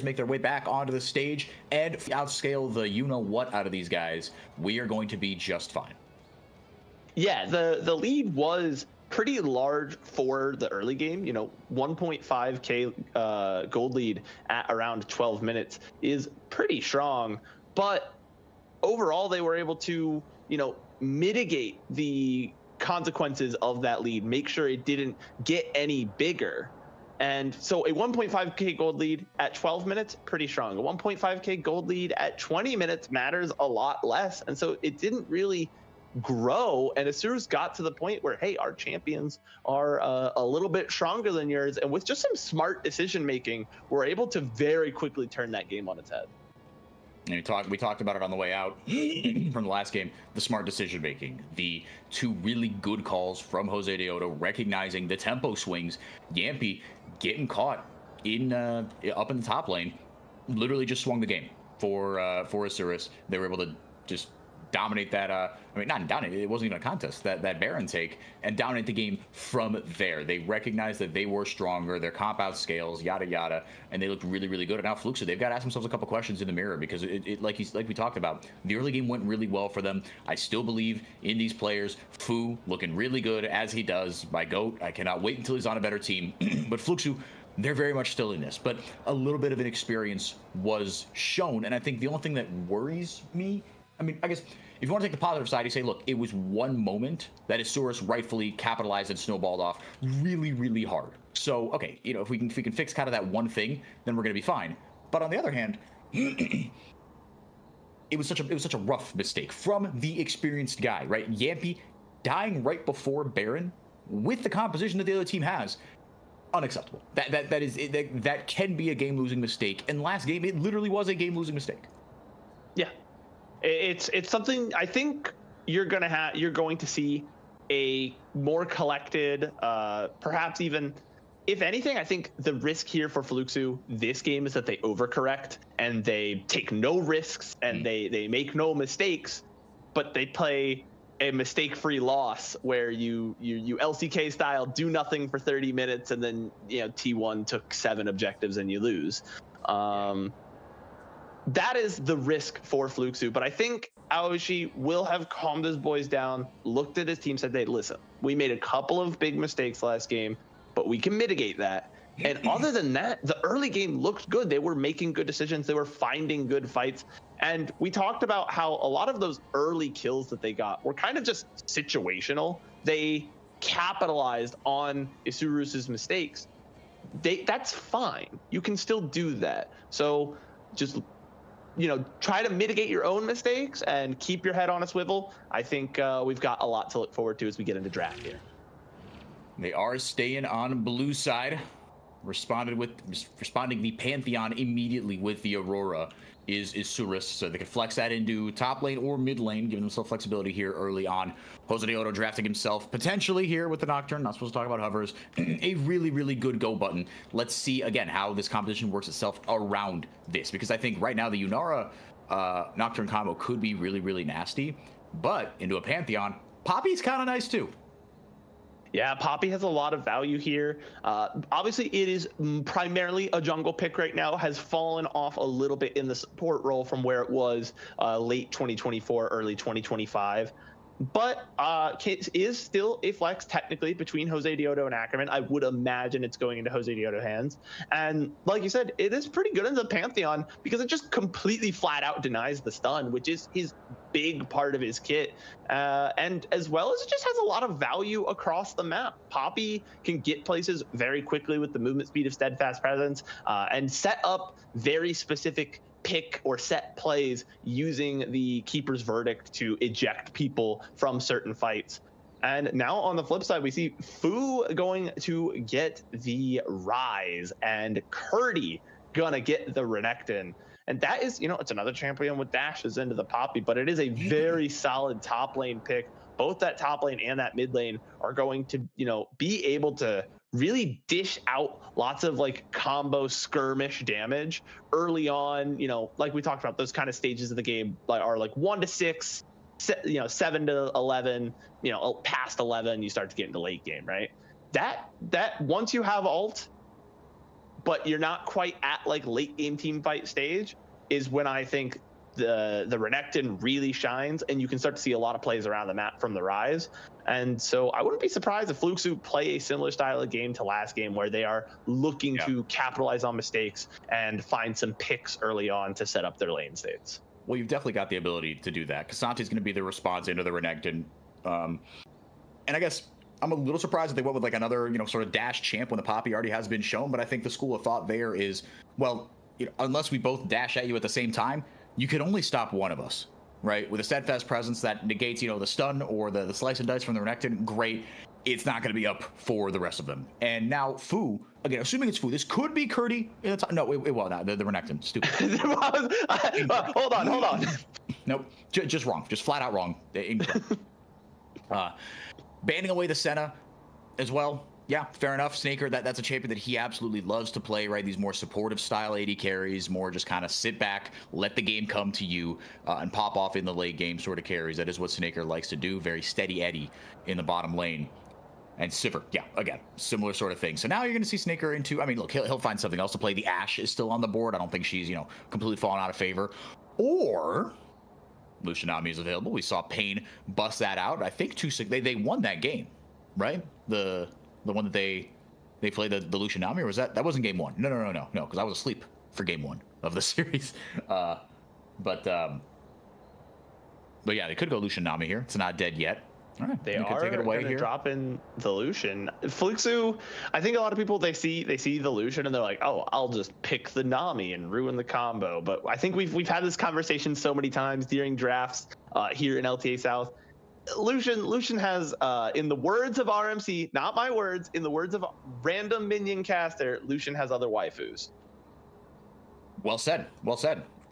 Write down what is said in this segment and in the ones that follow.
make their way back onto the stage and outscale the you-know-what out of these guys, we are going to be just fine. Yeah, the lead was pretty large for the early game. 1.5k gold lead at around 12 minutes is pretty strong, but overall they were able to mitigate the consequences of that lead, make sure it didn't get any bigger. And so a 1.5k gold lead at 12 minutes, pretty strong. A 1.5k gold lead at 20 minutes matters a lot less. And so it didn't really grow. And Asurus got to the point where, hey, our champions are a little bit stronger than yours. And with just some smart decision making, we're able to very quickly turn that game on its head. And we talked about it on the way out from the last game, the smart decision making, the two really good calls from Jose Deodo, recognizing the tempo swings. Yampy getting caught in up in the top lane, literally just swung the game for Asurus. They were able to just dominate that. Not dominate. It wasn't even a contest. That Baron take and dominate the game from there. They recognized that they were stronger. Their comp out scales, yada yada, and they looked really really good. And now Fluxo, they've got to ask themselves a couple questions in the mirror, because it like we talked about, the early game went really well for them. I still believe in these players. Fu looking really good as he does. My goat. I cannot wait until he's on a better team. But Fluxo, they're very much still in this, but a little bit of inexperience was shown. And I think the only thing that worries me, I guess if you want to take the positive side, you say, look, it was one moment that Asurus rightfully capitalized and snowballed off really, really hard. So, okay, if we can fix kind of that one thing, then we're going to be fine. But on the other hand, it was such a rough mistake from the experienced guy, right? Yampy dying right before Baron with the composition that the other team has. Unacceptable. That can be a game-losing mistake. And last game, it literally was a game-losing mistake. Yeah. It's something I think you're going to see a more collected, perhaps even, if anything, I think the risk here for Fluxo this game is that they overcorrect and they take no risks and they make no mistakes, but they play a mistake-free loss where you LCK style do nothing for 30 minutes and then T1 took 7 objectives and you lose. That is the risk for Fluxo, but I think Aoshi will have calmed his boys down, looked at his team, said, hey, listen, we made a couple of big mistakes last game, but we can mitigate that. And other than that, the early game looked good. They were making good decisions. They were finding good fights. And we talked about how a lot of those early kills that they got were kind of just situational. They capitalized on Asurus's mistakes. That's fine. You can still do that. So just try to mitigate your own mistakes and keep your head on a swivel. I think we've got a lot to look forward to as we get into draft here. They are staying on blue side. Responding the Pantheon immediately with the Aurora is Surus, so they can flex that into top lane or mid lane, giving themselves flexibility here early on. Jose Deodo drafting himself potentially here with the Nocturne. Not supposed to talk about hovers. A really, really good go button. Let's see again how this competition works itself around this, because I think right now the Yunara Nocturne combo could be really, really nasty, but into a Pantheon, Poppy's kind of nice too. Yeah, Poppy has a lot of value here. Obviously, it is primarily a jungle pick right now, has fallen off a little bit in the support role from where it was late 2024, early 2025. But is still a flex technically between Jose Deodo and Ackerman. I would imagine it's going into Jose Deodo hands. And like you said, it is pretty good in the Pantheon because it just completely flat out denies the stun, which is his big part of his kit. And as well as it just has a lot of value across the map. Poppy can get places very quickly with the movement speed of Steadfast Presence and set up very specific pick or set plays using the Keeper's Verdict to eject people from certain fights. And now on the flip side, we see Fu going to get the Rise and Curdy gonna get the Renekton. And that is, it's another champion with dashes into the Poppy, but it is a very solid top lane pick. Both that top lane and that mid lane are going to, be able to really dish out lots of combo skirmish damage early on. Like we talked about, those kind of stages of the game are 1 to 6, 7 to 11, past 11, you start to get into late game, right? That once you have ult, but you're not quite at like late game team fight stage, is when I think the Renekton really shines, and you can start to see a lot of plays around the map from the Rise. And so I wouldn't be surprised if Fluxu play a similar style of game to last game, where they are looking to capitalize on mistakes and find some picks early on to set up their lane states. Well, you've definitely got the ability to do that. Kasante's going to be the response into the Renekton. And I guess I'm a little surprised that they went with like another, sort of dash champ when the Poppy already has been shown. But I think the school of thought there is, well, unless we both dash at you at the same time, you can only stop one of us, right? With a steadfast presence that negates, the stun or the slice and dice from the Renekton, great. It's not going to be up for the rest of them. And now Fu, again, assuming it's Fu, this could be Curdy. No, it won't. The Renekton, stupid. Hold on. Nope, just wrong. Just flat out wrong. Incorrect. Banning away the Senna as well. Yeah, fair enough. Snaker, that's a champion that he absolutely loves to play, right? These more supportive style AD carries, more just kind of sit back, let the game come to you, and pop off in the late game sort of carries. That is what Snaker likes to do. Very steady Eddie in the bottom lane. And Sivir, yeah, again, similar sort of thing. So now you're going to see Snaker into, look, he'll find something else to play. The Ashe is still on the board. I don't think she's, completely fallen out of favor. Or Lucianami is available. We saw Pain bust that out. I think they won that game, right? The one that they played the Lucianami, or was that wasn't game one? No, because I was asleep for game one of the series. But yeah, they could go Lucianami here. It's not dead yet. All right, they are going to drop in the Lucian. Fluxu, I think a lot of people, they see the Lucian and they're like, oh, I'll just pick the Nami and ruin the combo. But I think we've had this conversation so many times during drafts here in LTA South. Lucian has, in the words of RMC, not my words, in the words of random minion caster, Lucian has other waifus. Well said.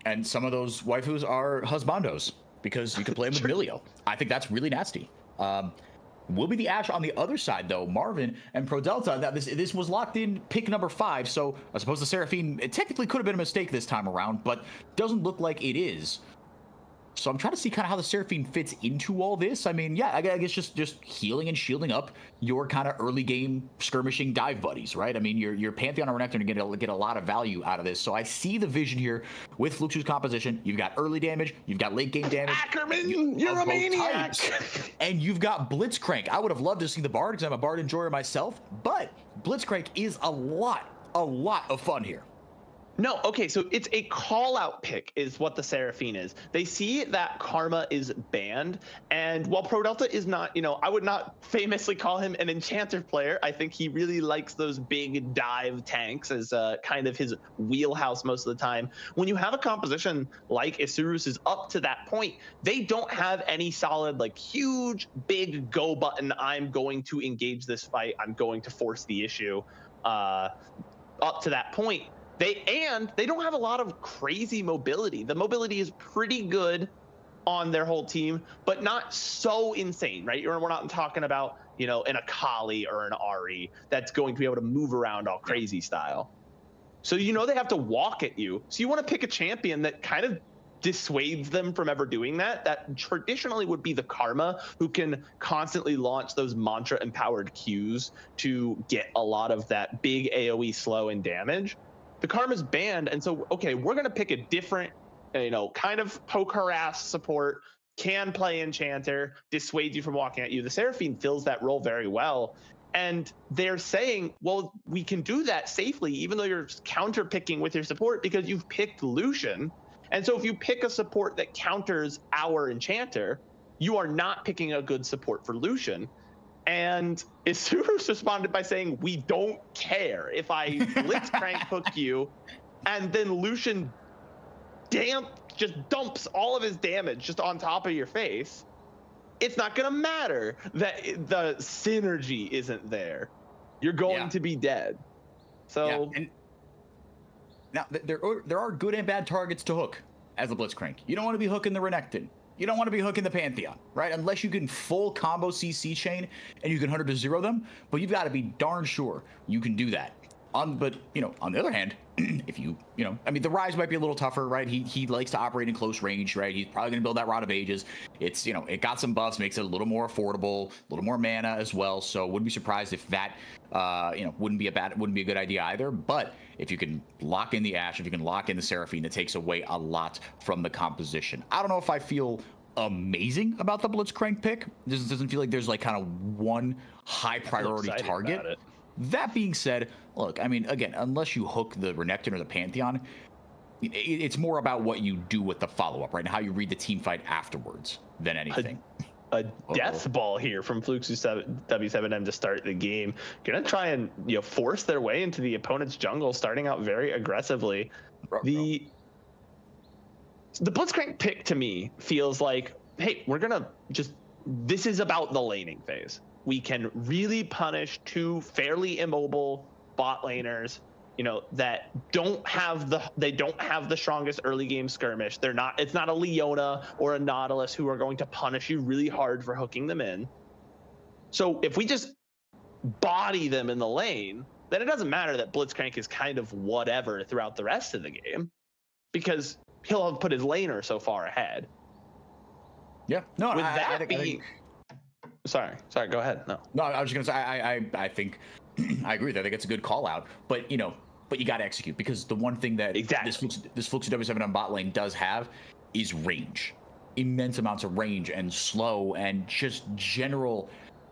And some of those waifus are husbandos, because you can play them with Milio. I think that's really nasty. Will be the Ashe on the other side, though. Marvin and Pro Delta. That this was locked in pick number 5. So I suppose the Seraphine, it technically could have been a mistake this time around, but doesn't look like it is. So I'm trying to see kind of how the Seraphine fits into all this. I guess just healing and shielding up your kind of early game skirmishing dive buddies, right? Your Pantheon or Renekton are going to get a lot of value out of this. So I see the vision here with Fluxu's composition. You've got early damage, you've got late game damage. Ackerman, you're a maniac. And you've got Blitzcrank. I would have loved to see the Bard because I'm a Bard enjoyer myself, but Blitzcrank is a lot of fun here. No, okay, so it's a call-out pick is what the Seraphine is. They see that Karma is banned, and while Pro Delta is not, I would not famously call him an Enchanter player. I think he really likes those big dive tanks as kind of his wheelhouse most of the time. When you have a composition like Isurus is up to that point, they don't have any solid, like, huge, big go button, I'm going to engage this fight, I'm going to force the issue up to that point. They don't have a lot of crazy mobility. The mobility is pretty good on their whole team, but not so insane, right? We're not talking about, an Akali or an Ahri that's going to be able to move around all crazy style. So they have to walk at you. So you want to pick a champion that kind of dissuades them from ever doing that. That traditionally would be the Karma, who can constantly launch those mantra-empowered Qs to get a lot of that big AoE slow and damage. The Karma's banned, and so, okay, we're going to pick a different, kind of poke harass support, can play Enchanter, dissuade you from walking at you. The Seraphine fills that role very well, and they're saying, well, we can do that safely, even though you're counter-picking with your support, because you've picked Lucian. And so if you pick a support that counters our Enchanter, you are not picking a good support for Lucian. And Isurus responded by saying, we don't care if I Blitzcrank hook you, and then Lucian just dumps all of his damage just on top of your face. It's not going to matter that the synergy isn't there. You're going to be dead. So and now there are good and bad targets to hook as a Blitzcrank. You don't want to be hooking the Renekton. You don't want to be hooking the Pantheon, right? Unless you can full combo CC chain and you can 100 to 0 them, but you've got to be darn sure you can do that. But on the other hand, if I mean, the Rise might be a little tougher, right? He likes to operate in close range, right? He's probably going to build that Rod of Ages. It's, it got some buffs, makes it a little more affordable, a little more mana as well. So wouldn't be surprised if that, wouldn't be a good idea either. But if you can lock in the Ashe, if you can lock in the Seraphine, it takes away a lot from the composition. I don't know if I feel amazing about the Blitzcrank pick. This doesn't feel like there's like kind of one high priority target. That being said, look, I mean, again, unless you hook the Renekton or the Pantheon, it's more about what you do with the follow-up, right? And how you read the team fight afterwards than anything. A death ball here from Fluke's W7M to start the game. Gonna try and force their way into the opponent's jungle, starting out very aggressively. The Blitzcrank pick to me feels like, hey, we're gonna this is about the laning phase. We can really punish two fairly immobile bot laners, that don't have the strongest early game skirmish. It's not a Leona or a Nautilus who are going to punish you really hard for hooking them in. So if we just body them in the lane, then it doesn't matter that Blitzcrank is kind of whatever throughout the rest of the game, because he'll have put his laner so far ahead. Yeah. No, I think Sorry, go ahead. No, I was just gonna say I think I agree with that. I think it's a good call out, but you got to execute, because the one thing that this Fluxy W7 on bot lane does have is range, immense amounts of range and slow and just general.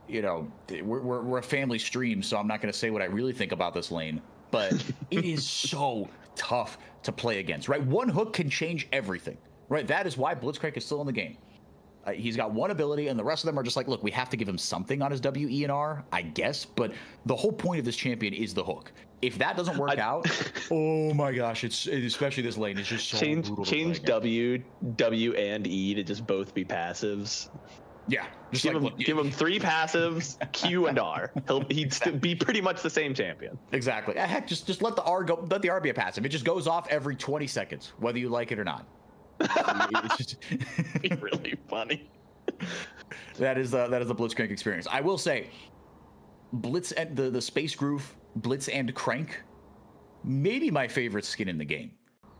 We're a family stream, so I'm not gonna say what I really think about this lane, but it is so tough to play against. Right, one hook can change everything. Right, that is why Blitzcrank is still in the game. He's got one ability, and the rest of them are just like, look, we have to give him something on his W, E, and R, I guess. But the whole point of this champion is the hook. If that doesn't work out, oh my gosh, it's especially this lane. It's just so brutal. Change W, and E to just both be passives. Yeah, just give him 3 passives, Q and R. He'd be pretty much the same champion. Exactly. Heck, just let the R go. Let the R be a passive. It just goes off every 20 seconds, whether you like it or not. It's just really funny. That is the Blitzcrank experience. I will say, Blitz and the Space Groove, Blitz and Crank, maybe my favorite skin in the game.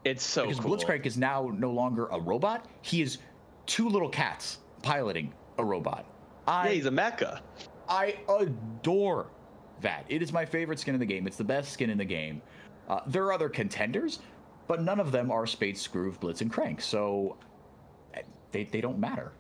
It's so because cool. Blitzcrank is now no longer a robot. He is 2 little cats piloting a robot. He's a mecha. I adore that. It is my favorite skin in the game. It's the best skin in the game. There are other contenders, but none of them are Space Groove, Blitz, and Crank, so they don't matter.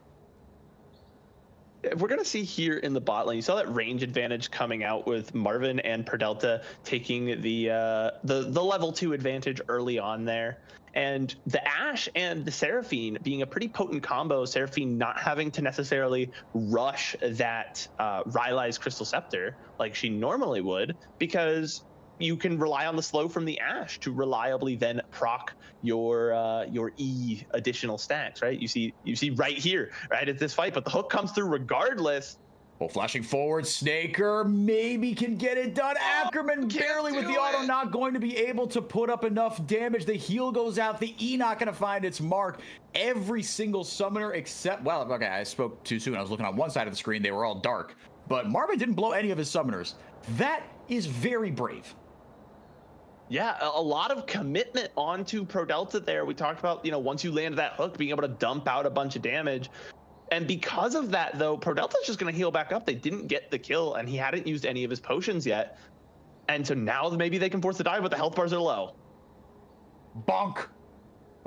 We're going to see here in the bot lane, you saw that range advantage coming out with Marvin and Perdelta taking the level 2 advantage early on there. And the Ashe and the Seraphine being a pretty potent combo, Seraphine not having to necessarily rush that Rylai's Crystal Scepter like she normally would, because you can rely on the slow from the Ashe to reliably then proc your E additional stacks, right? You see right here, right, at this fight, but the hook comes through regardless. Well, flashing forward, Snaker maybe can get it done. Ackerman barely with the auto, not going to be able to put up enough damage. The heal goes out, the E not going to find its mark. Every single summoner except, well, okay, I spoke too soon. I was looking on one side of the screen. They were all dark, but Marvin didn't blow any of his summoners. That is very brave. Yeah, a lot of commitment onto Perdelta there. We talked about, once you land that hook, being able to dump out a bunch of damage. And because of that, though, Perdelta's just going to heal back up. They didn't get the kill, and he hadn't used any of his potions yet. And so now maybe they can force the dive, but the health bars are low. Bonk.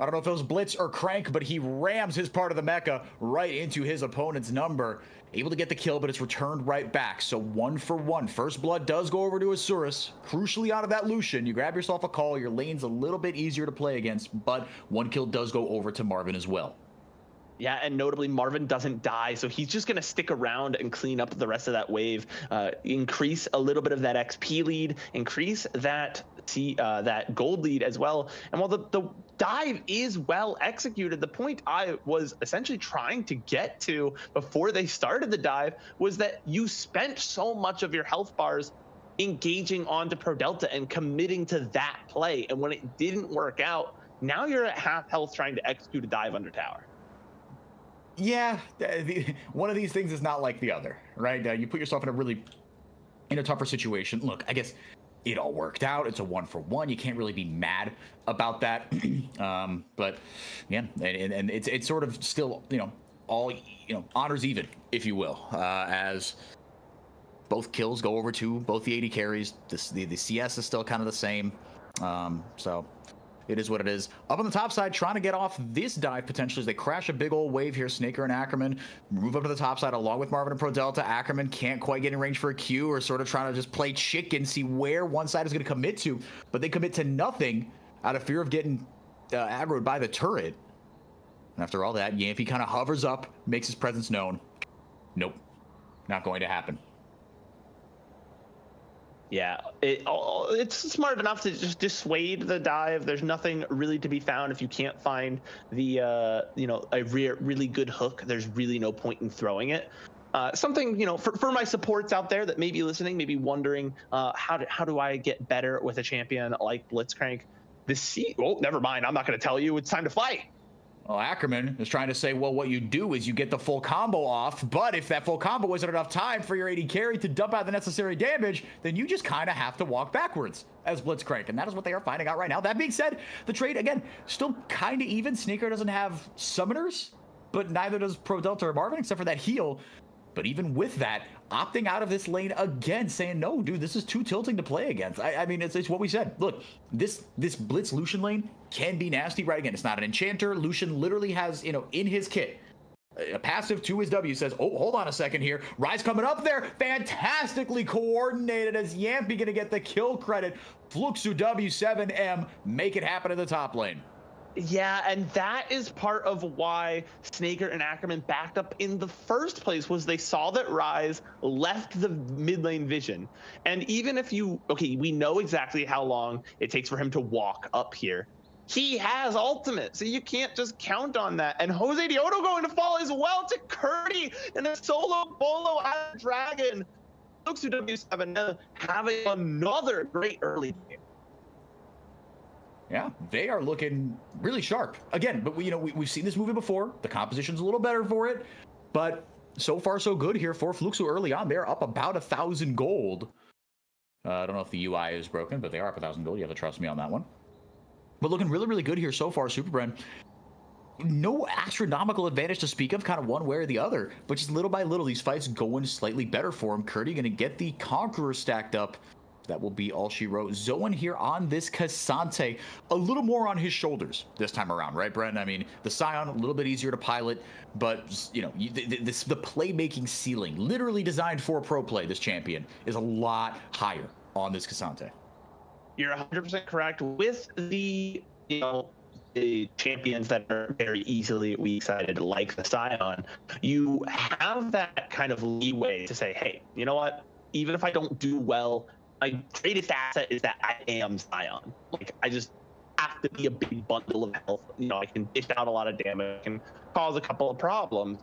I don't know if it was Blitz or Crank, but he rams his part of the mecha right into his opponent's number. Able to get the kill, but it's returned right back. So 1 for 1. First blood does go over to Asurus. Crucially out of that Lucian, you grab yourself a call. Your lane's a little bit easier to play against, but 1 kill does go over to Marvin as well. Yeah, and notably, Marvin doesn't die, so he's just going to stick around and clean up the rest of that wave, increase a little bit of that XP lead, increase that gold lead as well. And while the dive is well executed, the point I was essentially trying to get to before they started the dive was that you spent so much of your health bars engaging onto Perdelta and committing to that play. And when it didn't work out, now you're at half health trying to execute a dive under tower. Yeah, one of these things is not like the other, right? You put yourself in a tougher situation. Look, I guess it all worked out. It's a 1-for-1. You can't really be mad about that. But yeah, and it's sort of still, all, honors even, if you will, as both kills go over to both the AD carries. The CS is still kind of the same. So it is what it is. Up on the top side, trying to get off this dive potentially as they crash a big old wave here. Snaker and Ackerman move up to the top side along with Marvin and Pro Delta. Ackerman can't quite get in range for a Q, or sort of trying to just play chicken, see where one side is going to commit to, but they commit to nothing out of fear of getting aggroed by the turret. And after all that, Yampy kind of hovers up, makes his presence known. Nope, not going to happen. Yeah, it's smart enough to just dissuade the dive. There's nothing really to be found if you can't find the a really good hook. There's really no point in throwing it. Something, for my supports out there that may be listening, maybe wondering how do I get better with a champion like Blitzcrank? Never mind. I'm not going to tell you. It's time to fight. Well, Ackerman is trying to say, well, what you do is you get the full combo off, but if that full combo isn't enough time for your AD carry to dump out the necessary damage, then you just kind of have to walk backwards as Blitzcrank, and that is what they are finding out right now. That being said, the trade, again, still kind of even. Sneaker doesn't have summoners, but neither does Pro Delta or Marvin, except for that heal. But even with that, opting out of this lane again, saying, no, dude, this is too tilting to play against. I mean, it's what we said. Look, this Blitz Lucian lane can be nasty, right? Again, it's not an enchanter. Lucian literally has, in his kit, a passive to his W says, oh, hold on a second here. Rise coming up there. Fantastically coordinated as Yampy going to get the kill credit. Fluxu W7M make it happen in the top lane. Yeah, and that is part of why Snaker and Ackerman backed up in the first place, was they saw that Rise left the mid lane vision. And even if we know exactly how long it takes for him to walk up here. He has ultimate, so you can't just count on that. And Jose Dioto going to fall as well to Curdy in a solo bolo out of Dragon. Looks to W7 having another great early game. Yeah, they are looking really sharp. Again, but we've seen this movie before. The composition's a little better for it, but so far so good here for Fluxu early on. They're up about 1,000 gold. I don't know if the UI is broken, but they are up 1,000 gold. You have to trust me on that one. But looking really, really good here so far, Super Bren. No astronomical advantage to speak of, kind of one way or the other, but just little by little, these fights going slightly better for him. Curdy going to get the Conqueror stacked up. That will be all she wrote. Zoan here on this Cassante, a little more on his shoulders this time around, right, Brent? I mean, the Scion, a little bit easier to pilot, but, the playmaking ceiling, literally designed for pro play, this champion, is a lot higher on this Cassante. You're 100% correct. With the, the champions that are very easily weak-sided, like the Scion, you have that kind of leeway to say, hey, you know what? Even if I don't do well, my greatest asset is that I am Scion. Like, I just have to be a big bundle of health. I can dish out a lot of damage, and cause a couple of problems.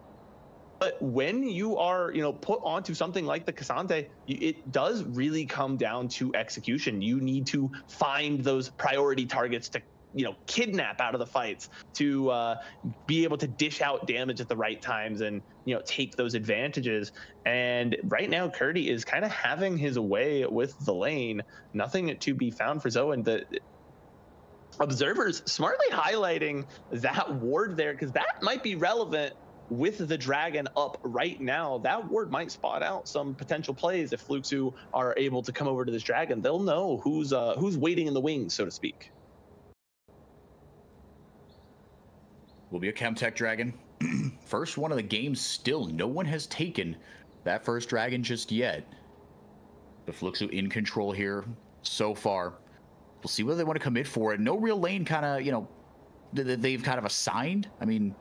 But when you are, put onto something like the Cassante, it does really come down to execution. You need to find those priority targets to, kidnap out of the fights, to be able to dish out damage at the right times and, take those advantages. And right now, Curdy is kind of having his way with the lane. Nothing to be found for Zoe. And the observers smartly highlighting that ward there, because that might be relevant with the Dragon up right now. That ward might spot out some potential plays. If Fluxu are able to come over to this Dragon, they'll know who's waiting in the wings, so to speak. Will be a Chemtech Dragon. First one of the game still. No one has taken that first Dragon just yet. The Fluxu in control here so far. We'll see whether they want to commit for it. No real lane kind of, they've kind of assigned,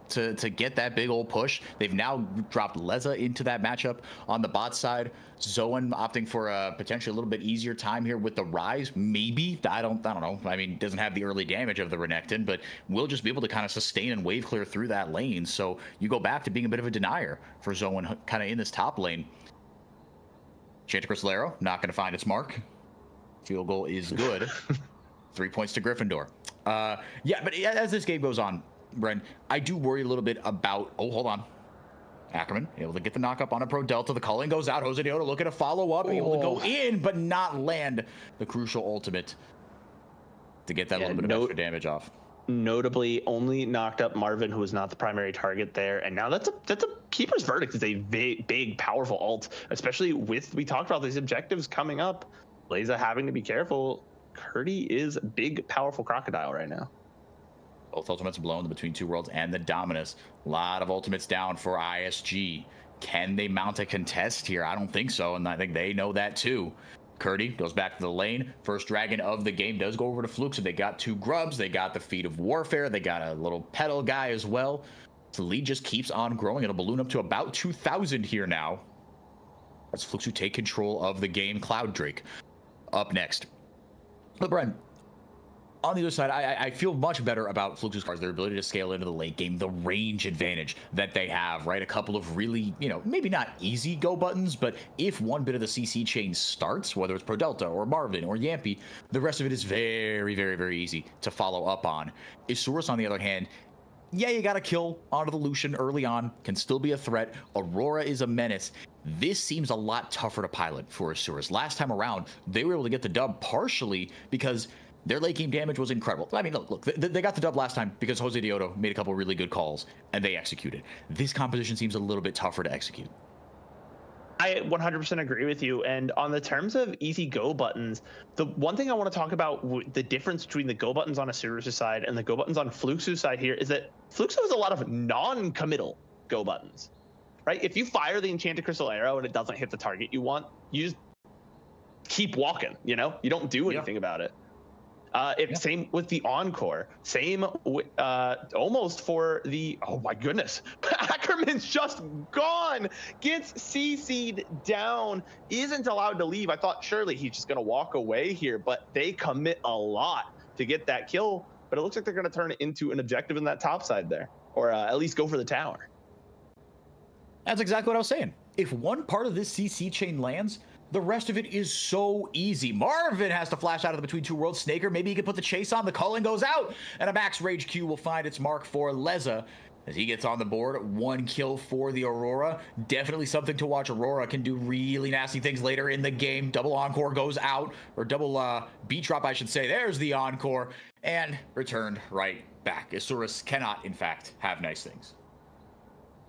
to get that big old push. They've now dropped Leza into that matchup on the bot side. Zoan opting for a potentially a little bit easier time here with the Rise. Maybe, I don't know. Doesn't have the early damage of the Renekton, but will just be able to kind of sustain and wave clear through that lane. So you go back to being a bit of a denier for Zoan kind of in this top lane. Chanticleer Crystalero, not going to find its mark. Field goal is good. 3 points to Gryffindor. Yeah, but as this game goes on, Bren, I do worry a little bit about... Oh, hold on. Ackerman able to get the knock up on a Pro Delta. The culling goes out. Jose Deoto looking to follow up, able to go in, but not land the crucial ultimate to get that little bit of extra damage off. Notably, only knocked up Marvin, who was not the primary target there, and now that's a keeper's verdict. It's a big, powerful ult, especially with, we talked about these objectives coming up. Blaza having to be careful. Curdy is big, powerful crocodile right now. Both ultimates blown between Two Worlds and the Dominus. A lot of ultimates down for ISG. Can they mount a contest here? I don't think so, and I think they know that too. Curdy goes back to the lane. First dragon of the game does go over to Fluke, so they got 2 grubs. They got the Feet of Warfare. They got a little pedal guy as well. The lead just keeps on growing. It'll balloon up to about 2,000 here now. That's Fluke who take control of the game. Cloud Drake up next. But Brian, on the other side, I feel much better about Fluke's cards, their ability to scale into the late game, the range advantage that they have, right? A couple of really, maybe not easy go buttons, but if one bit of the CC chain starts, whether it's Pro Delta or Marvin or Yampy, the rest of it is very, very, very easy to follow up on. Isurus, on the other hand, yeah, you got to kill onto the Lucian early on, can still be a threat. Aurora is a menace. This seems a lot tougher to pilot for Isurus. Last time around, they were able to get the dub partially because their late game damage was incredible. I mean, look, they got the dub last time because Jose Deoto made a couple really good calls and they executed. This composition seems a little bit tougher to execute. I 100% agree with you. And on the terms of easy go buttons, the one thing I want to talk about, the difference between the go buttons on Isurus' side and the go buttons on Fluxu's side here is that Fluxu has a lot of non-committal go buttons, right? If you fire the Enchanted Crystal Arrow and it doesn't hit the target you want, you just keep walking, you don't do anything about it. Same with the Encore. Same almost for the, oh my goodness, Ackerman's just gone, gets CC'd down, isn't allowed to leave. I thought surely he's just going to walk away here, but they commit a lot to get that kill. But it looks like they're going to turn it into an objective in that top side there, or at least go for the tower. That's exactly what I was saying. If one part of this CC chain lands, the rest of it is so easy. Marvin has to flash out of the Between Two Worlds. Snaker, maybe he can put the chase on. The culling goes out, and a max rage Q will find its mark for Leza as he gets on the board. 1 kill for the Aurora. Definitely something to watch. Aurora can do really nasty things later in the game. Double Encore goes out, or double beat drop, I should say. There's the Encore, and returned right back. Isurus cannot, in fact, have nice things.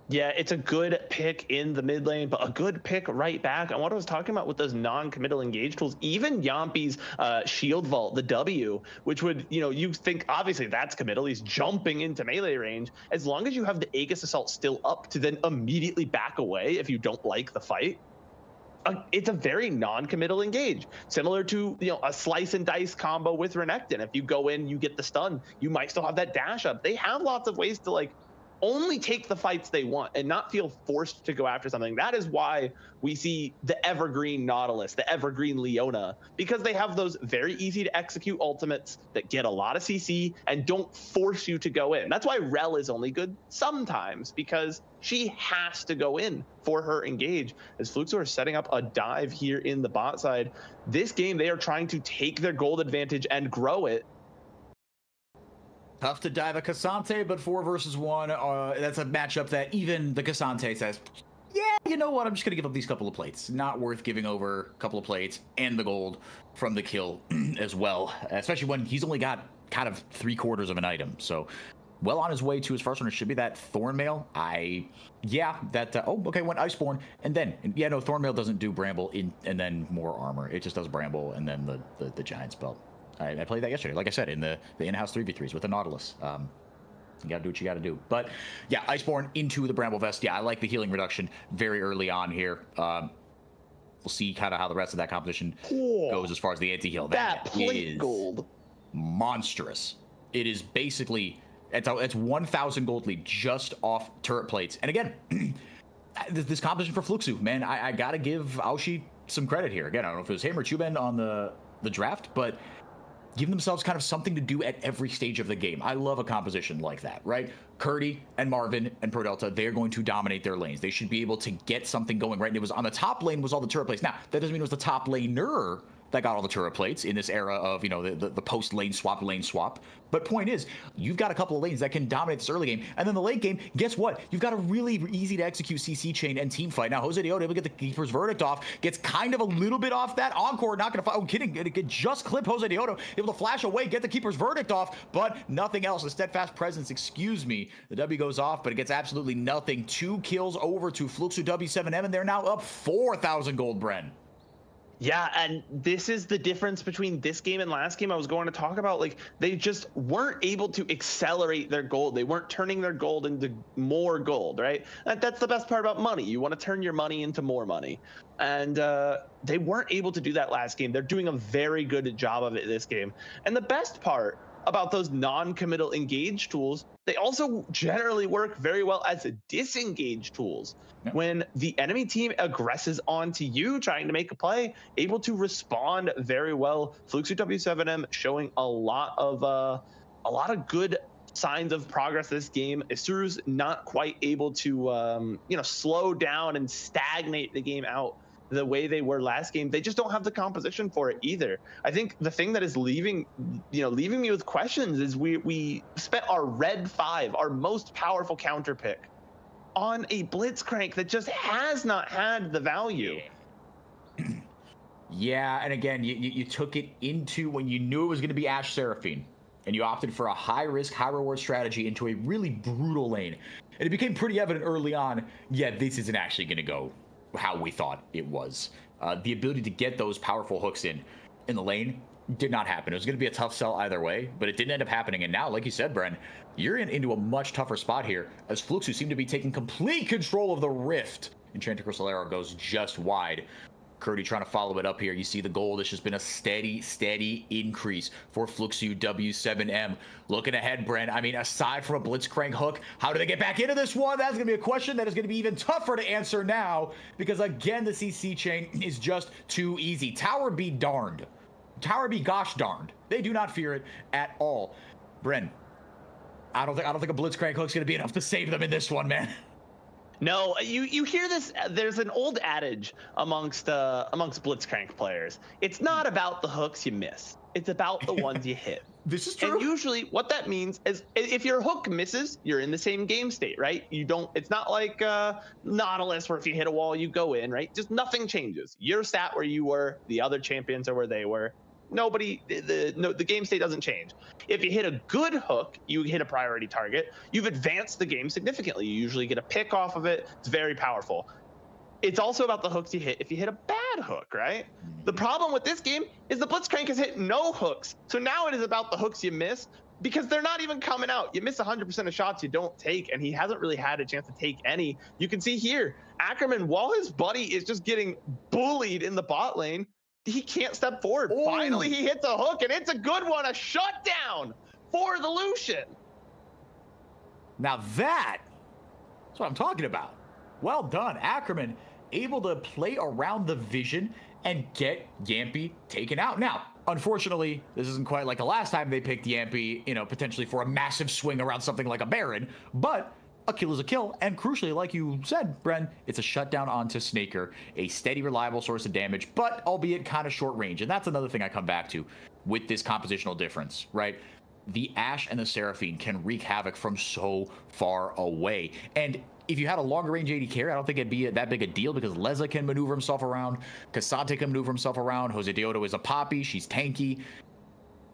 Yeah, it's a good pick in the mid lane, but a good pick right back. And what I was talking about with those non-committal engage tools, even Yampy's shield vault, the W, which would, you think obviously that's committal. He's jumping into melee range. As long as you have the Aegis Assault still up to then immediately back away if you don't like the fight, it's a very non-committal engage, similar to a slice and dice combo with Renekton. If you go in, you get the stun, you might still have that dash up. They have lots of ways to only take the fights they want and not feel forced to go after something. That is why we see the evergreen Nautilus, the evergreen Leona, because they have those very easy to execute ultimates that get a lot of CC and don't force you to go in. That's why Rel is only good sometimes, because she has to go in for her engage. As Fluxo are setting up a dive here in the bot side, this game they are trying to take their gold advantage and grow it. Tough to dive a Cassante, but 4 versus 1, that's a matchup that even the Cassante says, yeah, you know what, I'm just going to give up these couple of plates. Not worth giving over a couple of plates and the gold from the kill as well, especially when he's only got kind of 3/4 of an item. So well on his way to his first one. It should be that Thornmail. Went Iceborne. And then, Thornmail doesn't do Bramble and then more armor. It just does Bramble and then the Giant spell. I played that yesterday, like I said, in the in-house 3v3s with the Nautilus. You gotta do what you gotta do. But yeah, Iceborne into the Bramble Vest. Yeah, I like the healing reduction very early on here. We'll see kind of how the rest of that competition goes as far as the anti-heal. That plate gold. Monstrous. It is basically, it's 1,000 gold lead just off turret plates. And again, this competition for Fluxu, man, I gotta give Aoshi some credit here. Again, I don't know if it was him or Chuben on the draft, but give themselves kind of something to do at every stage of the game. I love a composition like that, right? Curdy and Marvin and Pro Delta, they're going to dominate their lanes. They should be able to get something going, right? And it was on the top lane was all the turret plays. Now, that doesn't mean it was the top laner that got all the turret plates in this era of, you know, the post lane swap. But point is, you've got a couple of lanes that can dominate this early game. And then the late game, guess what? You've got a really easy to execute CC chain and team fight. Now, Jose Deodo able to get the Keeper's Verdict off, gets kind of a little bit off that. Encore not going to fight. Oh, kidding. It just clip Jose Deodo, able to flash away, get the Keeper's Verdict off, but nothing else. A steadfast presence, excuse me. The W goes off, but it gets absolutely nothing. 2 kills over to Fluxu W7M, and they're now up 4,000 gold, Bren. Yeah, and this is the difference between this game and last game I was going to talk about. Like, they just weren't able to accelerate their gold. They weren't turning their gold into more gold, right? That's the best part about money. You want to turn your money into more money. And they weren't able to do that last game. They're doing a very good job of it this game. And the best part about those non-committal engage tools, they also generally work very well as disengage tools. Yep. When the enemy team aggresses onto you trying to make a play, able to respond very well. Fluxu W7M showing a lot of good signs of progress this game. Isuru's not quite able to slow down and stagnate the game out the way they were last game. They just don't have the composition for it either. I think the thing that is leaving me with questions is we spent our red 5, our most powerful counter pick, on a Blitzcrank that just has not had the value. Yeah, and again, you took it into when you knew it was going to be Ashe Seraphine, and you opted for a high-risk, high-reward strategy into a really brutal lane. And it became pretty evident early on, yeah, this isn't actually going to go how we thought it was. The ability to get those powerful hooks in the lane did not happen. It was going to be a tough sell either way, but it didn't end up happening. And now, like you said, Bren, you're into a much tougher spot here, as Fluxu seem to be taking complete control of the rift. Enchanted Crystal Arrow goes just wide. Curdy trying to follow it up here. You see the gold. It's just been a steady increase for Fluxu W7M. Looking ahead, Brent. I mean, aside from a Blitzcrank hook, how do they get back into this one? That's going to be a question that is going to be even tougher to answer now, because again, the CC chain is just too easy. Tower be darned. Tower be gosh darned. They do not fear it at all. Bren, I don't think a Blitzcrank hook's going to be enough to save them in this one, man. No, you hear this. There's an old adage amongst Blitzcrank players. It's not about the hooks you miss. It's about the ones you hit. This is true. And usually what that means is if your hook misses, you're in the same game state, right? It's not like Nautilus where if you hit a wall, you go in, right? Just nothing changes. You're sat where you were. The other champions are where they were. The game state doesn't change. If you hit a good hook, you hit a priority target, you've advanced the game significantly. You usually get a pick off of it. It's very powerful. It's also about the hooks you hit if you hit a bad hook, right? The problem with this game is the Blitzcrank has hit no hooks. So now it is about the hooks you miss, because they're not even coming out. You miss 100% of shots you don't take, and he hasn't really had a chance to take any. You can see here, Ackerman, while his buddy is just getting bullied in the bot lane, he can't step forward. Ooh. Finally, he hits a hook, and it's a good one, a shutdown for the Lucian. Now that's what I'm talking about. Well done, Ackerman, able to play around the vision and get Yampy taken out. Now, unfortunately, this isn't quite like the last time they picked Yampy, potentially for a massive swing around something like a Baron, but a kill is a kill, and crucially, like you said, Bren, it's a shutdown onto Snaker, a steady, reliable source of damage, but albeit kind of short range. And that's another thing I come back to with this compositional difference, right? The Ashe and the Seraphine can wreak havoc from so far away. And if you had a longer range AD carry, I don't think it'd be that big a deal, because Leza can maneuver himself around, Cassante can maneuver himself around, Jose Deodo is a poppy, she's tanky.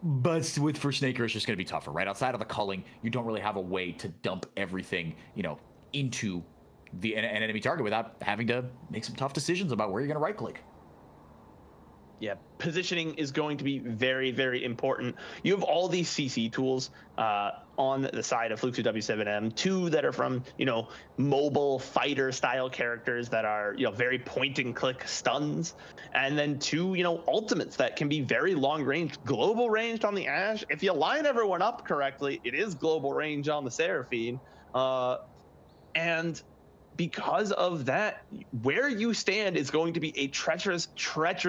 But for Snaker, it's just going to be tougher, right? Outside of the culling, you don't really have a way to dump everything, into an enemy target without having to make some tough decisions about where you're going to right-click. Yeah, positioning is going to be very, very important. You have all these CC tools on the side of Fluxu W7M, 2 that are from, mobile fighter style characters that are, very point and click stuns. And then 2, ultimates that can be very long range, global ranged on the Ashe. If you line everyone up correctly, it is global range on the Seraphine. And because of that, where you stand is going to be a treacherous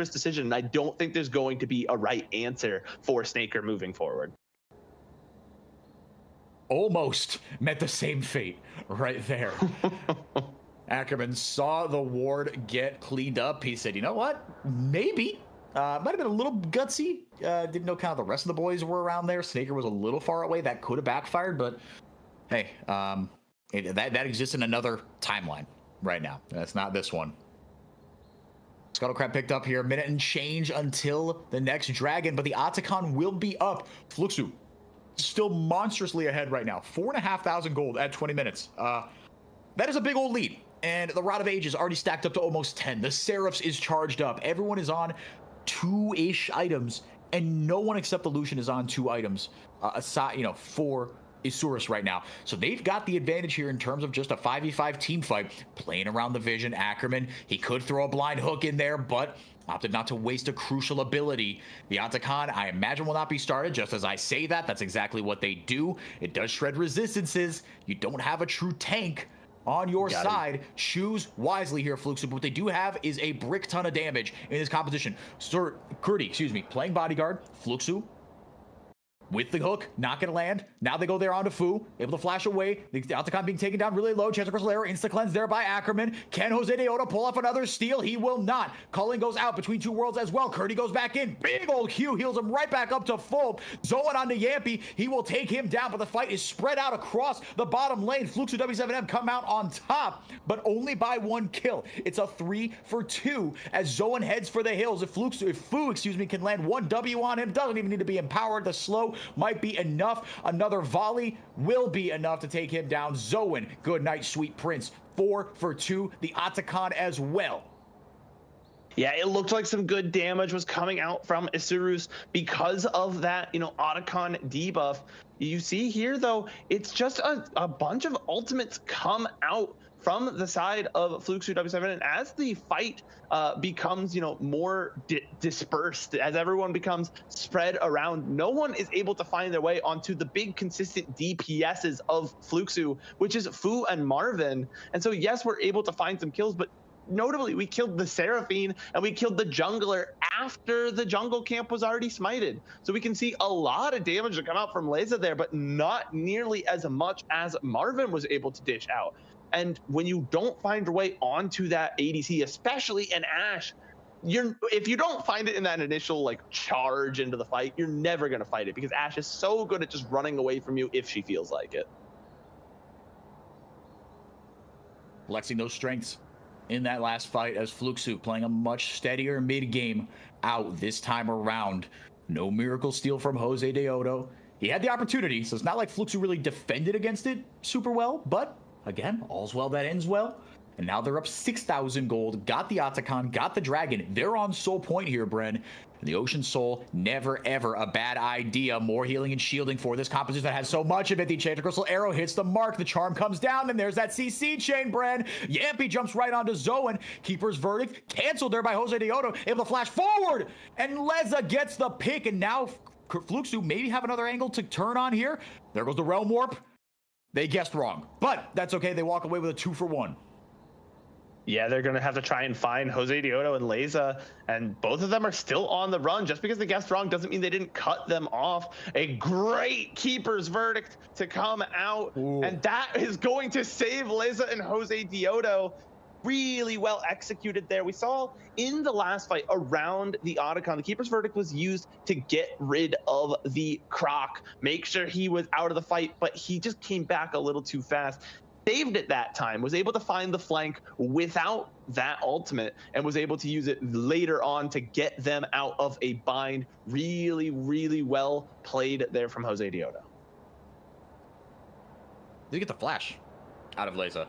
decision. And I don't think there's going to be a right answer for Snaker moving forward. Almost met the same fate right there. Ackerman saw the ward get cleaned up. He said, you know what? Maybe Might have been a little gutsy. Didn't know kind of the rest of the boys were around there. Snaker was a little far away. That could have backfired, but hey, that exists in another timeline right now. That's not this one. Scuttlecrab picked up here, a minute and change until the next dragon, but the Otacon will be up. Fluxu still monstrously ahead right now. 4,500 gold at 20 minutes. That is a big old lead. And the Rod of Ages already stacked up to almost 10. The Seraphs is charged up. Everyone is on 2-ish items, and no one except the Lucian is on 2 items, aside, for Isurus right now. So they've got the advantage here in terms of just a 5v5 team fight, playing around the vision. Ackerman, he could throw a blind hook in there, but opted not to waste a crucial ability. The Otacon, I imagine, will not be started. Just as I say that, that's exactly what they do. It does shred resistances. You don't have a true tank on your side. Choose wisely here, Fluxu. But what they do have is a brick ton of damage in this competition. Sir Kurdi, playing bodyguard. Fluxu with the hook, not gonna land. Now they go there onto Fu, able to flash away. The Otacon being taken down really low. Chance of crystal arrow, insta cleanse there by Ackerman. Can Jose Deoda pull off another steal? He will not. Culling goes out between 2 worlds as well. Curdy goes back in. Big old Q heals him right back up to full. Zoan onto Yampy. He will take him down, but the fight is spread out across the bottom lane. Fluxu W7M come out on top, but only by 1 kill. It's a 3 for 2 as Zoan heads for the hills. If Fu can land 1 W on him, doesn't even need to be empowered. The slow might be enough. Another volley will be enough to take him down. Zoan, good night, sweet prince. 4 for 2. The Otacon as well. Yeah, it looked like some good damage was coming out from Isurus because of that, Otacon debuff. You see here, though, it's just a bunch of ultimates come out from the side of Fluxu W7, and as the fight becomes, more dispersed, as everyone becomes spread around, no one is able to find their way onto the big consistent DPSs of Fluxu, which is Fu and Marvin. And so, yes, we're able to find some kills, but notably, we killed the Seraphine and we killed the jungler after the jungle camp was already smited. So we can see a lot of damage to come out from Leza there, but not nearly as much as Marvin was able to dish out. And when you don't find your way onto that ADC, especially an Ashe, if you don't find it in that initial charge into the fight, you're never going to fight it, because Ashe is so good at just running away from you if she feels like it. Flexing those strengths in that last fight as Fluxu playing a much steadier mid game out this time around. No miracle steal from Jose Deodo. He had the opportunity, so it's not like Fluxu really defended against it super well, but again, all's well that ends well. And now they're up 6,000 gold, got the Otacon, got the Dragon. They're on soul point here, Bren. And the Ocean Soul, never ever a bad idea. More healing and shielding for this composition that has so much of it. The Enchanted Crystal Arrow hits the mark. The charm comes down, and there's that CC chain, Bren. Yampy jumps right onto Zoan. Keeper's Verdict canceled there by Jose Deodo, able to flash forward. And Leza gets the pick, and now Fluxu maybe have another angle to turn on here. There goes the Realm Warp. They guessed wrong, but that's okay. They walk away with a 2 for 1. Yeah, they're going to have to try and find Jose Deodo and Leza, and both of them are still on the run. Just because they guessed wrong doesn't mean they didn't cut them off. A great Keeper's Verdict to come out, and that is going to save Leza and Jose Deodo. Really well executed there. We saw in the last fight around the Otacon, the Keeper's Verdict was used to get rid of the Croc, make sure he was out of the fight, but he just came back a little too fast. Saved it that time, was able to find the flank without that ultimate, and was able to use it later on to get them out of a bind. Really, really well played there from Jose Deodo. They get the flash out of Leza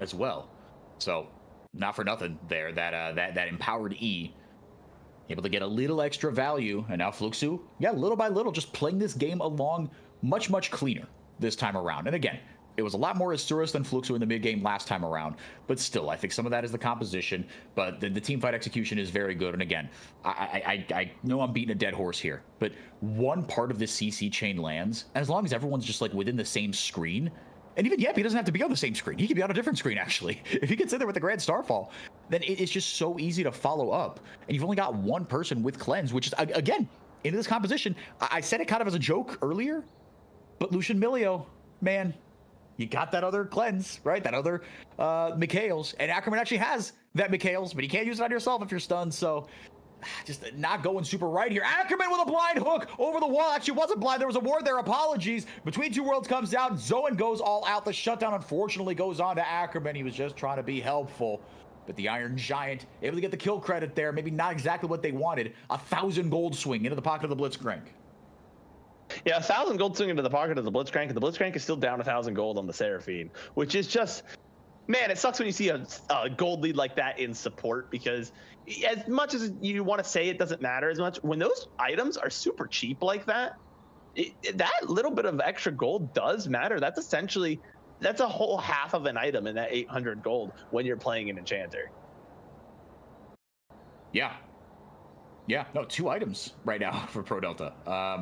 as well. So not for nothing there, that empowered E, able to get a little extra value. And now Fluxu, little by little, just playing this game along much, much cleaner this time around. And again, it was a lot more Isurus than Fluxu in the mid game last time around, but still, I think some of that is the composition, but the team fight execution is very good. And again, I know I'm beating a dead horse here, but one part of this CC chain lands, and as long as everyone's just within the same screen, and even he doesn't have to be on the same screen. He could be on a different screen, actually. If he gets in there with the Grand Starfall, then it's just so easy to follow up. And you've only got one person with Cleanse, which is, again, into this composition. I said it kind of as a joke earlier, but Lucian Milio, man, you got that other Cleanse, right? That other Mikhail's. And Ackerman actually has that Mikhail's, but you can't use it on yourself if you're stunned. So just not going super right here. Ackerman with a blind hook over the wall. Actually, wasn't blind. There was a ward there. Apologies. Between Two Worlds comes down. Zoan goes all out. The shutdown, unfortunately, goes on to Ackerman. He was just trying to be helpful. But the Iron Giant able to get the kill credit there. Maybe not exactly what they wanted. 1,000 gold swing into the pocket of the Blitzcrank. Yeah, 1,000 gold swing into the pocket of the Blitzcrank. And the Blitzcrank is still down 1,000 gold on the Seraphine, which is just... Man, it sucks when you see a gold lead like that in support, because as much as you want to say it doesn't matter as much, when those items are super cheap like that, that little bit of extra gold does matter. That's a whole half of an item in that 800 gold when you're playing an enchanter. Yeah, no, 2 items right now for Pro Delta.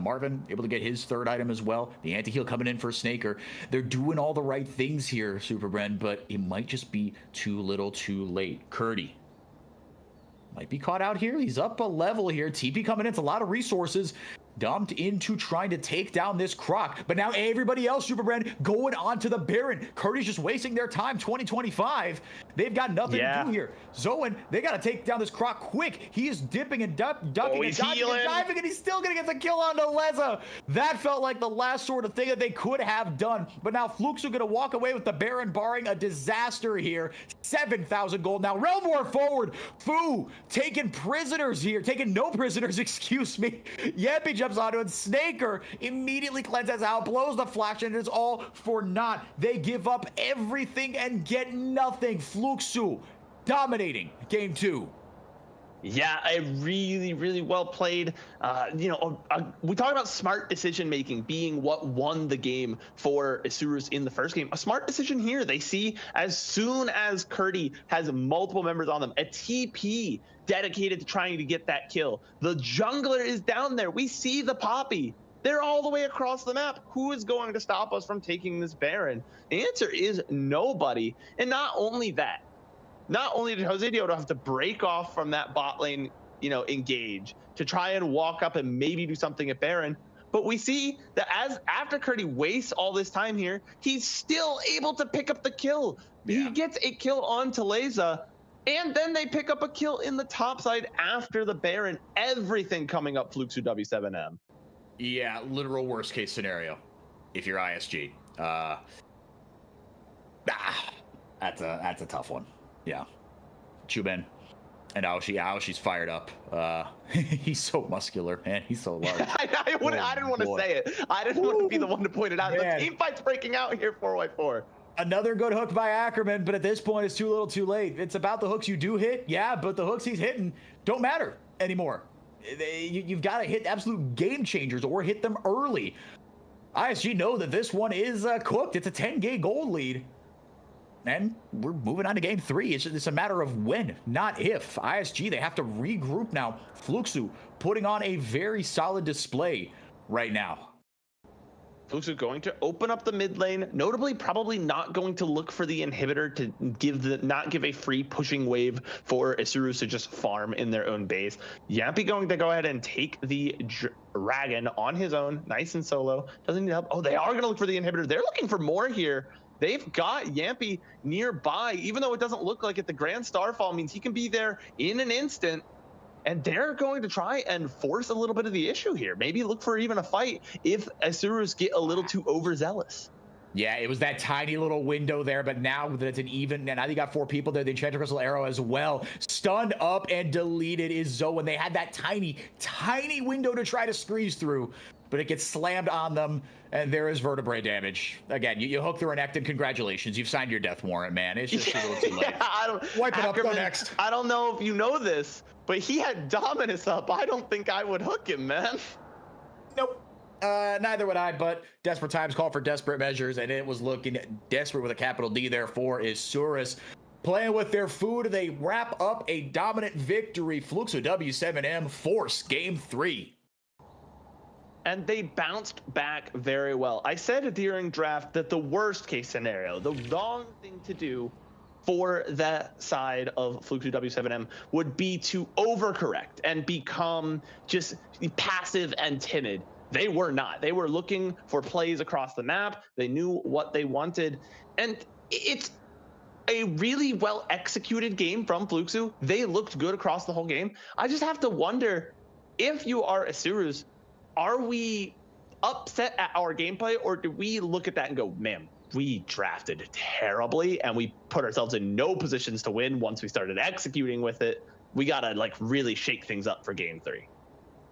Marvin able to get his 3rd item as well. The anti-heal coming in for Snaker. They're doing all the right things here, Super Bren, but it might just be too little too late. Curdy might be caught out here. He's up a level here. TP coming in. It's a lot of resources dumped into trying to take down this Croc. But now everybody else, Super Brand, going on to the Baron. Curdy's just wasting their time. 2025. They've got nothing to do here. Zoan, they got to take down this Croc quick. He is dipping and ducking and dodging and diving, and he's still going to get the kill onto Leza. That felt like the last sort of thing that they could have done. But now Flukes are going to walk away with the Baron, barring a disaster here. 7,000 gold. Now Realm War forward. Fu taking prisoners here. Taking no prisoners, excuse me. Yappy jumps onto it. Snaker immediately cleanses out, blows the flash, and it's all for naught. They give up everything and get nothing. Fluxu dominating game 2. Yeah, a really, really well played. We talk about smart decision making being what won the game for Isurus in the first game. A smart decision here. They see as soon as Curdy has multiple members on them, a TP dedicated to trying to get that kill. The jungler is down there. We see the Poppy. They're all the way across the map. Who is going to stop us from taking this Baron? The answer is nobody. And not only that, not only did Jose Dioto have to break off from that bot lane, engage to try and walk up and maybe do something at Baron, but we see that after Curdy wastes all this time here, he's still able to pick up the kill. Yeah. He gets a kill on Taleza, and then they pick up a kill in the top side after the Baron. Everything coming up Fluxu W7M. Yeah, literal worst case scenario if you're ISG. That's a tough one. Yeah. Chuben and Aoshi's fired up. He's so muscular, man. He's so large. I didn't want to say it. I didn't want to be the one to point it out. Man. The team fight's breaking out here 4x4. Another good hook by Ackerman, but at this point it's too little too late. It's about the hooks you do hit, yeah, but the hooks he's hitting don't matter anymore. You've got to hit absolute game changers or hit them early. ISG know that this one is cooked. It's a 10K gold lead. And we're moving on to game 3. It's a matter of when, not if. ISG, they have to regroup now. Fluxu putting on a very solid display right now. Fluxu going to open up the mid lane, notably probably not going to look for the inhibitor to not give a free pushing wave for Isurus to just farm in their own base. Yampy going to go ahead and take the dragon on his own, nice and solo. Doesn't need help. Oh, they are going to look for the inhibitor. They're looking for more here. They've got Yampy nearby, even though it doesn't look like it. The Grand Starfall means he can be there in an instant. And they're going to try and force a little bit of the issue here. Maybe look for even a fight if Isurus get a little too overzealous. Yeah, it was that tiny little window there, but now that it's an even, and now you got 4 people there. The Enchanted Crystal Arrow as well. Stunned up and deleted is Zoe. And they had that tiny window to try to squeeze through, but it gets slammed on them, and there is vertebrae damage. Again, you hook through an Ecton. Congratulations, you've signed your death warrant, man. It's just a little too late. Wipe it up, go next. I don't know if you know this, but he had Dominus up. I don't think I would hook him, man. Nope. Neither would I, but desperate times call for desperate measures, and it was looking desperate with a capital D there for Isurus. Playing with their food, they wrap up a dominant victory. Fluxu W7M force game 3. And they bounced back very well. I said during draft that the worst case scenario, the wrong thing to do for that side of Fluxu W7M would be to overcorrect and become just passive and timid. They were not. They were looking for plays across the map. They knew what they wanted. And it's a really well executed game from Fluxu. They looked good across the whole game. I just have to wonder, if you are Asurus, are we upset at our gameplay, or do we look at that and go, man, we drafted terribly and we put ourselves in no positions to win once we started executing with it. We got to like really shake things up for game 3.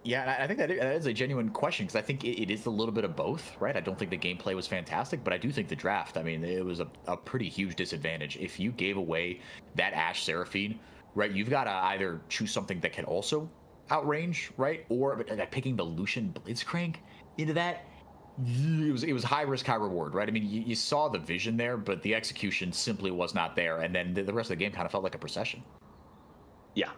Yeah, I think that is a genuine question, because I think it is a little bit of both, right? I don't think the gameplay was fantastic, but I do think the draft, I mean, it was a pretty huge disadvantage. If you gave away that Ashe Seraphine, right, you've got to either choose something that can also outrange, right? Or picking the Lucian Blitzcrank into that, it was high risk, high reward, right? I mean, you saw the vision there, but the execution simply was not there. And then the rest of the game kind of felt like a procession. Yeah.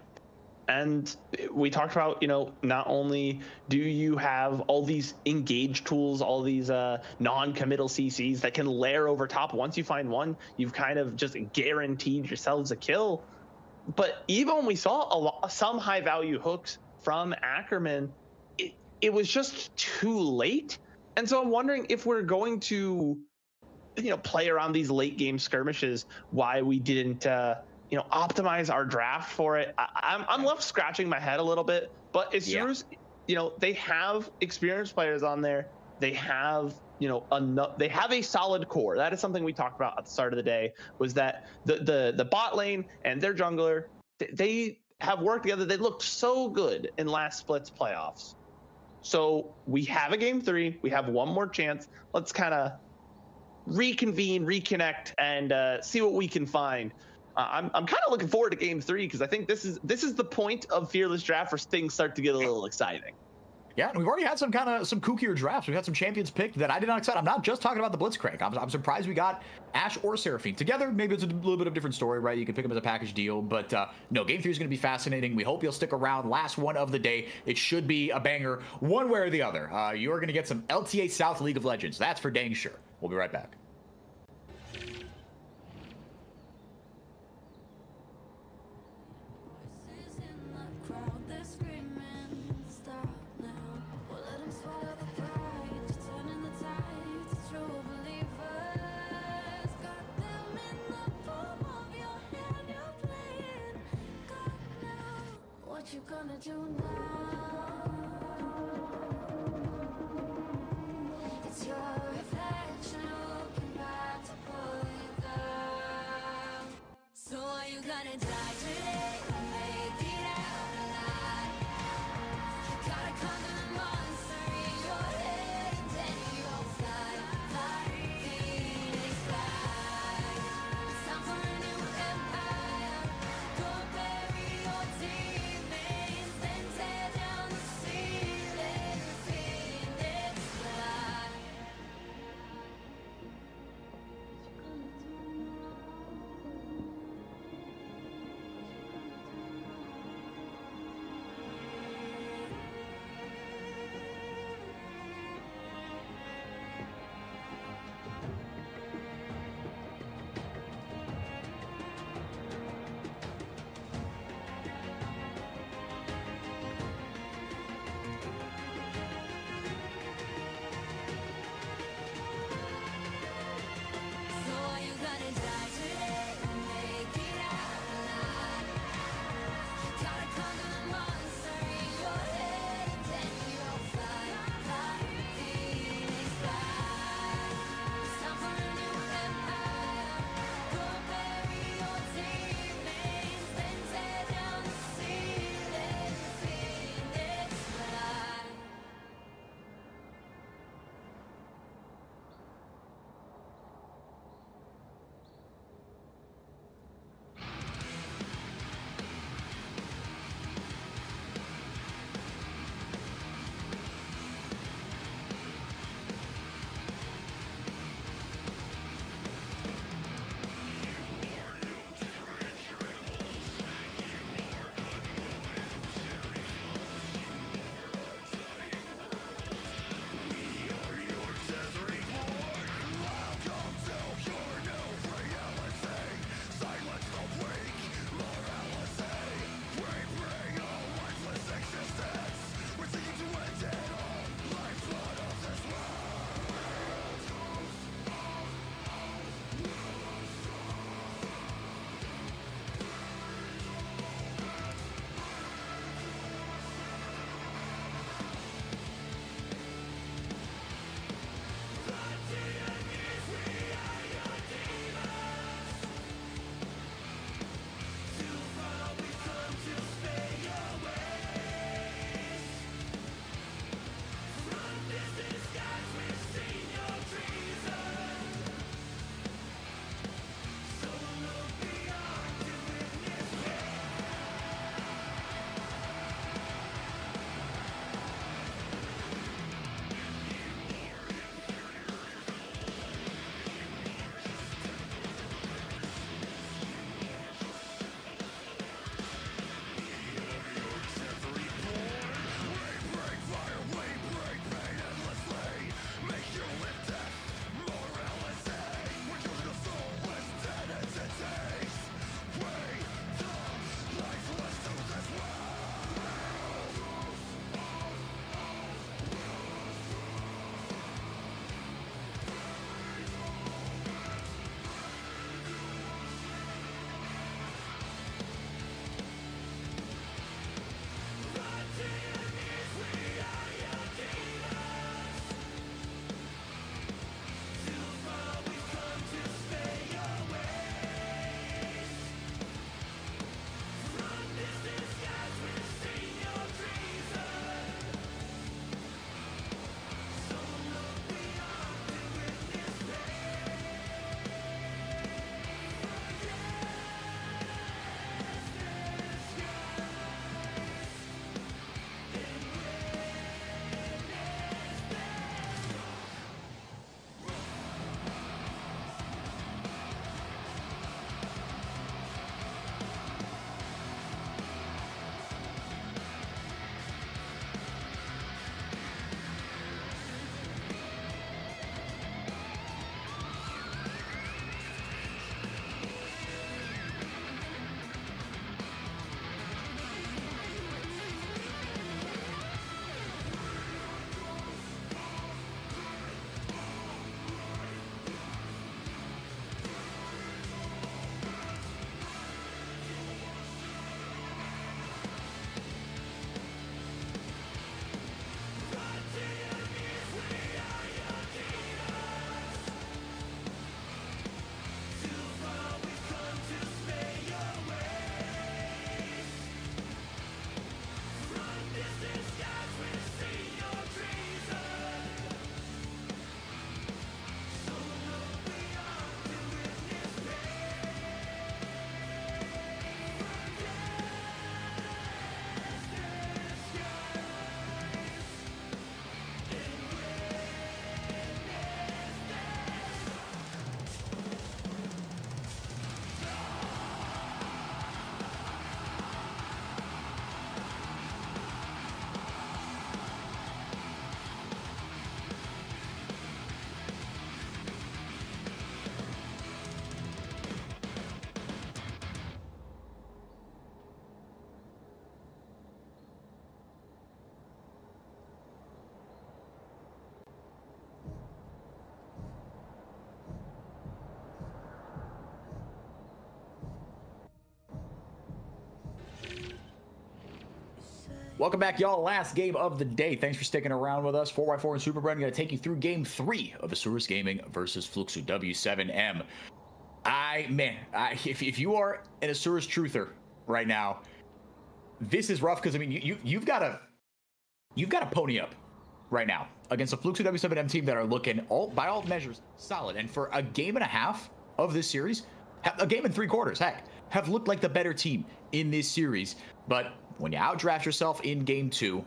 And we talked about, not only do you have all these engage tools, all these non-committal CCs that can layer over top. Once you find one, you've kind of just guaranteed yourselves a kill. But even when we saw some high value hooks from Ackerman, it was just too late. And so I'm wondering if we're going to, play around these late game skirmishes, why we didn't, optimize our draft for it. I'm left scratching my head a little bit, but as soon as, they have experienced players on there, they have, they have a solid core. That is something we talked about at the start of the day, was that the bot lane and their jungler, they have worked together. They looked so good in last split's playoffs. So we have a game 3. We have one more chance. Let's kind of reconvene, reconnect, and see what we can find. I'm kind of looking forward to game 3, because I think this is the point of Fearless Draft where things start to get a little exciting. Yeah, and we've already had some kookier drafts. We've had some champions picked that I did not expect. I'm not just talking about the Blitzcrank. I'm surprised we got Ashe or Seraphine together. Maybe it's a little bit of a different story, right? You can pick them as a package deal. But no, game 3 is going to be fascinating. We hope you'll stick around. Last one of the day. It should be a banger one way or the other. You're going to get some LTA South League of Legends. That's for dang sure. We'll be right back. What you gonna do now? It's your reflection looking back to pull you down. So are you gonna die today or make it out alive? You gotta conquer the monster in your head, and then you'll fly, fly, Phoenix fly. It's time for a new empire. Go bury your demons, then tear down the city. Welcome back, y'all. Last game of the day. Thanks for sticking around with us. 4x4 and Super Brand going to take you through game 3 of Asurus Gaming versus Fluxu W7M. If you are an Asurus truther right now, this is rough because I mean you've got to pony up right now against a Fluxu W7M team that are looking by all measures solid, and for a game and a half of this series, a game and 3 quarters, heck, have looked like the better team in this series. But when you outdraft yourself in game 2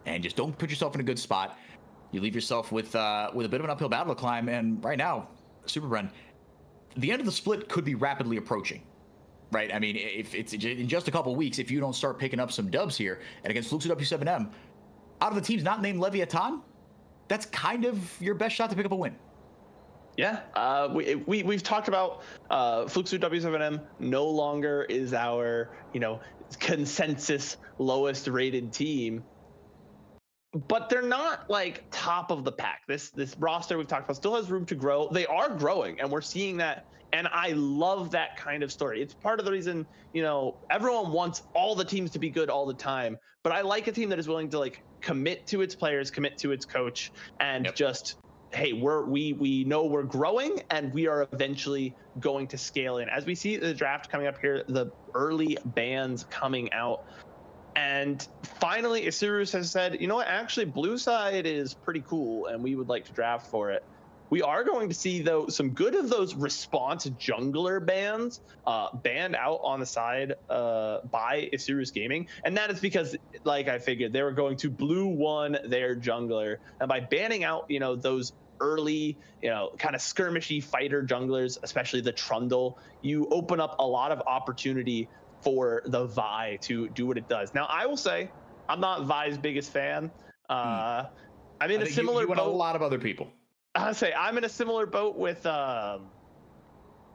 and just don't put yourself in a good spot, you leave yourself with a bit of an uphill battle to climb. And right now, Super Bren, the end of the split could be rapidly approaching, right? I mean, if it's in just a couple weeks, if you don't start picking up some dubs here, and against Fluxu W7M, out of the teams not named Leviathan, that's kind of your best shot to pick up a win. Yeah, we've talked about Fluxu W7M no longer is our, consensus lowest rated team, but they're not like top of the pack. This roster we've talked about still has room to grow. They are growing, and we're seeing that, and I love that kind of story. It's part of the reason, everyone wants all the teams to be good all the time, but I like a team that is willing to like commit to its players, commit to its coach, and just, hey, we know we're growing, and we are eventually going to scale in. As we see the draft coming up here, the early bans coming out, and finally Asurus has said, you know what, actually Blue Side is pretty cool, and we would like to draft for it. We are going to see, though, some good of those response jungler bans banned out on the side by Asurus Gaming. And that is because, like I figured, they were going to blue one their jungler. And by banning out, those early, kind of skirmishy fighter junglers, especially the Trundle, you open up a lot of opportunity for the Vi to do what it does. Now, I will say, I'm not Vi's biggest fan. I'm in a similar boat. You and a lot of other people. I'll say I'm in a similar boat with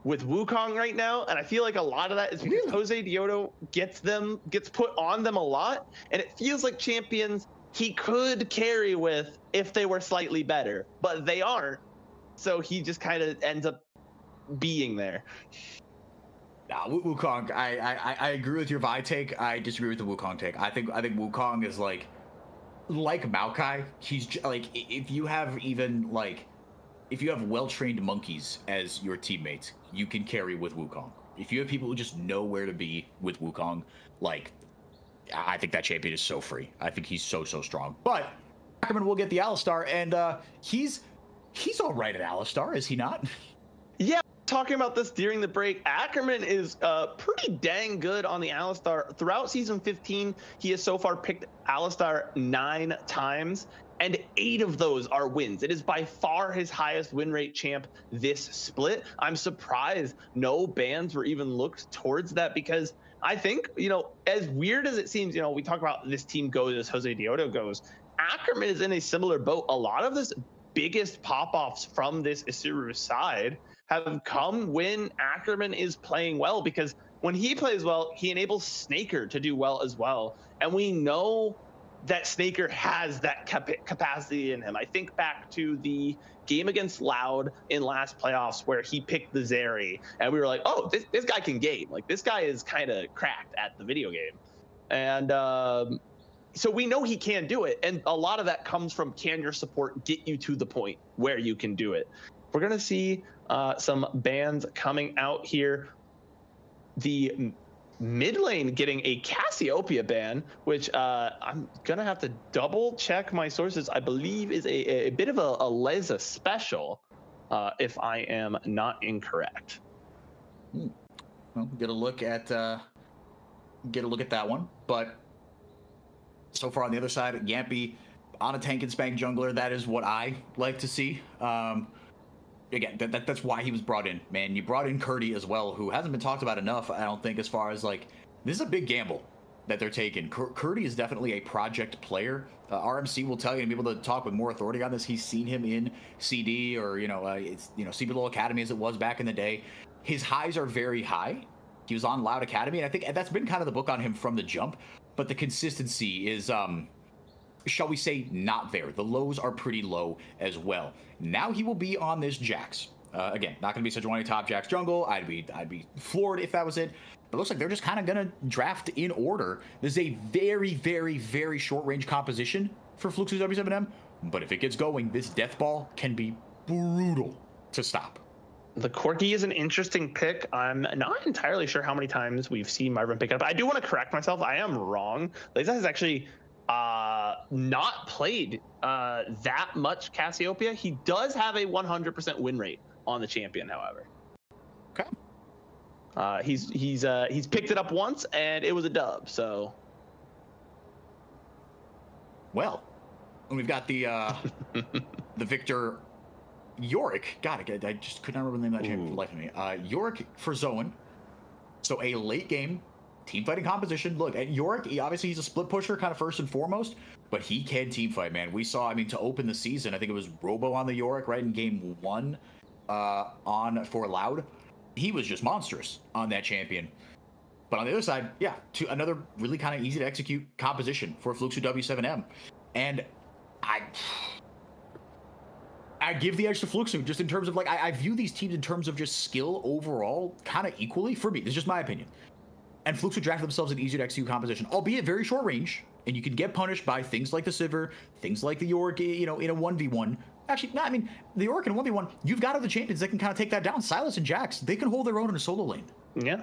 Wukong right now, and I feel like a lot of that is because Jose Dioto gets put on them a lot, and it feels like champions he could carry with if they were slightly better, but they aren't, so he just kind of ends up being there. Nah, Wukong, I agree with your Vi take. I disagree with the Wukong take. I think Wukong is like Maokai. He's like, if you have well-trained monkeys as your teammates, you can carry with Wukong. If you have people who just know where to be with Wukong, I think that champion is so free. I think he's so strong. But Ackerman will get the Alistar, and he's all right at Alistar, is he not? Yeah, talking about this during the break, Ackerman is pretty dang good on the Alistar. Throughout season 15, he has so far picked Alistar 9 times, and 8 of those are wins. It is by far his highest win rate champ this split. I'm surprised no bans were even looked towards that, because I think, as weird as it seems, we talk about this team goes as Jose Dioto goes, Ackerman is in a similar boat. A lot of this biggest pop-offs from this Asurus side have come when Ackerman is playing well, because when he plays well, he enables Snaker to do well as well. And we know that Snaker has that capacity in him. I think back to the game against Loud in last playoffs where he picked the Zeri, and we were like, oh, this guy can game. Like, this guy is kind of cracked at the video game. And so we know he can do it. And a lot of that comes from, can your support get you to the point where you can do it? We're going to see some bans coming out here. The mid lane getting a Cassiopeia ban, which I'm gonna have to double check my sources. I believe is a bit of a Leza special, if I am not incorrect. Well, get a look at that one. But so far on the other side, Yampy on a tank and spank jungler. That is what I like to see. Again, that's why he was brought in, man. You brought in Curdy as well, who hasn't been talked about enough, I don't think, as far as this is a big gamble that they're taking. Curdy is definitely a project player. RMC will tell you and be able to talk with more authority on this. He's seen him in CD or, CBLOL Academy as it was back in the day. His highs are very high. He was on Loud Academy, and I think that's been kind of the book on him from the jump, but the consistency is, shall we say, not there. The lows are pretty low as well. Now he will be on this Jax. Again, not going to be such a top Jax jungle. I'd be floored if that was it. But it looks like they're just kind of going to draft in order. This is a very, very, very short-range composition for Fluxus W7M. But if it gets going, this death ball can be brutal to stop. The Corki is an interesting pick. I'm not entirely sure how many times we've seen Marvin pick it up. I do want to correct myself. I am wrong. Leza has actually not played that much Cassiopeia. He does have a 100% win rate on the champion, however. Okay. He's picked it up once and it was a dub. So, well, we've got the the Victor Yorick. God, I just could not remember the name of that champion for the life of me. Yorick for Zoan. So a late game team fighting composition. Look, at Yorick, obviously he's a split pusher kind of first and foremost, but he can team fight, man. We saw, I mean, to open the season, I think it was Robo on the Yorick, right, in game 1 on for Loud. He was just monstrous on that champion. But on the other side, yeah, to another really kind of easy to execute composition for Fluxu W7M. And I give the edge to Fluxu just in terms of, like, I view these teams in terms of just skill overall kind of equally for me. This is just my opinion. And Fluxu drafted themselves an easier to execute composition, albeit very short range, and you can get punished by things like the Sivir, things like the Yorick, you know, in a 1v1. Actually, no, I mean, the Yorick in 1v1, you've got other champions that can kind of take that down. Silas and Jax, they can hold their own in a solo lane. Yeah.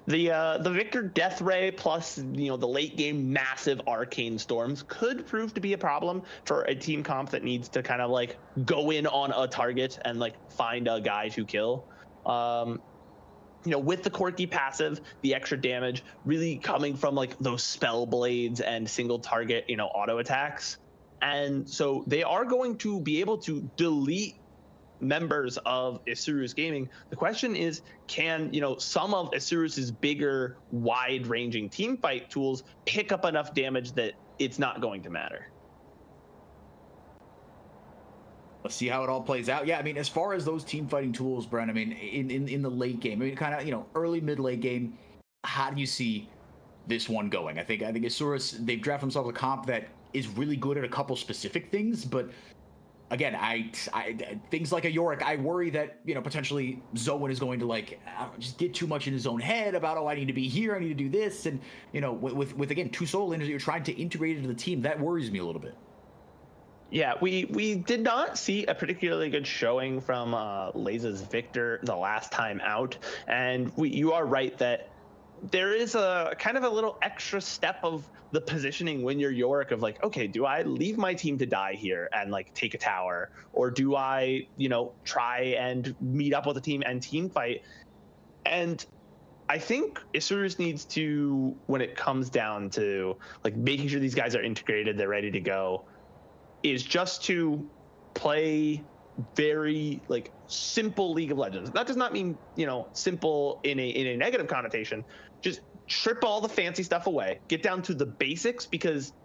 The Victor Death Ray plus, you know, the late game massive arcane storms could prove to be a problem for a team comp that needs to kind of like go in on a target and like find a guy to kill. You know, with the Corki passive, the extra damage really coming from like those spell blades and single target, you know, auto attacks. And so they are going to be able to delete members of Isurus Gaming. The question is, can, you know, some of Isurus's bigger, wide-ranging team fight tools pick up enough damage that it's not going to matter? Let's see how it all plays out. Yeah, I mean, as far as those team fighting tools, Brent, I mean, in the late game, I mean, kind of, you know, early, mid-late game, how do you see this one going? I think Isurus, they've drafted themselves a comp that is really good at a couple specific things, but again, I things like a Yorick, I worry that, you know, potentially Zoan is going to like just get too much in his own head about, oh, I need to be here, I need to do this, and you know, with again 2 solo laners that you're trying to integrate into the team, that worries me a little bit. Yeah, we did not see a particularly good showing from Leza's Victor the last time out, and you are right that there is a kind of a little extra step of the positioning when you're Yorick of like, okay, do I leave my team to die here and like take a tower, or do I, you know, try and meet up with the team and team fight? And I think Isurus needs to, when it comes down to like making sure these guys are integrated, they're ready to go, is just to play very like simple League of Legends. That does not mean, you know, simple in a negative connotation. Just strip all the fancy stuff away, get down to the basics,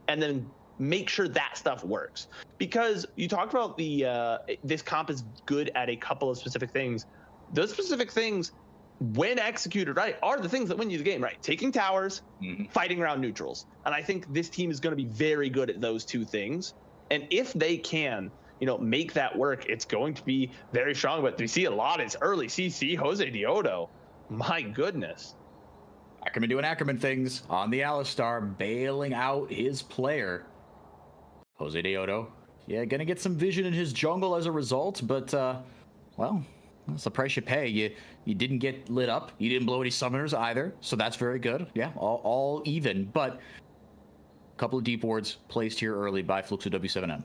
and then make sure that stuff works. Because you talked about this comp is good at a couple of specific things. Those specific things, when executed right, are the things that win you the game, right? Taking towers, fighting around neutrals. And I think this team is going to be very good at those 2 things. And if they can, you know, make that work, it's going to be very strong. But we see a lot. It's early CC, Jose Diodo. My goodness. Ackerman doing Ackerman things on the Alistar, bailing out his player. Jose Diodo, yeah, gonna get some vision in his jungle as a result, but, well, that's the price you pay. You didn't get lit up. You didn't blow any summoners either, so that's very good. Yeah, all even, but a couple of deep wards placed here early by Fluxu W7M.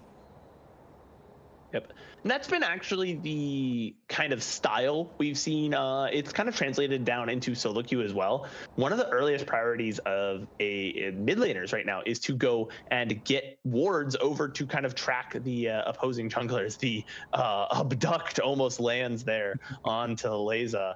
Yep. And that's been actually the kind of style we've seen. It's kind of translated down into solo queue as well. One of the earliest priorities of a mid laners right now is to go and get wards over to kind of track the opposing junglers. The abduct almost lands there onto Leza.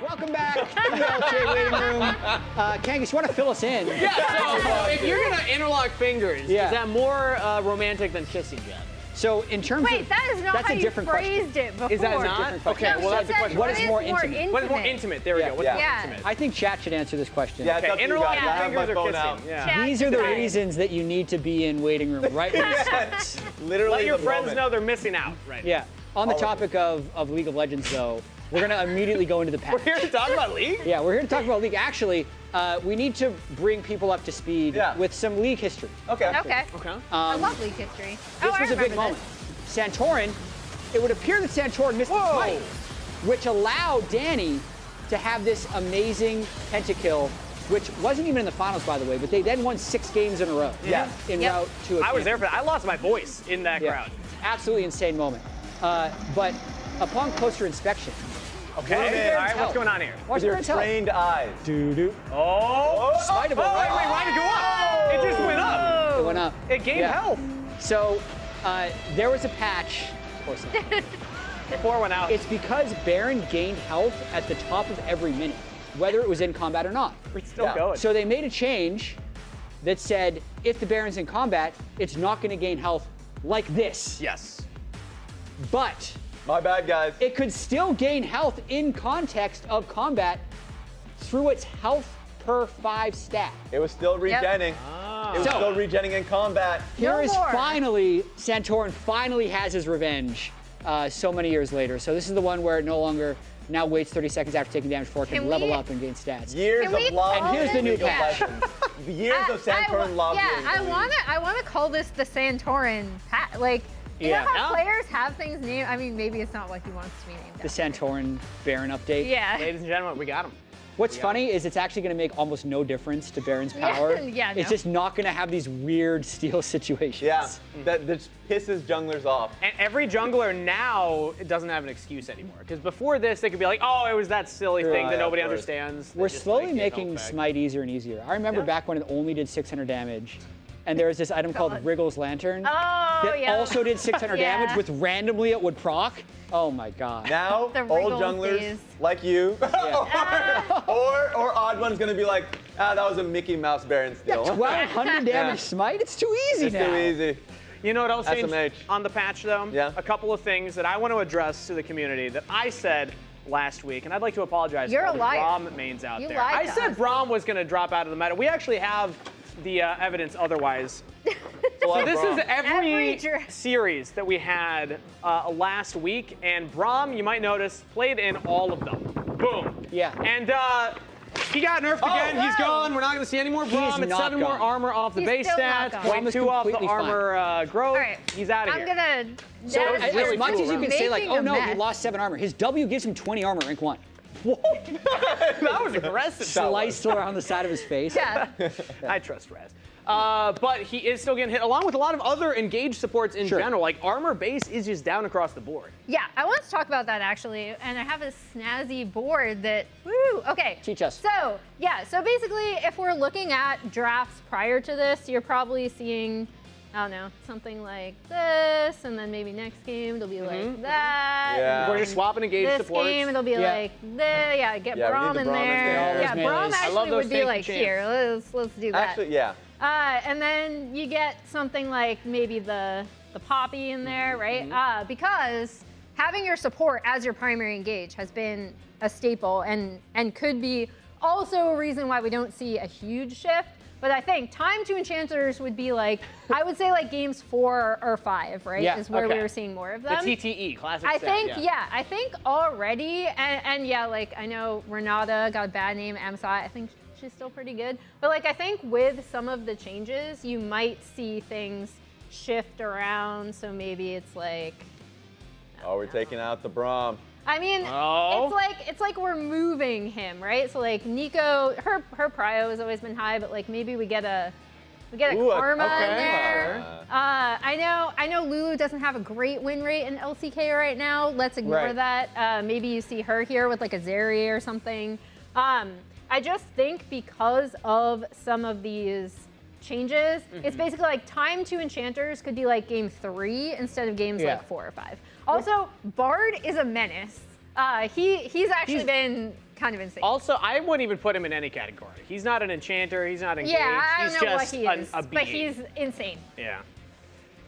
Welcome back to the LTA waiting room. Kangas, you want to fill us in? Yeah, so if you're going to interlock fingers, is that more romantic than kissing, Jeff? So in terms of... Wait, that is not how you phrased it before. Is that not? Okay, well, that's the question. What is more intimate? What is more intimate? There we go. What's more intimate? I think chat should answer this question. Yeah, okay, interlocking fingers or kissing? Yeah. These are the reasons that you need to be in waiting room right when it starts. Literally let your friends know they're missing out. Right. Yeah. On the topic of League of Legends, though, we're going to immediately go into the patch. We're here to talk about League? Yeah, we're here to talk about League. Actually, we need to bring people up to speed with some League history. Okay. I love League history. This was a big moment. Santorin, it would appear that Santorin missed the fight, which allowed Danny to have this amazing pentakill, which wasn't even in the finals, by the way, but they then won 6 games in a row. Yeah. In route to a I was there for that. I lost my voice in that crowd. Absolutely insane moment. But upon closer inspection, okay, all right, what's going on here? Watch your trained eyes. Doo-doo. Oh, Smiteable, right? Wait, why did it go up? It just went up. It went up. It gained health. So there was a patch. Of course not. Before went out. It's because Baron gained health at the top of every minute, whether it was in combat or not. We're still going. So they made a change that said if the Baron's in combat, it's not going to gain health like this. Yes. But my bad, guys. It could still gain health in context of combat through its health per 5 stat. It was still regenning. It was still regenning in combat. Here is finally, Santorin finally has his revenge so many years later. So this is the one where it no longer now waits 30 seconds after taking damage before it can level up and gain stats. Years of love. And here's the new patch. Years of Santorin love. Yeah, I want to call this the Santorin patch. Like, you know how players have things named? I mean, maybe it's not what he wants to be named. The Santorin Baron update. Yeah. Ladies and gentlemen, we got him. What's funny is it's actually going to make almost no difference to Baron's power. It's just not going to have these weird steal situations. Yeah, that just pisses junglers off. And every jungler now doesn't have an excuse anymore. Because before this, they could be like, oh, it was that silly thing that nobody understands. We're slowly making Smite easier and easier. I remember back when it only did 600 damage. And there was this item called Wriggle's Lantern that also did 600 damage with randomly it would proc. Oh my god. Now, old junglers like you or odd one's gonna be like, that was a Mickey Mouse Baron steal. 1200 damage Smite? It's too easy now. It's too easy. You know what else changed SMH. on the patch though? Yeah. A couple of things that I want to address to the community that I said last week, and I'd like to apologize to all the Braum mains out there. I said Braum was going to drop out of the meta. We actually have the evidence otherwise. So this is every series that we had last week, and Braum, you might notice, played in all of them. Boom. Yeah. And he got nerfed again. He's gone. We're not going to see any more Braum. It's 7 more armor off the base stats, 0.2 off the armor growth. Right. He's out of here. I'm going to... So as much as you can say, like, oh no, he lost 7 armor, his W gives him 20 armor, rank 1. That was aggressive. Sliced around the side of his face. Yeah. I trust Raz. but he is still getting hit, along with a lot of other engaged supports in general. Like, armor base is just down across the board. Yeah, I want to talk about that, actually. And I have a snazzy board that, woo, okay. Teach us. So, yeah, so basically, if we're looking at drafts prior to this, you're probably seeing, I don't know, something like this, and then maybe next game it'll be like that. Yeah. We're just swapping engaged supports. This game it'll be like this. Get Braum in there. Yeah, Braum actually would be like here. Let's do that. Actually, yeah. And then you get something like maybe the Poppy in there, right? Because having your support as your primary engage has been a staple and could be also a reason why we don't see a huge shift. But I think time to enchanters would be like, I would say like games 4 or 5, right? Yeah, is where we were seeing more of them. The TTE, classic I set, think, I think already, and yeah, like I know Renata got a bad name, Amsat, I think she's still pretty good. But like I think with some of the changes, you might see things shift around. So maybe it's like, Oh, we're taking out the Braum. I mean, it's like we're moving him, right? So like Nico, her prio has always been high, but like maybe we get a Karma in there. I know Lulu doesn't have a great win rate in LCK right now. Let's ignore that. Maybe you see her here with like a Zeri or something. I just think because of some of these changes, it's basically like time to enchanters could be like game 3 instead of games like 4 or 5. Also, Bard is a menace. He's actually been kind of insane. Also, I wouldn't even put him in any category. He's not an enchanter. He's not engaged. Yeah, I don't know what he is, a but he's insane. Yeah.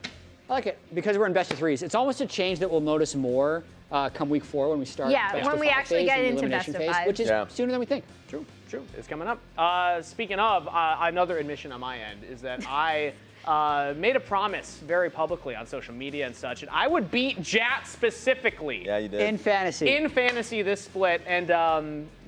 I like it because we're in best of 3s. It's almost a change that we'll notice more come week 4 when we start. Yeah, best when of we 5 actually phase get and the into elimination best of phase, 5. which is sooner than we think. True. It's coming up. Speaking of, another admission on my end is that I made a promise very publicly on social media and such, and I would beat Jat specifically. Yeah, you did. In fantasy. In fantasy this split, and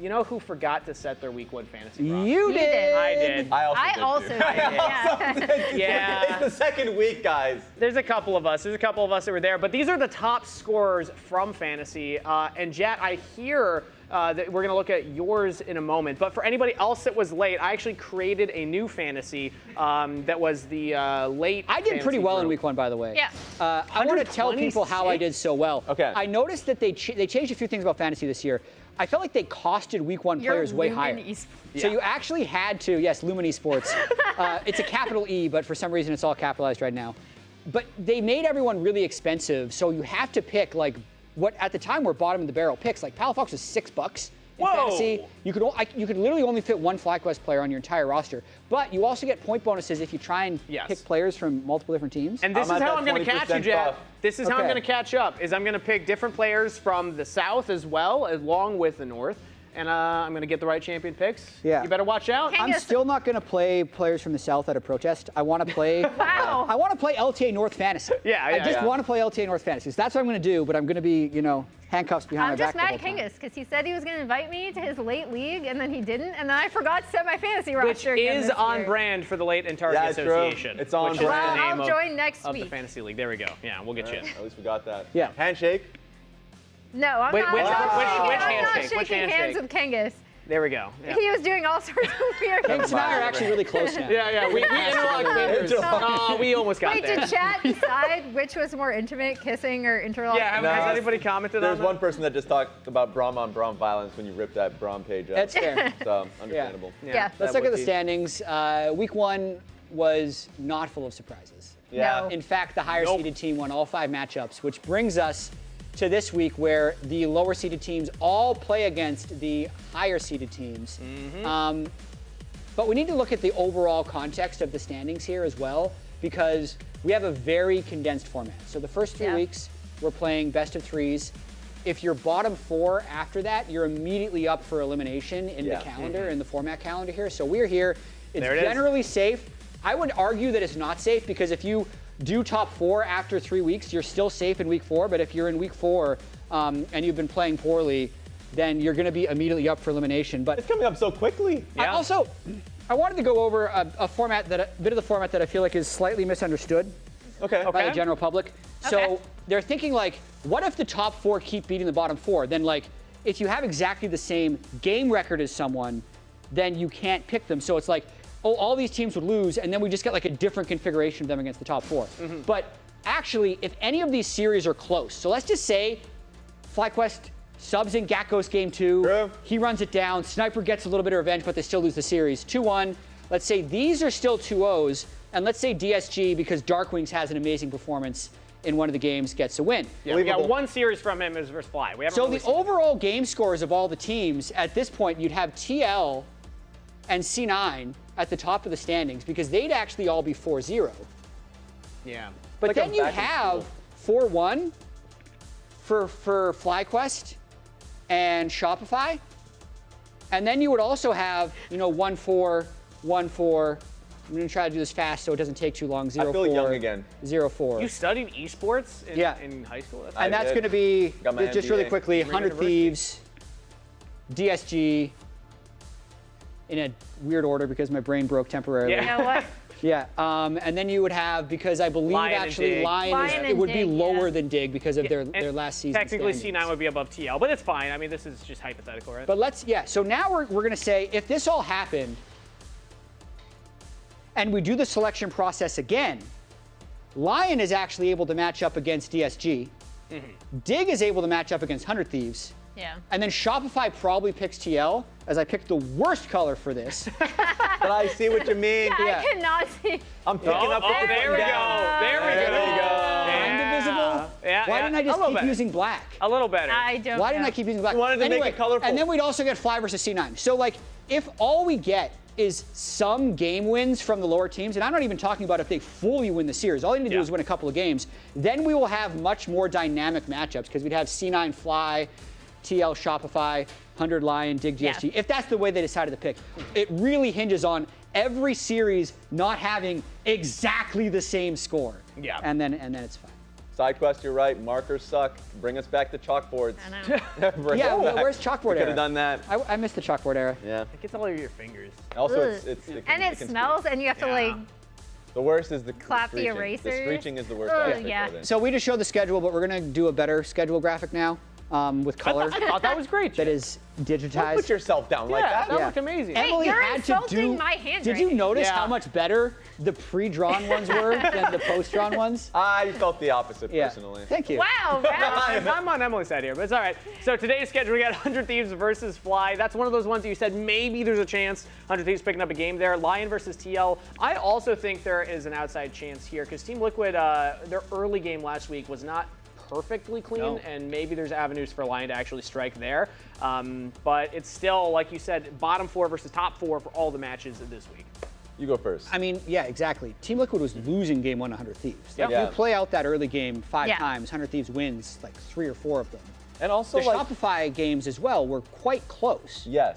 you know who forgot to set their week 1 fantasy roster? You did. I did. I also did. Yeah. It's the second week, guys. There's a couple of us. that were there, but these are the top scorers from fantasy. And Jat, I hear that we're going to look at yours in a moment. But for anybody else that was late, I actually created a new fantasy that was the late. I did pretty well group. in week 1, by the way. Yeah. I want to tell people how I did so well. Okay. I noticed that they changed a few things about fantasy this year. I felt like they costed week 1 players way higher. So you actually had to, yes, Lumen Esports. It's a capital E, but for some reason it's all capitalized right now. But they made everyone really expensive, so you have to pick like what at the time were bottom of the barrel picks. Like Palafox was $6 in fantasy. You could literally only fit 1 FlyQuest player on your entire roster, but you also get point bonuses if you try and pick players from multiple different teams. And this is how I'm going to catch you, Jeff. This is how I'm going to catch up. Is I'm going to pick different players from the South as well, along with the North. And I'm going to get the right champion picks. Yeah. You better watch out. I'm still not going to play players from the South at a protest. I want to play. Wow. I want to play LTA North Fantasy. I just want to play LTA North Fantasy. So that's what I'm going to do. But I'm going to be, handcuffs behind my back. I'm just mad at Kingus because he said he was going to invite me to his late league, and then he didn't, and then I forgot to set my fantasy roster. Which is on brand for the Late and Target Association. It's on brand. Well, I'll join next week. Of the fantasy league. There we go. Yeah, we'll get you. At least we got that. Yeah. Handshake. No, I'm Wait, not. which I'm not handshake? Which shaking hands handshake? with Kingus. There we go. Yeah. He was doing all sorts of weird Kingus and I are actually really close now. Yeah. We interlocked fingers. We almost got there. Wait, did chat decide which was more intimate, kissing or interlock? Yeah, has anybody commented on that? There's one person that just talked about Braum on Braum violence when you ripped that Braum page up. That's fair. So, understandable. Yeah. Let's look at the standings. Week 1 was not full of surprises. Yeah. No. In fact, the higher seeded team won all 5 matchups, which brings us to this week where the lower seeded teams all play against the higher seeded teams. But we need to look at the overall context of the standings here as well, because we have a very condensed format. So the first 3 weeks, we're playing best of 3s. If you're bottom 4 after that, you're immediately up for elimination in the calendar, in the format calendar here. So we're here. It's generally safe. I would argue that it's not safe because if you do top 4 after 3 weeks, you're still safe in week 4. But if you're in week 4 and you've been playing poorly, then you're going to be immediately up for elimination. But it's coming up so quickly. Yeah. I wanted to go over a bit of the format that I feel like is slightly misunderstood by the general public. So they're thinking like, what if the top 4 keep beating the bottom 4? Then like, if you have exactly the same game record as someone, then you can't pick them. So it's like, oh, all these teams would lose, and then we just get like a different configuration of them against the top 4. But actually, if any of these series are close, so let's just say FlyQuest subs in Gakos game 2, True. he runs it down, Sniper gets a little bit of revenge, but they still lose the series. 2-1, let's say these are still 2-0s, and let's say DSG, because Darkwings has an amazing performance in one of the games, gets a win. Yeah, we got one series from him is versus Fly. We haven't So really the seen it. overall game scores of all the teams, at this point, you'd have TL and C9 at the top of the standings, because they'd actually all be 4-0. Yeah. But Like then I'm you back in have 4-1 for FlyQuest and Shopify. And then you would also have, 1-4, 1-4. I'm going to try to do this fast so it doesn't take too long. 0-4. I feel young again. 0-4. You studied esports in high school? That's And that's did. going to be, Got my just really MBA. quickly, Great 100 university. Thieves, DSG, in a weird order because my brain broke temporarily. Yeah. You know what? Yeah, and then you would have, because I believe Lion and actually Dig. Lion, Lion it and would be Dig, lower yeah. than Dig because of their And last season technically, standings. C9 would be above TL, but it's fine. I mean, this is just hypothetical, right? But so now we're going to say, if this all happened, and we do the selection process again, Lion is actually able to match up against DSG. Dig is able to match up against 100 Thieves. Yeah. And then Shopify probably picks TL, as I picked the worst color for this. But I see what you mean. Yeah, I cannot see. I'm picking up what you're there putting we down. go. There we go. Kind of visible. Yeah, Why didn't I just a little keep better. using black? A little better. I don't Why know. didn't I keep using black? You wanted to make it colorful. And then we'd also get Fly versus C9. So, like, if all we get is some game wins from the lower teams, and I'm not even talking about if they fully win the series. All you need to do is win a couple of games. Then we will have much more dynamic matchups because we'd have C9 Fly, TL Shopify, 100 Lion, Dig GSG. Yeah. If that's the way they decided to pick, it really hinges on every series not having exactly the same score. Yeah. And then it's fine. Side quest, you're right. Markers suck. Bring us back to chalkboards. I know. Bring Yeah, it back. where's chalkboard Could era? have done that. I missed the chalkboard era. Yeah. It gets all over your fingers. Also, Ugh. it And it can smells, and you have to Yeah. The worst is the Clap the screeching. erasers. The screeching is the worst Ugh, aspect yeah. of it. So we just showed the schedule, but we're going to do a better schedule graphic now with color I thought that was great. that is Don't digitized. put yourself down like Yeah, that. that Yeah. looked amazing. Hey, Emily you're had to insulting do. my Did you handwriting. notice Yeah. how much better the pre-drawn ones were than the post-drawn ones? I felt the opposite Yeah. personally. Thank you. Wow, Ralph. I'm on Emily's side here, but it's all right. So today's schedule, we got 100 Thieves versus Fly. That's one of those ones that you said maybe there's a chance 100 Thieves picking up a game there. Lion versus TL. I also think there is an outside chance here because Team Liquid, their early game last week was not perfectly clean, No. and maybe there's avenues for Lion to actually strike there. But it's still, like you said, bottom 4 versus top 4 for all the matches this week. You go first. I mean, yeah, exactly. Team Liquid was losing game 1 to 100 Thieves. Like, Yeah. you play out that early game 5 Yeah. times, 100 Thieves wins like 3 or 4 of them. And also, The like, Shopify games as well were quite close. yes.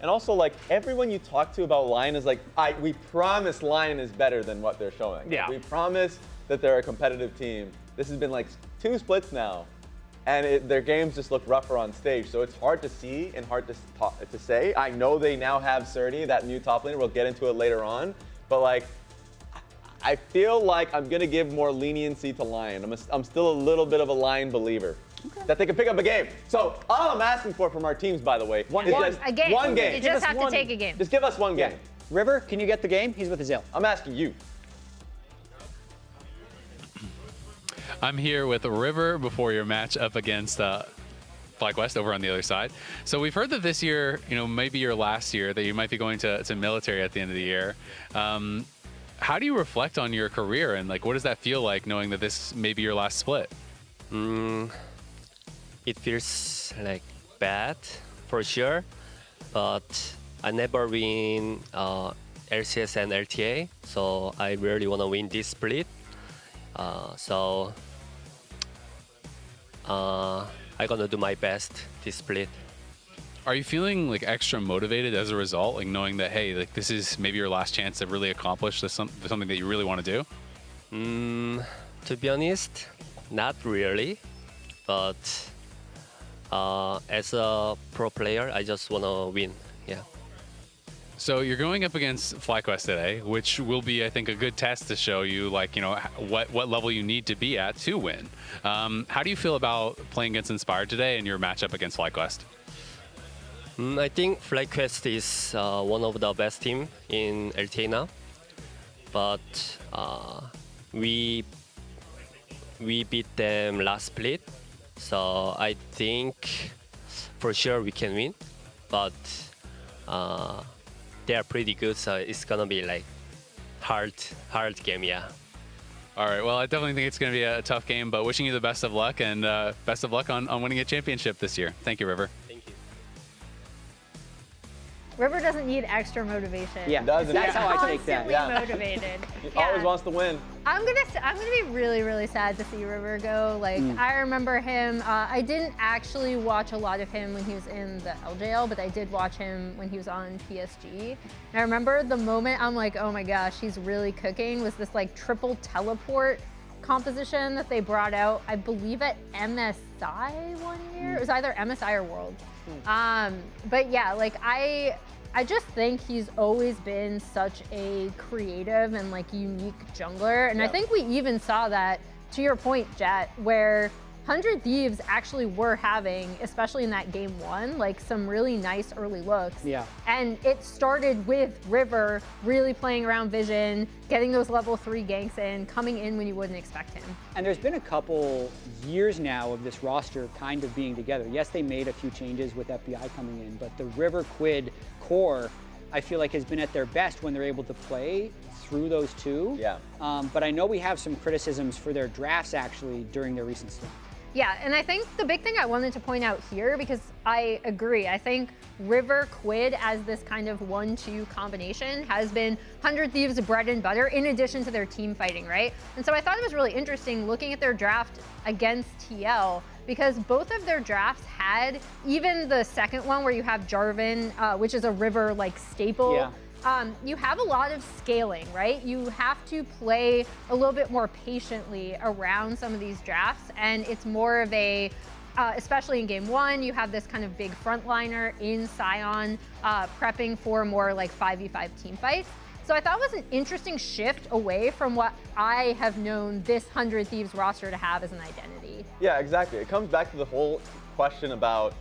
And also, like, everyone you talk to about Lion is like, we promise Lion is better than what they're showing. Like, Yeah. we promise that they're a competitive team. This has been like 2 splits now, and their games just look rougher on stage. So it's hard to see and hard to say. I know they now have Surdy, that new top laner. We'll get into it later on. But, like, I feel like I'm going to give more leniency to Lion. I'm still a little bit of a Lion believer. Okay. That they can pick up a game. So all I'm asking for from our teams, by the way, is just A game. one game. You Give just us have one. to take a game. Just give us one game. River, can you get the game? He's with Azale. I'm asking you. I'm here with River before your match up against FlyQuest over on the other side. So we've heard that this year, maybe your last year, that you might be going to military at the end of the year. How do you reflect on your career, and like, what does that feel like knowing that this may be your last split? It feels like bad for sure, but I never win LCS and LTA, so I really want to win this split. So I'm gonna do my best this split. Are you feeling like extra motivated as a result, like knowing that, hey, like this is maybe your last chance to really accomplish something that you really want to do? To be honest, not really, but as a pro player, I just want to win. Yeah. So you're going up against FlyQuest today, which will be, I think, a good test to show you, like, what level you need to be at to win. How do you feel about playing against Inspired today and your matchup against FlyQuest? I think FlyQuest is one of the best team in LTA now, but we beat them last split, so I think for sure we can win. But they are pretty good, so it's gonna be like hard game, yeah. All right, well, I definitely think it's going to be a tough game, but wishing you the best of luck, and best of luck on winning a championship this year. Thank you, River. Thank you. River doesn't need extra motivation. Yeah, doesn't. that's how I take that. Constantly motivated. He always wants to win. I'm gonna be really, really sad to see River go. Like, I remember him. I didn't actually watch a lot of him when he was in the LJL, but I did watch him when he was on PSG. And I remember the moment I'm like, oh my gosh, he's really cooking. Was this like triple teleport composition that they brought out? I believe at MSI one year. It was either MSI or World. But yeah, like I just think he's always been such a creative and like unique jungler. And I think we even saw that, to your point, Jet, where 100 Thieves actually were having, especially in that game 1, like some really nice early looks. Yeah. And it started with River really playing around vision, getting those level 3 ganks in, coming in when you wouldn't expect him. And there's been a couple years now of this roster kind of being together. Yes, they made a few changes with FBI coming in, but the River Quid core, I feel like, has been at their best when they're able to play through those two. Yeah. But I know we have some criticisms for their drafts actually during their recent stint. Yeah, and I think the big thing I wanted to point out here, because I agree, I think River Quid as this kind of 1-2 combination has been 100 Thieves' bread and butter in addition to their team fighting, right? And so I thought it was really interesting looking at their draft against TL, because both of their drafts had, even the second one where you have Jarvan, which is a River like staple. Yeah. You have a lot of scaling, right? You have to play a little bit more patiently around some of these drafts, and it's more of a, especially in game 1, you have this kind of big frontliner in Sion prepping for more like 5v5 team fights. So I thought it was an interesting shift away from what I have known this 100 Thieves roster to have as an identity. Yeah, exactly. It comes back to the whole question about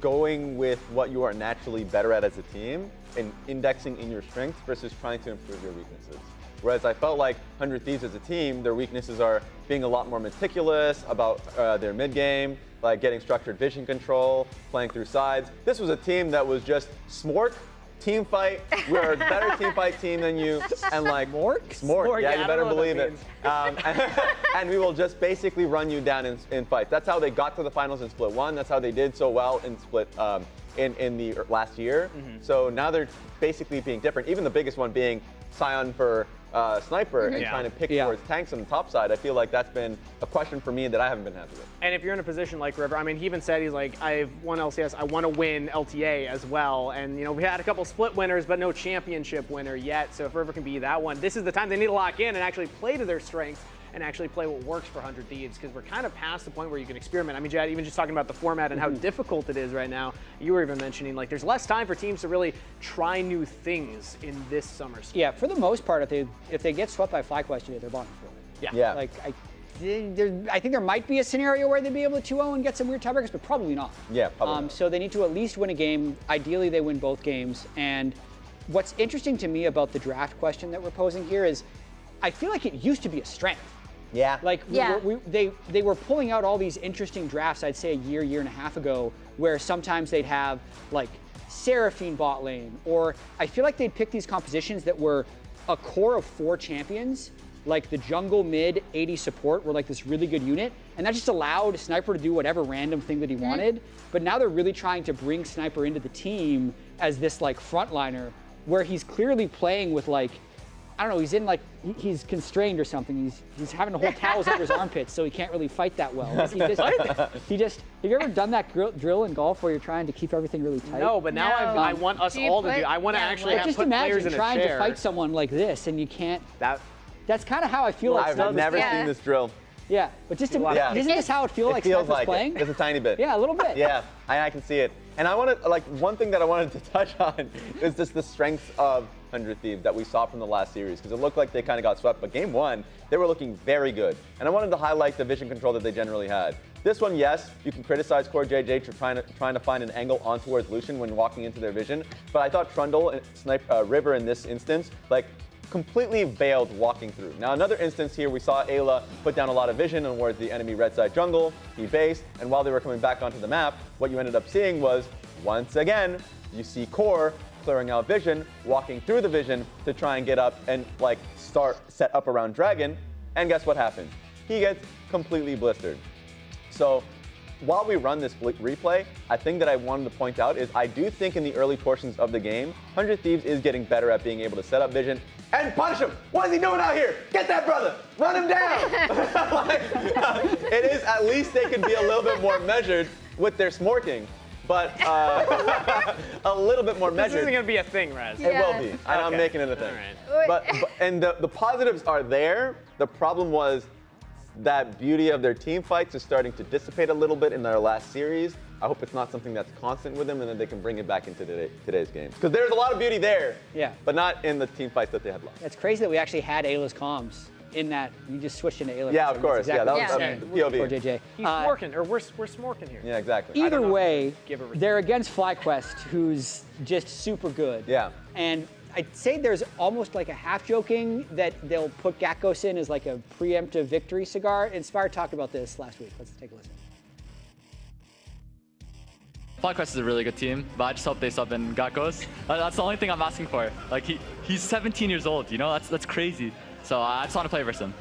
going with what you are naturally better at as a team and indexing in your strengths versus trying to improve your weaknesses. Whereas I felt like 100 Thieves as a team, their weaknesses are being a lot more meticulous about their mid game, like getting structured vision control, playing through sides. This was a team that was just smork, team fight. We're a better team fight team than you, and like smork. Yeah, you better believe it. And we will just basically run you down in fights. That's how they got to the finals in Split 1. That's how they did so well in Split in the last year. So now they're basically being different. Even the biggest one being Sion for Sniper and trying to pick towards tanks on the top side. I feel like that's been a question for me that I haven't been happy with. And if you're in a position like River, I mean, he even said, he's like, I've won LCS, I want to win LTA as well. And, you know, we had a couple split winners, but no championship winner yet. So if River can be that one, this is the time they need to lock in and actually play to their strengths and actually play what works for 100 Thieves, because we're kind of past the point where you can experiment. I mean, Jad, even just talking about the format and how difficult it is right now, you were even mentioning, like, there's less time for teams to really try new things in this summer split. Yeah, for the most part, if they get swept by FlyQuest today, they're bottom 4. Yeah. Like, I think there might be a scenario where they'd be able to 2-0 and get some weird tiebreakers, but probably not. Yeah, probably not. So they need to at least win a game. Ideally, they win both games. And what's interesting to me about the draft question that we're posing here is, I feel like it used to be a strength. Yeah. Like, they were pulling out all these interesting drafts, I'd say a year and a half ago, where sometimes they'd have, like, Seraphine bot lane, or I feel like they'd pick these compositions that were a core of 4 champions, like the jungle, mid, 80 support were like this really good unit, and that just allowed Sniper to do whatever random thing that he wanted. But now they're really trying to bring Sniper into the team as this, like, frontliner, where he's clearly playing with, like, I don't know, he's in, like, he's constrained or something. He's having to hold towels under his armpits, so he can't really fight that well. Have you ever done that drill in golf where you're trying to keep everything really tight? No, but now I want us all to do. I want to actually put players in a chair. Just imagine trying to fight someone like this, and you can't. That's kind of how I feel like. I've never seen this drill. Yeah, but just isn't this how it feels like Sniper's playing? Just a tiny bit. Yeah, a little bit. Yeah, I can see it. And I want to, like, one thing that I wanted to touch on is just the strengths of 100 Thieves that we saw from the last series, because it looked like they kind of got swept. But game one, they were looking very good. And I wanted to highlight the vision control that they generally had. This one, yes, you can criticize Core JJ for trying to find an angle on towards Lucian when walking into their vision. But I thought Trundle and River in this instance, like, completely veiled walking through. Now, another instance here, we saw Ayla put down a lot of vision towards the enemy red side jungle. He based, and while they were coming back onto the map, what you ended up seeing was, once again, you see Core clearing out vision, walking through the vision to try and get up and like set up around Dragon. And guess what happens? He gets completely blistered. So while we run this replay, I think that I wanted to point out is I do think in the early portions of the game, 100 Thieves is getting better at being able to set up vision and punish him. What is he doing out here? Get that brother, run him down. It is, at least they could be a little bit more measured with their smorking. But a little bit more measured. This isn't going to be a thing, Raz. It will be, and I'm making it a thing. All right. And the positives are there. The problem was that beauty of their team fights is starting to dissipate a little bit in their last series. I hope it's not something that's constant with them and that they can bring it back into today's games. Because there's a lot of beauty there, but not in the team fights that they had lost. It's crazy that we actually had Ayla's comms in that. You just switched into Ayla. Yeah, of course. Exactly That was POV. Or JJ. He's smorking, or we're smorking here. Yeah, exactly. Either way, they're against FlyQuest, who's just super good. Yeah. And I'd say there's almost like a half joking that they'll put Gakkos in as like a preemptive victory cigar. Inspired talked about this last week. Let's take a listen. FlyQuest is a really good team, but I just hope they sub in Gakkos. That's the only thing I'm asking for. Like he's 17 years old, you know, that's crazy. So I just want to play versus him.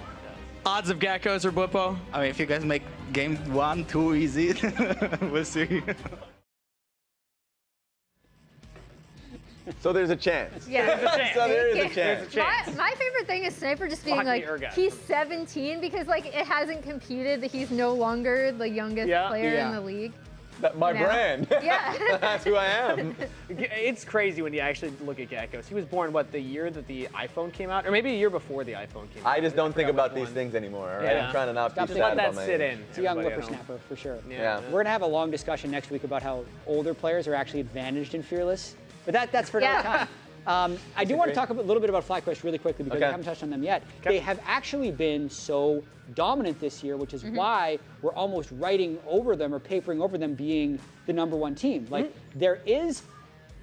Odds of Gakkos or Blippo? I mean, if you guys make game 1 too easy, we'll see. So there's a chance. Yeah, there's a chance. So there is a chance. My favorite thing is Sniper just being like, he's 17 because like it hasn't competed that he's no longer the youngest player in the league. My brand. Yeah. That's who I am. It's crazy when you actually look at Gakkos. He was born, what, the year that the iPhone came out? Or maybe a year before the iPhone came out. I just don't think about these things anymore, all right? Yeah. I'm trying to not be sad let about that my sit age. in. It's a young whippersnapper, for sure. Yeah. We're going to have a long discussion next week about how older players are actually advantaged in Fearless. But that's for another time. I do want to talk a little bit about FlyQuest really quickly because I haven't touched on them yet. They have actually been so dominant this year, which is why we're almost writing over them or papering over them being the #1 team. Like there is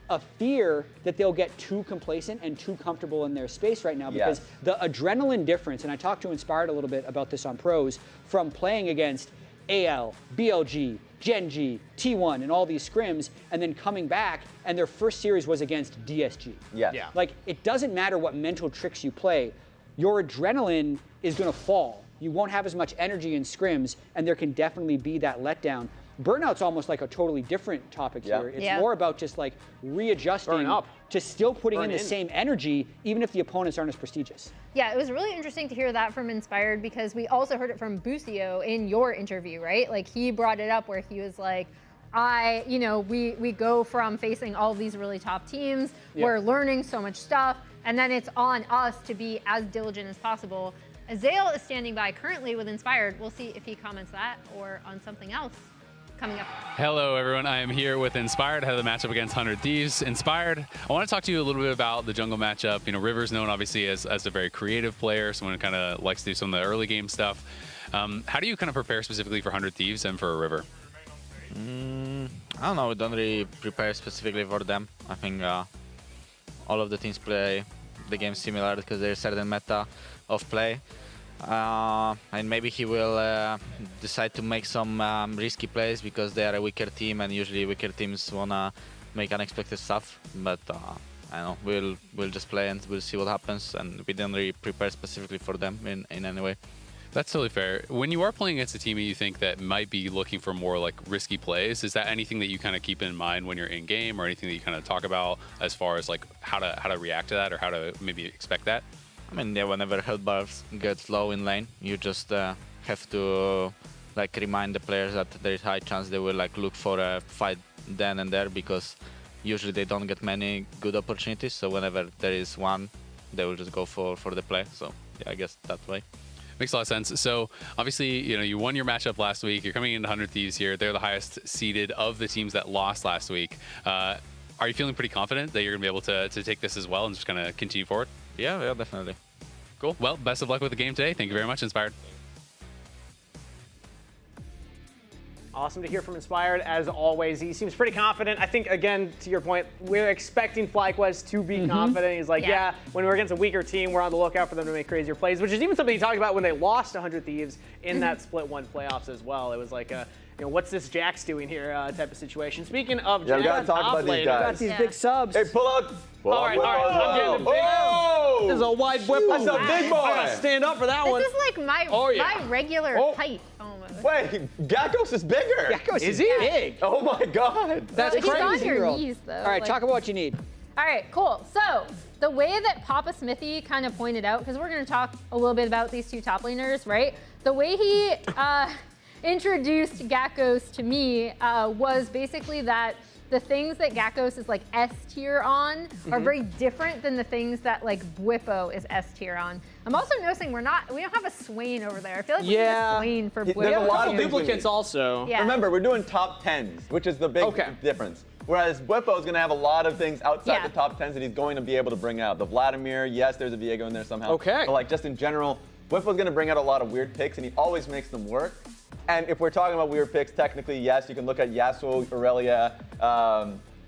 a fear that they'll get too complacent and too comfortable in their space right now because the adrenaline difference, and I talked to Inspired a little bit about this on Pros, from playing against AL, BLG, Gen.G, T1, and all these scrims, and then coming back, and their first series was against DSG. Yeah. Like, it doesn't matter what mental tricks you play, your adrenaline is gonna fall. You won't have as much energy in scrims, and there can definitely be that letdown. Burnout's almost like a totally different topic here. It's more about just like readjusting to still putting in the same energy, even if the opponents aren't as prestigious. Yeah, it was really interesting to hear that from Inspired because we also heard it from Busio in your interview, right? Like he brought it up where he was like, we go from facing all these really top teams, we're learning so much stuff, and then it's on us to be as diligent as possible. Azael is standing by currently with Inspired. We'll see if he comments that or on something else coming up. Hello, everyone. I am here with Inspired, ahead of the matchup against 100 Thieves. Inspired, I want to talk to you a little bit about the jungle matchup. You know, River's known obviously as a very creative player, someone who kind of likes to do some of the early game stuff. How do you kind of prepare specifically for 100 Thieves and for River? I don't know. We don't really prepare specifically for them. I think all of the teams play the game similar because there's a certain meta of play. And maybe he will decide to make some risky plays because they are a weaker team, and usually weaker teams wanna make unexpected stuff. But I don't know, we'll just play and we'll see what happens, and we didn't really prepare specifically for them in any way. That's totally fair. When you are playing against a team and you think that might be looking for more like risky plays, is that anything that you kind of keep in mind when you're in game, or anything that you kind of talk about as far as like how to react to that or how to maybe expect that? I mean, yeah, whenever health bars get low in lane, you just have to like remind the players that there is high chance they will like look for a fight then and there, because usually they don't get many good opportunities. So whenever there is one, they will just go for the play. So yeah, I guess that way. Makes a lot of sense. So obviously, you won your matchup last week. You're coming into 100 Thieves here. They're the highest seeded of the teams that lost last week. Are are you feeling pretty confident that you're going to be able to take this as well and just kind of continue forward? Yeah, definitely. Cool. Well, best of luck with the game today. Thank you very much, Inspired. Awesome to hear from Inspired, as always. He seems pretty confident. I think, again, to your point, we're expecting FlyQuest to be confident. He's like, yeah, when we're against a weaker team, we're on the lookout for them to make crazier plays, which is even something he talked about when they lost 100 Thieves in that Split 1 playoffs as well. It was like, what's this Jax doing here type of situation. Speaking of Jax, we gotta talk about these guys. Got these big subs. Hey, pull out. All right. I'm getting big. Oh! This is a wide whip. That's a big boy. I gotta stand up for that one. This is like my regular height almost. Wait, Gakkos is bigger. Gakkos Is he? big. Oh my God. That's He's crazy. on your knees, though. All right, talk about what you need. All right, cool. So the way that Papa Smithy kind of pointed out, because we're going to talk a little bit about these two top laners, right? The way he introduced Gakkos to me was basically that the things that Gakkos is like S tier on are very different than the things that like Bwipo is S tier on. I'm also noticing we don't have a Swain over there. I feel like we need a Swain for Bwipo. There's a lot of duplicates also. Yeah. Remember, we're doing top 10s, which is the big difference. Whereas Bwipo is going to have a lot of things outside the top 10s that he's going to be able to bring out. The Vladimir, yes, there's a Viego in there somehow. Okay. But like just in general, Bwipo's going to bring out a lot of weird picks, and he always makes them work. And if we're talking about weird picks, technically, yes, you can look at Yasuo, Aurelia,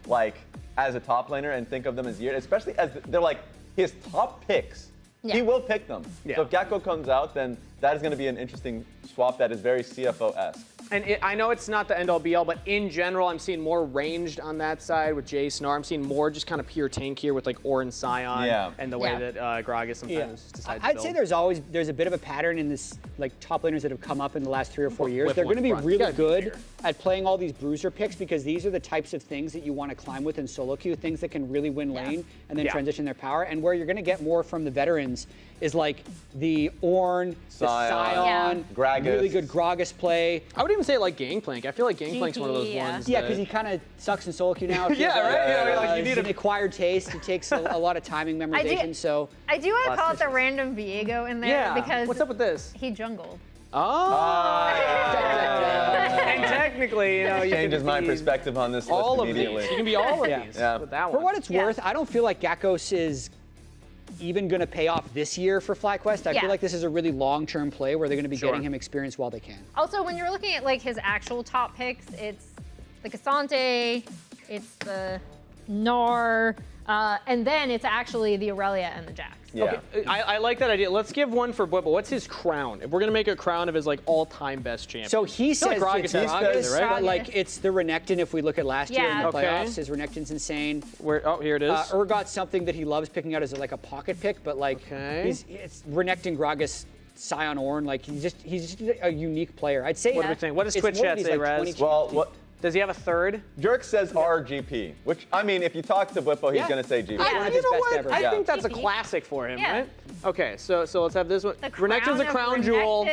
like as a top laner and think of them as weird, especially as they're like his top picks. He will pick them. So if Gakko comes out, then that is going to be an interesting swap that is very CFO-esque. And I know it's not the end-all be-all, but in general, I'm seeing more ranged on that side with Jay Snar. I'm seeing more just kind of pure tank here with like Orin Sion and the way that Gragas sometimes decides to I'd build. say there's a bit of a pattern in this, like top laners that have come up in the last 3 or 4 years. They're going to be really good at playing all these bruiser picks because these are the types of things that you want to climb with in solo queue, things that can really win lane and then transition their power. And where you're going to get more from the veterans is like the Ornn, the Sion, Gragas. Really good Gragas play. I would even say like Gangplank. I feel like Gangplank's one of those ones. Yeah, because he kind of sucks in solo queue now. Right? Like you need an acquired taste. It takes a lot of timing memorization. I do want to call it the random Viego in there because what's up with this? He jungled. Oh. And technically, you changes my perspective on this all list immediately. Of these. You can be all of these with that one. For what it's worth, I don't feel like Gakkos is even going to pay off this year for FlyQuest. I feel like this is a really long-term play where they're going to be getting him experience while they can. Also, when you're looking at like his actual top picks, it's the Cassante, it's the Gnar, and then it's actually the Aurelia and the Jax. Okay, I like that idea. Let's give one for Bwipo. What's his crown? If we're gonna make a crown of his like all-time best champion. So he says like it's Gragas, right? But like it's the Renekton. If we look at last year in the playoffs, his Renekton's insane. Here it is. Urgot's something that he loves picking out as like a pocket pick, but like it's Renekton, Gragas, Sion, Ornn. Like he's just a unique player. I'd say. What do we think? What does Twitch chat say, Raz? Well, what? Does he have a third? Jerk says RGP, which, I mean, if you talk to Bwipo, he's going to say GP. You know what? I think that's a classic for him, right? Okay, so let's have this one. Renekton's a crown jewel.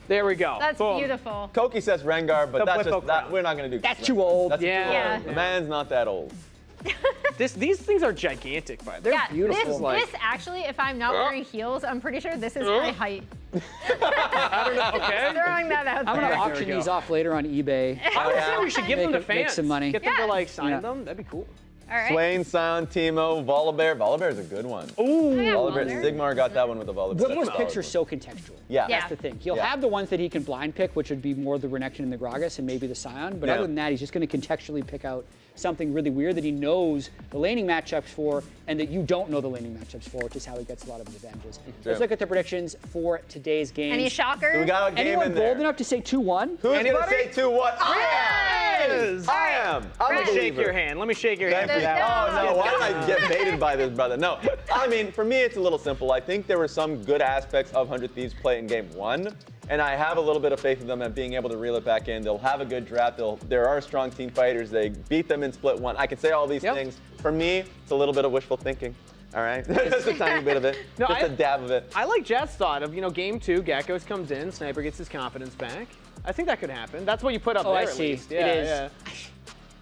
There we go. That's beautiful. Koki says Rengar, but that's just, we're not going to do That's too old. That's too old. The man's not that old. These things are gigantic, by the way. They're beautiful. This actually, if I'm not wearing heels, I'm pretty sure this is my height. I don't know. Okay. Throwing that out there. I'm gonna auction these off later on eBay. I would say we should give them to fans. Make some money. Get them to like sign them. That'd be cool. All right. Swain, Sion, Teemo, Volibear. Volibear's a good one. Ooh. Volibear. Sigmar got that one with the Volibear. Bwipo's picks are so contextual. That's the thing. He'll have the ones that he can blind pick, which would be more the Renekton and the Gragas and maybe the Sion. But other than that, he's just going to contextually pick out something really weird that he knows the laning matchups for and that you don't know the laning matchups for, which is how he gets a lot of his advantages. Let's look at the predictions for today's game. Any shockers? So we got a game Anyone in there. bold enough to say 2-1? Who's going to say 2-1? Yes! I am. Let me shake your hand. Let me shake your hand for that. Oh, no. Why did I get baited by this, brother? No. I mean, for me, it's a little simple. I think there were some good aspects of 100 Thieves play in game 1. And I have a little bit of faith in them at being able to reel it back in. They'll have a good draft. There are strong team fighters. They beat them in split 1. I can say all these things. For me, it's a little bit of wishful thinking. All right? Just a tiny bit of it. Just a dab of it. I like Jeff's thought of, game 2, Gakkos comes in, Sniper gets his confidence back. I think that could happen. That's what you put up there, I see. At least. It is.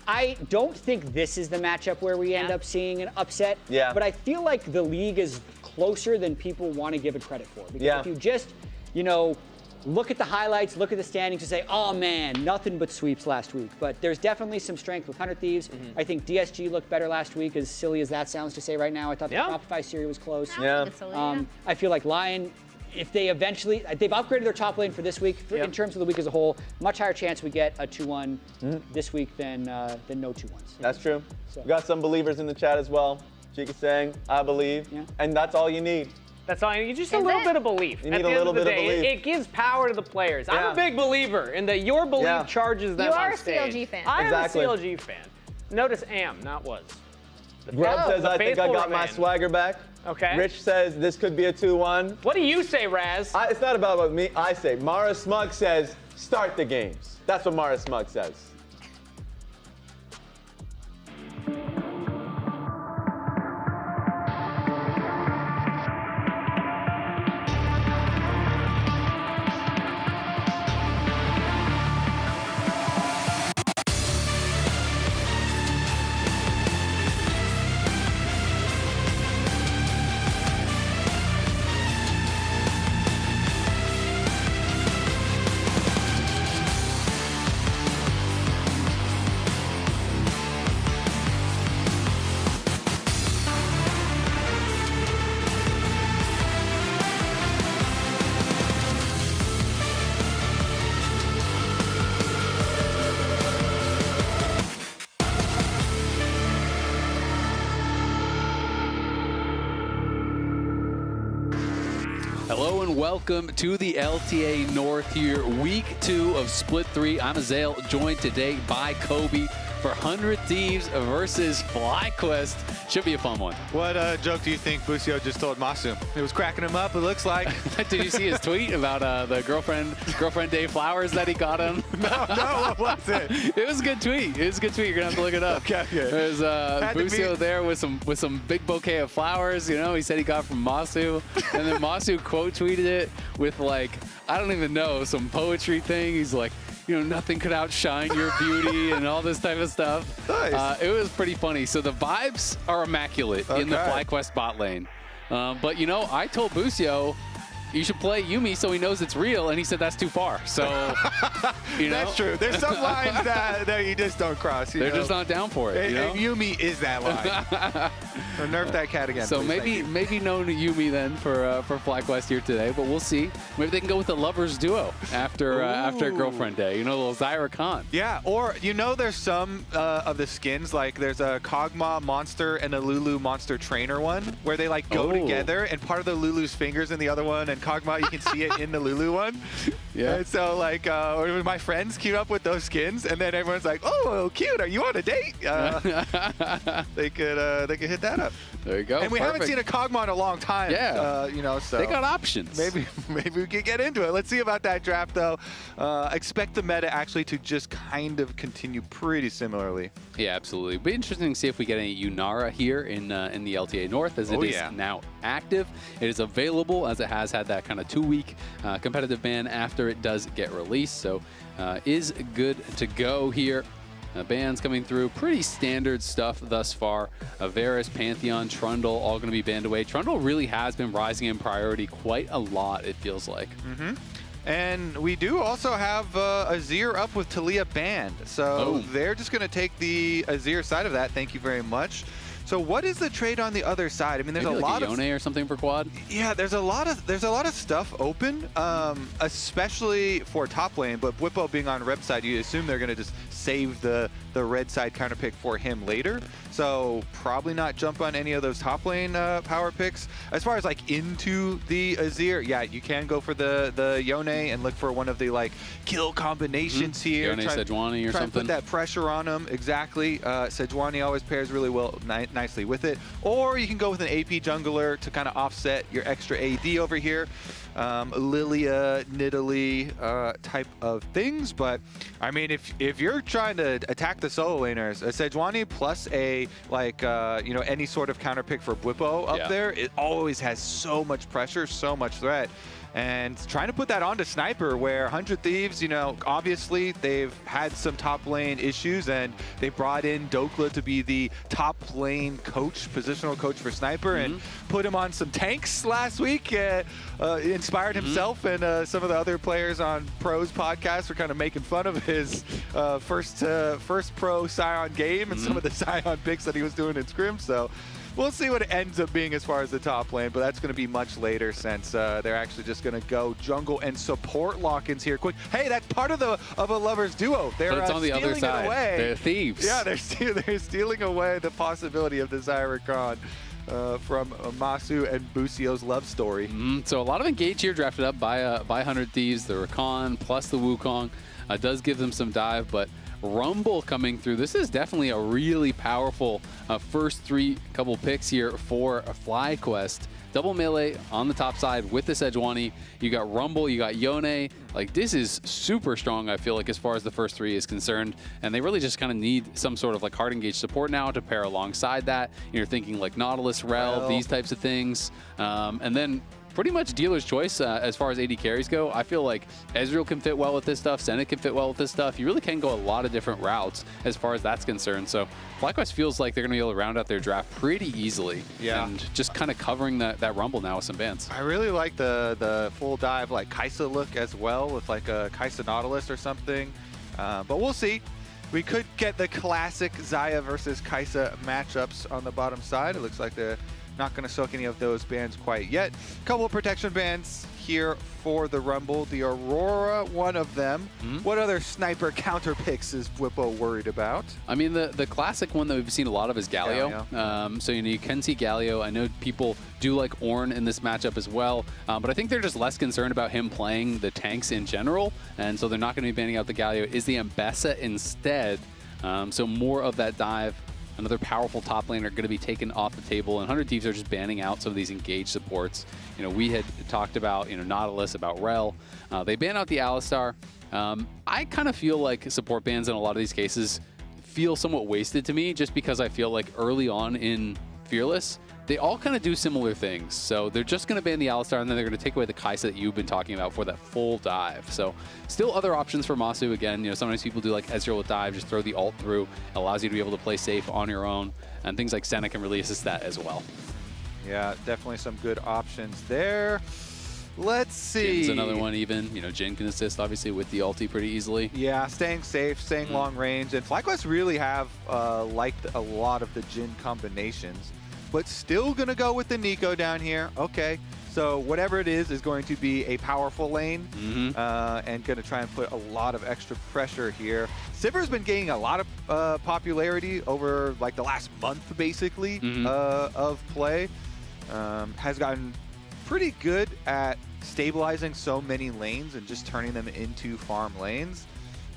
I don't think this is the matchup where we end up seeing an upset. But I feel like the league is closer than people want to give it credit for. Because if you just, look at the highlights, look at the standings, and say, oh man, nothing but sweeps last week. But there's definitely some strength with 100 Thieves. I think DSG looked better last week, as silly as that sounds to say right now. I thought the Shopify series was close. I feel like Lyon, if they eventually, they've upgraded their top lane for this week. In terms of the week as a whole, much higher chance we get a 2-1 this week than no 2-1s. That's true. So. We got some believers in the chat as well. Chika saying, I believe. And that's all you need. That's all you need. Just a little bit of belief. You need a little bit of belief. It gives power to the players. I'm a big believer in that your belief charges them on stage. You are a CLG fan. I am a CLG fan. Notice am, not was. Grub says, I think I got my swagger back. Okay. Rich says, this could be a 2-1. What do you say, Raz? It's not about what me. I say, Mara Smug says, start the games. That's what Mara Smug says. Hello and welcome to the LTA North here, week 2 of Split 3. I'm Azale, joined today by Kobe for 100 Thieves versus FlyQuest. Should be a fun one. What joke do you think Busio just told Masu? It was cracking him up, it looks like. Did you see his tweet about the girlfriend day flowers that he got him? No, what was it? It was a good tweet. It was a good tweet. You're gonna have to look it up. Okay. There's Busio there with some big bouquet of flowers. You know, he said he got from Masu, and then Masu quote tweeted it with like, I don't even know, some poetry thing. He's like, you know, nothing could outshine your beauty and all this type of stuff. Nice. It was pretty funny. So the vibes are immaculate in the FlyQuest bot lane. But, you know, I told Busio, you should play Yuumi so he knows it's real, and he said that's too far. So, you know. That's true. There's some lines that you just don't cross. They're just not down for it. And Yuumi is that line. Or nerf that cat again. So please, maybe no Yuumi then for FlyQuest here today, but we'll see. Maybe they can go with the lovers duo after Girlfriend Day. You know, a little Zyra Khan. Yeah, or you know, there's some of the skins, like there's a Kog'Maw monster and a Lulu monster trainer one where they like go together, and part of the Lulu's fingers in the other one, and Kog'Maw, you can see it in the Lulu one. Yeah. And so like my friends queued up with those skins, and then everyone's like, oh, cute, are you on a date? They could hit that up. There you go. And we haven't seen a Kog'Maw in a long time. Yeah. You know, so they got options. Maybe we could get into it. Let's see about that draft, though. Expect the meta actually to just kind of continue pretty similarly. Yeah, absolutely. Be interesting to see if we get any Yunara here in the LTA North, as it is now active. It is available, as it has had that kind of 2-week competitive ban after it does get released. So is good to go here. Bans coming through, pretty standard stuff thus far. Varus, Pantheon, Trundle, all going to be banned away. Trundle really has been rising in priority quite a lot, it feels like. And we do also have Azir up with Taliyah banned. So they're just going to take the Azir side of that. Thank you very much. So what is the trade on the other side? I mean, there's maybe a like lot of Yone or something for quad. Yeah, there's a lot of stuff open, especially for top lane. But Bwipo being on red side, you assume they're gonna just save the red side counter pick for him later. So probably not jump on any of those top lane power picks. As far as like into the Azir, yeah, you can go for the Yone and look for one of the like kill combinations here. Yone Sejuani or try something. And put that pressure on him. Exactly. Sejuani always pairs really well. Nicely with it, or you can go with an AP jungler to kind of offset your extra AD over here, Lilia, Nidalee type of things. But I mean, if you're trying to attack the solo laners, a Sejuani plus a like you know, any sort of counter pick for Bwipo up there, it always has so much pressure, so much threat. And trying to put that onto Sniper, where 100 Thieves, you know, obviously they've had some top lane issues, and they brought in Dokla to be the top lane coach, positional coach for Sniper, and put him on some tanks last week in Inspired himself, and some of the other players on Pro's podcast were kind of making fun of his first pro Scion game and some of the Scion picks that he was doing in Scrim. So we'll see what it ends up being as far as the top lane, but that's going to be much later since they're actually just going to go jungle and support lock-ins here quick. Hey, that's part of a lovers duo. They're but it's on the other side. Away. They're thieves. Yeah, they're stealing away the possibility of the Zyra Khan. From Masu and Busio's love story. So a lot of engage here drafted up by 100 Thieves. The Rakan plus the Wukong does give them some dive, but Rumble coming through. This is definitely a really powerful first couple picks here for FlyQuest. Double melee on the top side with the Sejuani. You got Rumble, you got Yone. Like, this is super strong, I feel like, as far as the first three is concerned. And they really just kind of need some sort of like hard engage support now to pair alongside that. You're thinking like Nautilus, Rel, these types of things. And then pretty much dealer's choice as far as AD carries go. I feel like Ezreal can fit well with this stuff. Senna can fit well with this stuff. You really can go a lot of different routes as far as that's concerned. So FlyQuest feels like they're going to be able to round out their draft pretty easily. Yeah. And just kind of covering that Rumble now with some bans. I really like the full dive like Kai'Sa look as well with like a Kai'Sa Nautilus or something. But we'll see. We could get the classic Xayah versus Kai'Sa matchups on the bottom side. It looks like they're not going to soak any of those bans quite yet. Couple of protection bans here for the Rumble. The Aurora, one of them. What other sniper counter picks is Whippo worried about? I mean, the classic one that we've seen a lot of is Galio. So you can see Galio. I know people do like Ornn in this matchup as well, but I think they're just less concerned about him playing the tanks in general, and so they're not going to be banning out the Galio. Is the Ambessa instead? So more of that dive. Another powerful top laner going to be taken off the table, and 100 Thieves are just banning out some of these engaged supports. We had talked about, Nautilus, about Rel. They ban out the Alistar. I kind of feel like support bans in a lot of these cases feel somewhat wasted to me, just because I feel like early on in Fearless, they all kind of do similar things. So they're just going to ban the Alistar, and then they're going to take away the Kai'Sa that you've been talking about for that full dive. So still other options for Masu. Again, sometimes people do like Ezreal with dive, just throw the ult through. It allows you to be able to play safe on your own. And things like Senna can really assist that as well. Yeah, definitely some good options there. Let's see. Jin's another one even. Jin can assist, obviously, with the ulti pretty easily. Yeah, staying safe, staying long range. And FlyQuest really have liked a lot of the Jin combinations. But still going to go with the Nico down here. Okay, so whatever it is going to be a powerful lane and going to try and put a lot of extra pressure here. Sivir's been gaining a lot of popularity over like the last month, basically, of play. Has gotten pretty good at stabilizing so many lanes and just turning them into farm lanes.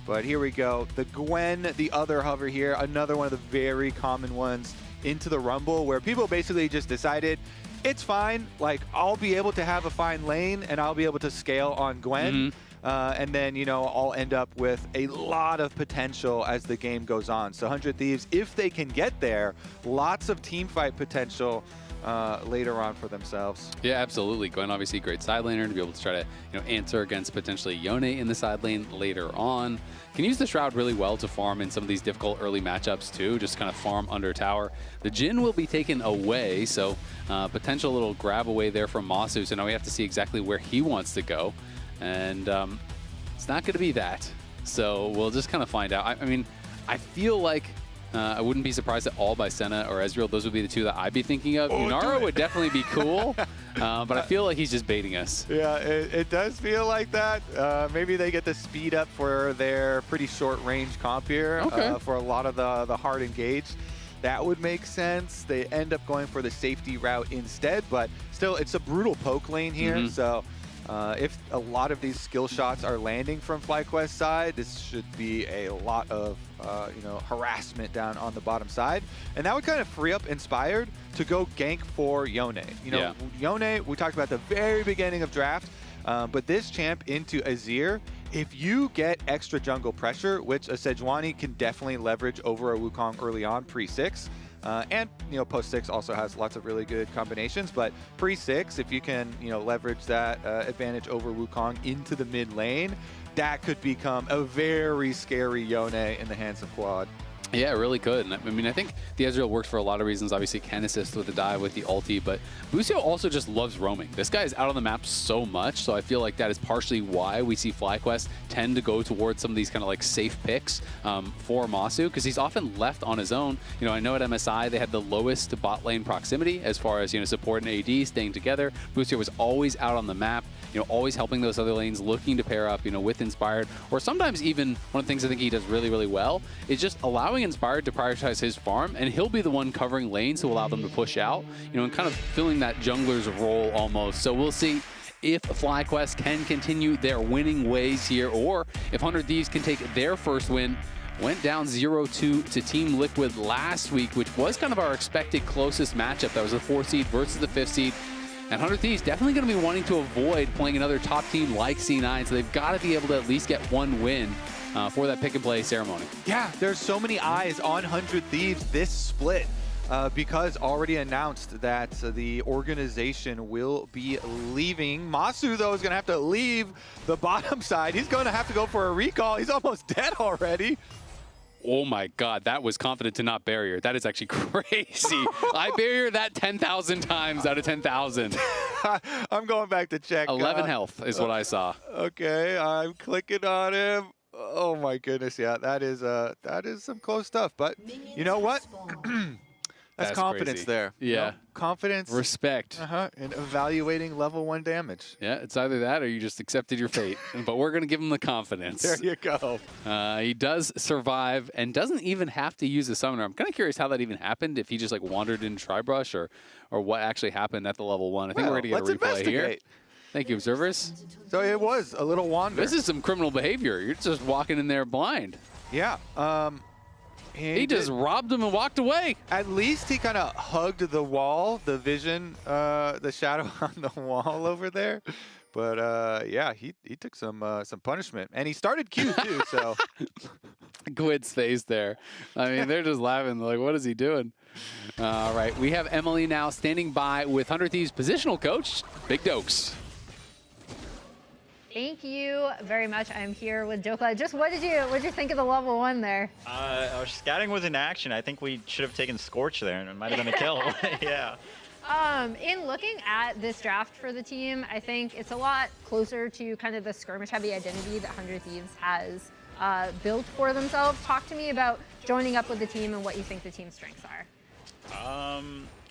But here we go. The Gwen, the other hover here, another one of the very common ones into the Rumble, where people basically just decided it's fine, like I'll be able to have a fine lane and I'll be able to scale on Gwen, and then I'll end up with a lot of potential as the game goes on. So 100 Thieves, if they can get there, lots of team fight potential later on for themselves. Yeah, absolutely. Gwen, obviously, great side laner to be able to try to answer against potentially Yone in the side lane later on. Can use the Shroud really well to farm in some of these difficult early matchups too, just kind of farm under tower. The Jin will be taken away, so potential little grab away there from Masu. So now we have to see exactly where he wants to go, and it's not going to be that. So we'll just kind of find out. I mean, I feel like I wouldn't be surprised at all by Senna or Ezreal. Those would be the two that I'd be thinking of. Yunara would definitely be cool, but I feel like he's just baiting us. Yeah, it does feel like that. Maybe they get the speed up for their pretty short range comp here for a lot of the hard engage. That would make sense. They end up going for the safety route instead, but still, it's a brutal poke lane here. So if a lot of these skill shots are landing from FlyQuest side, this should be a lot of harassment down on the bottom side, and that would kind of free up Inspired to go gank for Yone. Yone, we talked about the very beginning of draft, but this champ into Azir, if you get extra jungle pressure, which a Sejuani can definitely leverage over a Wukong early on pre-6, and post 6 also has lots of really good combinations, but pre-6, if you can leverage that advantage over Wukong into the mid lane, that could become a very scary Yone in the hands of Quad. Yeah, it really could. And I mean, I think the Ezreal works for a lot of reasons. Obviously, can assist with the dive with the ulti, but Busio also just loves roaming. This guy is out on the map so much, so I feel like that is partially why we see FlyQuest tend to go towards some of these kind of like safe picks for Masu, because he's often left on his own. You know, I know at MSI they had the lowest bot lane proximity as far as, you know, support and AD staying together. Busio was always out on the map, you know, always helping those other lanes, looking to pair up, you know, with Inspired, or sometimes even one of the things I think he does really, really well is just allowing Inspired to prioritize his farm, and he'll be the one covering lanes to allow them to push out, you know, and kind of filling that jungler's role almost. So we'll see if FlyQuest can continue their winning ways here, or if 100 Thieves can take their first win. Went down 0-2 to Team Liquid last week, which was kind of our expected closest matchup. That was the 4th seed versus the 5th seed. And 100 Thieves definitely going to be wanting to avoid playing another top team like C9, so they've got to be able to at least get one win for that pick and play ceremony. Yeah, there's so many eyes on 100 Thieves this split because already announced that the organization will be leaving. Masu, though, is going to have to leave the bottom side. He's going to have to go for a recall. He's almost dead already. Oh my God, that was confident to not barrier. That is actually crazy. I barrier that 10,000 times out of 10,000. I'm going back to check. 11 health is what I saw. Okay, I'm clicking on him. Oh my goodness, yeah, that is some close stuff. But you know what? That's confidence crazy. there. Yeah. You know, confidence. Respect. And evaluating level 1 damage. Yeah, it's either that or you just accepted your fate. But we're going to give him the confidence. There you go. He does survive and doesn't even have to use a summoner. I'm kind of curious how that even happened, if he just like wandered in Tribrush or what actually happened at the level 1. I think we're going to get a replay here. Thank you, observers. So it was a little wander. This is some criminal behavior. You're just walking in there blind. Yeah. He just robbed him and walked away. At least he kind of hugged the wall, the vision, the shadow on the wall over there. But yeah, he took some punishment, and he started Q too. So Quid's face there. I mean, they're just laughing. They're like, what is he doing? All right, we have Emily now standing by with 100 Thieves positional coach, Big Dokes. Thank you very much. I'm here with Jokla. Just what did you think of the level 1 there? Our scouting was in action. I think we should have taken Scorch there, and it might have been a kill. Yeah. In looking at this draft for the team, I think it's a lot closer to kind of the skirmish-heavy identity that 100 Thieves has built for themselves. Talk to me about joining up with the team and what you think the team's strengths are.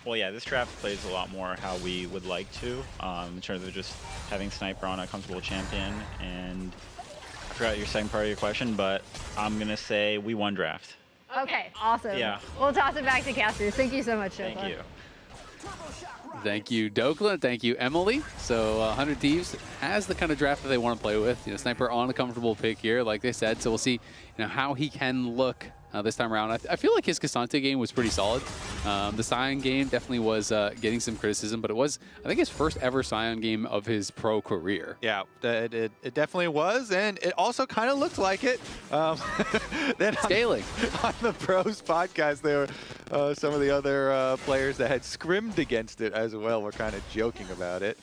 Well, yeah, this draft plays a lot more how we would like to, in terms of just having Sniper on a comfortable champion. And I forgot your second part of your question, but I'm going to say we won draft. Okay, awesome. Yeah. We'll toss it back to casters. Thank you so much, Jokla. Thank you. Thank you, Dokla. Thank you, Emily. So 100 Thieves has the kind of draft that they want to play with. You know, Sniper on a comfortable pick here, like they said. So we'll see, you know, how he can look this time around. I feel like his Cassante game was pretty solid. The Scion game definitely was getting some criticism, but it was, I think, his first ever Scion game of his pro career. Yeah, it definitely was, and it also kind of looked like it. Then Scaling. On the Pros podcast, there were some of the other players that had scrimmed against it as well were kind of joking about it.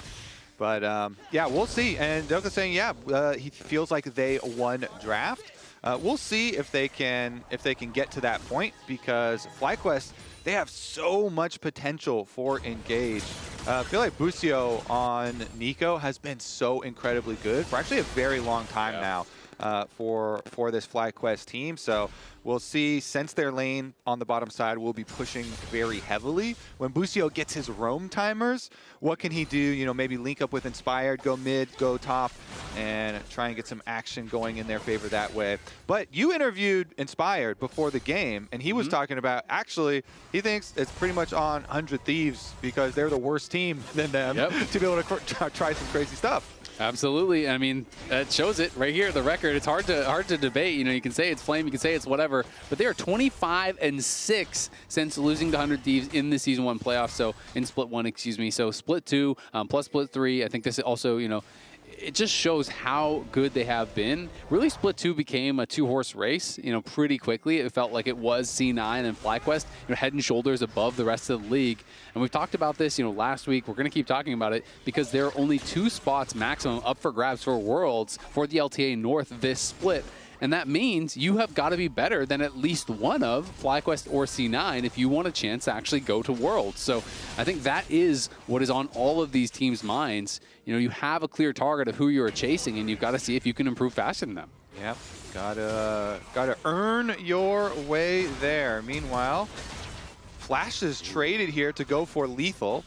But yeah, we'll see. And Doka's saying, yeah, he feels like they won draft. We'll see if they can get to that point, because FlyQuest, they have so much potential for engage. I feel like Busio on Nico has been so incredibly good for actually a very long time now for this FlyQuest team. So we'll see. Since their lane on the bottom side will be pushing very heavily, when Busio gets his roam timers, what can he do? You know, maybe link up with Inspired, go mid, go top, and try and get some action going in their favor that way. But you interviewed Inspired before the game, and he was talking about, actually, he thinks it's pretty much on 100 Thieves because they're the worst team than them to be able to try some crazy stuff. Absolutely. I mean, that shows it right here, the record. It's hard to debate. You know, you can say it's Flame, you can say it's whatever, but they are 25-6 since losing to 100 Thieves in the Season 1 playoffs. So in Split 1, excuse me. So Split 2 plus Split 3. I think this also, you know, it just shows how good they have been. Really, Split 2 became a two-horse race, you know, pretty quickly. It felt like it was C9 and FlyQuest, you know, head and shoulders above the rest of the league. And we've talked about this, you know, last week. We're going to keep talking about it because there are only 2 spots maximum up for grabs for Worlds for the LTA North this split. And that means you have got to be better than at least one of FlyQuest or C9 if you want a chance to actually go to Worlds. So I think that is what is on all of these teams' minds. You know, you have a clear target of who you're chasing, and you've got to see if you can improve faster than them. Yep, gotta earn your way there. Meanwhile, Flash is traded here to go for lethal.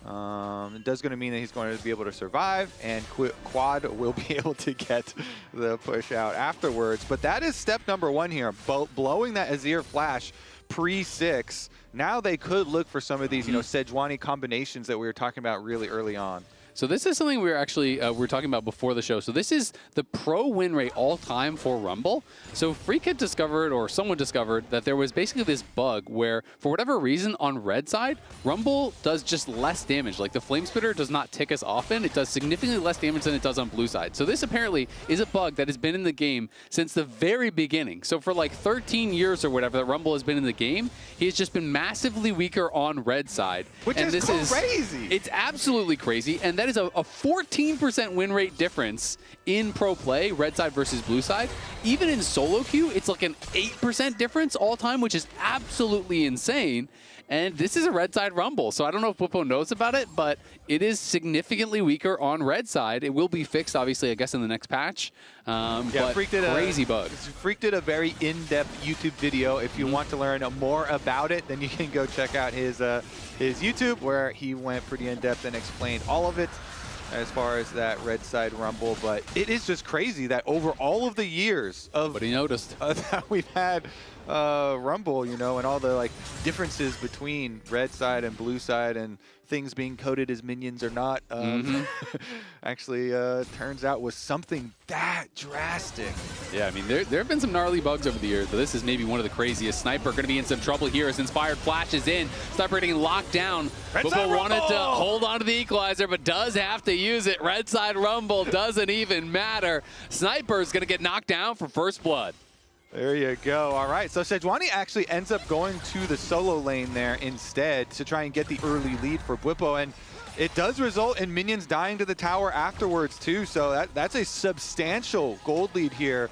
It does going to mean that he's going to be able to survive, and Quad will be able to get the push out afterwards. But that is step number one here, blowing that Azir Flash pre-6. Now they could look for some of these, you know, Sejuani combinations that we were talking about really early on. So this is something we were actually we were talking about before the show. So this is the pro win rate all time for Rumble. So Freak had discovered, or someone discovered, that there was basically this bug where, for whatever reason, on red side, Rumble does just less damage. Like the Flame Spitter does not tick as often. It does significantly less damage than it does on blue side. So this apparently is a bug that has been in the game since the very beginning. So for like 13 years or whatever that Rumble has been in the game, he has just been massively weaker on red side. Which is crazy. It's absolutely crazy. And that is a 14% win rate difference in pro play, red side versus blue side. Even in solo queue, it's like an 8% difference all time, which is absolutely insane. And this is a red side Rumble, so I don't know if Bwipo knows about it, but it is significantly weaker on red side. It will be fixed, obviously, I guess, in the next patch. But Freak did crazy bug. Freak did a very in-depth YouTube video. If you want to learn more about it, then you can go check out his YouTube, where he went pretty in-depth and explained all of it as far as that red side Rumble. But it is just crazy that over all of the years of that we've had Rumble, you know, and all the like differences between red side and blue side and things being coded as minions or not, actually turns out was something that drastic. Yeah, I mean, there have been some gnarly bugs over the years, but this is maybe one of the craziest. Sniper going to be in some trouble here as Inspired flashes in. Sniper getting locked down. Bwipo wanted to hold on to the equalizer, but does have to use it. Red side Rumble doesn't even matter. Sniper's going to get knocked down for first blood. There you go. All right, so Sejuani actually ends up going to the solo lane there instead to try and get the early lead for Bwipo, and it does result in minions dying to the tower afterwards too, so that's a substantial gold lead here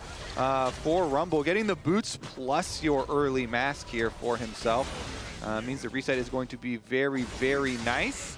for Rumble. Getting the boots plus your early mask here for himself means the reset is going to be very, very nice.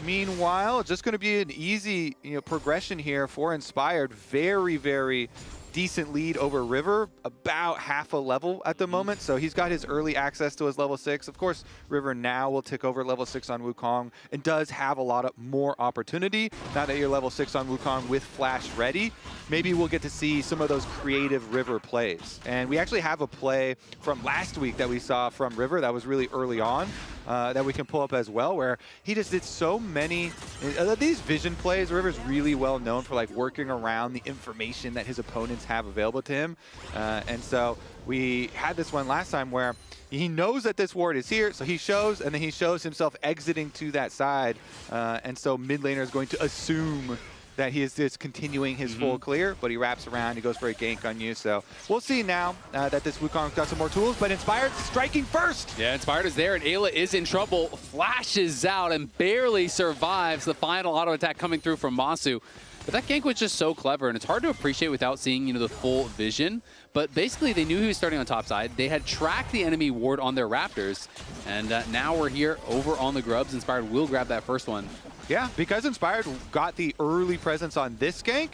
Meanwhile, just going to be an easy, you know, progression here for Inspired. Very, very decent lead over River, about half a level at the moment. So he's got his early access to his level 6. Of course, River now will tick over level 6 on Wukong and does have a lot of more opportunity. Now that you're level 6 on Wukong with Flash ready, maybe we'll get to see some of those creative River plays. And we actually have a play from last week that we saw from River that was really early on that we can pull up as well, where he just did so many of these vision plays. River's really well known for like working around the information that his opponents have available to him. And so we had this one last time where he knows that this ward is here, so he shows, and then he shows himself exiting to that side. And so mid laner is going to assume that he is just continuing his full clear, but he wraps around, he goes for a gank on you. So we'll see now that this Wukong's got some more tools, but Inspired striking first. Yeah, Inspired is there, and Ayla is in trouble, flashes out and barely survives the final auto attack coming through from Masu. But that gank was just so clever, and it's hard to appreciate without seeing, you know, the full vision. But basically, they knew he was starting on top side. They had tracked the enemy ward on their Raptors, and now we're here over on the Grubs. Inspired will grab that first one. Yeah, because Inspired got the early presence on this gank,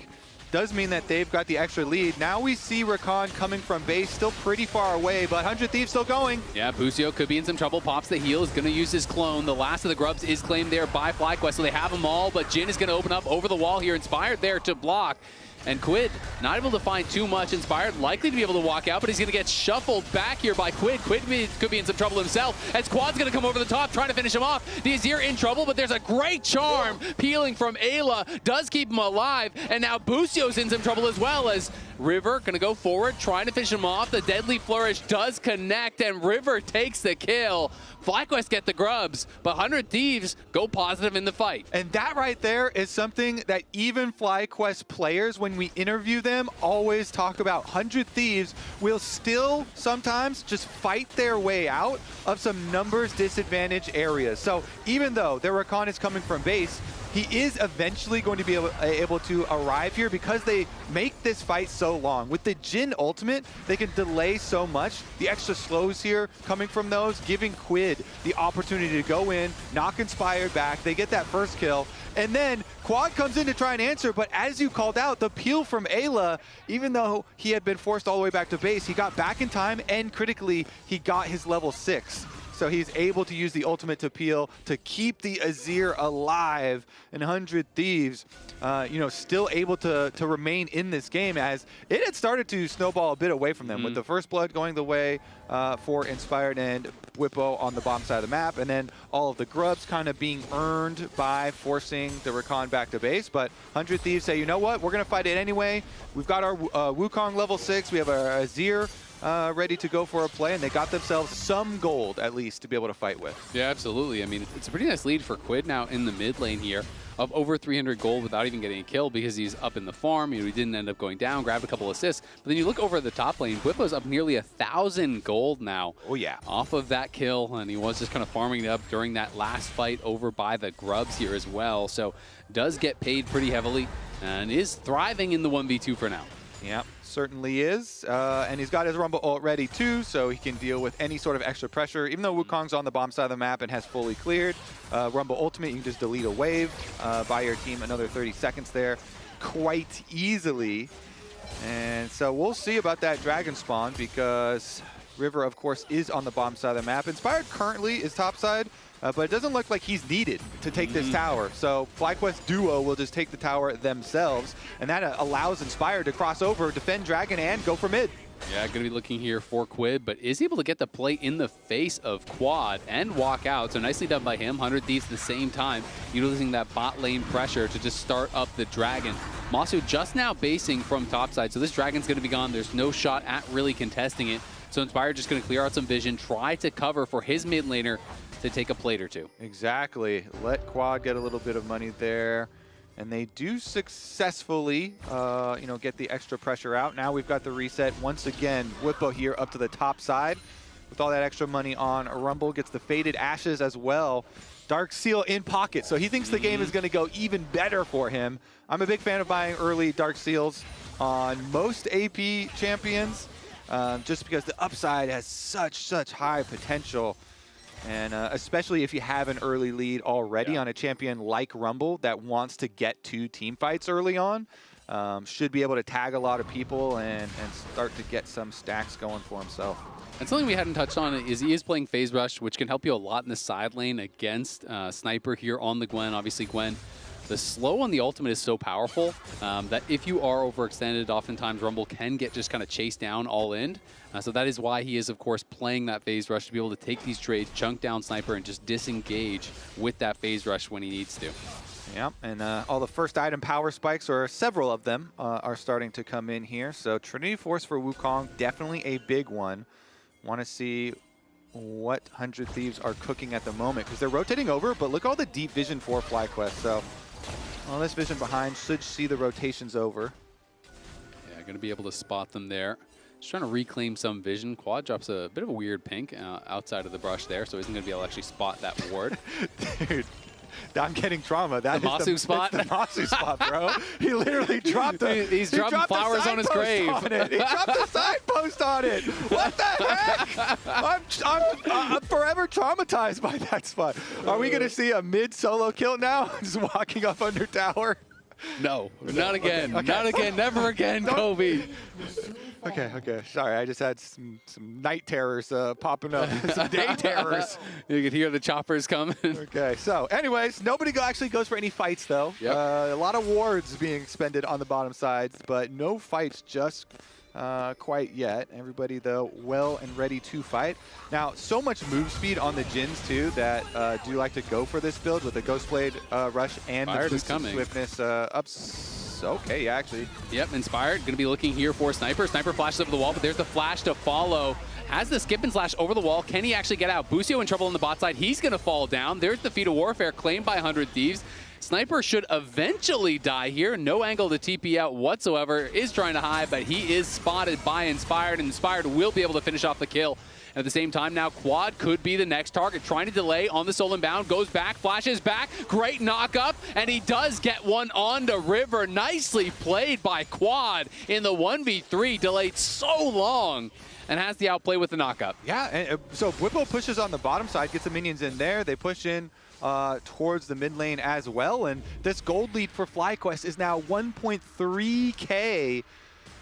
does mean that they've got the extra lead. Now we see Rakan coming from base, still pretty far away, but 100 Thieves still going. Yeah, Busio could be in some trouble, pops the heal, is going to use his clone. The last of the Grubs is claimed there by FlyQuest, so they have them all, but Jhin is going to open up over the wall here. Inspired there to block. And Quid, not able to find too much. Inspired, likely to be able to walk out, but he's going to get shuffled back here by Quid. Quid could be in some trouble himself, as Quad's going to come over the top, trying to finish him off. The Azir in trouble, but there's a great charm peeling from Ayla, does keep him alive, and now Busio's in some trouble as well, as River going to go forward, trying to finish him off. The Deadly Flourish does connect, and River takes the kill. FlyQuest get the Grubs, but 100 Thieves go positive in the fight. And that right there is something that even FlyQuest players, when we interview them, always talk about. 100 Thieves will still sometimes just fight their way out of some numbers disadvantage areas. So even though their Rakan is coming from base, he is eventually going to be able to arrive here because they make this fight so long. With the Jin ultimate, they can delay so much. The extra slows here coming from those, giving Quid the opportunity to go in, knock Inspired back. They get that first kill. And then Quad comes in to try and answer, but as you called out, the peel from Ayla, even though he had been forced all the way back to base, he got back in time, and critically, he got his level 6. So he's able to use the ultimate to peel to keep the Azir alive. And 100 Thieves, still able to remain in this game, as it had started to snowball a bit away from them with the first blood going the way for Inspired and Whippo on the bottom side of the map, and then all of the grubs kind of being earned by forcing the Rakan back to base. But 100 Thieves say, you know what, we're going to fight it anyway. We've got our Wukong level 6. We have our Azir ready to go for a play, and they got themselves some gold at least to be able to fight with. Yeah, absolutely. I mean, it's a pretty nice lead for Quid now in the mid lane here of over 300 gold without even getting a kill because he's up in the farm. He didn't end up going down, grabbed a couple assists. But then you look over at the top lane, Whippo's up nearly 1,000 gold now. Oh, yeah. Off of that kill, and he was just kind of farming it up during that last fight over by the grubs here as well. So does get paid pretty heavily and is thriving in the 1v2 for now. Yep, certainly is. And he's got his Rumble ult ready too, so he can deal with any sort of extra pressure. Even though Wukong's on the bomb side of the map and has fully cleared, Rumble ultimate, you can just delete a wave, buy your team another 30 seconds there quite easily. And so we'll see about that dragon spawn, because River, of course, is on the bomb side of the map. Inspired currently is top side, but it doesn't look like he's needed to take this tower. So FlyQuest duo will just take the tower themselves, and that allows Inspired to cross over, defend Dragon, and go for mid. Yeah, going to be looking here for Quid, but is able to get the play in the face of Quad and walk out. So nicely done by him. 100 Thieves at the same time, utilizing that bot lane pressure to just start up the Dragon. Masu just now basing from topside, so this Dragon's going to be gone. There's no shot at really contesting it. So Inspired just going to clear out some vision, try to cover for his mid laner to take a plate or two. Exactly. Let Quad get a little bit of money there. And they do successfully, get the extra pressure out. Now we've got the reset. Once again, Whippo here up to the top side with all that extra money on. Rumble gets the Faded Ashes as well. Dark Seal in pocket, so he thinks the game is going to go even better for him. I'm a big fan of buying early Dark Seals on most AP champions, just because the upside has such high potential. And especially if you have an early lead already on a champion like Rumble that wants to get to team fights early on, should be able to tag a lot of people and start to get some stacks going for himself. And something we hadn't touched on is he is playing Phase Rush, which can help you a lot in the side lane against Sniper here on the Gwen. Obviously, Gwen, the slow on the ultimate is so powerful that if you are overextended, oftentimes Rumble can get just kind of chased down all in. So that is why he is, of course, playing that Phase Rush to be able to take these trades, chunk down Sniper, and just disengage with that Phase Rush when he needs to. Yep, and all the first item power spikes, or several of them, are starting to come in here. So Trinity Force for Wukong, definitely a big one. Want to see what 100 Thieves are cooking at the moment, because they're rotating over, but look at all the deep vision for FlyQuest. So all this vision behind should see the rotations over. Yeah, going to be able to spot them there. Just trying to reclaim some vision. Quad drops a bit of a weird pink outside of the brush there, so isn't going to be able to actually spot that ward. Dude, I'm getting trauma. That the is Masu spot? The Masu spot, bro. He literally dropped He's dropping flowers on his grave. On it. He dropped a signpost on it. What the heck? I'm forever traumatized by that spot. Are we going to see a mid-solo kill now? Just walking up under tower? No, not again. Okay. Not again. Never again, Kobe. Okay. Sorry, I just had some night terrors popping up. Some day terrors. You could hear the choppers coming. Okay, so anyways, nobody actually goes for any fights, though. Yep. A lot of wards being expended on the bottom sides, but no fights just quite yet. Everybody, though, well and ready to fight. Now, so much move speed on the Jins, too, that do like to go for this build with the Ghostblade rush and Fired the swiftness ups. Okay, yeah, actually. Yep, Inspired, going to be looking here for Sniper. Sniper flashes over the wall, but there's the flash to follow. Has the skip and slash over the wall. Can he actually get out? Busio in trouble on the bot side. He's going to fall down. There's the feat of warfare claimed by 100 Thieves. Sniper should eventually die here. No angle to TP out whatsoever. Is trying to hide, but he is spotted by Inspired, and Inspired will be able to finish off the kill. At the same time now, Quad could be the next target. Trying to delay on the soul inbound, goes back, flashes back, great knock up, and he does get one onto River. Nicely played by Quad in the 1v3, delayed so long, and has the outplay with the knockup. Yeah, and so Whippo pushes on the bottom side, gets the minions in there. They push in towards the mid lane as well, and this gold lead for FlyQuest is now 1.3K.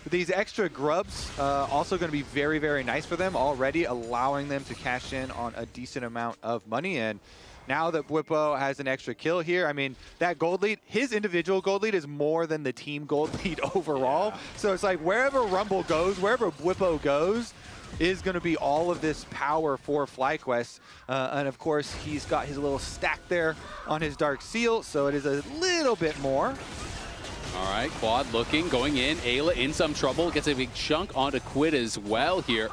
These extra grubs also going to be very, very nice for them, already allowing them to cash in on a decent amount of money. And now that Whippo has an extra kill here, I mean, that gold lead, his individual gold lead is more than the team gold lead overall. Yeah. So it's like wherever Rumble goes, wherever Whippo goes, is going to be all of this power for FlyQuest. And of course, he's got his little stack there on his Dark Seal, so it is a little bit more. All right, Quad looking, going in. Ayla in some trouble, gets a big chunk onto Quid as well here.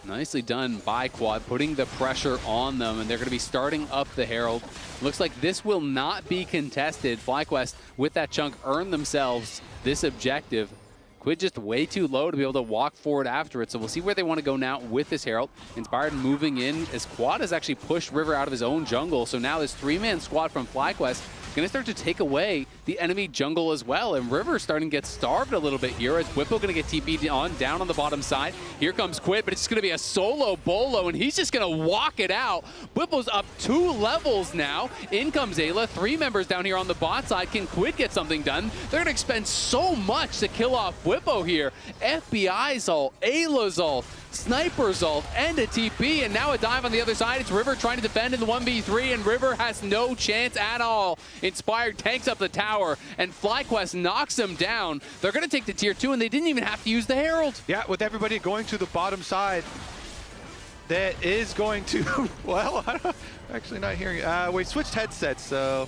Nicely done by Quad, putting the pressure on them, and they're going to be starting up the Herald. Looks like this will not be contested. FlyQuest, with that chunk, earned themselves this objective. Quid just way too low to be able to walk forward after it, so we'll see where they want to go now with this Herald. Inspired moving in as Quad has actually pushed River out of his own jungle, so now this three-man squad from FlyQuest going to start to take away the enemy jungle as well, and River starting to get starved a little bit here as Whippo going to get TP'd on down on the bottom side. Here comes Quid, but it's going to be a solo bolo, and he's just going to walk it out. Whippo's up 2 levels now. In comes Ayla, 3 members down here on the bot side. Can Quid get something done? They're going to expend so much to kill off Whippo here. FBI's ult, Ayla's ult, Sniper's ult, and a TP, and now a dive on the other side. It's River trying to defend in the 1v3, and River has no chance at all. Inspired tanks up the tower, and FlyQuest knocks him down. They're going to take the tier 2, and they didn't even have to use the Herald. Yeah, with everybody going to the bottom side, that is going to, well, I'm actually not hearing. We switched headsets, so.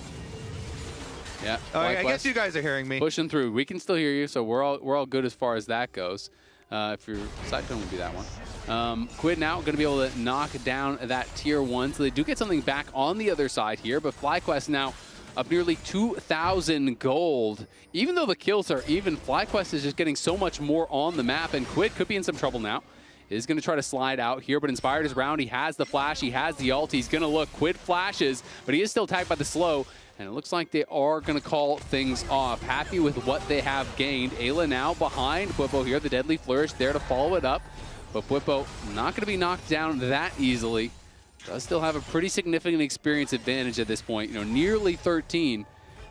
Yeah, I guess you guys are hearing me. Pushing through. We can still hear you, so we're all good as far as that goes. If your side tone would be that one. Quid now going to be able to knock down that tier 1, so they do get something back on the other side here, but FlyQuest now up nearly 2,000 gold. Even though the kills are even, FlyQuest is just getting so much more on the map, and Quid could be in some trouble now. Is going to try to slide out here, but Inspired is round. He has the flash, he has the ult, he's going to look. Quid flashes, but he is still tagged by the slow, and it looks like they are going to call things off. Happy with what they have gained. Ayla now behind Whippo here, the Deadly Flourish there to follow it up, but Whippo not going to be knocked down that easily. Does still have a pretty significant experience advantage at this point, you know, nearly 13,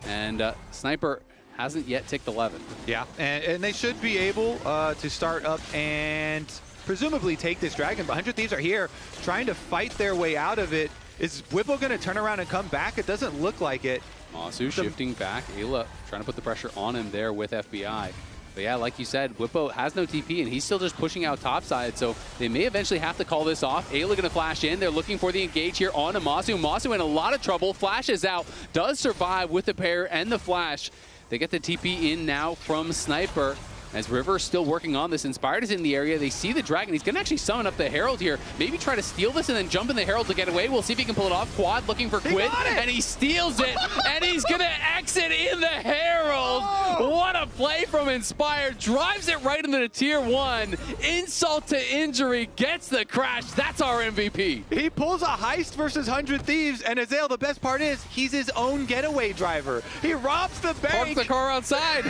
and Sniper hasn't yet ticked 11. Yeah, and they should be able to start up and presumably take this dragon, but 100 Thieves are here trying to fight their way out of it. Is Whippo going to turn around and come back? It doesn't look like it. Masu shifting back. Ayla trying to put the pressure on him there with FBI. But yeah, like you said, Whippo has no TP, and he's still just pushing out topside, so they may eventually have to call this off. Ayla going to flash in. They're looking for the engage here on Masu. Masu in a lot of trouble. Flashes out. Does survive with the pair and the flash. They get the TP in now from Sniper. As River still working on this. Inspired is in the area. They see the dragon. He's going to actually summon up the Herald here. Maybe try to steal this and then jump in the Herald to get away. We'll see if he can pull it off. Quad looking for Quid, and he steals it, and he's going to exit in the Herald. Oh. What a play from Inspired. Drives it right into the tier 1. Insult to injury. Gets the crash. That's our MVP. He pulls a heist versus 100 Thieves, and Azale, the best part is he's his own getaway driver. He robs the bank. Parks the car outside.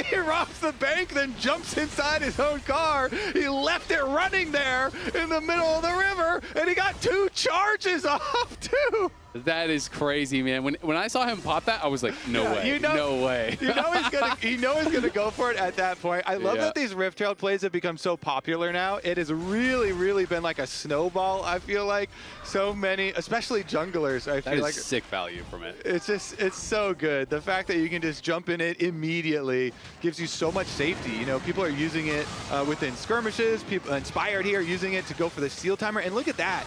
He robs the bank, then jumps inside his own car. He left it running there in the middle of the river, and he got 2 charges off too. That is crazy, man. When I saw him pop that, I was like, no way, no way. You know he's gonna go for it at that point. I love that these Rift Herald plays have become so popular now. It has really, really been like a snowball, I feel like. So many, especially junglers, I feel like. Sick value from it. It's so good. The fact that you can just jump in it immediately gives you so much safety. You know, people are using it within skirmishes. People Inspired here using it to go for the seal timer. And look at that.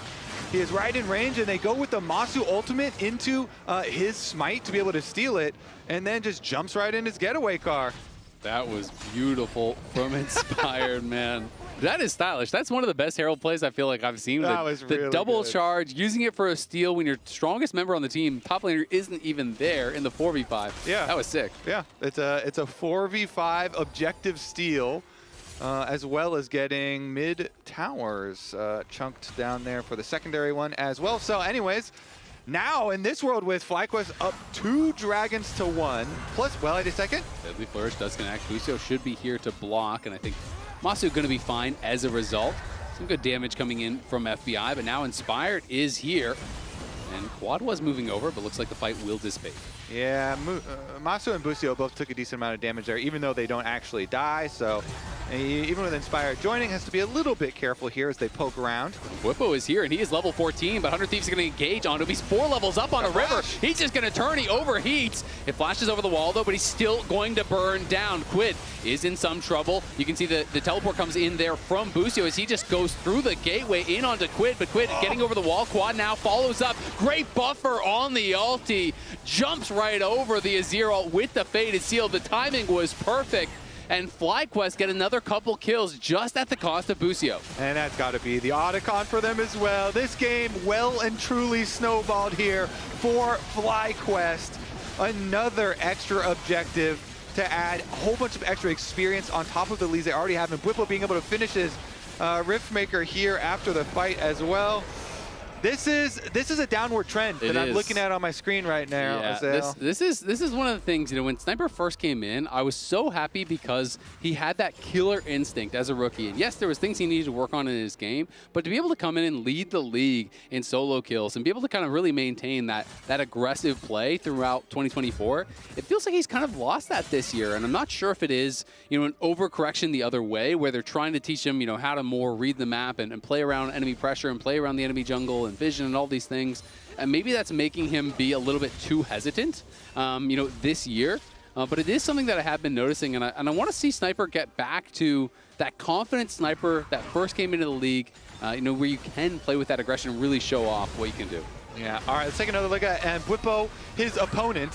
He is right in range, and they go with the Masu ultimate into his smite to be able to steal it, and then just jumps right in his getaway car. That was beautiful from Inspired, man. That is stylish. That's one of the best Herald plays I feel like I've seen. That was really the double good. charge, using it for a steal when your strongest member on the team, top laner, isn't even there in the 4v5. Yeah. That was sick. Yeah, it's a 4v5 objective steal, as well as getting mid towers chunked down there for the secondary one as well. So anyways, now in this world with FlyQuest up 2 dragons to 1, plus, well, wait a second. Deadly Flourish does connect. Busio should be here to block, and I think Masu going to be fine as a result. Some good damage coming in from FBI, but now Inspired is here. And Quad was moving over, but looks like the fight will dissipate. Yeah, Masu and Busio both took a decent amount of damage there, even though they don't actually die. So even with Inspired joining, has to be a little bit careful here as they poke around. Whippo is here, and he is level 14, but 100 Thieves is going to engage onto him. He's 4 levels up on a river. He's just going to turn. He overheats. It flashes over the wall, though, but he's still going to burn down. Quid is in some trouble. You can see the teleport comes in there from Busio as he just goes through the gateway in onto Quid, but Quid getting over the wall. Quad now follows up. Great buffer on the ulti. Jumps right over the Azir ult with the Faded Seal. The timing was perfect. And FlyQuest get another couple kills just at the cost of Busio. And that's got to be the Otacon for them as well. This game well and truly snowballed here for FlyQuest. Another extra objective to add a whole bunch of extra experience on top of the leads they already have. And Whipple being able to finish his Riftmaker here after the fight as well. This is a downward trend that I'm looking at on my screen right now. Yeah, this is one of the things, you know, when Sniper first came in, I was so happy because he had that killer instinct as a rookie. And yes, there was things he needed to work on in his game, but to be able to come in and lead the league in solo kills and be able to kind of really maintain that aggressive play throughout 2024, it feels like he's kind of lost that this year. And I'm not sure if it is, you know, an overcorrection the other way where they're trying to teach him, you know, how to more read the map and play around enemy pressure and play around the enemy jungle and vision and all these things, and maybe that's making him be a little bit too hesitant, you know, this year. But it is something that I have been noticing, and I want to see Sniper get back to that confident Sniper that first came into the league, you know, where you can play with that aggression and really show off what you can do. Yeah. All right. Let's take another look at and Whippo, his opponent,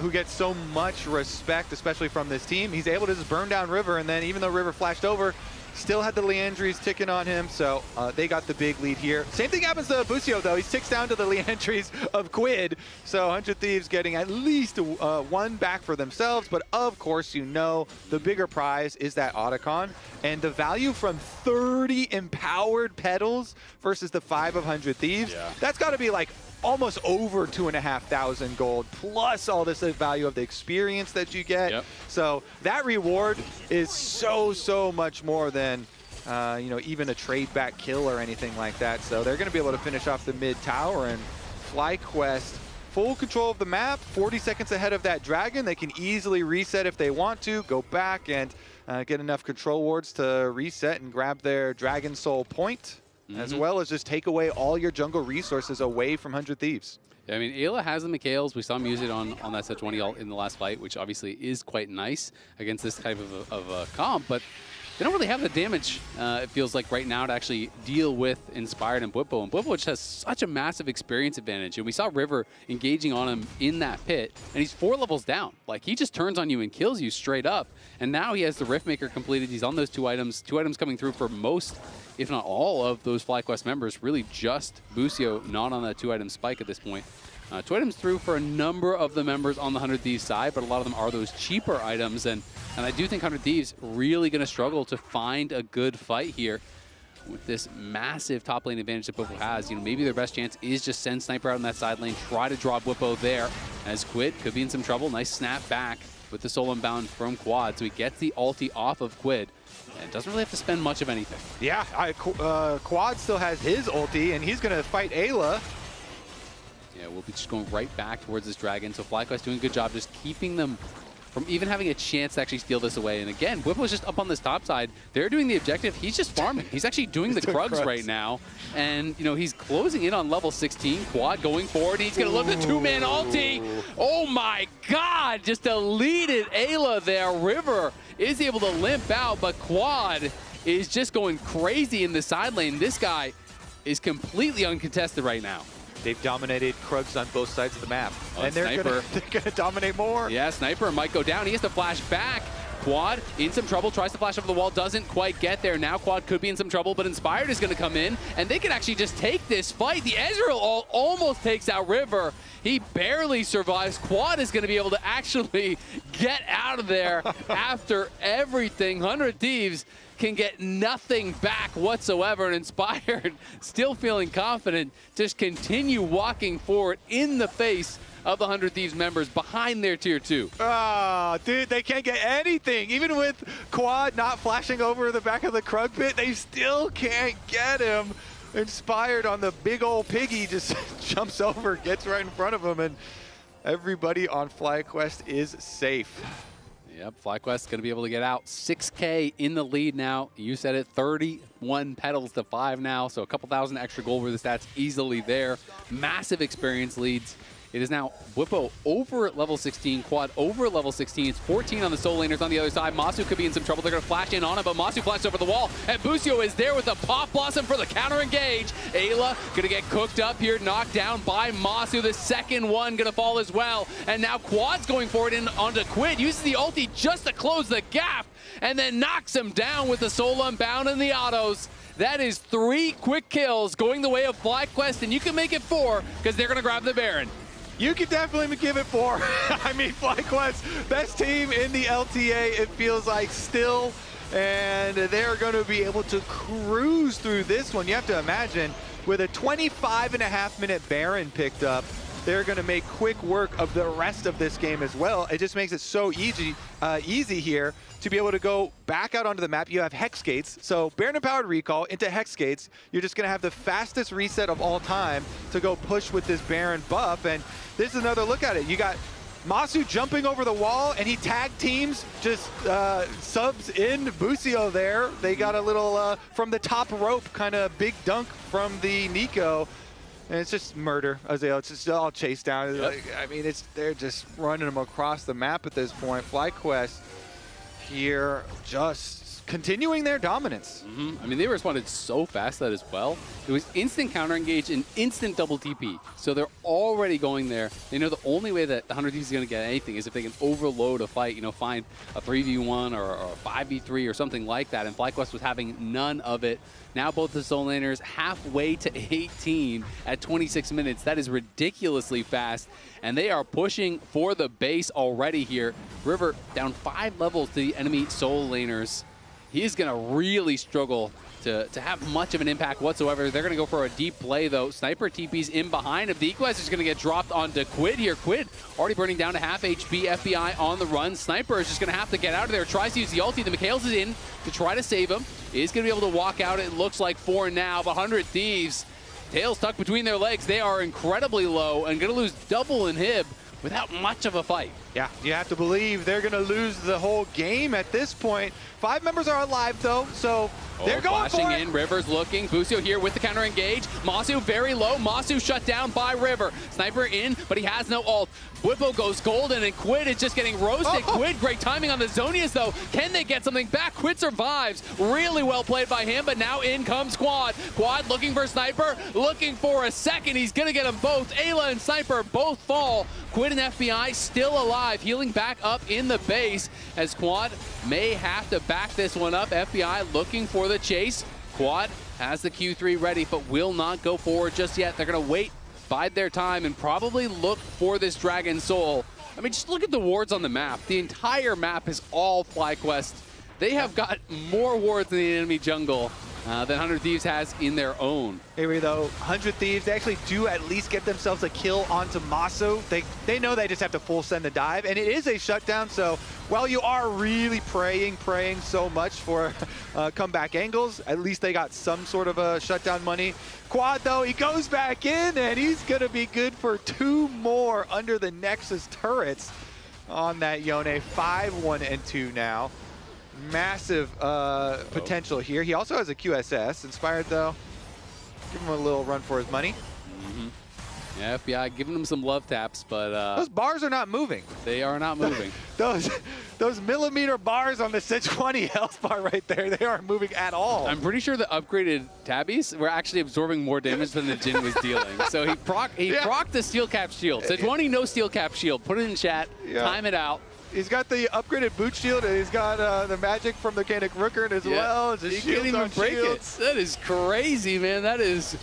who gets so much respect, especially from this team. He's able to just burn down River, and then even though River flashed over, still had the Leandries ticking on him, so they got the big lead here. Same thing happens to Busio, though. He ticks down to the Leandries of Quid, so 100 Thieves getting at least one back for themselves, but of course, you know, the bigger prize is that Otacon, and the value from 30 empowered petals versus the 5 of 100 Thieves, that's got to be like almost over 2,500 gold, plus all this value of the experience that you get. So that reward is so much more than you know, even a trade back kill or anything like that. So they're going to be able to finish off the mid tower, and FlyQuest full control of the map, 40 seconds ahead of that dragon. They can easily reset if they want to, go back and get enough control wards to reset and grab their Dragon Soul point. As well as just take away all your jungle resources away from 100 Thieves. Yeah, I mean, Ayla has the Mikhails. We saw him use it on that Sejuani ult in the last fight, which obviously is quite nice against this type of a comp, but they don't really have the damage, it feels like right now, to actually deal with Inspired and Bwipo. And Bwipo just has such a massive experience advantage. And we saw River engaging on him in that pit, and he's 4 levels down. Like, he just turns on you and kills you straight up. And now he has the Riftmaker completed. He's on those 2 items. 2 items coming through for most, if not all, of those FlyQuest members. Really just Busio not on that 2-item spike at this point. 2 items through for a number of the members on the 100 Thieves side, but a lot of them are those cheaper items. And I do think 100 Thieves really going to struggle to find a good fight here with this massive top lane advantage that Bwipo has. You know, maybe their best chance is just send Sniper out in that side lane, try to draw Bwipo there, as Quid could be in some trouble. Nice snap back with the soul unbound from Quad, so he gets the ulti off of Quid and doesn't really have to spend much of anything. Yeah, Quad still has his ulti, and he's going to fight Ayla. Yeah, we'll be just going right back towards this dragon. So FlyQuest doing a good job just keeping them from even having a chance to actually steal this away. And again, Bwipo's just up on this top side. They're doing the objective. He's just farming. He's actually doing the Krugs right now. And, you know, he's closing in on level 16. Quad going forward. He's going to look at the 2-man ulti. Oh, my God. Just deleted Ayla there. River is able to limp out, but Quad is just going crazy in the side lane. This guy is completely uncontested right now. They've dominated Krugs on both sides of the map. Oh, and they're gonna dominate more. Yeah, Sniper might go down. He has to flash back. Quad in some trouble, tries to flash over the wall, doesn't quite get there. Now Quad could be in some trouble, but Inspired is going to come in, and they can actually just take this fight. The Ezreal almost takes out River. He barely survives. Quad is going to be able to actually get out of there after everything. 100 Thieves can get nothing back whatsoever, and Inspired, still feeling confident, just continue walking forward in the face of the 100 Thieves members behind their tier 2. Oh, dude, they can't get anything. Even with Quad not flashing over the back of the Krug pit, they still can't get him. Inspired on the big old piggy just jumps over, gets right in front of him, and everybody on FlyQuest is safe. Yep, FlyQuest going to be able to get out. 6K in the lead now. You said it, 31 petals to 5 now, so a couple thousand extra gold for the stats easily there. Massive experience leads. It is now Whippo over at level 16, Quad over at level 16. It's 14 on the Soul Laners on the other side. Masu could be in some trouble. They're going to flash in on him, but Masu flashes over the wall. And Busio is there with the Pop Blossom for the counter engage. Ayla going to get cooked up here, knocked down by Masu. The second one going to fall as well. And now Quad's going forward in onto Quid. Uses the ulti just to close the gap and then knocks him down with the Soul Unbound and the autos. That is 3 quick kills going the way of FlyQuest, and you can make it 4 because they're going to grab the Baron. You can definitely give it 4. I mean, FlyQuest, best team in the LTA, it feels like still, and they're going to be able to cruise through this one. You have to imagine, with a 25.5-minute Baron picked up, they're going to make quick work of the rest of this game as well. It just makes it so easy here to be able to go back out onto the map. You have Hex Gates, so Baron Empowered Recall into Hex Gates. You're just going to have the fastest reset of all time to go push with this Baron buff, and this is another look at it. You got Masu jumping over the wall, and he tag teams, just subs in Busio there. They got a little from the top rope kind of big dunk from the Nico. And it's just murder, Azale. It's just all chased down. Yep. I mean, they're just running them across the map at this point. FlyQuest here just continuing their dominance. I mean, they responded so fast that as well. It was instant counter engage and instant double TP. So they're already going there. They know the only way that the 100 Thieves is going to get anything is if they can overload a fight, find a 3v1 or a 5v3 or something like that. And FlyQuest was having none of it. Now both the Soul Laners halfway to 18 at 26 minutes. That is ridiculously fast. And they are pushing for the base already here. River down 5 levels to the enemy Soul Laners. He's going to really struggle to have much of an impact whatsoever. They're going to go for a deep play, though. Sniper TP's in behind of the Equalizer is going to get dropped onto Quid here. Quid already burning down to half HP. FBI on the run. Sniper is just going to have to get out of there. Tries to use the ulti. The Mikhails is in to try to save him. Is going to be able to walk out. It looks like 4 now. But 100 Thieves, tails tucked between their legs. They are incredibly low and going to lose double inhib without much of a fight. Yeah, you have to believe they're going to lose the whole game at this point. 5 members are alive, though, so they're going flashing for it. in, River's looking. Busio here with the counter engage. Masu very low. Masu shut down by River. Sniper in, but he has no ult. Whippo goes golden, and Quid is just getting roasted. Quid, great timing on the Zonias, though. Can they get something back? Quid survives. Really well played by him, but now in comes Quad. Quad looking for Sniper, looking for a second. He's going to get them both. Ayla and Sniper both fall. Quid and FBI still alive, healing back up in the base as Quad may have to back this one up. FBI looking for the chase. Quad has the Q3 ready, but will not go forward just yet. They're going to wait, bide their time, and probably look for this Dragon Soul. I mean, just look at the wards on the map. The entire map is all FlyQuest. They have got more wards in the enemy jungle than 100 Thieves has in their own. Here though, 100 Thieves, they actually do at least get themselves a kill onto Masu. They know they just have to full send the dive, and it is a shutdown, so while you are really praying so much for comeback angles, at least they got some sort of a shutdown money. Quad though, he goes back in, and he's gonna be good for 2 more under the Nexus turrets on that Yone. 5, 1, and 2 now. Massive potential here. He also has a QSS. Inspired though, give him a little run for his money. Yeah, FBI giving him some love taps, but those bars are not moving. They are not moving. those millimeter bars on the Sejuani health bar right there, they aren't moving at all. I'm pretty sure the upgraded tabbies were actually absorbing more damage than the Jhin was dealing. So he procced the steel cap shield. Sejuani no steel cap shield. Put it in chat. Time it out. He's got the upgraded boot shield, and he's got the magic from the Mechanic Rooker as well. He can't even break it. That is crazy, man. That is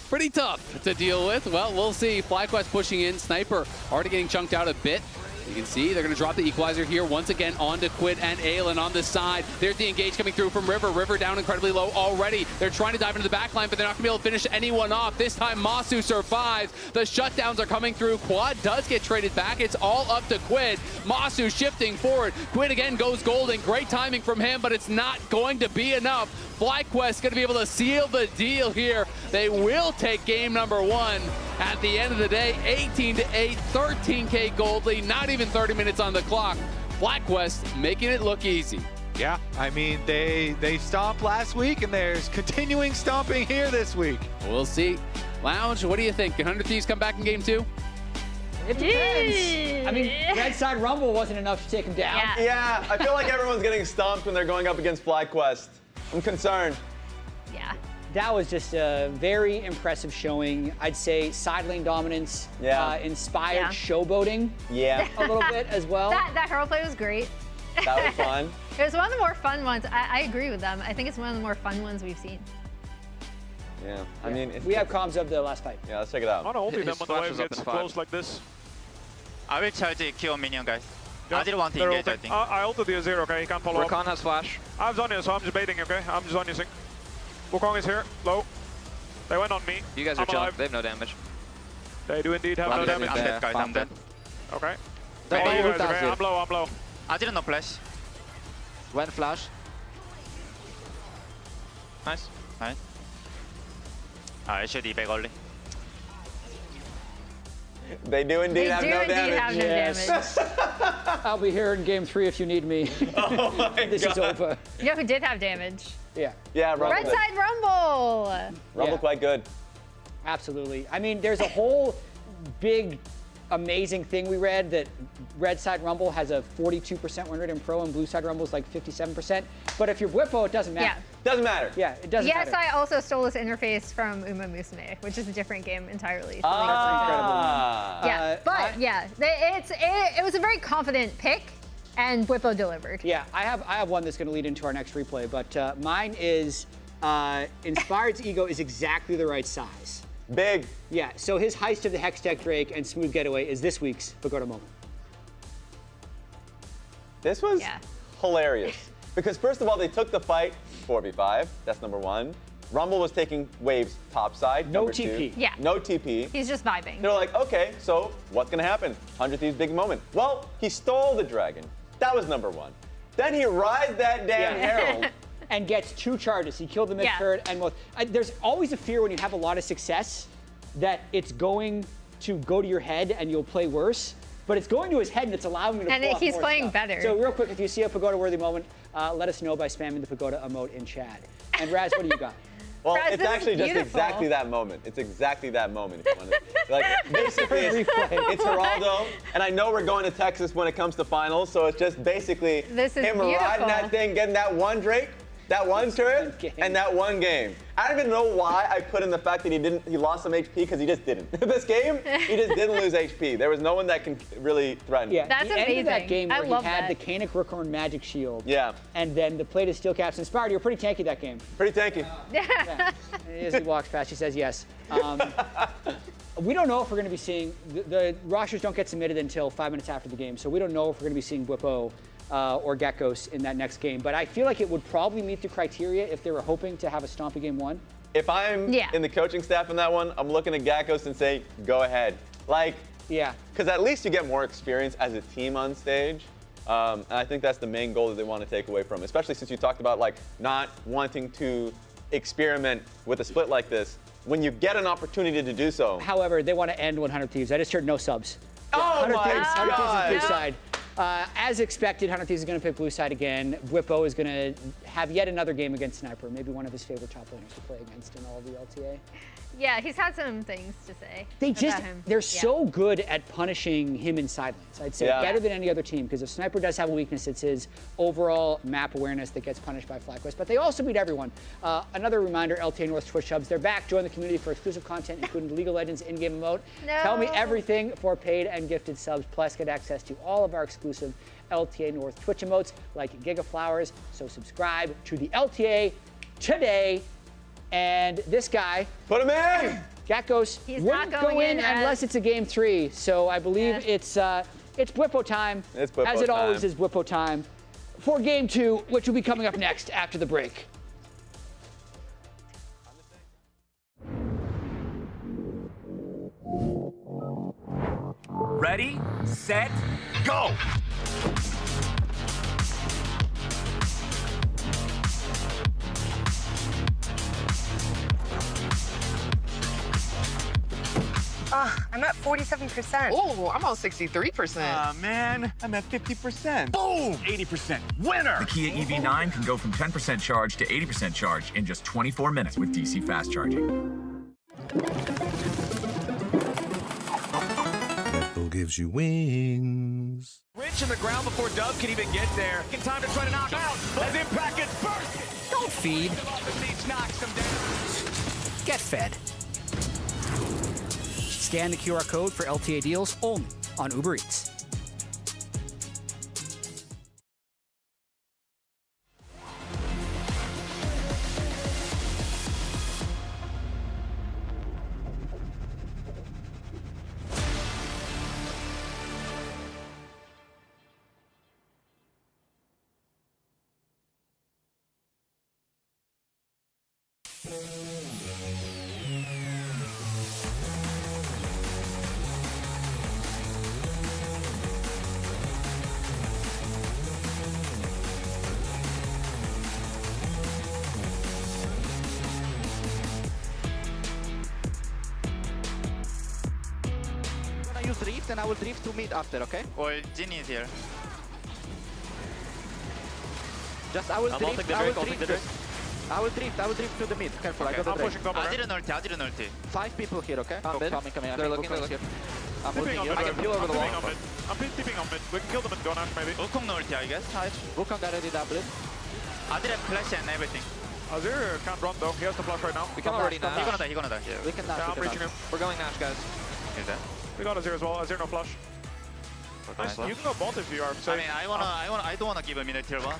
pretty tough to deal with. Well, we'll see. FlyQuest pushing in. Sniper already getting chunked out a bit. You can see they're going to drop the equalizer here once again onto Quid and Aelin on the side. There's the engage coming through from River. River down incredibly low already. They're trying to dive into the back line, but they're not going to be able to finish anyone off. This time, Masu survives. The shutdowns are coming through. Quad does get traded back. It's all up to Quid. Masu shifting forward. Quid again goes golden. Great timing from him, but it's not going to be enough. FlyQuest going to be able to seal the deal here. They will take game number 1. At the end of the day, 18-8, 13K gold lead, not even 30 minutes on the clock. FlyQuest making it look easy. Yeah, I mean, they stomped last week, and there's continuing stomping here this week. We'll see. Lounge, what do you think? Can 100 Thieves come back in game 2? It depends. I mean, Red Side Rumble wasn't enough to take him down. Yeah, I feel like everyone's getting stomped when they're going up against FlyQuest. I'm concerned. Yeah. That was just a very impressive showing. I'd say side lane dominance, inspired showboating a little bit as well. That hero play was great. That was fun. It was one of the more fun ones. I agree with them. I think it's one of the more fun ones we've seen. Yeah, I mean, we have comms of the last fight. Yeah, let's check it out. I'm gonna ulti them when the wave gets close like this. I will charge the kill minion, guys. I didn't want to engage, I think. I ulted the Azir, okay? He can't follow up. Rakan has flash. I have Zhonya, so I'm just baiting, okay? I'm just Zhonyasing. Wukong is here, low. They went on me. You guys are chilling. They have no damage. They do indeed have no damage. I'm dead, guys. I'm dead. Okay. They All you guys, ult okay? Azir. I'm low, I'm low. I didn't know flash. When flash. Nice. Nice. I should eBay only. They do indeed have no damage. Yes. I'll be here in game 3 if you need me. Oh my This is over. You know who did have damage? Yeah. Yeah, Rumble. Red Side Rumble. Rumble quite good. Absolutely. I mean, there's a whole big, amazing thing we read that Red Side Rumble has a 42% win rate in pro and Blue Side Rumble is like 57%. But if you're Whippo, it doesn't matter. Doesn't matter. Yeah, it doesn't matter. Yes, I also stole this interface from Uma Musume, which is a different game entirely. So yeah, but it was a very confident pick, and Whippo delivered. Yeah, I have one that's going to lead into our next replay, but mine is Inspired's ego is exactly the right size. Big. Yeah, so his heist of the Hextech Drake and Smooth Getaway is this week's Pagoda moment. This was hilarious. Because first of all, they took the fight 4v5. That's number 1. Rumble was taking waves topside. No number TP. 2. Yeah. No TP. He's just vibing. They're like, okay, so what's gonna happen? 100 Thieves big moment. Well, he stole the dragon. That was number 1. Then he rides that damn Herald. And gets 2 charges. He killed the mid turret and both. There's always a fear when you have a lot of success that it's going to go to your head and you'll play worse. But it's going to his head and it's allowing him to pull off he's more playing stuff. better. So real quick, if you see a Pagoda-worthy moment, let us know by spamming the Pagoda emote in chat. And Raz, what do you got? Well, Raz, it's this actually is just beautiful. exactly that moment. It's exactly that moment. If you want to, like, basically, it's Geraldo, and I know we're going to Texas when it comes to finals, so it's just basically This is him beautiful. riding that thing, getting that one Drake, that one turret, and that one game. I don't even know why I put in the fact that he lost some HP, because he just didn't. This game, he just didn't lose HP. There was no one that can really threaten. Yeah, That's the amazing. end of that game where I he love had that. the Canic Rookhorn Magic Shield. Yeah. And then the plated steel caps. Inspired, you're pretty tanky that game. Pretty tanky. Yeah. As he walks past, she says yes. We don't know if we're going to be seeing, the rosters don't get submitted until 5 minutes after the game, so we don't know if we're going to be seeing Whippo or Geckos in that next game. But I feel like it would probably meet the criteria if they were hoping to have a stompy game 1. If I'm in the coaching staff in that one, I'm looking at Geckos and say, go ahead. Like, because at least you get more experience as a team on stage. And I think that's the main goal that they want to take away from, especially since you talked about like not wanting to experiment with a split like this. When you get an opportunity to do so. However, they want to end 100 Thieves. I just heard no subs. Oh 100 my Thieves, 100 Thieves God. is blue side. As expected, 100 Thieves is going to pick blue side again. Whippo is going to have yet another game against Sniper, maybe one of his favorite top laners to play against in all of the LTA. Yeah, he's had some things to say. They just, about him. they're so good at punishing him in side lanes. I'd say better than any other team, because if Sniper does have a weakness, it's his overall map awareness that gets punished by FlyQuest. But they also beat everyone. Another reminder, LTA North Twitch subs, they're back. Join the community for exclusive content, including League of Legends in-game emote. No. Tell me everything for paid and gifted subs, plus get access to all of our exclusive exclusive LTA North Twitch emotes like Giga Flowers. So subscribe to the LTA today. And this guy, put him in. Gakkos wouldn't go in unless it's a game 3. So I believe it's Blippo time. It's Blippo as it time. always is Blippo time for game 2, which will be coming up next after the break. Ready, set, go! I'm at 47%. Oh, I'm on 63%. Man, I'm at 50%. Boom! 80%. Winner! The Kia EV9 can go from 10% charge to 80% charge in just 24 minutes with DC fast charging. Red Bull gives you wings. Rich in the ground before Dub can even get there. In time to try to knock out as Impact gets burst. Don't feed. Knocks him down. Get fed. Scan the QR code for LTA deals only on Uber Eats. I use drift and I will drift to mid after, okay? Or Ginny is here. Just I will drift, I will drift to the mid. Careful, Okay. I got the I'm drake. pushing top. I didn't ulti. 5 people here, okay? Coming. They're looking. I'm Tipping looking on here. mid, I can peel over the wall. I'm tipping on mid. We can kill them and go now, maybe. Wukong no ulti, I guess. Wukong already doubled. I did a flash and everything. Azir can't run though. He has the flash right now. We can already He's gonna die, he's gonna die. Yeah, we can dash. Yeah, I'm reaching him. We're going Nash, guys. Is that? We got Azir as well. Azir no flash. Nice. You can go bot if you are. I mean, I don't wanna give a minute tier 1.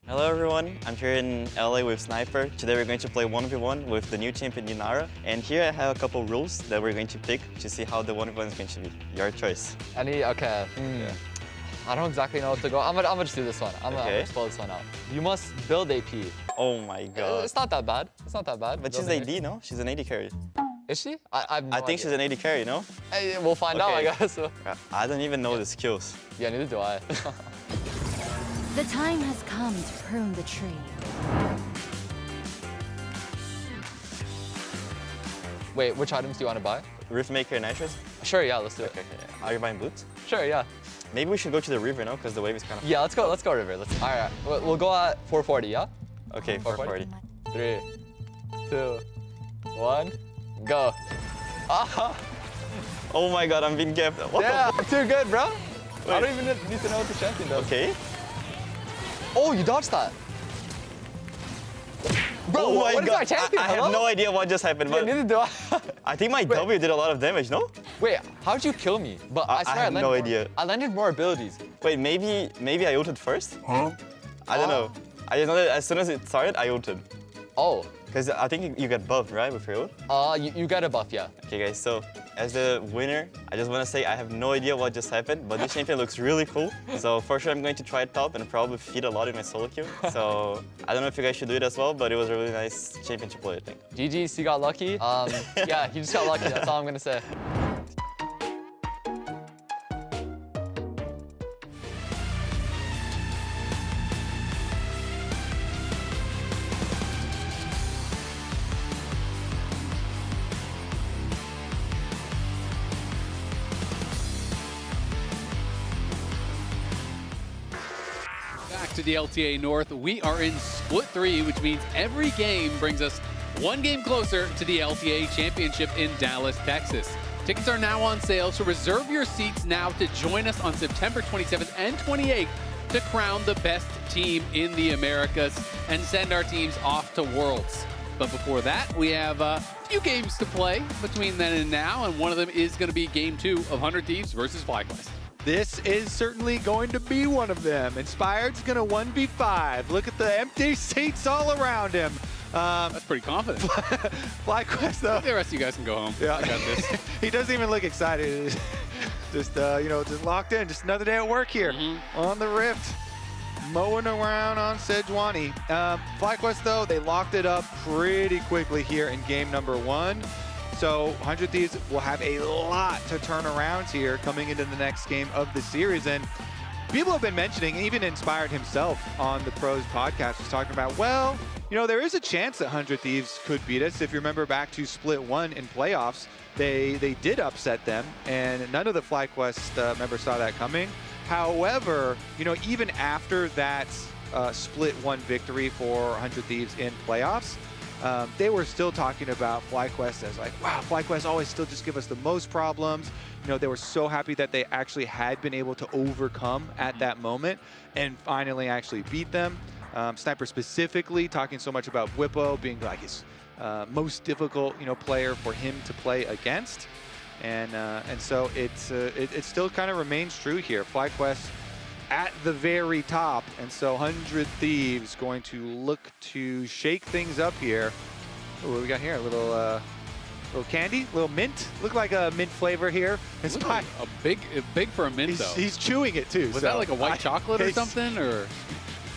Hello everyone, I'm here in LA with Sniper. Today we're going to play 1v1 with the new champion Yunara. And here I have a couple rules that we're going to pick to see how the 1v1 is going to be. Your choice. Okay. Yeah. I don't exactly know what to go. I'm gonna just do this one. I'm gonna spell this one out. You must build AP. Oh my god. It's not that bad. It's not that bad. But she's AD, no? She's an AD carry. Is she? I have no I think she's an AD carry, no? Hey, we'll find out, I guess. I don't even know the skills. Yeah, neither do I. The time has come to prune the tree. Wait, which items do you want to buy? Riftmaker and Nitrous? Sure, yeah, let's do it. Okay. Are you buying boots? Sure, yeah. Maybe we should go to the river, no? Because the wave is kind of... Yeah, let's go river. All right, we'll go at 440, yeah? Okay, 440. 3, 2, 1, go. Ah! Oh my god, I'm being gapped. Yeah, too good, bro. I don't even need to know what the champion does. Okay. Oh, you dodged that. Bro, oh my what is god. our champion? I have no idea what just happened, but neither do I. I think my W did a lot of damage, no? Wait, how'd you kill me? But I swear I have no idea. I landed more abilities. Wait, maybe I ulted first? Huh? I don't know. I just know that as soon as it started, I ulted. Oh. Because I think you get buffed, right, with your ult? You get a buff, yeah. Okay, guys, so as the winner, I just want to say I have no idea what just happened, but this champion looks really cool. So for sure, I'm going to try it top and probably feed a lot in my solo queue. So I don't know if you guys should do it as well, but it was a really nice champion to play, I think. GG's, you got lucky. Yeah, you just got lucky, that's all I'm going to say. To the LTA North, we are in split 3, which means every game brings us one game closer to the LTA Championship in Dallas, Texas. Tickets are now on sale, so reserve your seats now to join us on September 27th and 28th to crown the best team in the Americas and send our teams off to Worlds. But before that, we have a few games to play between then and now, and one of them is going to be Game 2 of 100 Thieves versus FlyQuest. This is certainly going to be one of them. Inspired's going to 1v5. Look at the empty seats all around him. That's pretty confident. FlyQuest, though. The rest of you guys can go home. Yeah. I got this. He doesn't even look excited. Just, just locked in. Just another day at work here on the Rift. Mowing around on Sejuani. FlyQuest, though, they locked it up pretty quickly here in game number 1. So 100 Thieves will have a lot to turn around here coming into the next game of the series. And people have been mentioning, even Inspired himself on the Pros podcast was talking about, well, there is a chance that 100 Thieves could beat us. If you remember back to Split 1 in playoffs, they did upset them, and none of the FlyQuest members saw that coming. However, even after that Split 1 victory for 100 Thieves in playoffs, they were still talking about FlyQuest as like, wow, FlyQuest always still just give us the most problems. They were so happy that they actually had been able to overcome at that moment and finally actually beat them. Sniper specifically talking so much about Whippo being like his most difficult, player for him to play against. And so it still kind of remains true here. FlyQuest at the very top, and so 100 Thieves going to look to shake things up here. Ooh, what do we got here? A little candy, little mint. Look like a mint flavor here. It's like big for a mint though. He's chewing it too. Was that like a white chocolate or something, or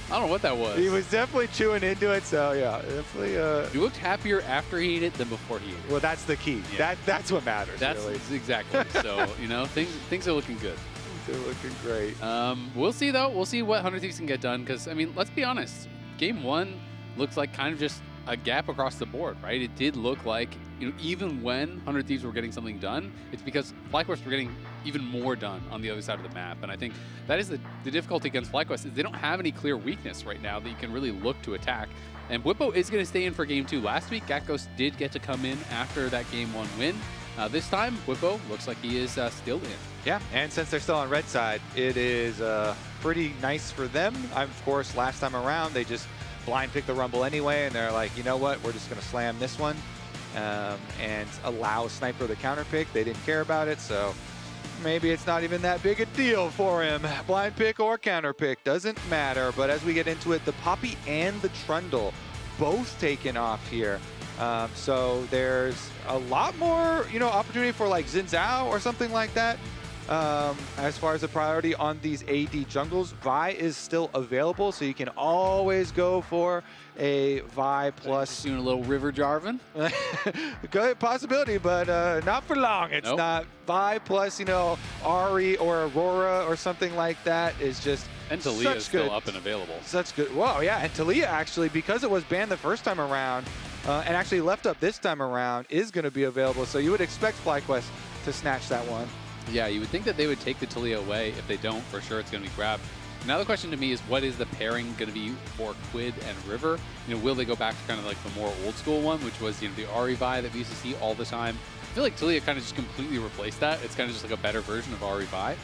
I don't know what that was. He was definitely chewing into it. So yeah, definitely. You looked happier after he ate it than before he ate it. Well, that's the key. Yeah. That's what matters. That's really. Exactly. So things are looking good. They're looking great. We'll see, though. We'll see what 100 Thieves can get done. Because, I mean, let's be honest. Game 1 looks like kind of just a gap across the board, right? It did look like, even when 100 Thieves were getting something done, it's because FlyQuest were getting even more done on the other side of the map. And I think that is the difficulty against FlyQuest is they don't have any clear weakness right now that you can really look to attack. And Whippo is going to stay in for Game 2. Last week, Gatghost did get to come in after that Game 1 win. This time, Whippo looks like he is still in. Yeah, and since they're still on red side, it is pretty nice for them. Of course, last time around, they just blind picked the Rumble anyway, and they're like, you know what, we're just going to slam this one and allow Sniper the counter pick. They didn't care about it, so maybe it's not even that big a deal for him. Blind pick or counter pick, doesn't matter. But as we get into it, the Poppy and the Trundle both taken off here. So there's a lot more, opportunity for like Xin Zhao or something like that. As far as the priority on these AD jungles, Vi is still available, so you can always go for a Vi plus. Doing a little River Jarvan? Good possibility, but not for long. It's not Vi plus, Ari or Aurora or something like that is just. And Talia is still up and available. Such good. Whoa, yeah, and Talia actually, because it was banned the first time around, and actually left up this time around, is going to be available. So you would expect FlyQuest to snatch that one. Yeah, you would think that they would take the Talia away. If they don't, for sure it's going to be grabbed. Now the question to me is, what is the pairing going to be for Quid and River? Will they go back to kind of like the more old school one, which was the Ari Vi that we used to see all the time? I feel like Talia kind of just completely replaced that. It's kind of just like a better version of Ari Vi.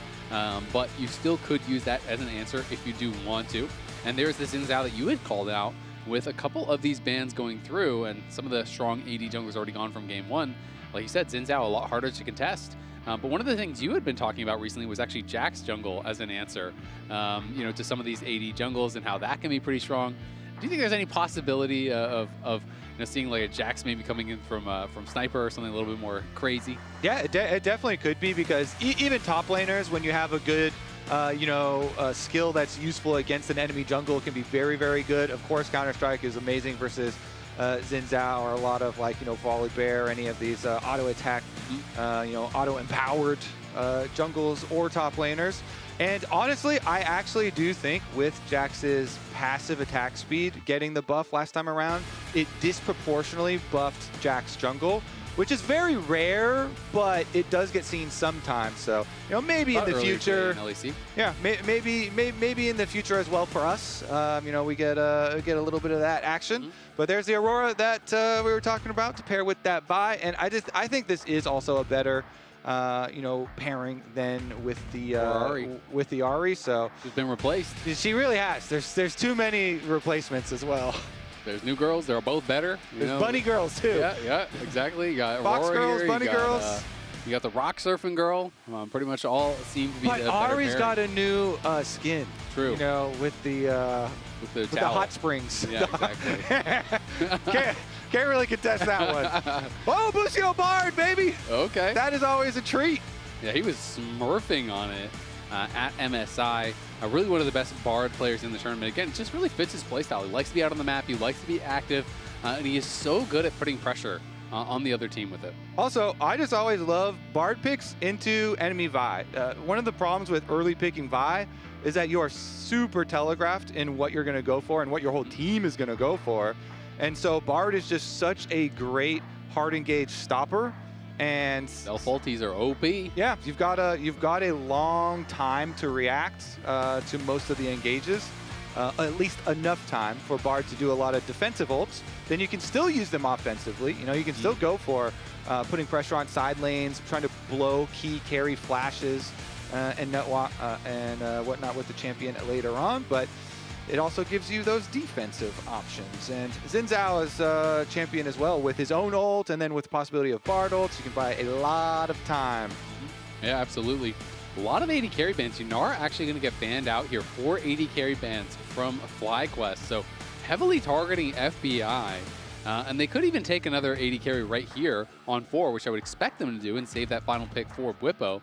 But you still could use that as an answer if you do want to. And there's this Xin Zhao that you had called out with a couple of these bans going through, and some of the strong AD junglers already gone from game 1. Like you said, Xin Zhao a lot harder to contest. But one of the things you had been talking about recently was actually Jack's jungle as an answer, to some of these AD jungles and how that can be pretty strong. Do you think there's any possibility of seeing like a Jax maybe coming in from Sniper or something a little bit more crazy? Yeah, it definitely could be, because even top laners, when you have a good skill that's useful against an enemy jungle, can be very, very good. Of course, Counter-Strike is amazing versus Xin Zhao or a lot of Volibear, any of these auto-attack, auto-empowered jungles or top laners. And honestly, I actually do think with Jax's passive attack speed getting the buff last time around, it disproportionately buffed Jax jungle, which is very rare, but it does get seen sometimes. So, maybe in the future, yeah, maybe in the future as well for us, we get a little bit of that action. But there's the Aurora that we were talking about to pair with that Vi, and I think this is also a better pairing than with the Ahri. So she's been replaced. She really has. There's too many replacements as well. There's new girls. They're both better. There's bunny girls too. Yeah, exactly. You got Fox Aurora girls, here. bunny girls. You got the rock surfing girl. Pretty much all seem to be. But Ahri's got a new skin. True. With the hot springs. Yeah, exactly. Can't really contest that one. Oh, Busio Bard, baby. Okay. That is always a treat. Yeah, he was smurfing on it at MSI. Really one of the best Bard players in the tournament. Again, it just really fits his playstyle. He likes to be out on the map. He likes to be active. And he is so good at putting pressure on the other team with it. Also, I just always love Bard picks into enemy Vi. One of the problems with early picking Vi is that you are super telegraphed in what you're going to go for and what your whole team is going to go for. And so Bard is just such a great hard engage stopper. And self ultis are OP. Yeah, you've got a long time to react to most of the engages. At least enough time for Bard to do a lot of defensive ults. Then you can still use them offensively. You can still go for putting pressure on side lanes, trying to blow key carry flashes and whatnot with the champion later on. But it also gives you those defensive options. And Xin Zhao is a champion as well with his own ult, and then with the possibility of Bard ults, you can buy a lot of time. Yeah, absolutely. A lot of AD carry bans. You are actually going to get banned out here. 4 AD carry bans from FlyQuest. So heavily targeting FBI. And they could even take another AD carry right here on 4, which I would expect them to do and save that final pick for Bwipo.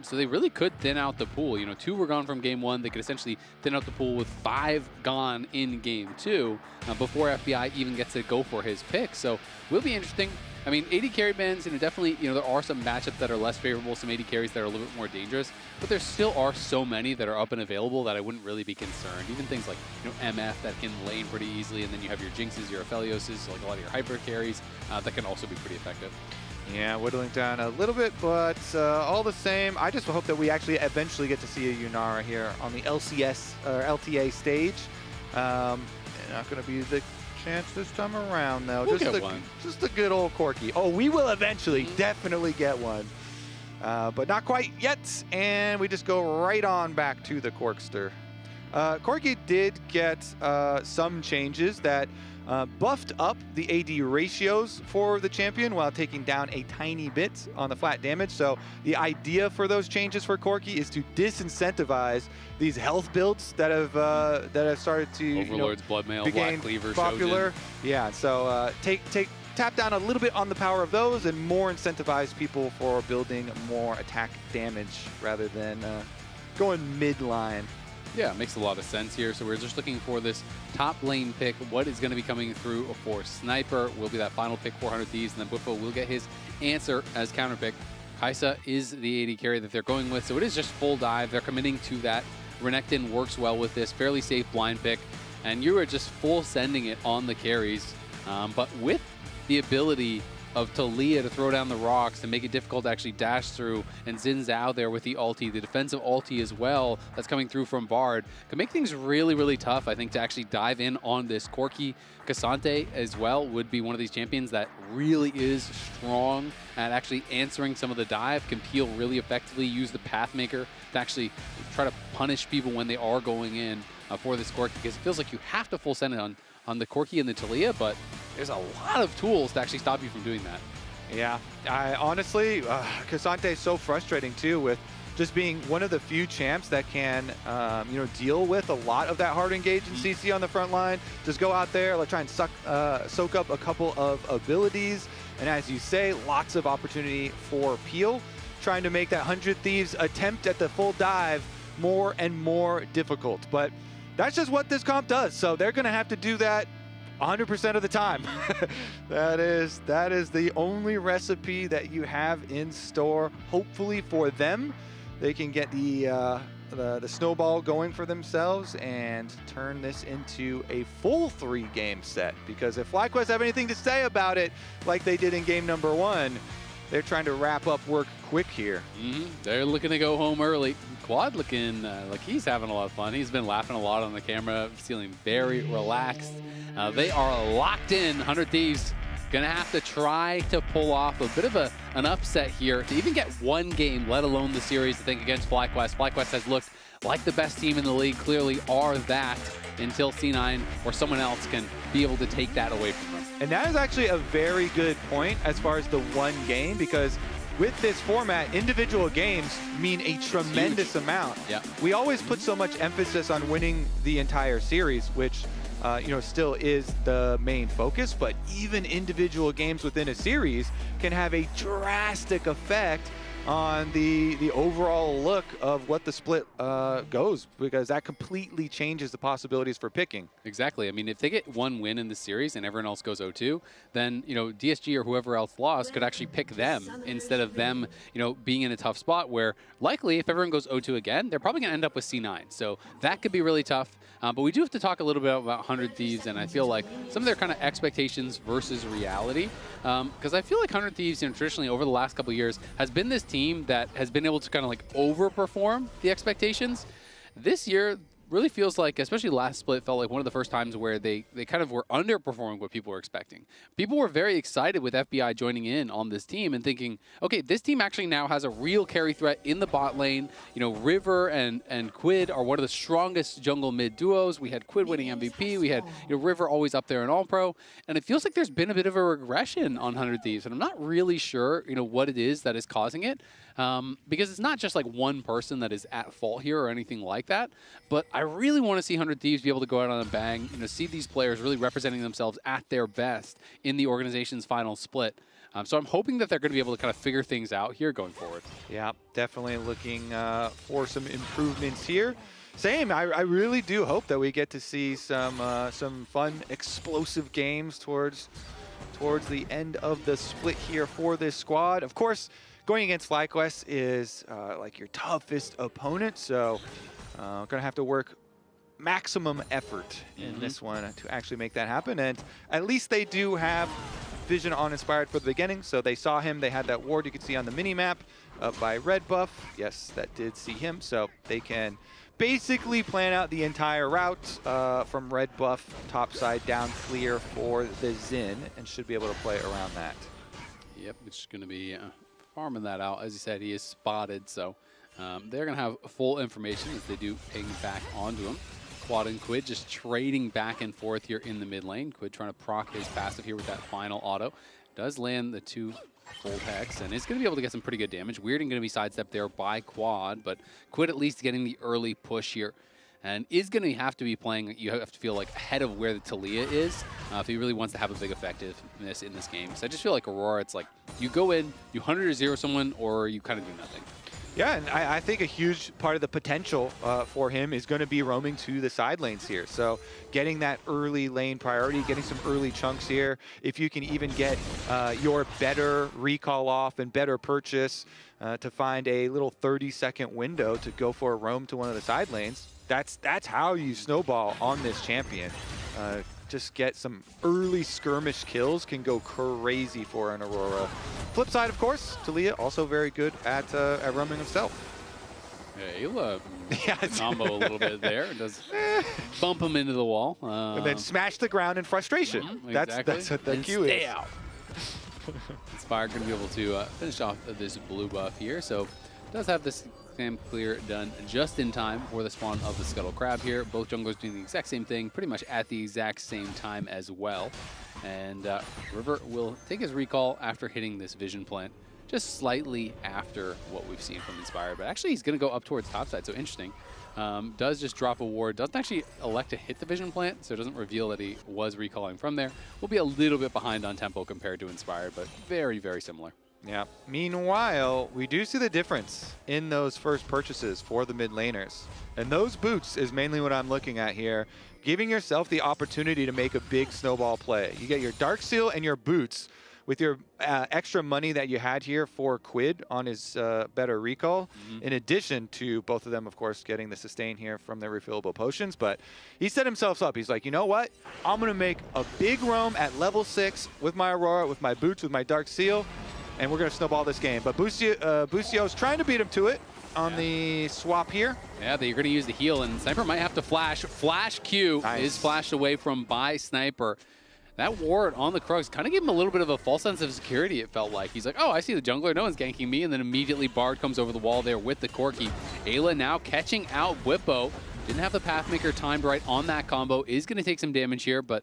So they really could thin out the pool. 2 were gone from game 1. They could essentially thin out the pool with 5 gone in game 2 before FBI even gets to go for his pick. So will be interesting. I mean, AD carry bans, definitely, there are some matchups that are less favorable, some AD carries that are a little bit more dangerous, but there still are so many that are up and available that I wouldn't really be concerned. Even things like, MF that can lane pretty easily, and then you have your Jinxes, your Aphelioses, like a lot of your hyper carries that can also be pretty effective. Yeah, whittling down a little bit, but all the same, I just hope that we actually eventually get to see a Yunara here on the LCS or LTA stage. Not going to be the chance this time around, though. We'll get one. Just a good old Corki. Oh, we will eventually definitely get one, but not quite yet. And we just go right on back to the Corkster. Corki did get some changes that buffed up the AD ratios for the champion while taking down a tiny bit on the flat damage. So the idea for those changes for Corki is to disincentivize these health builds that have started to Overlord's Bloodmail, Black Cleaver, popular. Shojin. Yeah, so tap down a little bit on the power of those and more incentivize people for building more attack damage rather than going mid-line. Yeah, it makes a lot of sense here. So we're just looking for this top lane pick. What is going to be coming through for Sniper will be that final pick, 400 Thieves, and then Bwipo will get his answer as counter pick. Kaisa is the AD carry that they're going with, so it is just full dive. They're committing to that. Renekton works well with this, fairly safe blind pick, and you are just full sending it on the carries. But with the ability of Talia to throw down the rocks to make it difficult to actually dash through, and Xin Zhao there with the ulti, the defensive ulti as well that's coming through from Bard, can make things really, really tough, I think, to actually dive in on this Corki. Cassante as well would be one of these champions that really is strong at actually answering some of the dive, can peel really effectively, use the Pathmaker to actually try to punish people when they are going in for this Corki, because it feels like you have to full send it on the Corki and the Talia, but there's a lot of tools to actually stop you from doing that. Yeah, I honestly, Cassante is so frustrating too with just being one of the few champs that can, deal with a lot of that hard engage in CC on the front line. Just go out there, try and soak up a couple of abilities. And as you say, lots of opportunity for Peel, trying to make that 100 Thieves attempt at the full dive more and more difficult. But that's just what this comp does. So they're going to have to do that 100% of the time. that is the only recipe that you have in store. Hopefully for them, they can get the snowball going for themselves and turn this into a full 3-game set. Because if FlyQuest have anything to say about it, like they did in game number 1, they're trying to wrap up work quick here. They're looking to go home early. Quad looking like he's having a lot of fun. He's been laughing a lot on the camera, feeling very relaxed. They are locked in. 100 Thieves gonna have to try to pull off a bit of an upset here to even get 1 game, let alone the series, I think, against FlyQuest. FlyQuest has looked like the best team in the league, clearly are that, until C9 or someone else can be able to take that away from them. And that is actually a very good point as far as the 1 game, because with this format, individual games mean a tremendous amount. Yeah. We always put so much emphasis on winning the entire series, which still is the main focus, but even individual games within a series can have a drastic effect on the overall look of what the split goes, because that completely changes the possibilities for picking. Exactly. I mean, if they get 1 win in the series and everyone else goes 0-2, then, DSG or whoever else lost could actually pick them instead of them, being in a tough spot where likely if everyone goes 0-2 again, they're probably going to end up with C9. So that could be really tough. But we do have to talk a little bit about 100 Thieves, and I feel like some of their kind of expectations versus reality. Because I feel like 100 Thieves, traditionally over the last couple of years, has been this team that has been able to kind of overperform the expectations. This year really feels like, especially last split, felt like one of the first times where they kind of were underperforming what people were expecting. People were very excited with FBI joining in on this team and thinking, okay, this team actually now has a real carry threat in the bot lane. River and Quid are one of the strongest jungle mid duos. We had Quid winning MVP. We had River always up there in All-Pro. And it feels like there's been a bit of a regression on 100 Thieves. And I'm not really sure, what it is that is causing it. Because it's not just like one person that is at fault here or anything like that. But I really want to see 100 Thieves be able to go out on a bang, see these players really representing themselves at their best in the organization's final split. So I'm hoping that they're going to be able to kind of figure things out here going forward. Yeah, definitely looking for some improvements here. Same, I really do hope that we get to see some fun, explosive games towards the end of the split here for this squad. Of course, going against FlyQuest is like your toughest opponent, so gonna have to work maximum effort in this one to actually make that happen. And at least they do have vision on Inspired for the beginning, so they saw him. They had that ward you could see on the mini map up by Red Buff. Yes, that did see him, so they can basically plan out the entire route from Red Buff topside down clear for the Xin, and should be able to play around that. Yep, it's going to be farming that out. As you said, he is spotted, so they're going to have full information as they do ping back onto him. Quad and Quid just trading back and forth here in the mid lane. Quid trying to proc his passive here with that final auto. Does land the 2 full hex, and is going to be able to get some pretty good damage. Weirding going to be sidestepped there by Quad, but Quid at least getting the early push here. And is going to have to be playing, you have to feel like ahead of where the Talia is if he really wants to have a big effectiveness in this game. So I just feel like Aurora, it's like you go in, you 100 or 0 someone, or you kind of do nothing. Yeah, and I think a huge part of the potential for him is going to be roaming to the side lanes here. So getting that early lane priority, getting some early chunks here. If you can even get your better recall off and better purchase to find a little 30-second window to go for a roam to one of the side lanes, that's how you snowball on this champion. Just get some early skirmish kills can go crazy for an Aurora. Flip side, of course, Talia also very good at roaming himself. Yeah, he'll combo a little bit there. Does bump him into the wall. And then smash the ground in frustration. Exactly. That's what the and cue stay is. out. Inspired going to be able to finish off this blue buff here. So does have this Fam clear done just in time for the spawn of the Scuttle Crab here. Both junglers doing the exact same thing, pretty much at the exact same time as well. And River will take his recall after hitting this vision plant, just slightly after what we've seen from Inspired. But actually, he's going to go up towards topside, so interesting. Does just drop a ward, doesn't actually elect to hit the vision plant, so it doesn't reveal that he was recalling from there. We'll be a little bit behind on tempo compared to Inspired, but very, very similar. Yeah. Meanwhile, we do see the difference in those first purchases for the mid laners. And those boots is mainly what I'm looking at here, giving yourself the opportunity to make a big snowball play. You get your Dark Seal and your boots with your extra money that you had here for Quid on his better recall, in addition to both of them, of course, getting the sustain here from their refillable potions. But he set himself up. He's like, you know what? I'm going to make a big roam at level 6 with my Aurora, with my boots, with my Dark Seal, and we're going to snowball this game. But Busio's trying to beat him to it on the swap here. Yeah, you're going to use the heal, and Sniper might have to flash. Flash Q is flashed away from by Sniper. That ward on the Krugs kind of gave him a little bit of a false sense of security, it felt like. He's like, oh, I see the jungler, no one's ganking me, and then immediately Bard comes over the wall there with the Corki. Ayla now catching out Whippo. Didn't have the Pathmaker timed right on that combo. Is going to take some damage here, but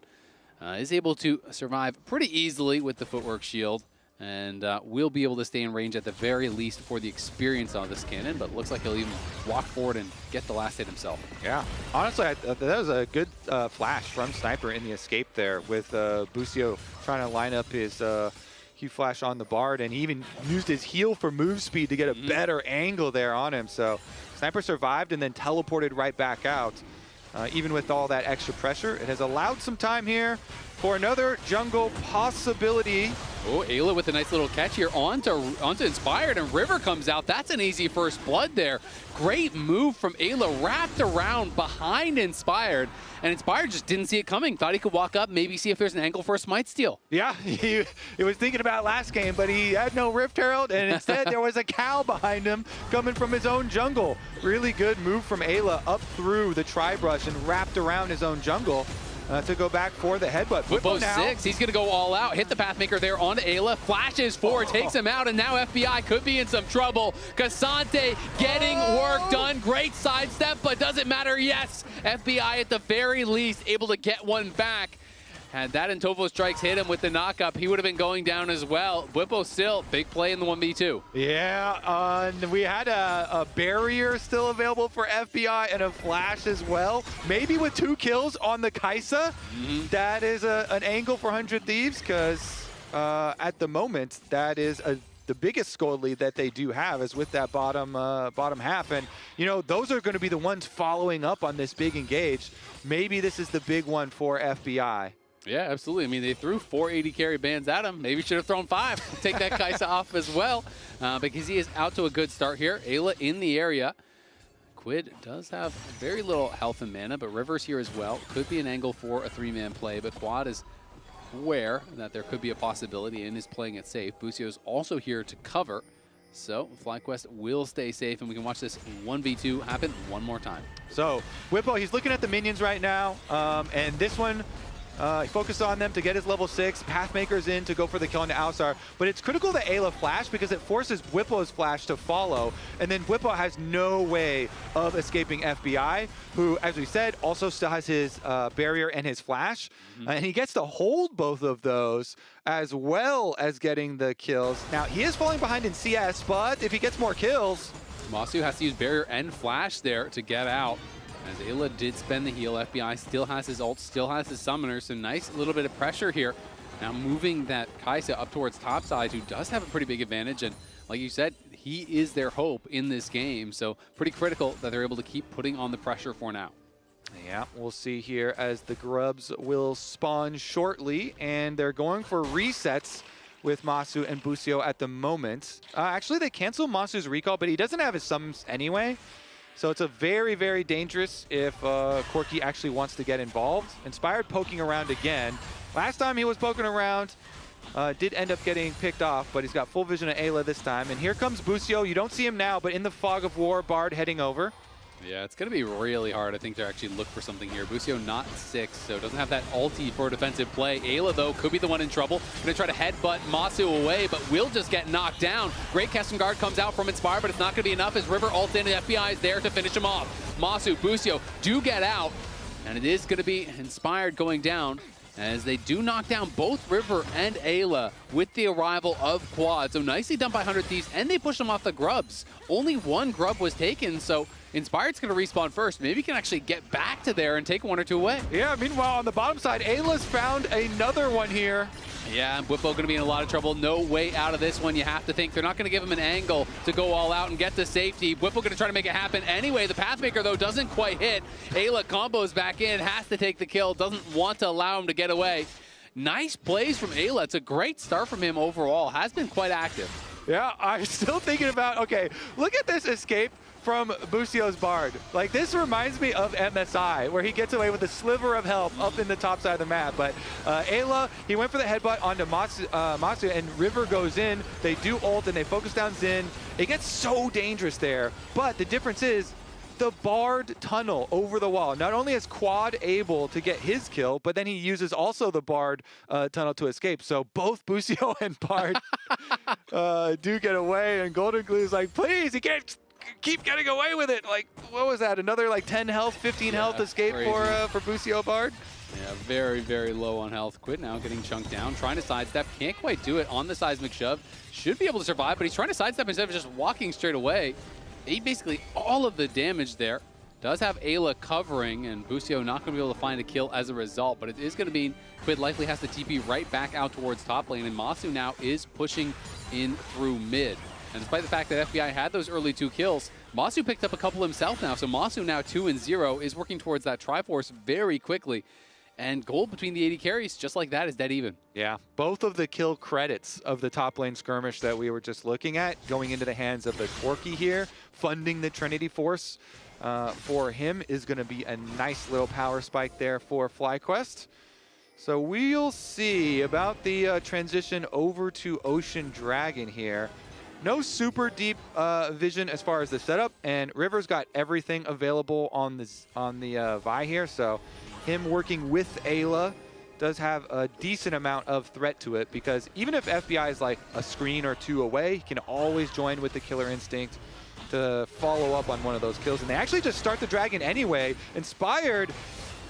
is able to survive pretty easily with the Footwork Shield. And will be able to stay in range at the very least for the experience on this cannon, but looks like he'll even walk forward and get the last hit himself. Yeah, honestly, that was a good flash from Sniper in the escape there with Busio trying to line up his Q flash on the Bard, and he even used his heal for move speed to get a better angle there on him. So Sniper survived and then teleported right back out. Even with all that extra pressure, it has allowed some time here for another jungle possibility. Oh, Ayla with a nice little catch here onto Inspired, and River comes out. That's an easy first blood there. Great move from Ayla, wrapped around behind Inspired, and Inspired just didn't see it coming. Thought he could walk up, maybe see if there's an angle for a smite steal. Yeah, he was thinking about last game, but he had no Rift Herald, and instead there was a cow behind him coming from his own jungle. Really good move from Ayla up through the Tri-Brush and wrapped around his own jungle. To go back for the headbutt. Whippo 6, he's going to go all out. Hit the Pathmaker there on Ayla. Flashes forward, takes him out, and now FBI could be in some trouble. Cassante getting work done. Great sidestep, but doesn't matter. Yes, FBI at the very least able to get one back. Had that and Tovo Strikes hit him with the knockup, he would have been going down as well. Whippo still, big play in the 1v2. Yeah, we had a barrier still available for FBI and a flash as well. Maybe with 2 kills on the Kaisa. That is an angle for 100 Thieves, because at the moment, that is the biggest score lead that they do have is with that bottom half. And, you know, those are going to be the ones following up on this big engage. Maybe this is the big one for FBI. Yeah, absolutely. I mean, they threw 480 carry bands at him. Maybe should have thrown 5. Take that Kaisa off as well, because he is out to a good start here. Ayla in the area. Quid does have very little health and mana, but River's here as well. Could be an angle for a 3-man play, but Quad is aware that there could be a possibility and is playing it safe. Busio is also here to cover, so FlyQuest will stay safe, and we can watch this 1v2 happen one more time. So Whippo, he's looking at the minions right now, and this one, he focused on them to get his level 6. Pathmaker's in to go for the kill on the Alistar. But it's critical that Ayla flash because it forces Whippo's flash to follow. And then Whippo has no way of escaping FBI, who, as we said, also still has his barrier and his flash. And he gets to hold both of those as well as getting the kills. Now, he is falling behind in CS, but if he gets more kills... Masu has to use barrier and flash there to get out. As Ayla did spend the heal, FBI still has his ult, still has his summoner, so nice little bit of pressure here. Now moving that Kaisa up towards topside, who does have a pretty big advantage, and like you said, he is their hope in this game, so pretty critical that they're able to keep putting on the pressure for now. Yeah, we'll see here as the Grubs will spawn shortly, and they're going for resets with Masu and Busio at the moment. Actually, they cancel Masu's recall, but he doesn't have his summons anyway. So it's a very, very dangerous if Corki actually wants to get involved. Inspired poking around again. Last time he was poking around, did end up getting picked off, but he's got full vision of Ayla this time. And here comes Busio. You don't see him now, but in the fog of war, Bard heading over. Yeah, it's going to be really hard, I think, to actually look for something here. Busio not 6, so doesn't have that ulti for a defensive play. Ayla, though, could be the one in trouble. Going to try to headbutt Masu away, but will just get knocked down. Great Keston Guard comes out from Inspire, but it's not going to be enough as River ults in, and FBI is there to finish him off. Masu, Busio do get out, and it is going to be Inspired going down, as they do knock down both River and Ayla with the arrival of Quad. So nicely done by 100 Thieves, and they push them off the grubs. Only one grub was taken, so Inspired's going to respawn first. Maybe he can actually get back to there and take 1 or 2 away. Yeah, meanwhile, on the bottom side, Ayla's found another one here. Yeah, and Bwipo going to be in a lot of trouble. No way out of this one, you have to think. They're not going to give him an angle to go all out and get to safety. Bwipo going to try to make it happen anyway. The Pathmaker, though, doesn't quite hit. Ayla combos back in, has to take the kill, doesn't want to allow him to get away. Nice plays from Ayla. It's a great start from him overall. Has been quite active. Yeah, I'm still thinking about, okay, look at this escape from Busio's Bard. Like, this reminds me of MSI, where he gets away with a sliver of health up in the top side of the map. But Ayla, he went for the headbutt onto Masu, and River goes in. They do ult, and they focus down Xin. It gets so dangerous there. But the difference is the Bard tunnel over the wall. Not only is Quad able to get his kill, but then he uses also the Bard tunnel to escape. So both Busio and Bard do get away, and Golden Glue's like, please, he can't keep getting away with it. Like, what was that? Another like 10 health, 15 health escape for Busio Bard? Yeah, very, very low on health. Quid now getting chunked down, trying to sidestep. Can't quite do it on the seismic shove. Should be able to survive, but he's trying to sidestep instead of just walking straight away. He basically all of the damage there. Does have Ayla covering, and Busio not going to be able to find a kill as a result, but it is going to mean Quid likely has to TP right back out towards top lane, and Masu now is pushing in through mid. And despite the fact that FBI had those early 2 kills, Masu picked up a couple himself now. So Masu now 2-0 is working towards that Triforce very quickly. And gold between the 80 carries, just like that, is dead even. Yeah, both of the kill credits of the top lane skirmish that we were just looking at going into the hands of the Corki here, funding the Trinity Force for him is going to be a nice little power spike there for FlyQuest. So we'll see about the transition over to Ocean Dragon here. No super deep vision as far as the setup, and River's got everything available on the Vi here, so him working with Ayla does have a decent amount of threat to it, because even if FBI is like a screen or 2 away, he can always join with the Killer Instinct to follow up on one of those kills. And they actually just start the Dragon anyway. Inspired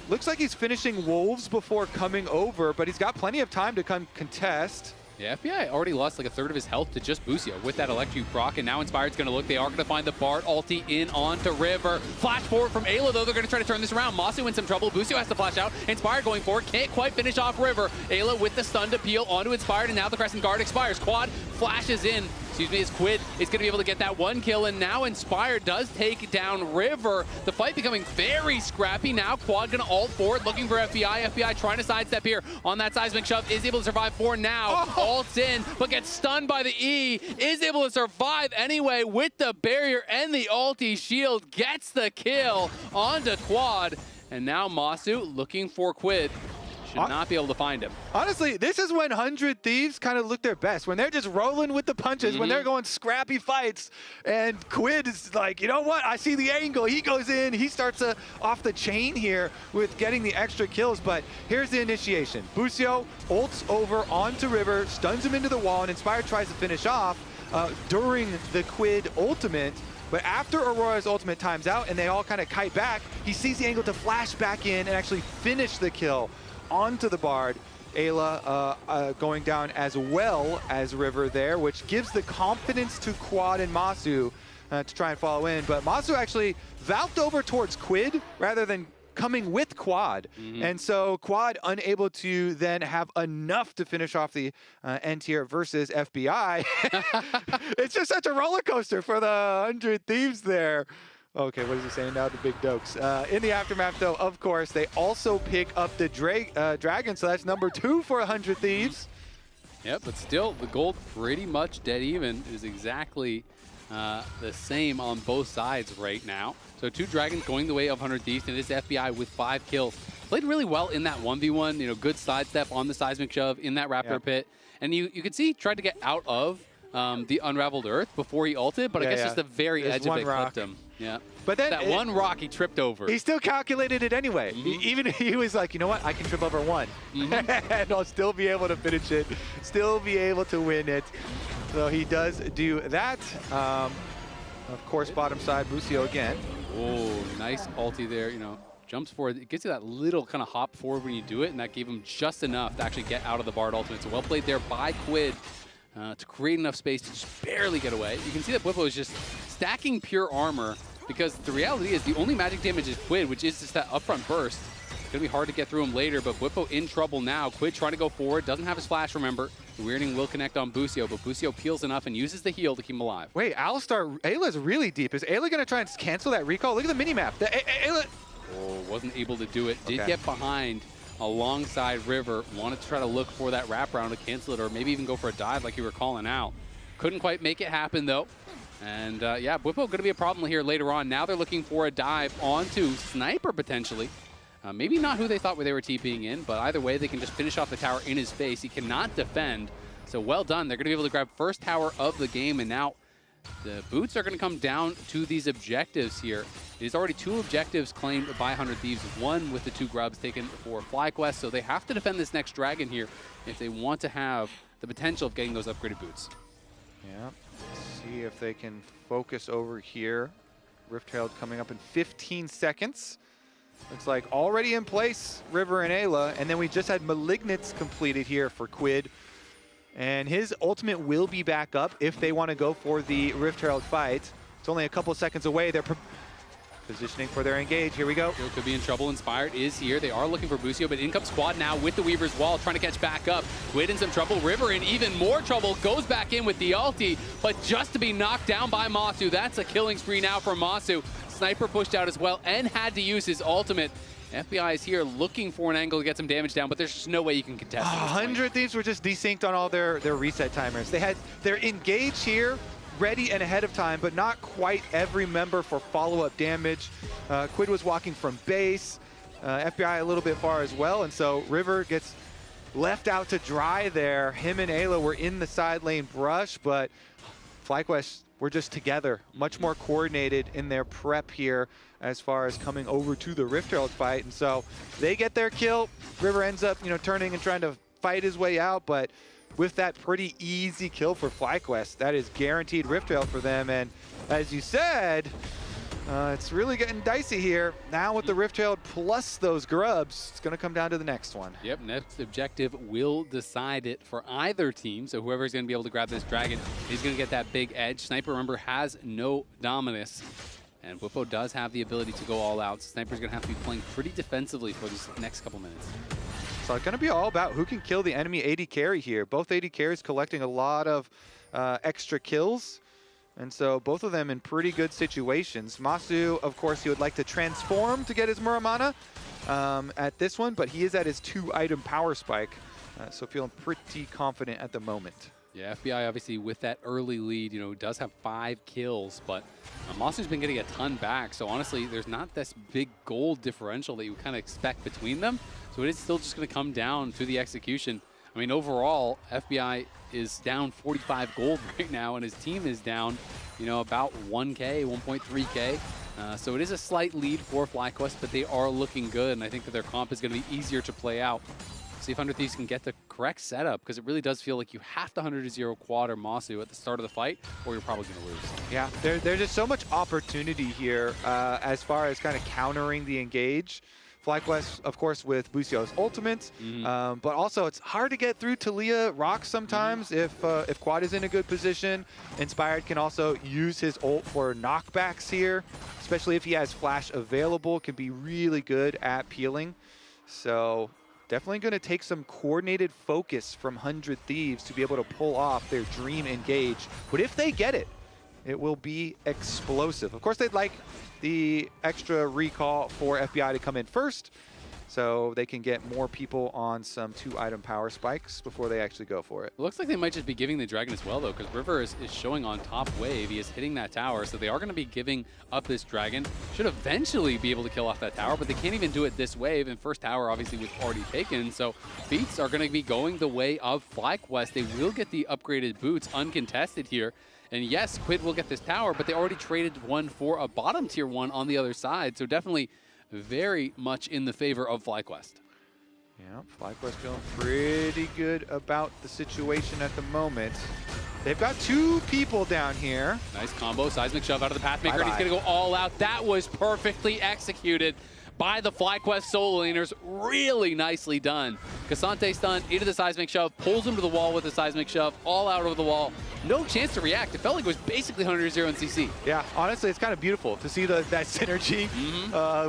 looks like he's finishing Wolves before coming over, but he's got plenty of time to come contest. Yeah, FBI already lost like a third of his health to just Busio with that Electric proc, and now Inspired's going to look. They are going to find the Bard ulti in onto River. Flash forward from Ayla, though. They're going to try to turn this around. Masu in some trouble. Busio has to flash out. Inspired going forward. Can't quite finish off River. Ayla with the stunned appeal onto Inspired, and now the Crescent Guard expires. Quad flashes in. As Quid is going to be able to get that 1 kill, and now Inspired does take down River. The fight becoming very scrappy. Now Quad going to ult forward, looking for FBI. FBI trying to sidestep here on that seismic shove. Is able to survive for now. Ults in, but gets stunned by the E. Is able to survive anyway with the barrier and the ulti shield. Gets the kill onto Quad. And now Masu looking for Quid. Should not be able to find him. Honestly, this is when 100 Thieves kind of look their best. When they're just rolling with the punches, when they're going scrappy fights. And Quid is like, you know what? I see the angle. He goes in. He starts off the chain here with getting the extra kills. But here's the initiation. Busio ults over onto River, stuns him into the wall, and Inspired tries to finish off during the Quid ultimate. But after Aurora's ultimate times out and they all kind of kite back, he sees the angle to flash back in and actually finish the kill onto the Bard. Ayla going down as well as River there, which gives the confidence to Quad and Masu to try and follow in. But Masu actually valved over towards Quid rather than coming with Quad. And so Quad unable to then have enough to finish off the end tier versus FBI. It's just such a roller coaster for the 100 Thieves there. Okay, what is he saying now? The big dokes. In the aftermath, though, of course, they also pick up the Dragon, so that's number 2 for 100 Thieves. Yep, but still, the gold pretty much dead even. It is exactly the same on both sides right now. So 2 Dragons going the way of 100 Thieves, and it is FBI with 5 kills. Played really well in that 1v1, you know, good sidestep on the seismic shove in that Raptor pit. And you could see he tried to get out of the Unraveled Earth before he ulted, but I guess just the very edge of it clipped him. Yeah. But then that one rock he tripped over. He still calculated it anyway. Even he was like, you know what? I can trip over one, and I'll still be able to finish it, still be able to win it. So he does do that. Of course, bottom side, Busio again. Oh, nice ulti there. You know, jumps forward. It gives you that little kind of hop forward when you do it, and that gave him just enough to actually get out of the Bard ultimate. So well played there by Quid to create enough space to just barely get away. You can see that Bwipo is just stacking pure armor, because the reality is the only magic damage is Quid, which is just that upfront burst. It's going to be hard to get through him later, but Bwipo in trouble now. Quid trying to go forward, doesn't have his flash, remember. The weirding will connect on Busio, but Busio peels enough and uses the heal to keep him alive. Wait, Alistar, Ayla's really deep. Is Ayla going to try and cancel that recall? Look at the minimap. Ayla... Oh, wasn't able to do it. Did get behind alongside River. Wanted to try to look for that wraparound to cancel it, or maybe even go for a dive like you were calling out. Couldn't quite make it happen, though. And yeah, Bwipo going to be a problem here later on. Now they're looking for a dive onto Sniper, potentially. Maybe not who they thought they were TPing in, but either way, they can just finish off the tower in his face. He cannot defend, so well done. They're going to be able to grab first tower of the game, and now the boots are going to come down to these objectives here. There's already 2 objectives claimed by 100 Thieves, 1 with the 2 grubs taken for FlyQuest, so they have to defend this next dragon here if they want to have the potential of getting those upgraded boots. Yeah, let's see if they can focus over here. Rift Herald coming up in 15 seconds. Looks like already in place, River and Ayla, and then we just had Malignance completed here for Quid. And his ultimate will be back up if they want to go for the Rift Herald fight. It's only a couple seconds away. They're positioning for their engage. Here we go. Still could be in trouble. Inspired is here. They are looking for Busio, but in comes Squad now with the Weaver's Wall, trying to catch back up. Quid in some trouble. River in even more trouble. Goes back in with the ulti, but just to be knocked down by Masu. That's a killing spree now for Masu. Sniper pushed out as well and had to use his ultimate. FBI is here looking for an angle to get some damage down, but there's just no way you can contest it. 100 Thieves were just desynced on all their reset timers. They had their engage here ready and ahead of time, but not quite every member for follow-up damage. Quid was walking from base, FBI a little bit far as well, and so River gets left out to dry there. Him and Ayla were in the side lane brush, but FlyQuest were just together, much more coordinated in their prep here as far as coming over to the Rift Herald fight. And so they get their kill. River ends up, turning and trying to fight his way out, but with that pretty easy kill for FlyQuest, that is guaranteed Rift Herald for them. And as you said, it's really getting dicey here. Now with the Rift Herald plus those grubs, it's going to come down to the next one. Yep, next objective will decide it for either team. So whoever's going to be able to grab this dragon is going to get that big edge. Sniper, remember, has no Dominus. And Bwipo does have the ability to go all out. So Sniper's going to have to be playing pretty defensively for these next couple minutes. So it's going to be all about who can kill the enemy AD carry here. Both AD carries collecting a lot of extra kills. And so both of them in pretty good situations. Masu, of course, he would like to transform to get his Muramana at this one, but he is at his 2-item power spike. So feeling pretty confident at the moment. Yeah, FBI obviously with that early lead, does have 5 kills, but Masu's been getting a ton back. So honestly, there's not this big gold differential that you kind of expect between them. So it is still just going to come down to the execution. I mean, overall, FBI is down 45 gold right now, and his team is down, about 1K, 1.3K. So it is a slight lead for FlyQuest, but they are looking good, and I think that their comp is going to be easier to play out. See if 100 Thieves can get the correct setup, because it really does feel like you have to 100-0 quad or Masu at the start of the fight, or you're probably going to lose. Yeah, there's just so much opportunity here as far as kind of countering the engage. FlyQuest, of course, with Busio's ultimate, but also it's hard to get through Talia rocks sometimes if Quad is in a good position. Inspired can also use his ult for knockbacks here, especially if he has flash available, can be really good at peeling. So definitely going to take some coordinated focus from 100 Thieves to be able to pull off their dream engage. But if they get it, it will be explosive. Of course, they'd like the extra recall for FBI to come in first, so they can get more people on some 2-item power spikes before they actually go for it. It looks like they might just be giving the dragon as well, though, because River is showing on top wave. He is hitting that tower, so they are going to be giving up this dragon. Should eventually be able to kill off that tower, but they can't even do it this wave, and first tower obviously was already taken, so Beats are going to be going the way of FlyQuest. They will get the upgraded boots uncontested here, And yes, Quid will get this tower, but they already traded one for a bottom tier one on the other side. So definitely very much in the favor of FlyQuest. Yeah, FlyQuest feeling pretty good about the situation at the moment. They've got 2 people down here. Nice combo, seismic shove out of the Pathmaker, and he's gonna go all out. That was perfectly executed by the FlyQuest solo laners. Really nicely done. Cassante stunned into the seismic shove, pulls him to the wall with the seismic shove, all out over the wall. No chance to react. It felt like it was basically 100-0 in CC. Yeah, honestly, it's kind of beautiful to see that synergy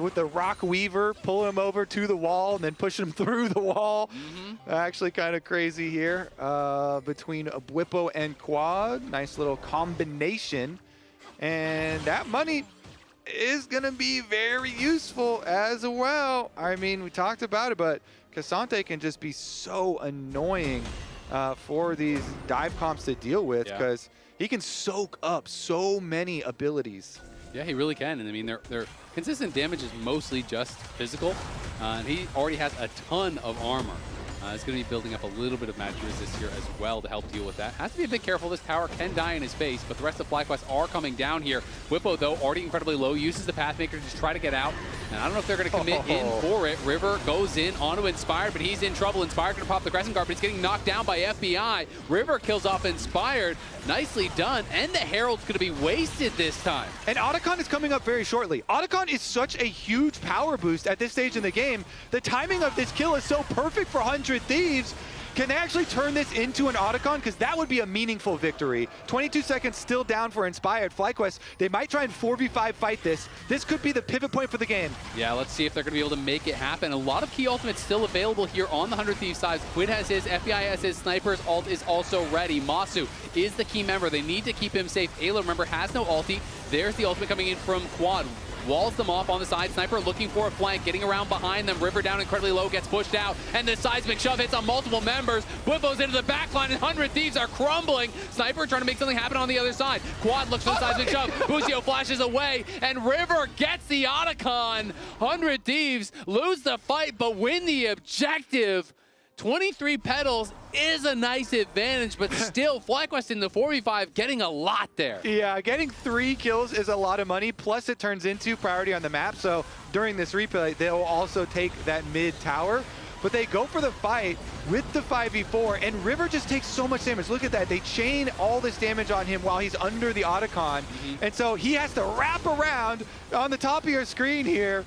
with the Rock Weaver, pulling him over to the wall and then pushing him through the wall. Actually kind of crazy here between Bwipo and Quad. Nice little combination. And that money is going to be very useful as well. I mean, we talked about it, but Cassante can just be so annoying for these dive comps to deal with because he can soak up so many abilities. Yeah, he really can. And I mean, their consistent damage is mostly just physical. And he already has a ton of armor. It's going to be building up a little bit of magic resist here as well to help deal with that. Has to be a bit careful. This tower can die in his face, but the rest of FlyQuest are coming down here. Bwipo, though, already incredibly low, uses the Pathmaker to just try to get out. And I don't know if they're going to commit in for it. River goes in onto Inspired, but he's in trouble. Inspired going to pop the Crescent Guard, but he's getting knocked down by FBI. River kills off Inspired. Nicely done. And the Herald's going to be wasted this time. And Otacon is coming up very shortly. Otacon is such a huge power boost at this stage in the game. The timing of this kill is so perfect for 100 Thieves. Can they actually turn this into an Otacon? Because that would be a meaningful victory. 22 seconds still down for Inspired. FlyQuest, they might try and 4v5 fight this. This could be the pivot point for the game. Yeah, let's see if they're going to be able to make it happen. A lot of key ultimates still available here on the 100 Thieves side. Quid has his, FBI has his, Sniper's ult is also ready. Masu is the key member. They need to keep him safe. Ayla, remember, has no ulti. There's the ultimate coming in from Quad. Walls them off on the side. Sniper looking for a flank, getting around behind them. River down incredibly low, gets pushed out, and the seismic shove hits on multiple members. Bwipo's into the back line, and 100 Thieves are crumbling. Sniper trying to make something happen on the other side. Quad looks for the seismic shove. Busio flashes away, and River gets the Otacon. 100 Thieves lose the fight, but win the objective. 23 petals is a nice advantage, but still, FlyQuest in the 4v5 getting a lot there. Yeah, getting 3 kills is a lot of money, plus it turns into priority on the map, so during this replay, they'll also take that mid tower, but they go for the fight with the 5v4, and River just takes so much damage. Look at that, they chain all this damage on him while he's under the Otacon, and so he has to wrap around on the top of your screen here,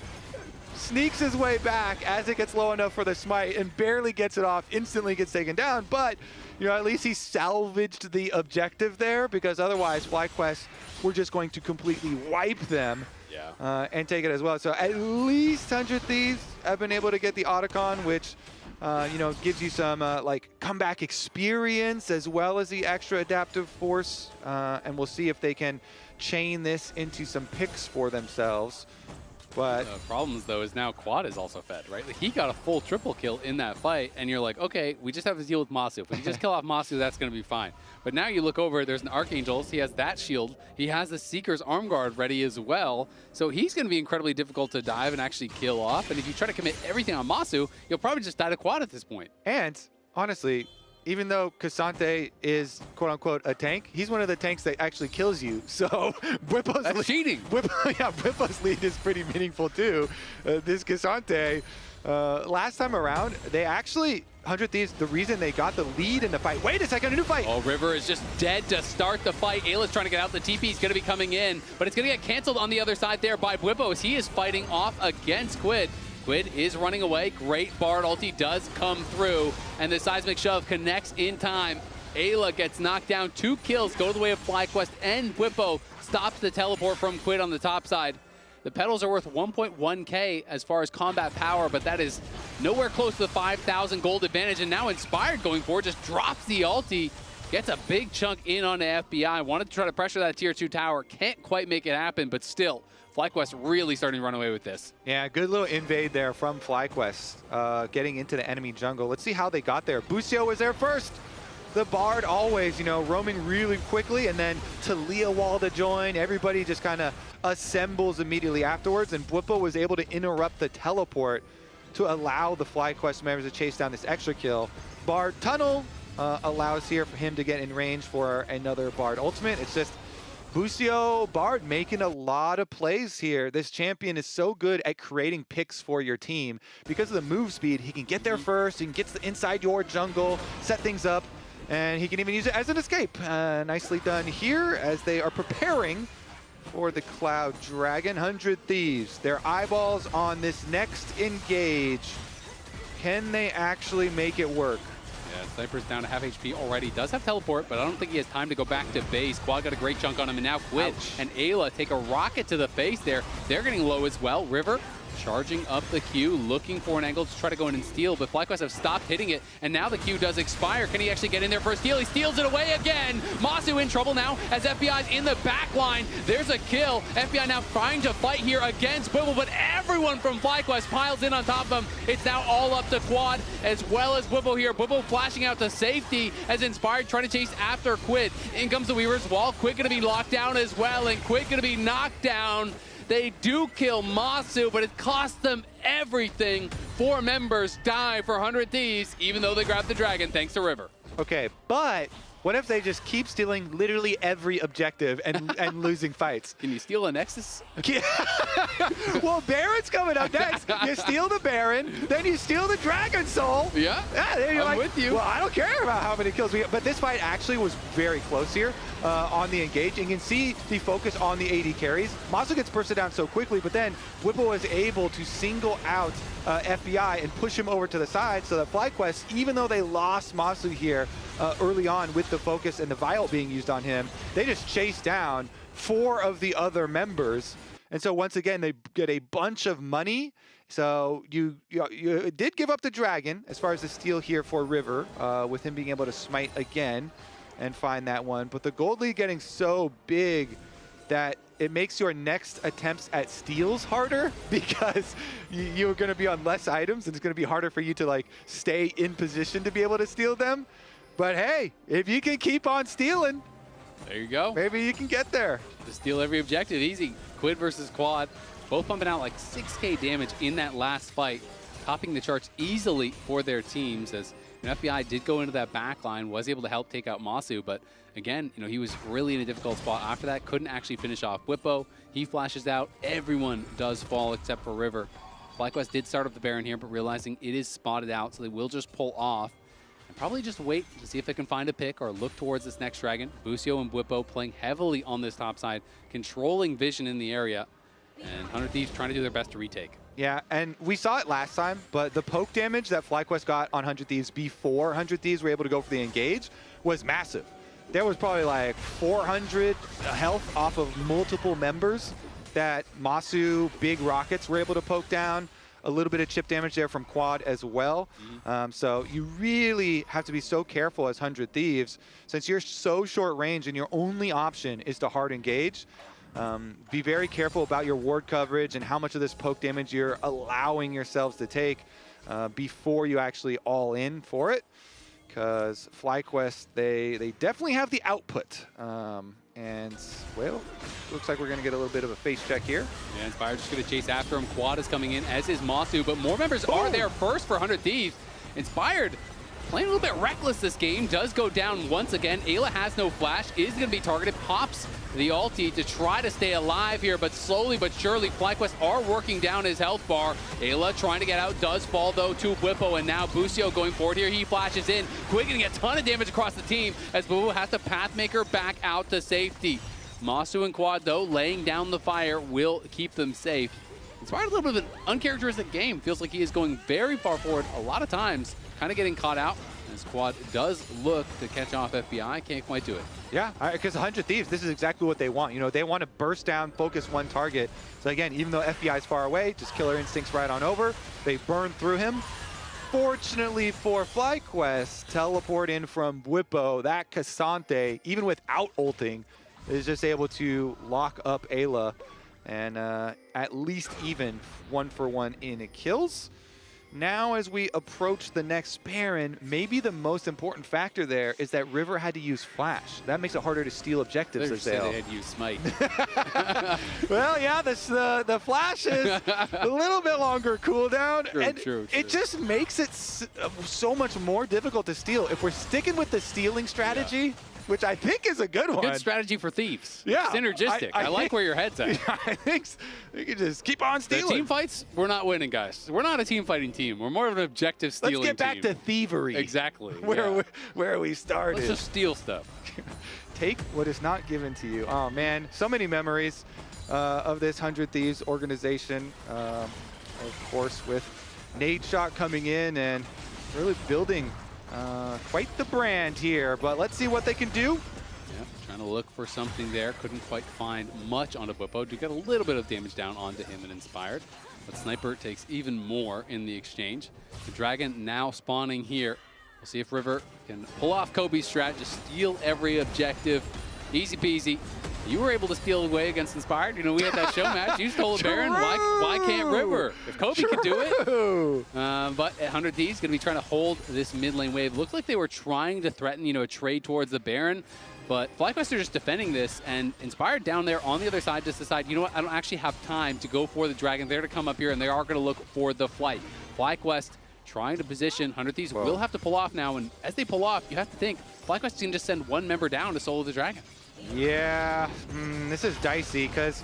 sneaks his way back as it gets low enough for the smite and barely gets it off, instantly gets taken down. But, you know, at least he salvaged the objective there, because otherwise FlyQuest were just going to completely wipe them and take it as well. So at least 100 Thieves have been able to get the Otacon, which, you know, gives you some like comeback experience as well as the extra adaptive force. And we'll see if they can chain this into some picks for themselves. But the problems, though, is now Quad is also fed, right? Like, he got a full triple kill in that fight, and you're like, okay, we just have to deal with Masu. If we can just kill off Masu, that's going to be fine. But now you look over, there's an Archangel, he has that shield, he has the Seeker's arm guard ready as well, so he's going to be incredibly difficult to dive and actually kill off, and if you try to commit everything on Masu, you'll probably just die to Quad at this point. And, honestly, even though Cassante is, quote-unquote, a tank, he's one of the tanks that actually kills you. So Bwipo's cheating. Bwipo's lead is pretty meaningful, too. This Cassante, last time around, they actually, 100 Thieves, the reason they got the lead in the fight. Wait a second, a new fight. Oh, River is just dead to start the fight. Ayla's trying to get out. The TP is going to be coming in, but it's going to get canceled on the other side there by Bwipo as he is fighting off against Quid. Quid is running away. Great Bard ulti does come through, and the seismic shove connects in time. Ayla gets knocked down. 2 kills go the way of FlyQuest, and Bwipo stops the teleport from Quid on the top side. The petals are worth 1.1k as far as combat power, but that is nowhere close to the 5,000 gold advantage. And now Inspired going forward just drops the ulti, gets a big chunk in on the FBI. Wanted to try to pressure that tier 2 tower. Can't quite make it happen, but still, FlyQuest really starting to run away with this. Yeah, good little invade there from FlyQuest, getting into the enemy jungle. Let's see how they got there. Busio was there first. The Bard always, you know, roaming really quickly, and then Talia wall to join. Everybody just kind of assembles immediately afterwards, and Bwipo was able to interrupt the teleport to allow the FlyQuest members to chase down this extra kill. Bard tunnel allows here for him to get in range for another Bard ultimate. It's just Busio Bard making a lot of plays here. This champion is so good at creating picks for your team. Because of the move speed, he can get there first, he can get inside your jungle, set things up, and he can even use it as an escape. Nicely done here as they are preparing for the Cloud Dragon. 100 Thieves, their eyeballs on this next engage. Can they actually make it work? Yeah, Sniper's down to half HP already. Does have teleport, but I don't think he has time to go back to base. Quad got a great chunk on him, and now Quid and Ayla take a rocket to the face there. They're getting low as well. River charging up the Q, looking for an angle to try to go in and steal, but FlyQuest have stopped hitting it, and now the Q does expire. Can he actually get in there for a steal? He steals it away again. Masu in trouble now as FBI's in the back line. There's a kill. FBI now trying to fight here against Bibble, but everyone from FlyQuest piles in on top of him. It's now all up to Quad as well as Bibble here. Bibble flashing out to safety as Inspired trying to chase after Quid. In comes the Weaver's Wall. Quid going to be locked down as well, and Quid going to be knocked down. They do kill Masu, but it cost them everything. 4 members die for 100 Thieves, even though they grabbed the dragon thanks to River. Okay, but what if they just keep stealing literally every objective and losing fights? Can you steal a Nexus? Well, Baron's coming up next. You steal the Baron, then you steal the Dragon Soul. Yeah, then you're I'm like, with you. Well, I don't care about how many kills we get. But this fight actually was very close here on the engage. You can see the focus on the AD carries. Masu gets bursted down so quickly, but then Whipple was able to single out FBI and push him over to the side so that FlyQuest, even though they lost Masu here early on with the focus and the vial being used on him, they just chased down 4 of the other members. And so once again, they get a bunch of money. So you did give up the dragon as far as the steal here for River, with him being able to smite again and find that one. But the gold lead getting so big that it makes your next attempts at steals harder because you're going to be on less items and it's going to be harder for you to like stay in position to be able to steal them. But hey, if you can keep on stealing, there you go. Maybe you can get there. To steal every objective, easy. Quid versus Quad, both pumping out like 6K damage in that last fight, topping the charts easily for their teams as FBI did go into that back line, was able to help take out Masu, but again, he was really in a difficult spot after that, couldn't actually finish off Whippo. He flashes out, everyone does fall except for River. FlyQuest did start up the Baron here, but realizing it is spotted out, so they will just pull off and probably just wait to see if they can find a pick or look towards this next dragon. Busio and Whippo playing heavily on this top side, controlling vision in the area, and 100 Thieves trying to do their best to retake. Yeah, and we saw it last time, but the poke damage that FlyQuest got on 100 Thieves before 100 Thieves were able to go for the engage was massive. There was probably like 400 health off of multiple members that Masu, big rockets were able to poke down. A little bit of chip damage there from Quad as well. So you really have to be so careful as 100 Thieves. Since you're so short range and your only option is to hard engage, be very careful about your ward coverage and how much of this poke damage you're allowing yourselves to take before you actually all in for it. Because FlyQuest, they definitely have the output. And, well, looks like we're going to get a little bit of a face check here. Yeah, Inspired just going to chase after him. Quad is coming in, as is Masu, but more members are there first for 100 Thieves. Inspired playing a little bit reckless this game, does go down once again. Ayla has no flash, is going to be targeted, pops the ulti to try to stay alive here, but slowly but surely FlyQuest are working down his health bar. Ayla trying to get out, does fall though to Whippo, and now Busio going forward here. He flashes in, Quid getting a ton of damage across the team as Boo has to Pathmaker back out to safety. Masu and Quad though, laying down the fire, will keep them safe. Inspired a little bit of an uncharacteristic game. Feels like he is going very far forward a lot of times, kind of getting caught out. As Quad does look to catch off FBI, can't quite do it. Yeah, because 100 Thieves, this is exactly what they want. They want to burst down, focus one target. So again, even though FBI is far away, just killer instincts right on over. They burn through him. Fortunately for FlyQuest, teleport in from Whippo, that Cassante, even without ulting, is just able to lock up Ayla and at least even 1-for-1 in kills. Now as we approach the next Baron, maybe the most important factor there is that River had to use Flash. That makes it harder to steal objectives. They had to use Smite. Well, yeah, the Flash is a little bit longer cooldown. True. It just makes it so much more difficult to steal. If we're sticking with the stealing strategy, which I think is a good one. Good strategy for Thieves. Yeah. Synergistic. I like where your head's at. Yeah, I think we can just keep on stealing. The team fights, we're not winning, guys. We're not a team fighting team. We're more of an objective stealing team. Let's get back to thievery. Exactly. Where we started. Let's just steal stuff. Take what is not given to you. Oh, man. So many memories of this 100 Thieves organization. Of course, with Nadeshot coming in and really building quite the brand here, but let's see what they can do. Yeah, trying to look for something there. Couldn't quite find much onto Bwipo. Do get a little bit of damage down onto him and Inspired, but Sniper takes even more in the exchange. The Dragon now spawning here. We'll see if River can pull off Kobe's strat, just steal every objective. Easy peasy. You were able to steal away against Inspired. You know, we had that show match. You stole a Baron. Why can't River? If Kobe could do it. But 100 Thieves going to be trying to hold this mid lane wave. Looked like they were trying to threaten, a trade towards the Baron. But FlyQuest are just defending this, and Inspired down there on the other side just decide, you know what, I don't actually have time to go for the Dragon. They're to come up here, and they are going to look for the flight. FlyQuest trying to position. 100 Thieves will have to pull off now, and as they pull off, you have to think FlyQuest can just send one member down to solo the Dragon. Yeah, this is dicey because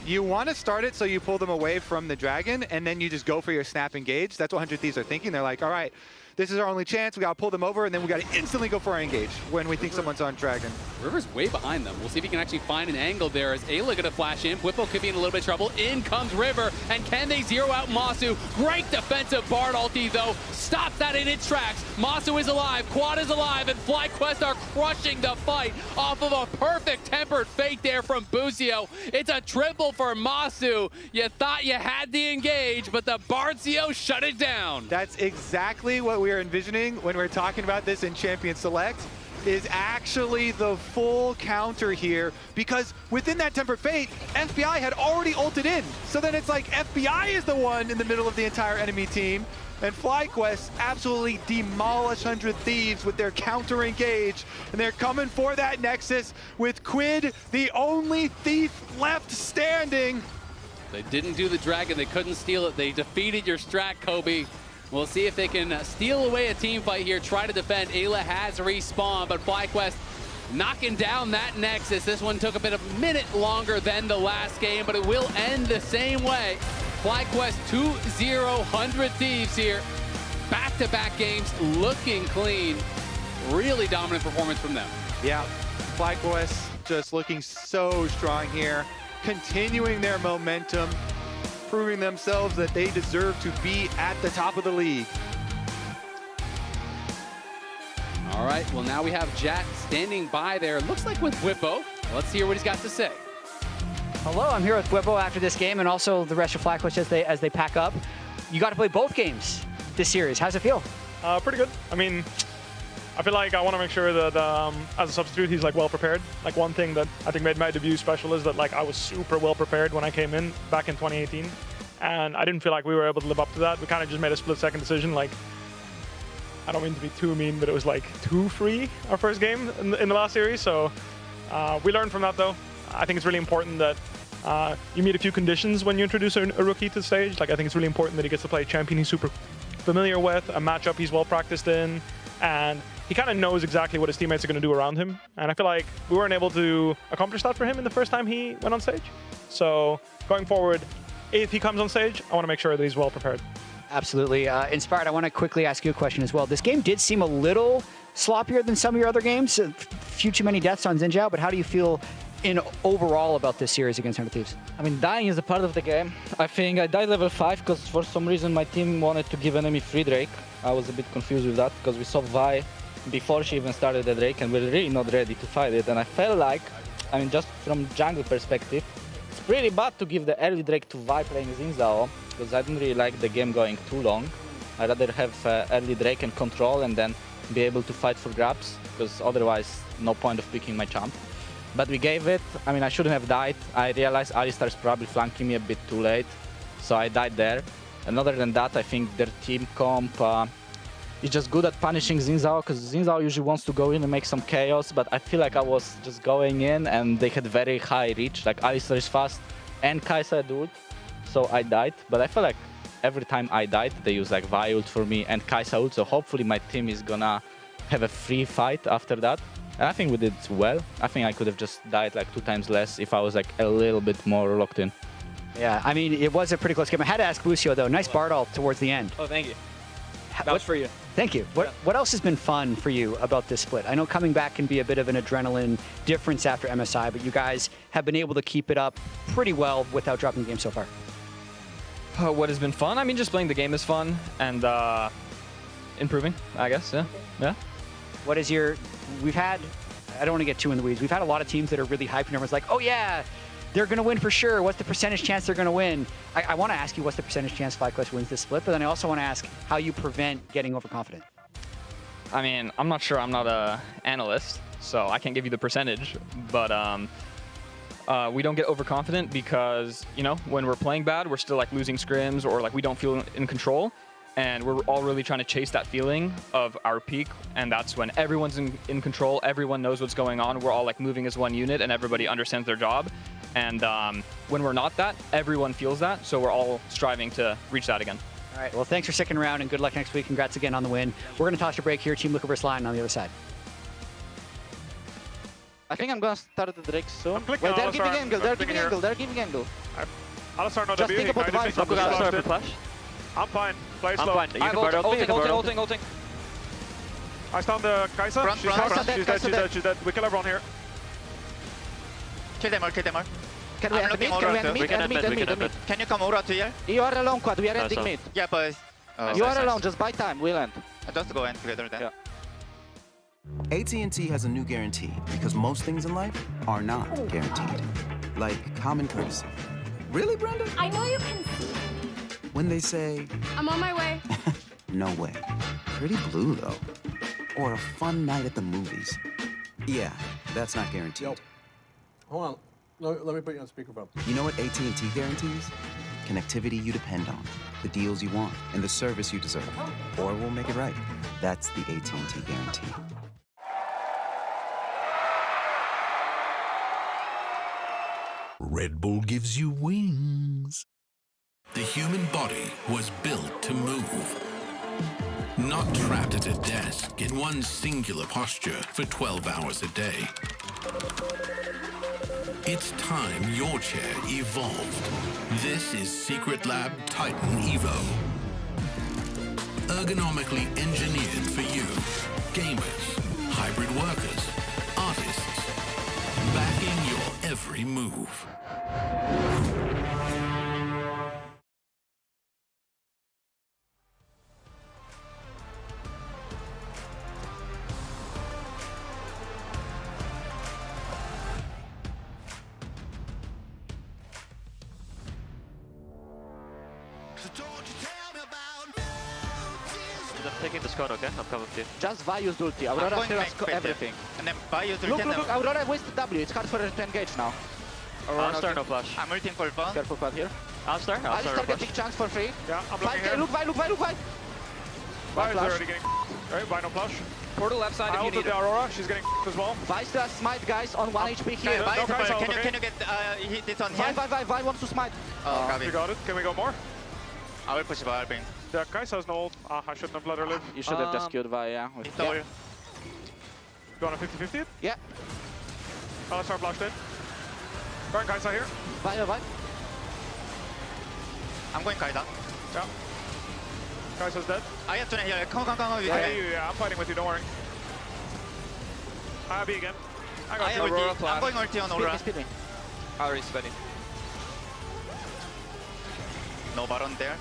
you want to start it so you pull them away from the Dragon and then you just go for your snap engage. That's what 100 Thieves are thinking. They're like, all right, this is our only chance. We got to pull them over and then we got to instantly go for our engage when we think someone's on Dragon. River's way behind them. We'll see if he can actually find an angle there as Ayla going to flash in. Bwipo could be in a little bit of trouble. In comes River, and can they zero out Masu? Great defensive Bard ulti, though. Stops that in its tracks. Masu is alive, Quad is alive, and FlyQuest are crushing the fight off of a perfect tempered fake there from Busio. It's a triple for Masu. You thought you had the engage, but the Bardzio shut it down. That's exactly what we were envisioning when we're talking about this in Champion Select, is actually the full counter here, because within that Tempered Fate, FBI had already ulted in. So then it's like FBI is the one in the middle of the entire enemy team, and FlyQuest absolutely demolish 100 Thieves with their counter engage, and they're coming for that Nexus with Quid, the only thief left standing. They didn't do the Dragon, they couldn't steal it. They defeated your strat, Kobe. We'll see if they can steal away a team fight here, try to defend. Ayla has respawned, but FlyQuest knocking down that Nexus. This one took a minute longer than the last game, but it will end the same way. FlyQuest 2-0, 100 Thieves here. Back-to-back games, looking clean. Really dominant performance from them. Yeah, FlyQuest just looking so strong here, continuing their momentum, proving themselves that they deserve to be at the top of the league. All right, well now we have Jat standing by there. Looks like with Bwipo. Let's hear what he's got to say. Hello, I'm here with Bwipo after this game and also the rest of FlyQuest as they pack up. You got to play both games this series. How's it feel? Pretty good. I mean, I feel like I want to make sure that as a substitute, he's like well prepared. Like one thing that I think made my debut special is that like I was super well prepared when I came in back in 2018, and I didn't feel like we were able to live up to that. We kind of just made a split-second decision. Like, I don't mean to be too mean, but it was like 2-3 our first game in the last series. So we learned from that though. I think it's really important that you meet a few conditions when you introduce a rookie to the stage. Like I think it's really important that he gets to play a champion he's super familiar with, a matchup he's well practiced in, and he kind of knows exactly what his teammates are going to do around him. And I feel like we weren't able to accomplish that for him in the first time he went on stage. So going forward, if he comes on stage, I want to make sure that he's well prepared. Absolutely. Inspired, I want to quickly ask you a question as well. This game did seem a little sloppier than some of your other games. A few too many deaths on Xin Zhao, but how do you feel in overall about this series against 100 Thieves? I mean, dying is a part of the game. I think I died level 5 because for some reason my team wanted to give enemy free Drake. I was a bit confused with that because we saw Vi before she even started the Drake and we're really not ready to fight it. And I felt like, I mean, just from jungle perspective, it's pretty bad to give the early Drake to Vi playing Xin Zhao because I didn't really like the game going too long. I'd rather have early Drake and control and then be able to fight for grabs because otherwise no point of picking my champ. But we gave it. I mean, I shouldn't have died. I realized Alistar's probably flanking me a bit too late, so I died there. And other than that, I think their team comp is just good at punishing Xin Zhao, because Xin Zhao usually wants to go in and make some chaos, but I feel like I was just going in and they had very high reach, like Alistar is fast and Kai'Sa had ult, so I died. But I feel like every time I died, they use like Vi ult for me and Kai'Sa ult, so hopefully my team is gonna have a free fight after that. And I think we did well. I think I could have just died like 2 times less if I was like a little bit more locked in. Yeah, I mean, it was a pretty close game. I had to ask Lucio, though. Nice Bard ult towards the end. Oh, thank you. That was for you. Thank you. What else has been fun for you about this split? I know coming back can be a bit of an adrenaline difference after MSI, but you guys have been able to keep it up pretty well without dropping the game so far. What has been fun? I mean, just playing the game is fun and improving, I guess. Yeah. What is your... We've had... I don't want to get too in the weeds. We've had a lot of teams that are really hyped and everyone's like, oh yeah, they're going to win for sure. What's the percentage chance they're going to win? I want to ask you what's the percentage chance FlyQuest wins this split, but then I also want to ask how you prevent getting overconfident. I mean, I'm not sure. I'm not an analyst, so I can't give you the percentage. But we don't get overconfident because, you know, when we're playing bad, we're still like losing scrims or like we don't feel in control. And we're all really trying to chase that feeling of our peak. And that's when everyone's in control. Everyone knows what's going on. We're all like moving as one unit and everybody understands their job. And when we're not that, everyone feels that. So we're all striving to reach that again. All right. Well, thanks for sticking around and good luck next week. Congrats again on the win. We're going to toss a break here. Team Luca versus Lyon on the other side. I think I'm going to start the Drake soon. Wait, they're giving angle. They're giving angle. They're giving angle. Alistar no Just W. think about the vibe. Alistar for flash. I'm fine. Play slow. I'm fine. Ulting. I stun the Kai'Sa. She's dead. We kill everyone here. Kill them all. Can we end mid? Can you come Aura to here? You are alone, Quad. We are ending mid. Yeah, boys. You are alone. Just buy time. We'll end. Just go end together then. Yeah. AT&T has a new guarantee because most things in life are not guaranteed. Like common courtesy. Really, Brenda? I know you can see. When they say, I'm on my way. no way. Pretty blue, though. Or a fun night at the movies. Yeah, that's not guaranteed. Yo, hold on. Let me put you on speakerphone. You know what AT&T guarantees? Connectivity you depend on, the deals you want, and the service you deserve. Or we'll make it right. That's the AT&T guarantee. Red Bull gives you wings. The human body was built to move. Not trapped at a desk in one singular posture for 12 hours a day. It's time your chair evolved. This is Secret Lab Titan Evo. Ergonomically engineered for you, gamers, hybrid workers, artists, backing your every move. I'm taking the squad, okay? I'm coming with you. Just Vi used ulti. Aurora still has everything. And then Vi used Look, Aurora wasted W. It's hard for her to engage now. Alistar no flash. I'm ulting for fun. Careful, Quad here. Alistar no get big chunks for free. Yeah, I'm looking here. Look, Vi. Vi is already getting Alright, Vi no flash. Portal left side if you need the Aurora. She's getting as well. Vi still has smite, guys, on 1 HP here. Can you get hit this on here? Vi wants to smite. We got it. Can we go more? I will push the Barbing. The Kai'Sa has no ult. I shouldn't have let her live. You should have just killed Vi, yeah. You want a 50-50? Yeah. Alistar flashed in. Going Kai'Sa here. Vi. I'm going Kai'Sa. Yeah. Kai'Sa's dead. I have to here. Come. Yeah, I'm fighting with you, don't worry. I have B again. I got you. Aurora I'm going ulti on Aurora. Speed me. Already spending. No Baron there.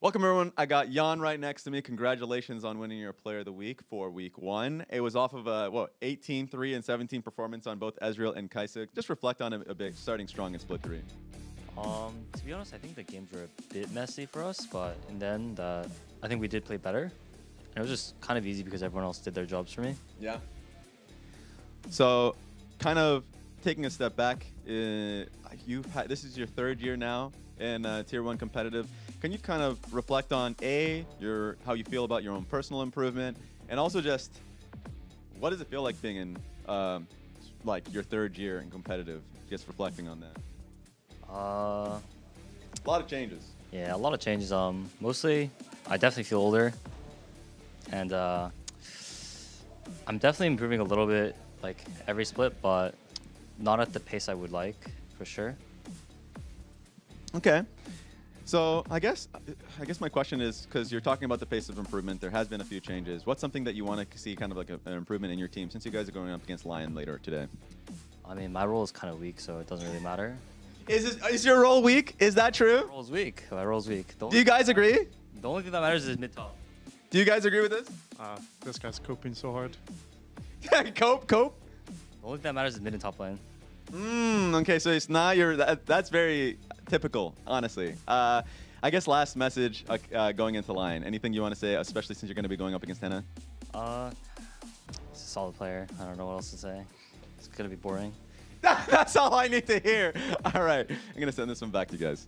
Welcome, everyone. I got Jan right next to me. Congratulations on winning your Player of the Week for Week 1. It was off of a, 18-3 and 17 performance on both Ezreal and Kaisa. Just reflect on it a bit, starting strong in Split 3. To be honest, I think the games were a bit messy for us, but in the end, I think we did play better. And it was just kind of easy because everyone else did their jobs for me. Yeah. So, kind of taking a step back, this is your 3rd year now in Tier 1 competitive. Can you kind of reflect on how you feel about your own personal improvement, and also just what does it feel like being in your 3rd year in competitive? Just reflecting on that. A lot of changes. Yeah, a lot of changes. Mostly, I definitely feel older, and I'm definitely improving a little bit, like every split, but not at the pace I would like, for sure. Okay. So I guess my question is, because you're talking about the pace of improvement, there has been a few changes. What's something that you want to see kind of like an improvement in your team, since you guys are going up against Lyon later today? I mean, my role is kind of weak, so it doesn't really matter. Is your role weak? Is that true? My role's weak. My role's weak. Do you guys agree? The only thing that matters is mid-top. Do you guys agree with this? This guy's coping so hard. Cope. The only thing that matters is mid and top lane. Okay, so it's not that's very typical, honestly. I guess last message going into Lyon. Anything you want to say, especially since you're going to be going up against Henna? He's a solid player. I don't know what else to say. It's going to be boring. That's all I need to hear. All right, I'm going to send this one back to you guys.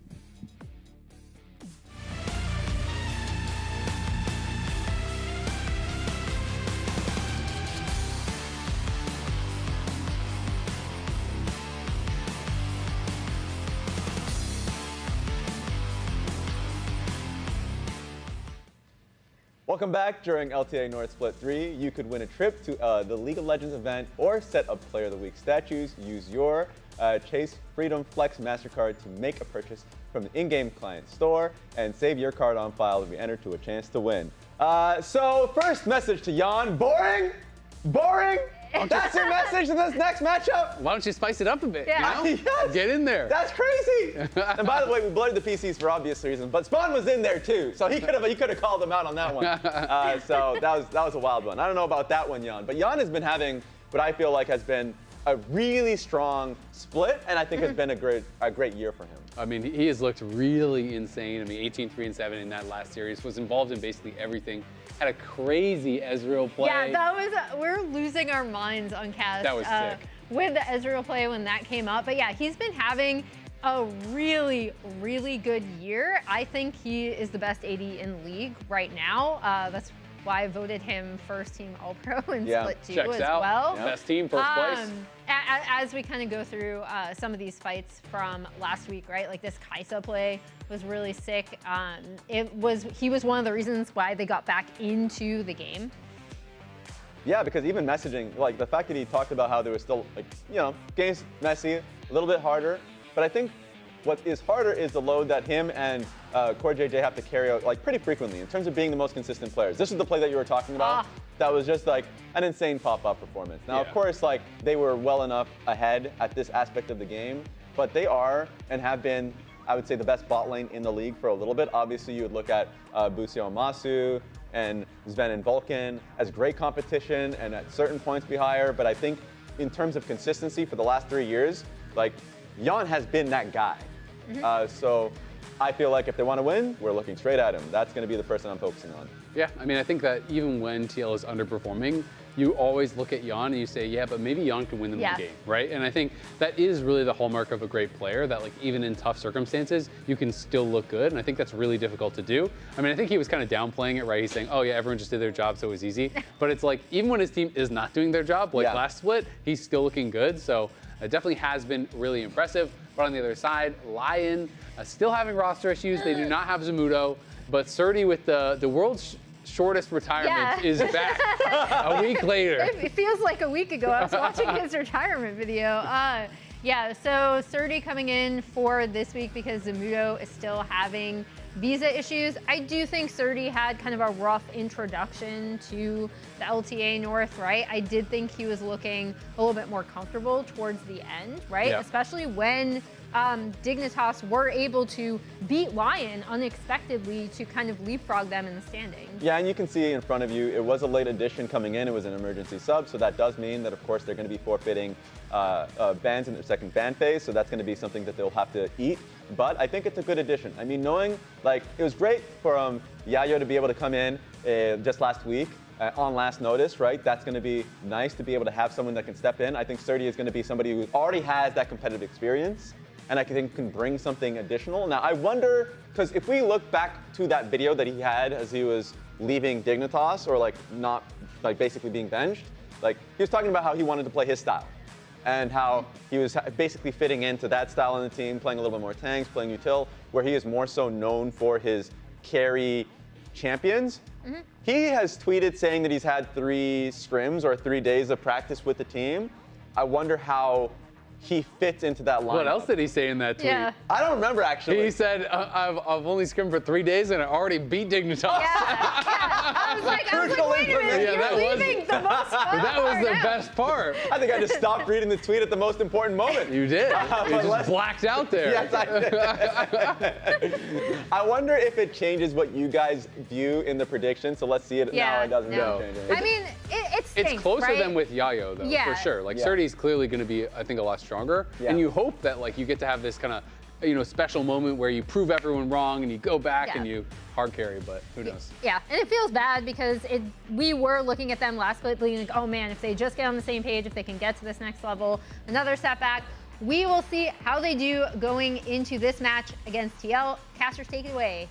Welcome back. During LTA North Split 3, you could win a trip to the League of Legends event or set up Player of the Week statues. Use your Chase Freedom Flex MasterCard to make a purchase from the in-game client store and save your card on file to be entered to a chance to win. So first message to Jan. Boring? Boring? That's your message to this next matchup? Why don't you spice it up a bit? Yeah. You know? Yes. Get in there. That's crazy. And by the way, we blurred the PCs for obvious reasons, but Spawn was in there too, so he could have called him out on that one. So that was a wild one. I don't know about that one, Jan, but Jan has been having what I feel like has been a really strong split, and I think has been a great year for him. I mean, he has looked really insane. I mean, 18-3-7 in that last series, was involved in basically everything. Had a crazy Ezreal play. Yeah, that was, we're losing our minds on cast. That was sick. With the Ezreal play when that came up. But yeah, he's been having a really, really good year. I think he is the best AD in league right now. That's why I voted him first team All-Pro in Split 2 as well. Yeah. Best team, first place. As we kind of go through some of these fights from last week, right? Like this Kaisa play was really sick. He was one of the reasons why they got back into the game. Yeah, because even messaging, like the fact that he talked about how there was still, game's messy, a little bit harder, but I think what is harder is the load that him and Core JJ have to carry out pretty frequently in terms of being the most consistent players. This is the play that you were talking about. That was just an insane pop-up performance. Now, of course, they were well enough ahead at this aspect of the game, but they are and have been, I would say, the best bot lane in the league for a little bit. Obviously, you would look at Busio and Masu and Sven and Vulcan as great competition, and at certain points be higher, but I think in terms of consistency for the last 3 years, Jan has been that guy. So I feel like if they want to win, we're looking straight at him. That's going to be the person I'm focusing on. Yeah, I mean, I think that even when TL is underperforming, you always look at Jan and you say, yeah, but maybe Jan can win them the game, right? And I think that is really the hallmark of a great player, that even in tough circumstances, you can still look good. And I think that's really difficult to do. I mean, I think he was kind of downplaying it, right? He's saying, oh yeah, everyone just did their job, so it was easy. But it's even when his team is not doing their job, last split, he's still looking good. So it definitely has been really impressive. But on the other side, Lyon still having roster issues. They do not have Zamudo, but Surdy with the world's shortest retirement is back a week later. It feels like a week ago. I was watching his retirement video. Yeah, so Surdy coming in for this week because Zamudo is still having visa issues. I do think Surdy had kind of a rough introduction to the LTA North, right? I did think he was looking a little bit more comfortable towards the end, right? Yeah. Especially when Dignitas were able to beat Lyon unexpectedly to kind of leapfrog them in the standings. Yeah, and you can see in front of you, it was a late addition coming in. It was an emergency sub, so that does mean that, of course, they're going to be forfeiting bans in their second ban phase, so that's going to be something that they'll have to eat. But I think it's a good addition. I mean, knowing, like, it was great for Yayo to be able to come in just last week on last notice, right? That's going to be nice to be able to have someone that can step in. I think Surdy is going to be somebody who already has that competitive experience, and I think can bring something additional. Now, I wonder, because if we look back to that video that he had as he was leaving Dignitas, or like not, like basically being benched, like he was talking about how he wanted to play his style, and how he was basically fitting into that style in the team, playing a little bit more tanks, playing util, where he is more so known for his carry champions. He has tweeted saying that he's had 3 scrims or 3 days of practice with the team. I wonder how he fits into that line. What else did he say in that tweet? Yeah. I don't remember, actually. He said, I've only scrimmed for 3 days and I already beat Dignitas. I was like, wait a minute, you're leaving the most fun That was the part best part. I think I just stopped reading the tweet at the most important moment. You did. You just blacked out there. Yes, I did. I wonder if it changes what you guys view in the prediction. So let's see it now. It doesn't really change anything. I mean, it stinks, It's closer right? than with Yayo, though, for sure. Like, Surdy's clearly going to be, I think, a lot stronger. And you hope that, like, you get to have this kind of, special moment where you prove everyone wrong and you go back and you hard carry, but who knows? Yeah, and it feels bad because we were looking at them last split, being like, oh man, if they just get on the same page, if they can get to this next level, another setback. We will see how they do going into this match against TL. Casters, take it away.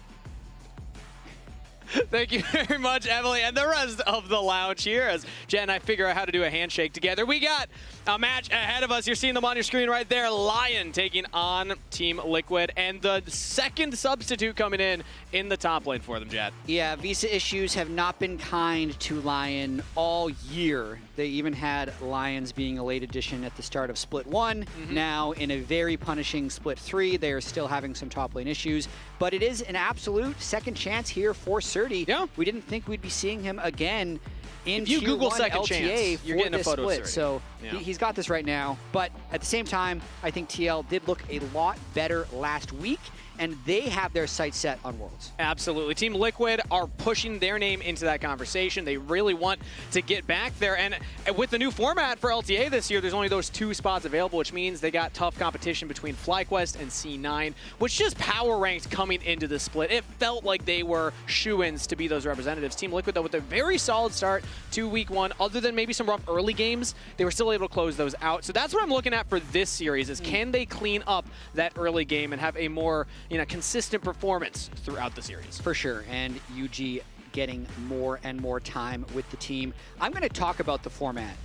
Thank you very much, Emily, and the rest of the lounge here as Jen and I figure out how to do a handshake together. We got a match ahead of us. You're seeing them on your screen right there. Lyon taking on Team Liquid, and the second substitute coming in the top lane for them, Jad. Yeah, visa issues have not been kind to Lyon all year. They even had Lions being a late addition at the start of Split 1. Now, in a very punishing Split 3, they are still having some top lane issues. But it is an absolute second chance here for Surdy. Yeah. We didn't think we'd be seeing him again in if you Tier Google 1 second LTA chance, you're for getting a this photo split. of Surdy. So Yeah. he's got this right now. But at the same time, I think TL did look a lot better last week, and they have their sights set on Worlds. Absolutely. Team Liquid are pushing their name into that conversation. They really want to get back there. And with the new format for LTA this year, there's only those 2 spots available, which means they got tough competition between FlyQuest and C9, which just power ranked coming into the split. It felt like they were shoo-ins to be those representatives. Team Liquid, though, with a very solid start to week 1, other than maybe some rough early games, they were still able to close those out. So that's what I'm looking at for this series is can they clean up that early game and have a more consistent performance throughout the series. For sure, and UG getting more and more time with the team. I'm going to talk about the format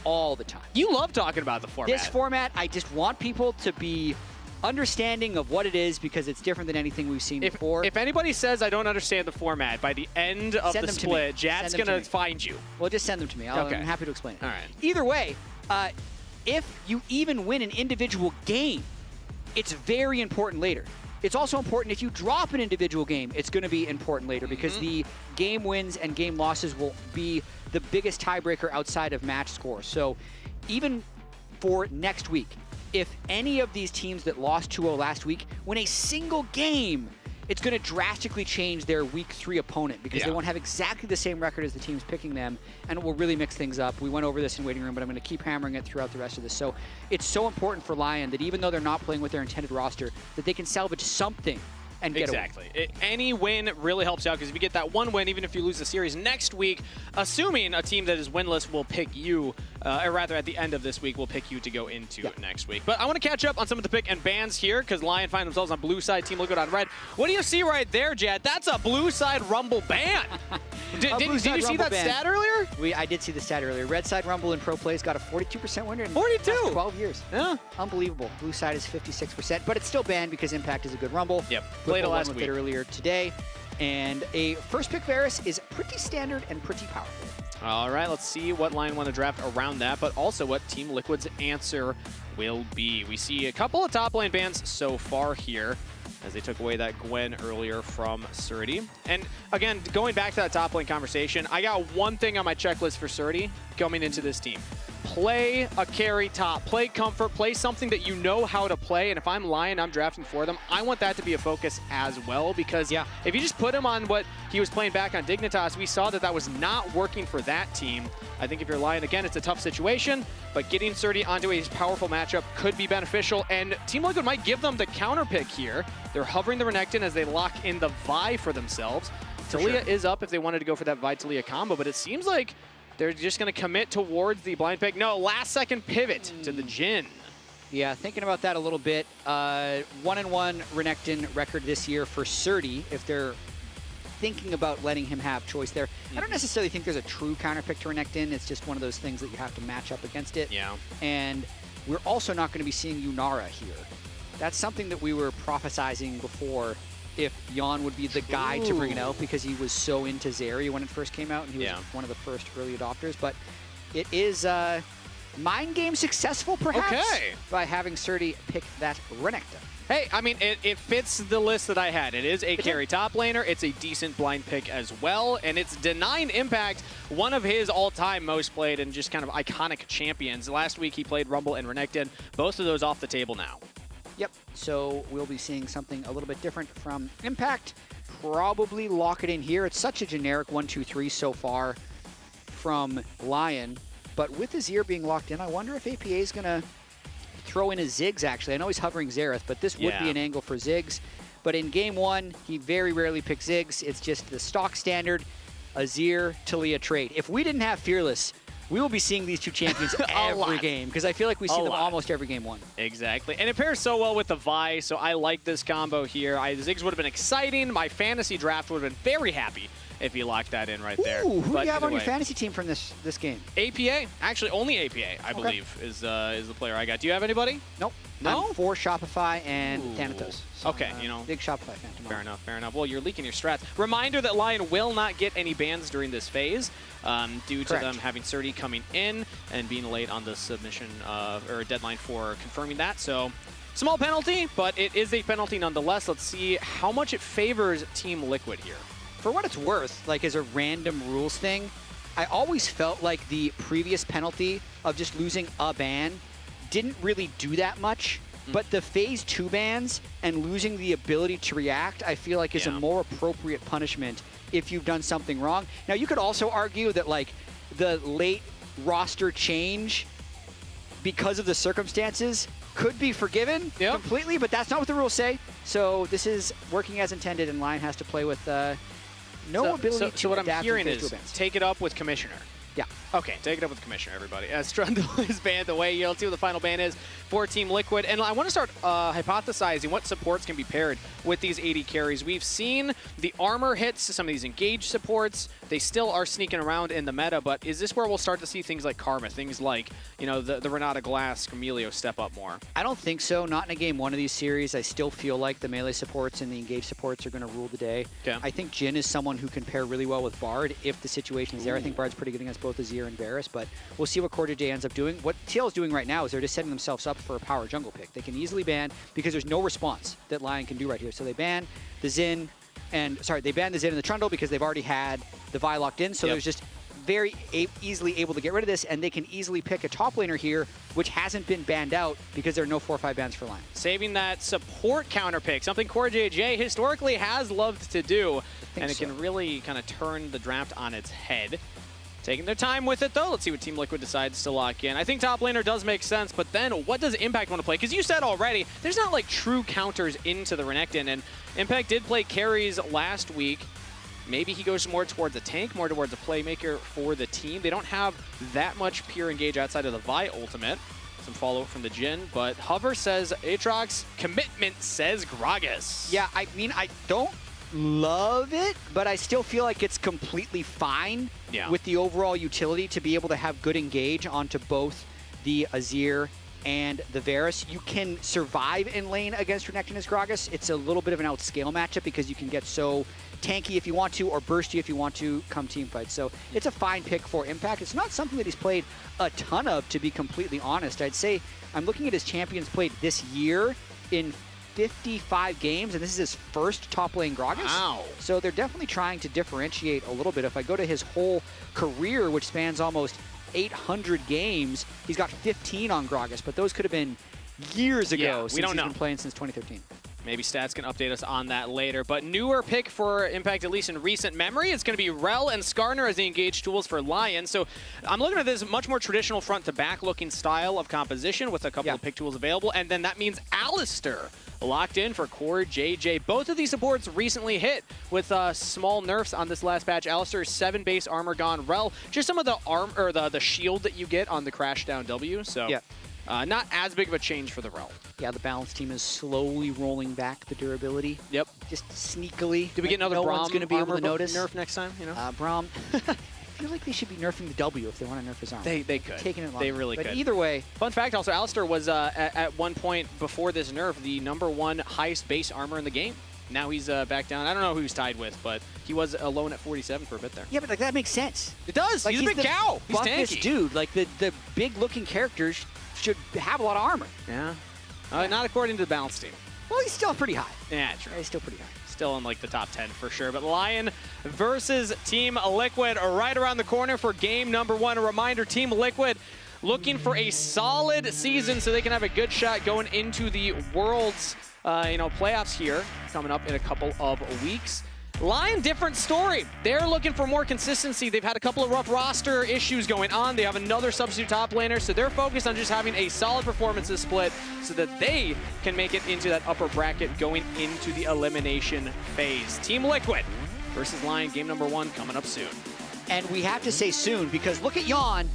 all the time. You love talking about the format. This format, I just want people to be understanding of what it is because it's different than anything we've seen before. If anybody says I don't understand the format, by the end of the split, Jad's going to find you. Well, just send them to me. Okay. I'm happy to explain it. All right. Either way, if you even win an individual game, it's very important later. It's also important if you drop an individual game, it's going to be important later because the game wins and game losses will be the biggest tiebreaker outside of match score. So even for next week, if any of these teams that lost 2-0 last week win a single game, it's going to drastically change their week 3 opponent because they won't have exactly the same record as the teams picking them, and it will really mix things up. We went over this in waiting room, but I'm going to keep hammering it throughout the rest of this. So it's so important for Lyon that even though they're not playing with their intended roster, that they can salvage something and get Exactly. Any win really helps out because if you get that one win, even if you lose the series next week, assuming a team that is winless will pick you, or rather at the end of this week will pick you to go into next week. But I want to catch up on some of the pick and bans here because Lyon find themselves on blue side, Team Liquid on red. What do you see right there, Jad? That's a blue side Rumble ban. Did you see that stat earlier? I did see the stat earlier. Red side Rumble in pro plays got a 42% winner in 42? 12 years. Yeah. Unbelievable. Blue side is 56%, but it's still banned because Impact is a good Rumble. Yep. Played it last week. Earlier today. And a first pick Varus is pretty standard and pretty powerful. All right, let's see what Lyon want to draft around that, but also what Team Liquid's answer will be. We see a couple of top lane bans so far here as they took away that Gwen earlier from Surdy. And again, going back to that top lane conversation, I got one thing on my checklist for Surdy coming into this team. play a carry top, play comfort, play something that you know how to play. And if I'm Lyon, I'm drafting for them. I want that to be a focus as well, because if you just put him on what he was playing back on Dignitas, we saw that that was not working for that team. I think if you're Lyon, again, it's a tough situation, but getting Surdy onto a powerful matchup could be beneficial, and Team Liquid might give them the counter pick here. They're hovering the Renekton as they lock in the Vi for themselves. Talia is up if they wanted to go for that Vi-Talia combo, but it seems like they're just going to commit towards the blind pick. No, last second pivot to the Jhin. Yeah, thinking about that a little bit. 1-1 Renekton record this year for Surdy, if they're thinking about letting him have choice there. I don't necessarily think there's a true counter pick to Renekton. It's just one of those things that you have to match up against it. Yeah. And we're also not going to be seeing Yunara here. That's something that we were prophesizing before, if Jan would be the guy to bring it out, because he was so into Zeri when it first came out, and he was one of the first early adopters. But it is mind game successful, perhaps, by having Surdy pick that Renekton. Hey, I mean, it fits the list that I had. It is a carry top laner. It's a decent blind pick as well, and it's denying Impact, one of his all-time most played and just kind of iconic champions. Last week he played Rumble and Renekton. Both of those off the table now. Yep, so we'll be seeing something a little bit different from Impact. Probably lock it in here. It's such a generic 1-2-3 so far from Lyon, but with his ear being locked in, I wonder if APA is going to throw in a Ziggs, actually. I know he's hovering Xerath, but this would be an angle for Ziggs. But in game one, he very rarely picks Ziggs. It's just the stock standard Azir Talia trade. If we didn't have Fearless, we will be seeing these two champions every game, because I feel like we see them almost every game one. Exactly. And it pairs so well with the Vi, so I like this combo here. Ziggs would have been exciting. My fantasy draft would have been very happy if you locked that in right there. Ooh, who do you have on your fantasy team from this game? APA. Actually, only APA, I believe, is the player I got. Do you have anybody? Nope. No? I'm for Shopify and Thanatos. So okay, you know. Big Shopify fan tomorrow. Fair enough, fair enough. Well, you're leaking your strats. Reminder that Lyon will not get any bans during this phase due to them having Surdy coming in and being late on the submission or deadline for confirming that. So, small penalty, but it is a penalty nonetheless. Let's see how much it favors Team Liquid here. For what it's worth, like as a random rules thing, I always felt like the previous penalty of just losing a ban didn't really do that much. But the phase 2 bans and losing the ability to react, I feel like is a more appropriate punishment if you've done something wrong. Now, you could also argue that like the late roster change because of the circumstances could be forgiven completely, but that's not what the rules say. So this is working as intended, and Lyon has to play with no ability to So what I'm adapt hearing in phase is 2 bans. take it up with Commissioner. Yeah. Okay, take it up with Commissioner, everybody. As Strundle is banned away, you'll see what the final ban is for Team Liquid. And I want to start hypothesizing what supports can be paired with these 80 carries. We've seen the armor hits, some of these engaged supports. They still are sneaking around in the meta, but is this where we'll start to see things like Karma, things like, you know, the Renata Glass, Camilio step up more? I don't think so. Not in a game one of these series. I still feel like the melee supports and the engaged supports are going to rule the day. Okay. I think Jhin is someone who can pair really well with Bard if the situation is there. I think Bard's pretty good against both Azir and Varus, but we'll see what J ends up doing. What TL is doing right now is they're just setting themselves up for a power jungle pick. They can easily ban, because there's no response that Lyon can do right here. So they ban the Xin, they ban the Xin and the Trundle because they've already had the Vi locked in. So there's just very easily able to get rid of this, and they can easily pick a top laner here, which hasn't been banned out because there are no 4-5 bans for Lyon. Saving that support counter pick, something JJ historically has loved to do, and it can really kind of turn the draft on its head. Taking their time with it, though. Let's see what Team Liquid decides to lock in. I think top laner does make sense, but then what does Impact want to play? Because you said already, there's not like true counters into the Renekton, and Impact did play carries last week. Maybe he goes more towards a tank, more towards a playmaker for the team. They don't have that much pure engage outside of the Vi ultimate. Some follow from the Jhin, but Hover says Aatrox, commitment says Gragas. Yeah, I mean, I don't love it, but I still feel like it's completely fine with the overall utility to be able to have good engage onto both the Azir and the Varus. You can survive in lane against Renekton as Gragas. It's a little bit of an outscale matchup because you can get so tanky if you want to, or bursty if you want to come team fight. So it's a fine pick for Impact. It's not something that he's played a ton of, to be completely honest. I'd say I'm looking at his champions played this year in 55 games, and this is his first top lane Gragas. Wow. So they're definitely trying to differentiate a little bit. If I go to his whole career, which spans almost 800 games. He's got 15 on Gragas, but those could have been years ago since he's been playing since 2013. Maybe Stats can update us on that later. But newer pick for Impact, at least in recent memory, it's going to be Rel and Skarner as the engaged tools for Lyon. So I'm looking at this much more traditional front-to-back looking style of composition with a couple of pick tools available. And then that means Alistair locked in for Core JJ. Both of these supports recently hit with small nerfs on this last patch. Alistair's 7 base armor gone. Rel, just some of the arm or the shield that you get on the crash down W. So not as big of a change for the Rel. Yeah, the balance team is slowly rolling back the durability. Yep. Just sneakily. Did we get another no Braum one's going to be able to notice nerf next time? You know, Braum. I feel like they should be nerfing the W if they want to nerf his armor. They could. Taking it long. They really could. But either way. Fun fact also, Alistair was at one point before this nerf the #1 highest base armor in the game. Now he's back down. I don't know who he's tied with, but he was alone at 47 for a bit there. Yeah, but like that makes sense. It does. Like, he's a big cow. He's buffest tanky. dude. Like the big looking characters should have a lot of armor. Yeah. Not according to the balance team. Well, he's still pretty high. Yeah, true. He's still pretty high. Still in like the top 10 for sure. But Lyon versus Team Liquid are right around the corner for game #1. A reminder, Team Liquid looking for a solid season so they can have a good shot going into the Worlds playoffs here coming up in a couple of weeks. Lyon, different story. They're looking for more consistency. They've had a couple of rough roster issues going on. They have another substitute top laner, so they're focused on just having a solid performances split so that they can make it into that upper bracket going into the elimination phase. Team Liquid versus Lyon, game #1 coming up soon. And we have to say soon because look at Jan.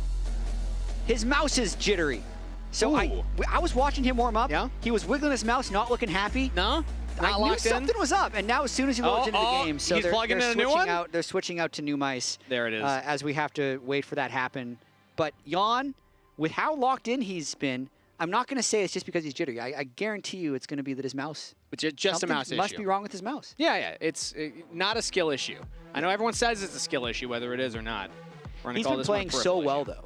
His mouse is jittery. So I was watching him warm up. Yeah. He was wiggling his mouse, not looking happy. No? I knew something was up, and now as soon as he loads into the game, so he's plugging in a new one? They're switching out to new mice. There it is. As we have to wait for that happen. But Jan, with how locked in he's been, I'm not going to say it's just because he's jittery. I guarantee you it's going to be that his mouse. Just a mouse issue. Must be wrong with his mouse. Yeah. It's not a skill issue. I know everyone says it's a skill issue, whether it is or not. He's been playing so well, though.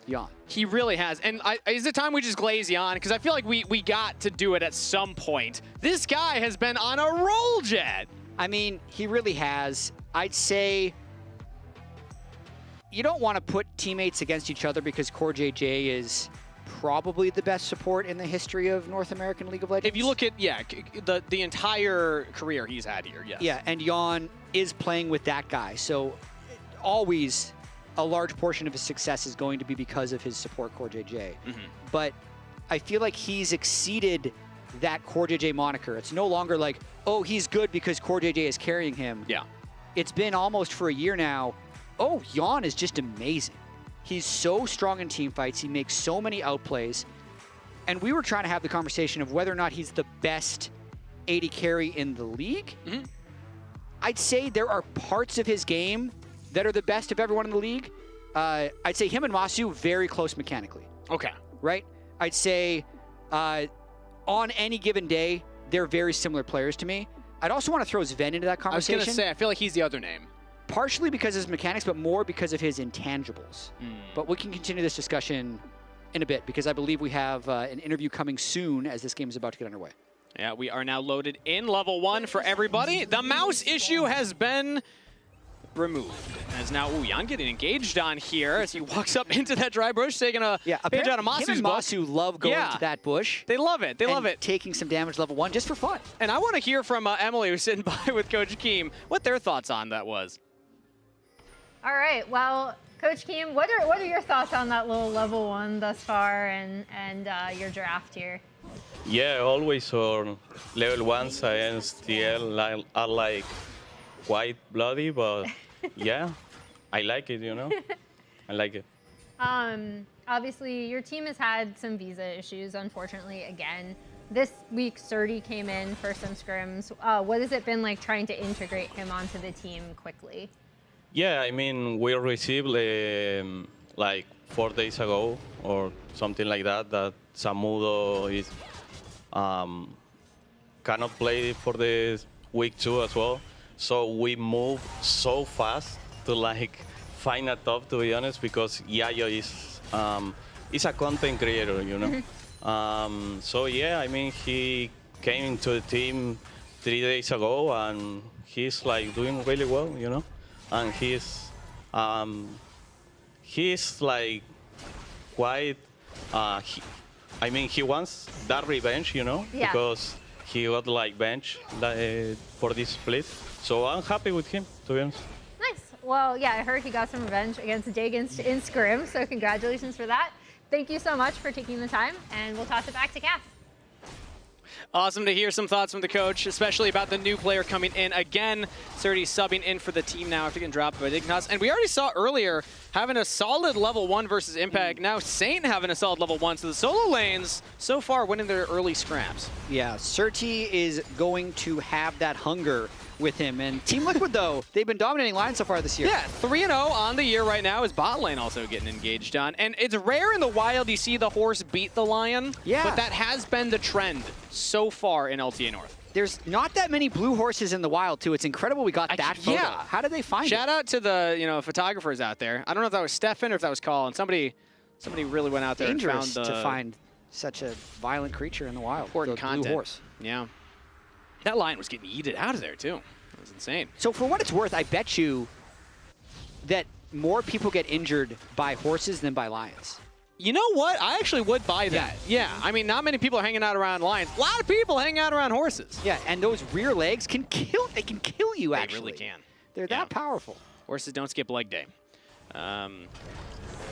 Jan. He really has. And is it time we just glaze Jan? Because I feel like we got to do it at some point. This guy has been on a roll, Jet. I mean, he really has. I'd say you don't want to put teammates against each other because Core JJ is probably the best support in the history of North American League of Legends. If you look at, the entire career he's had here, yes. Yeah, and Jan is playing with that guy. So always a large portion of his success is going to be because of his support Core JJ. But I feel like he's exceeded that Core JJ moniker. It's no longer like, oh, he's good because Core JJ is carrying him. Yeah. It's been almost for a year now. Oh, Jan is just amazing. He's so strong in team fights. He makes so many outplays. And we were trying to have the conversation of whether or not he's the best AD carry in the league. I'd say there are parts of his game that are the best of everyone in the league. I'd say him and Masu very close mechanically. Okay. Right? I'd say on any given day, they're very similar players to me. I'd also want to throw Sven into that conversation. I was going to say, I feel like he's the other name. Partially because of his mechanics, but more because of his intangibles. But we can continue this discussion in a bit because I believe we have an interview coming soon as this game is about to get underway. Yeah, we are now loaded in level 1 for everybody. The mouse issue has been removed. As now, Jan getting engaged on here as he walks up into that dry bush, taking a page out of Masu's him and book. Masu love going to that bush. They love it. They love it. Taking some damage level 1 just for fun. And I want to hear from Emily, who's sitting by with Coach Keem, what their thoughts on that was. All right. Well, Coach Keem, what are your thoughts on that little level 1 thus far and your draft here? Yeah, always on level 1s against TL are like quite bloody, but yeah, I like it, I like it. Obviously, your team has had some visa issues, unfortunately, again. This week, Surdy came in for some scrims. What has it been like trying to integrate him onto the team quickly? Yeah, I mean, we received like 4 days ago or something like that Samudo is cannot play for the week 2 as well. So we moved so fast to like find a top, to be honest, because Yayo is a content creator, So yeah, I mean, he came into the team 3 days ago and he's like doing really well, And he's like quite. I mean, he wants that revenge, you know, Yeah. because he got like bench for this split. So I'm happy with him, to be honest. Nice. Well, yeah, I heard he got some revenge against Dagans in Scrim, so congratulations for that. Thank you so much for taking the time, and we'll toss it back to Cass. Awesome to hear some thoughts from the coach, especially about the new player coming in. Again, Surdy subbing in for the team now after getting dropped by Dignitas. And we already saw earlier having a solid level 1 versus Impact. Now Saint having a solid level 1. So the solo lanes so far winning their early scraps. Yeah, Surty is going to have that hunger with him. And Team Liquid, though, they've been dominating Lyon so far this year. Yeah, 3-0 on the year right now. Is bot lane also getting engaged on. And it's rare in the wild you see the horse beat the lion. Yeah. But that has been the trend so far in LTA North. There's not that many blue horses in the wild, too. It's incredible we got that photo. Yeah. How did they find Shout it? out to the photographers out there. I don't know if that was Stefan or if that was Colin. Somebody really went out there Dangerous and found to find such a violent creature in the wild. important the content. Blue horse. Yeah. That lion was getting yeeted out of there, too. That was insane. So for what it's worth, I bet you that more people get injured by horses than by lions. You know what? I actually would buy that. Yeah. I mean, not many people are hanging out around lions. A lot of people hang out around horses. Yeah, and those rear legs can kill. They can kill you. They Actually, really can. They're that powerful. Horses don't skip leg day.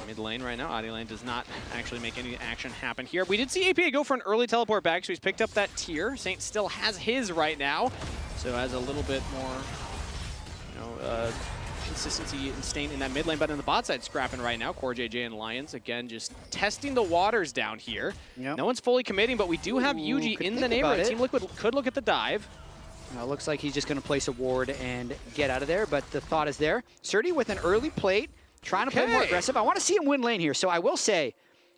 Mid lane right now. Audi lane does not actually make any action happen here. We did see APA go for an early teleport back, so he's picked up that tier. Saint still has his right now, so has a little bit more, consistency and staying in that mid lane. But in the bot side, scrapping right now. Core JJ and Lions again, just testing the waters down here. Yep. No one's fully committing, but we do have Yuji in the neighborhood. Team Liquid could look at the dive. Now, it looks like he's just going to place a ward and get out of there, but the thought is there. Surdy with an early plate, trying to play more aggressive. I want to see him win lane here. So I will say,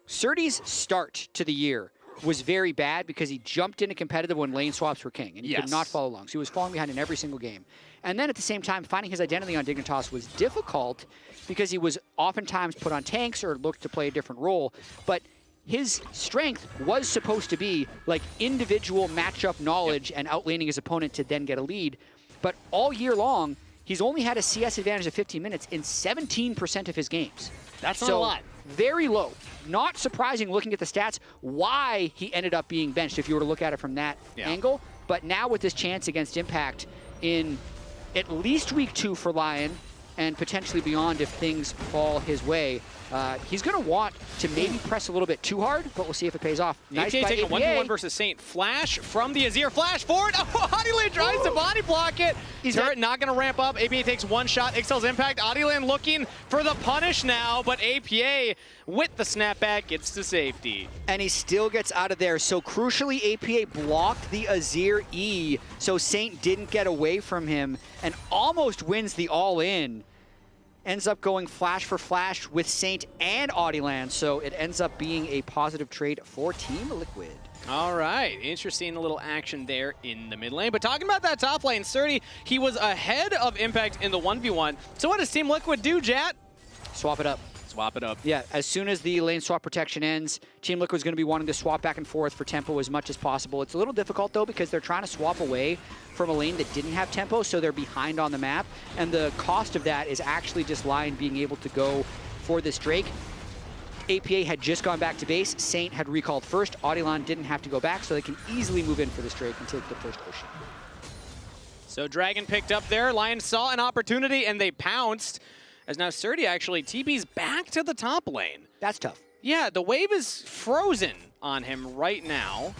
Surdy's start to the year was very bad because he jumped into competitive when lane swaps were king, and he could not follow along. So he was falling behind in every single game. And then at the same time, finding his identity on Dignitas was difficult because he was oftentimes put on tanks or looked to play a different role. But his strength was supposed to be like individual matchup knowledge and outlaning his opponent to then get a lead. But all year long, he's only had a CS advantage of 15 minutes in 17% of his games. That's not a lot. Very low. Not surprising looking at the stats why he ended up being benched if you were to look at it from that angle. But now with this chance against Impact in at least week 2 for Lyon and potentially beyond if things fall his way, he's going to want to maybe press a little bit too hard, but we'll see if it pays off. Nice APA by taking APA. 1v1 versus Saint. Flash from the Azir. Flash forward. Oh, Adilan tries to body block it. Turret not going to ramp up. APA takes one shot. Excel's impact. Adilan looking for the punish now, but APA with the snapback gets to safety. And he still gets out of there. So crucially, APA blocked the Azir E, so Saint didn't get away from him and almost wins the all-in. Ends up going flash for flash with Saint and Audiland, so it ends up being a positive trade for Team Liquid. All right, interesting little action there in the mid lane. But talking about that top lane, Surdy, he was ahead of Impact in the 1v1. So what does Team Liquid do, Jat? Swap it up. Swap it up. Yeah, as soon as the lane swap protection ends, Team Liquid's going to be wanting to swap back and forth for tempo as much as possible. It's a little difficult, though, because they're trying to swap away from a lane that didn't have tempo, so they're behind on the map. And the cost of that is actually just Lyon being able to go for this Drake. APA had just gone back to base. Saint had recalled first. Audiland didn't have to go back, so they can easily move in for this Drake and take the first Ocean. So Dragon picked up there. Lion saw an opportunity, and they pounced. As now Surdy actually TP's back to the top lane. That's tough. Yeah, the wave is frozen on him right now.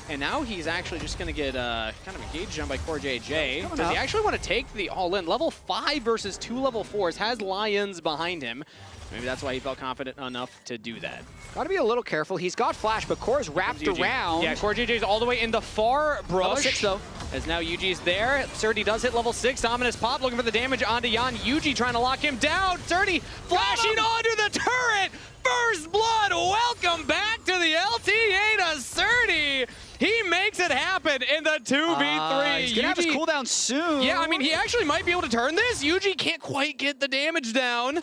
And now he's actually just going to get kind of engaged on by Core JJ. Does he actually want to take the all-in? Level 5 versus 2 level 4s. Has Lions behind him. Maybe that's why he felt confident enough to do that. Got to be a little careful. He's got flash, but Core's wrapped around. Yeah, Core JJ's all the way in the far brush. Level 6, though. As now Yuji's there. Surdy does hit level 6. Ominous pop looking for the damage onto Yan. Yuji trying to lock him down. Surdy flashing onto the turret. First blood. Welcome back to the LTA to Surdy. He makes it happen in the 2v3. He's going to have his cooldown soon. Yeah, I mean, he actually might be able to turn this. Yuji can't quite get the damage down.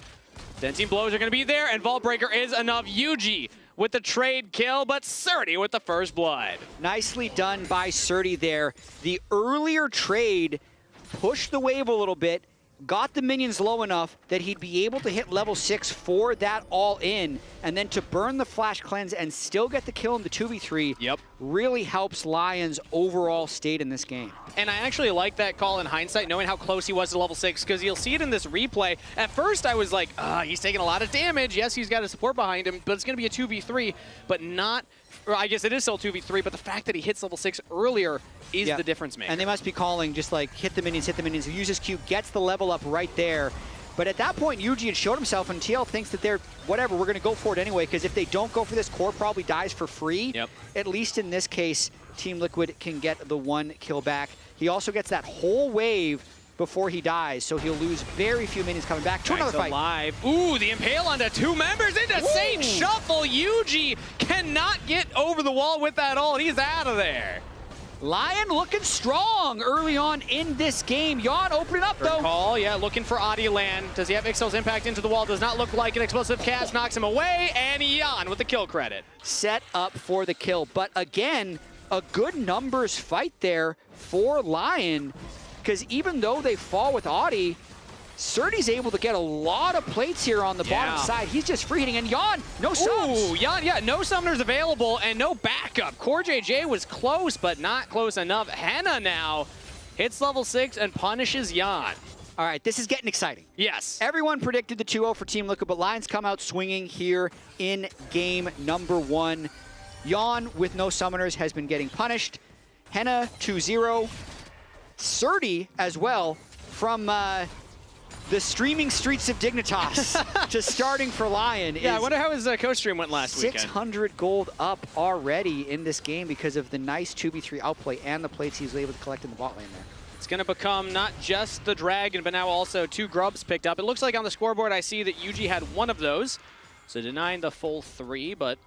Densing blows are going to be there, and Vault Breaker is enough. Yuji with the trade kill, but Surdy with the first blood. Nicely done by Surdy there. The earlier trade pushed the wave a little bit, got the minions low enough that he'd be able to hit level 6 for that all-in, and then to burn the Flash Cleanse and still get the kill in the 2v3 really helps Lyon's overall state in this game. And I actually like that call in hindsight, knowing how close he was to level 6, because you'll see it in this replay. At first, I was like, he's taking a lot of damage. Yes, he's got a support behind him, but it's going to be a 2v3, but not... Or I guess it is still 2v3, but the fact that he hits level 6 earlier is the difference maker. And they must be calling just like, hit the minions, he uses Q, gets the level up right there. But at that point, Yuji had showed himself, and TL thinks that they're, whatever, we're going to go for it anyway, because if they don't go for this, Core probably dies for free. At least in this case, Team Liquid can get the 1 kill back. He also gets that whole wave before he dies, so he'll lose very few minions coming back to another fight. Alive. Ooh, the Impale onto 2 members into Saint Shuffle. Yuji cannot get over the wall with that ult. He's out of there. Lyon looking strong early on in this game. Yon opening up though. Call, looking for Adiland. Does he have Ixel's impact into the wall? Does not look like an explosive cast, knocks him away, and Yon with the kill credit. Set up for the kill, but again, a good numbers fight there for Lyon, because even though they fall with Audi, Surdy's able to get a lot of plates here on the bottom side. He's just free hitting, and Yon, no subs. Ooh, Yon, no summoners available and no backup. Core JJ was close, but not close enough. Henna now hits level 6 and punishes Yon. All right, this is getting exciting. Yes. Everyone predicted the 2-0 for Team Liquid, but Lions come out swinging here in game number 1. Yon, with no summoners, has been getting punished. Henna 2-0. Surdy as well from the streaming streets of Dignitas just starting for Lyon. Yeah, I wonder how his co-stream went last weekend. 600 gold up already in this game because of the nice 2v3 outplay and the plates he was able to collect in the bot lane there. It's going to become not just the Dragon, but now also 2 grubs picked up. It looks like on the scoreboard I see that Yuji had 1 of those, so denying the full 3, but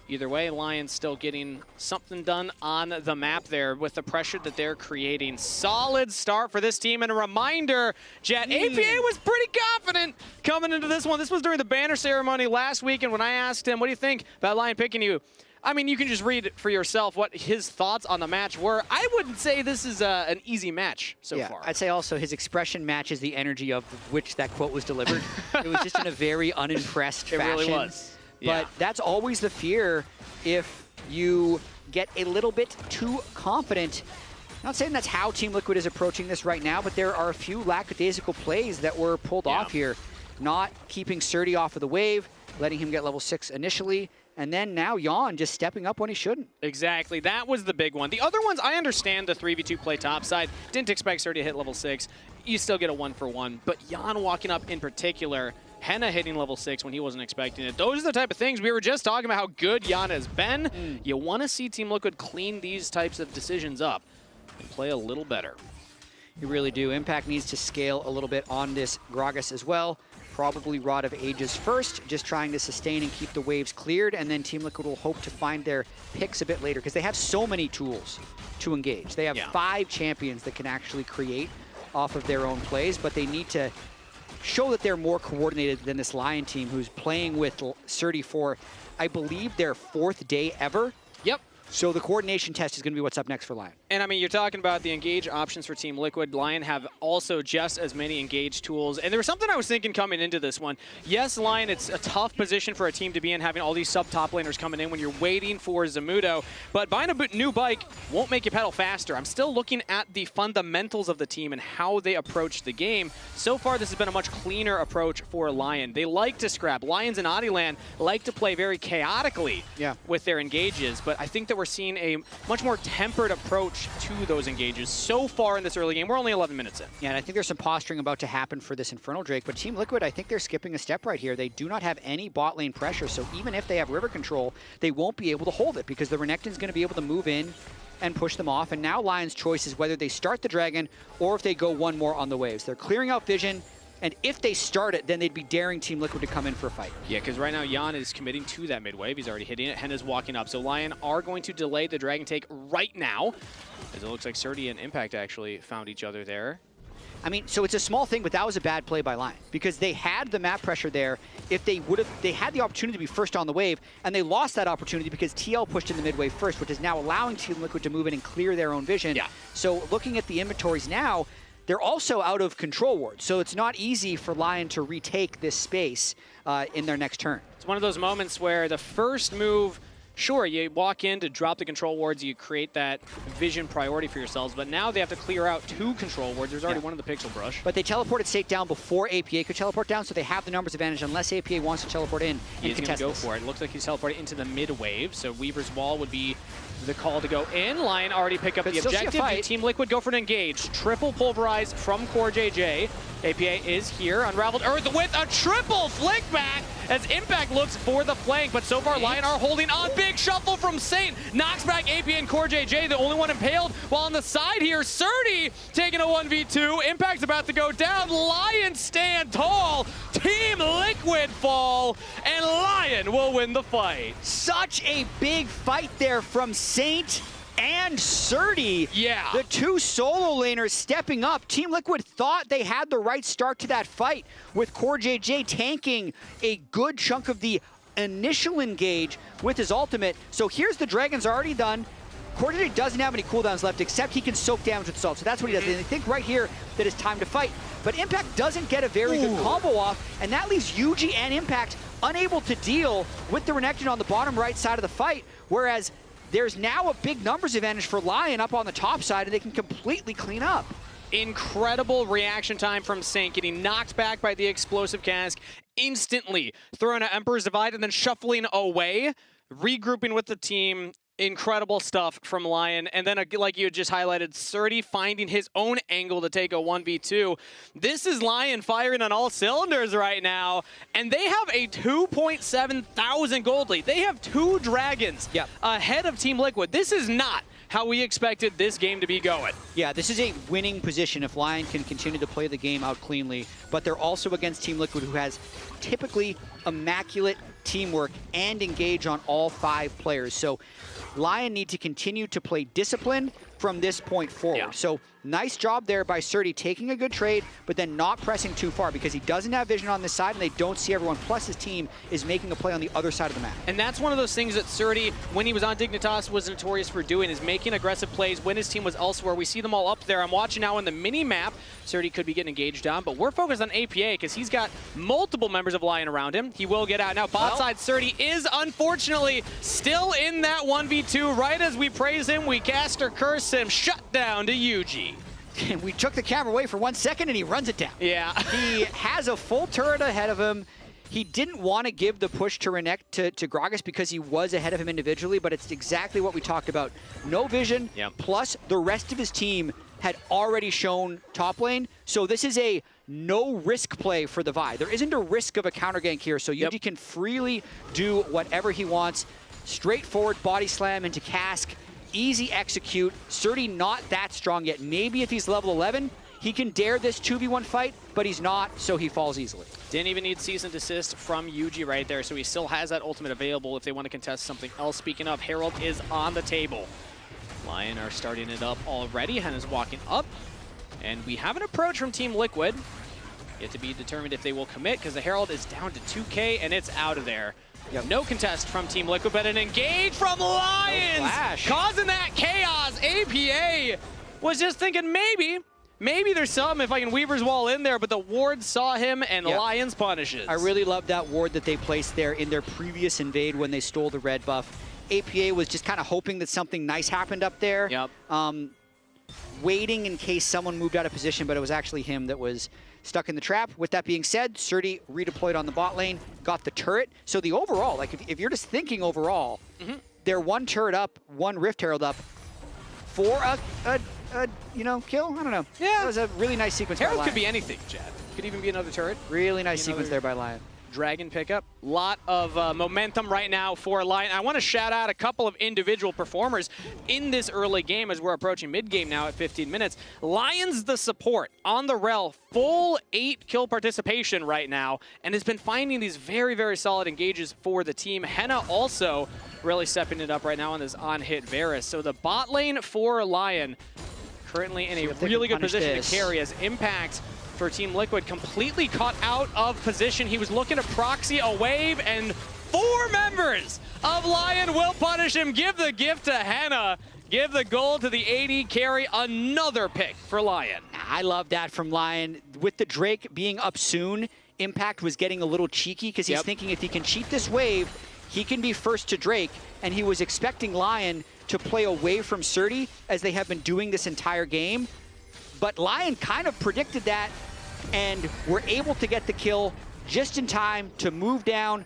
either way, Lion's still getting something done on the map there with the pressure that they're creating. Solid start for this team, and a reminder, Jet, APA was pretty confident coming into this one. This was during the banner ceremony last week, and when I asked him, what do you think about Lion picking you? I mean, you can just read for yourself what his thoughts on the match were. I wouldn't say this is an easy match so far. I'd say also his expression matches the energy of which that quote was delivered. It was just in a very unimpressed fashion. It really was. But that's always the fear if you get a little bit too confident. Not saying that's how Team Liquid is approaching this right now, but there are a few lackadaisical plays that were pulled off here. Not keeping Surdy off of the wave, letting him get level 6 initially, and then now Yon just stepping up when he shouldn't. Exactly, that was the big one. The other ones, I understand the 3v2 play topside. Didn't expect Surdy to hit level 6. You still get a 1-for-1, but Yon walking up in particular, Henna hitting level 6 when he wasn't expecting it. Those are the type of things we were just talking about how good Yon has been. You want to see Team Liquid clean these types of decisions up and play a little better. You really do. Impact needs to scale a little bit on this Gragas as well. Probably Rod of Ages first, just trying to sustain and keep the waves cleared, and then Team Liquid will hope to find their picks a bit later, because they have so many tools to engage. They have 5 champions that can actually create off of their own plays, but they need to show that they're more coordinated than this Lion team, who's playing with Surdy for, I believe, their 4th day ever. Yep. So the coordination test is going to be what's up next for Lyon. And I mean, you're talking about the engage options for Team Liquid. Lyon have also just as many engage tools. And there was something I was thinking coming into this one. Yes, Lyon, it's a tough position for a team to be in, having all these sub-top laners coming in when you're waiting for Zamudo. But buying a new bike won't make you pedal faster. I'm still looking at the fundamentals of the team and how they approach the game. So far, this has been a much cleaner approach for Lyon. They like to scrap. Lions in Adiland like to play very chaotically with their engages. But I think that we're seeing a much more tempered approach to those engages so far in this early game. We're only 11 minutes in. Yeah, and I think there's some posturing about to happen for this Infernal Drake, but Team Liquid, I think they're skipping a step right here. They do not have any bot lane pressure, so even if they have river control, they won't be able to hold it because the Renekton's going to be able to move in and push them off, and now Lion's choice is whether they start the Dragon or if they go one more on the waves. They're clearing out vision, and if they start it, then they'd be daring Team Liquid to come in for a fight. Yeah, because right now Yon is committing to that mid wave. He's already hitting it. Henna's walking up. So Lyon are going to delay the Dragon take right now, as it looks like Surdy and Impact actually found each other there. I mean, so it's a small thing, but that was a bad play by Lyon because they had the map pressure there. If they would have, they had the opportunity to be first on the wave, and they lost that opportunity because TL pushed in the mid wave first, which is now allowing Team Liquid to move in and clear their own vision. Yeah. So looking at the inventories now, they're also out of control ward, so it's not easy for Lyon to retake this space in their next turn. It's one of those moments where the first move, sure, you walk in to drop the control wards, you create that vision priority for yourselves, but now they have to clear out 2 control wards. There's already one in the pixel brush. But they teleported state down before APA could teleport down, so they have the numbers advantage unless APA wants to teleport in and contest go this. for it. Looks like he's teleported into the mid wave, so Weaver's Wall would be the call to go in. Lyon already pick up the objective. Team Liquid go for an engage. Triple pulverize from Core JJ. APA is here. Unraveled Earth with a triple flick back as Impact looks for the flank, but so far Lyon are holding on. Big shuffle from Saint. Knocks back APA and Core JJ, the only one impaled. While on the side here, Surdy taking a 1v2. Impact's about to go down. Lyon stand tall. Team Liquid fall, and Lyon will win the fight. Such a big fight there from Saint and Surdy. Yeah. The 2 solo laners stepping up. Team Liquid thought they had the right start to that fight with Core JJ tanking a good chunk of the initial engage with his ultimate. So here's the Dragon's already done. Core JJ doesn't have any cooldowns left, except he can soak damage with Salt. So that's what he does. And they think right here that it's time to fight. But Impact doesn't get a very good combo off, and that leaves Yuji and Impact unable to deal with the Renekton on the bottom right side of the fight, whereas there's now a big numbers advantage for Lyon up on the top side, and they can completely clean up. Incredible reaction time from Saint, getting knocked back by the explosive cask, instantly throwing an Emperor's Divide and then shuffling away, regrouping with the team. Incredible stuff from Lyon. And then, like you had just highlighted, Surdy finding his own angle to take a 1v2. This is Lyon firing on all cylinders right now, and they have a 2.7 thousand gold lead. They have 2 dragons ahead of Team Liquid. This is not how we expected this game to be going. Yeah, this is a winning position if Lyon can continue to play the game out cleanly, but they're also against Team Liquid, who has typically immaculate teamwork and engage on all 5 players. So Lyon need to continue to play discipline from this point forward. So nice job there by Surdy taking a good trade, but then not pressing too far because he doesn't have vision on this side and they don't see everyone. Plus his team is making a play on the other side of the map. And that's one of those things that Surdy, when he was on Dignitas, was notorious for doing, is making aggressive plays when his team was elsewhere. We see them all up there. I'm watching now in the mini map. Surdy could be getting engaged down, but we're focused on APA because he's got multiple members of Lyon around him. He will get out. Now bot side Surdy is unfortunately still in that 1v2. Right as we praise him, we cast or curse him. Shut down to Yuji. And we took the camera away for 1 second and he runs it down. Yeah. He has a full turret ahead of him. He didn't want to give the push to Renekton to Gragas because he was ahead of him individually, but it's exactly what we talked about. No vision, plus the rest of his team had already shown top lane. So this is a no-risk play for the Vi. There isn't a risk of a counter gank here, so Yuji can freely do whatever he wants. Straightforward body slam into Cask. Easy execute. Surdy not that strong yet. Maybe if he's level 11, he can dare this 2v1 fight, but he's not, so he falls easily. Didn't even need cease and desist from Yuji right there, so he still has that ultimate available if they want to contest something else. Speaking of, Herald is on the table. Lyon are starting it up already. Henna's walking up, and we have an approach from Team Liquid. Yet to be determined if they will commit, because the Herald is down to 2k, and it's out of there. No contest from Team Liquid, but an engage from Lions, causing that chaos. APA was just thinking maybe there's some if I can Weaver's Wall in there, but the ward saw him and Lions punishes. I really love that ward that they placed there in their previous invade when they stole the red buff. APA was just kind of hoping that something nice happened up there. Waiting in case someone moved out of position, but it was actually him that was stuck in the trap. With that being said, Surdy redeployed on the bot lane, got the turret. So the overall, like if you're just thinking overall, they're 1 turret up, 1 Rift Herald up for a kill? I don't know. Yeah. That was a really nice sequence by Lyon. Herald could be anything, Chad. Could even be another turret. Really nice sequence there by Lyon. Dragon pickup. Lot of momentum right now for Lyon. I want to shout out a couple of individual performers in this early game as we're approaching mid-game now at 15 minutes. Lyon's the support on the rel, full 8 kill participation right now, and has been finding these very, very solid engages for the team. Henna also really stepping it up right now on this on-hit Varus. So the bot lane for Lyon currently in a really good position to carry as Impact for Team Liquid completely caught out of position. He was looking to proxy a wave, and 4 members of Lyon will punish him. Give the gift to Henna. Give the gold to the AD carry. Another pick for Lyon. I love that from Lyon. With the Drake being up soon, Impact was getting a little cheeky because he's thinking if he can cheat this wave, he can be first to Drake, and he was expecting Lyon to play away from Surdy as they have been doing this entire game. But Lyon kind of predicted that and were able to get the kill just in time to move down,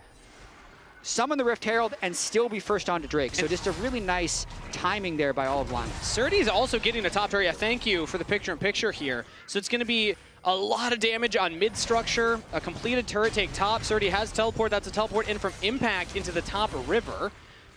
summon the Rift Herald, and still be first on to Drake. So just a really nice timing there by all of Lyon. Surdy's also getting the top area. Thank you for the picture-in-picture here. So it's going to be a lot of damage on mid-structure, a completed turret take top. Surdy has teleport. That's a teleport in from Impact into the top river,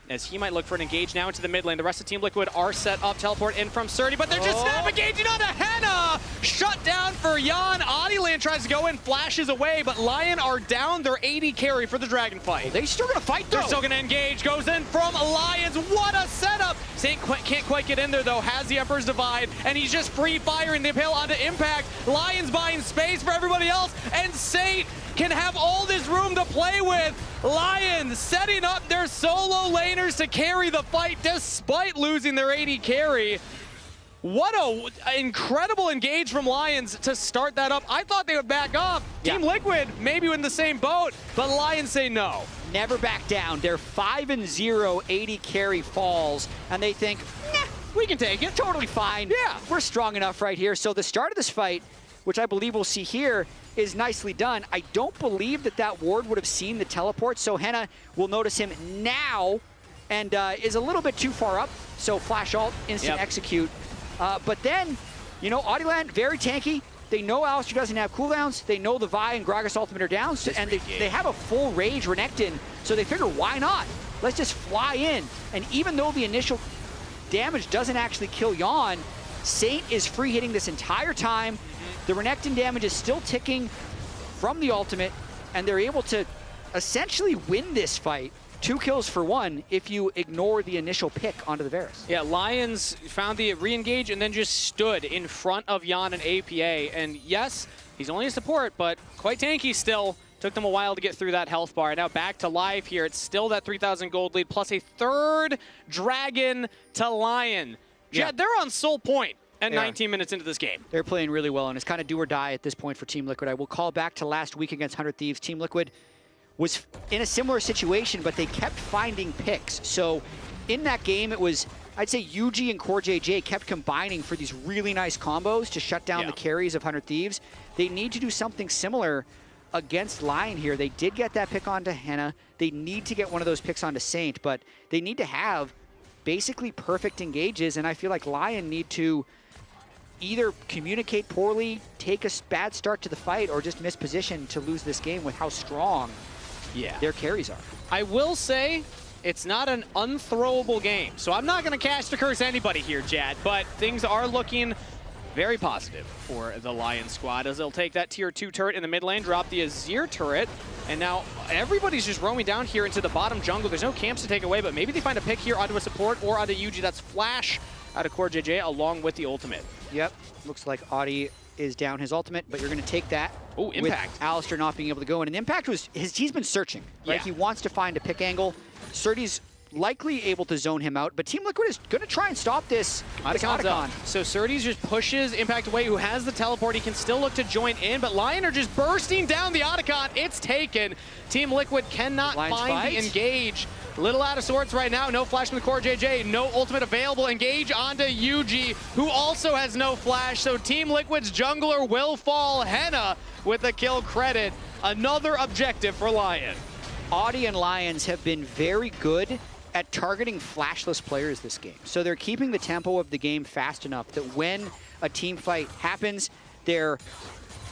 as he might look for an engage now into the mid lane. The rest of Team Liquid are set up. Teleport in from Surdy, but they're just snap engaging onto Henna! Shut down for Jan. Adiland tries to go in, flashes away, but Lyon are down their AD carry for the Dragon fight. They still gonna fight though. They're still gonna engage. Goes in from Lions. What a setup! Saint can't quite get in there though, has the Emperor's Divide, and he's just free firing the Impale onto Impact. Lions buying space for everybody else, and Saint can have all this room to play with. Lions setting up their solo laners to carry the fight despite losing their AD carry. What a incredible engage from Lions to start that up. I thought they would back off. Team Liquid maybe in the same boat, but Lions say no. Never back down. They're 5-0 AD carry falls, and they think, nah, we can take it. Totally fine. Yeah. We're strong enough right here. So the start of this fight, which I believe we'll see here, is nicely done. I don't believe that ward would have seen the teleport, so Henna will notice him now and is a little bit too far up. So flash ult, instant execute. But then, you know, Adiland, very tanky. They know Alistair doesn't have cooldowns. They know the Vi and Gragas ultimate are down, so, and they have a full rage Renekton, so they figure, why not? Let's just fly in. And even though the initial damage doesn't actually kill Jan, Saint is free hitting this entire time. The Renekton damage is still ticking from the ultimate, and they're able to essentially win this fight. 2 kills for 1 if you ignore the initial pick onto the Varus. Yeah, Lions found the re-engage and then just stood in front of Jan and APA. And yes, he's only a support, but quite tanky still. Took them a while to get through that health bar. Now back to live here. It's still that 3,000 gold lead plus a 3rd dragon to Lion. Jed, they're on sole point at 19 minutes into this game. They're playing really well, and it's kind of do or die at this point for Team Liquid. I will call back to last week against 100 Thieves. Team Liquid was in a similar situation, but they kept finding picks. So in that game, it was, I'd say Yuji and CoreJJ kept combining for these really nice combos to shut down the carries of 100 Thieves. They need to do something similar against Lyon here. They did get that pick onto Henna. They need to get one of those picks onto Saint, but they need to have basically perfect engages, and I feel like Lyon need to either communicate poorly, take a bad start to the fight, or just miss position to lose this game with how strong their carries are. I will say it's not an unthrowable game, so I'm not going to cast a curse anybody here, Jad, but things are looking very positive for the Lion squad as they'll take that tier 2 turret in the mid lane, drop the Azir turret, and now everybody's just roaming down here into the bottom jungle. There's no camps to take away, but maybe they find a pick here onto a support or onto Yuji. That's Flash out of CoreJJ along with the ultimate. Yep, looks like Audi is down his ultimate, but you're going to take that. Oh, Impact. With Alistair not being able to go in. And Impact was, he's been searching, right? He wants to find a pick angle. Surdy's likely able to zone him out, but Team Liquid is going to try and stop this. Otacon. So Surdy's just pushes Impact away, who has the teleport. He can still look to join in, but Lion are just bursting down the Otacon. It's taken. Team Liquid cannot find the engage. Little out of sorts right now. No flash from the CoreJJ. No ultimate available. Engage onto Yuji, who also has no flash. So Team Liquid's jungler will fall. Henna with the kill credit. Another objective for Lion. Audi and Lions have been very good at targeting flashless players this game. So they're keeping the tempo of the game fast enough that when a team fight happens, they're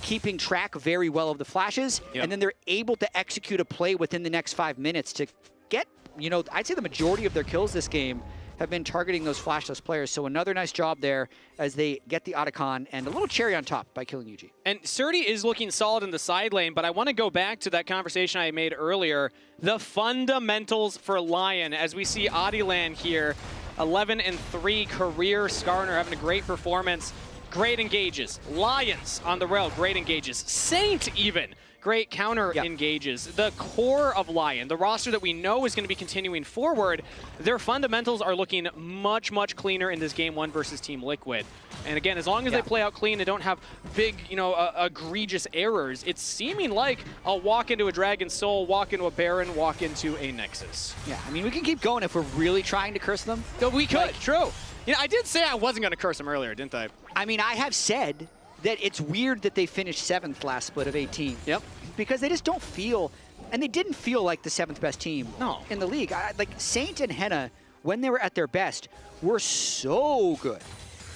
keeping track very well of the flashes, and then they're able to execute a play within the next 5 minutes to get, you know, I'd say the majority of their kills this game have been targeting those flashless players. So another nice job there as they get the Otacon and a little cherry on top by killing Yuji. And Surdy is looking solid in the side lane, but I want to go back to that conversation I made earlier. The fundamentals for Lion, as we see Adiland here, 11-3 career Skarner having a great performance. great engages. Lions on the rail, great engages. Saint even, great counter engages. The core of Lyon, the roster that we know is going to be continuing forward, their fundamentals are looking much, much cleaner in this game 1 versus Team Liquid. And again, as long as they play out clean and don't have big, egregious errors, it's seeming like a walk into a Dragon Soul, walk into a Baron, walk into a Nexus. Yeah, I mean, we can keep going if we're really trying to curse them. No, we could, true. I did say I wasn't going to curse them earlier, didn't I? I mean, I have said that it's weird that they finished 7th last split of 18. Yep. Because they just don't feel, and they didn't feel like the 7th best team in the league. Like Saint and Henna, when they were at their best, were so good.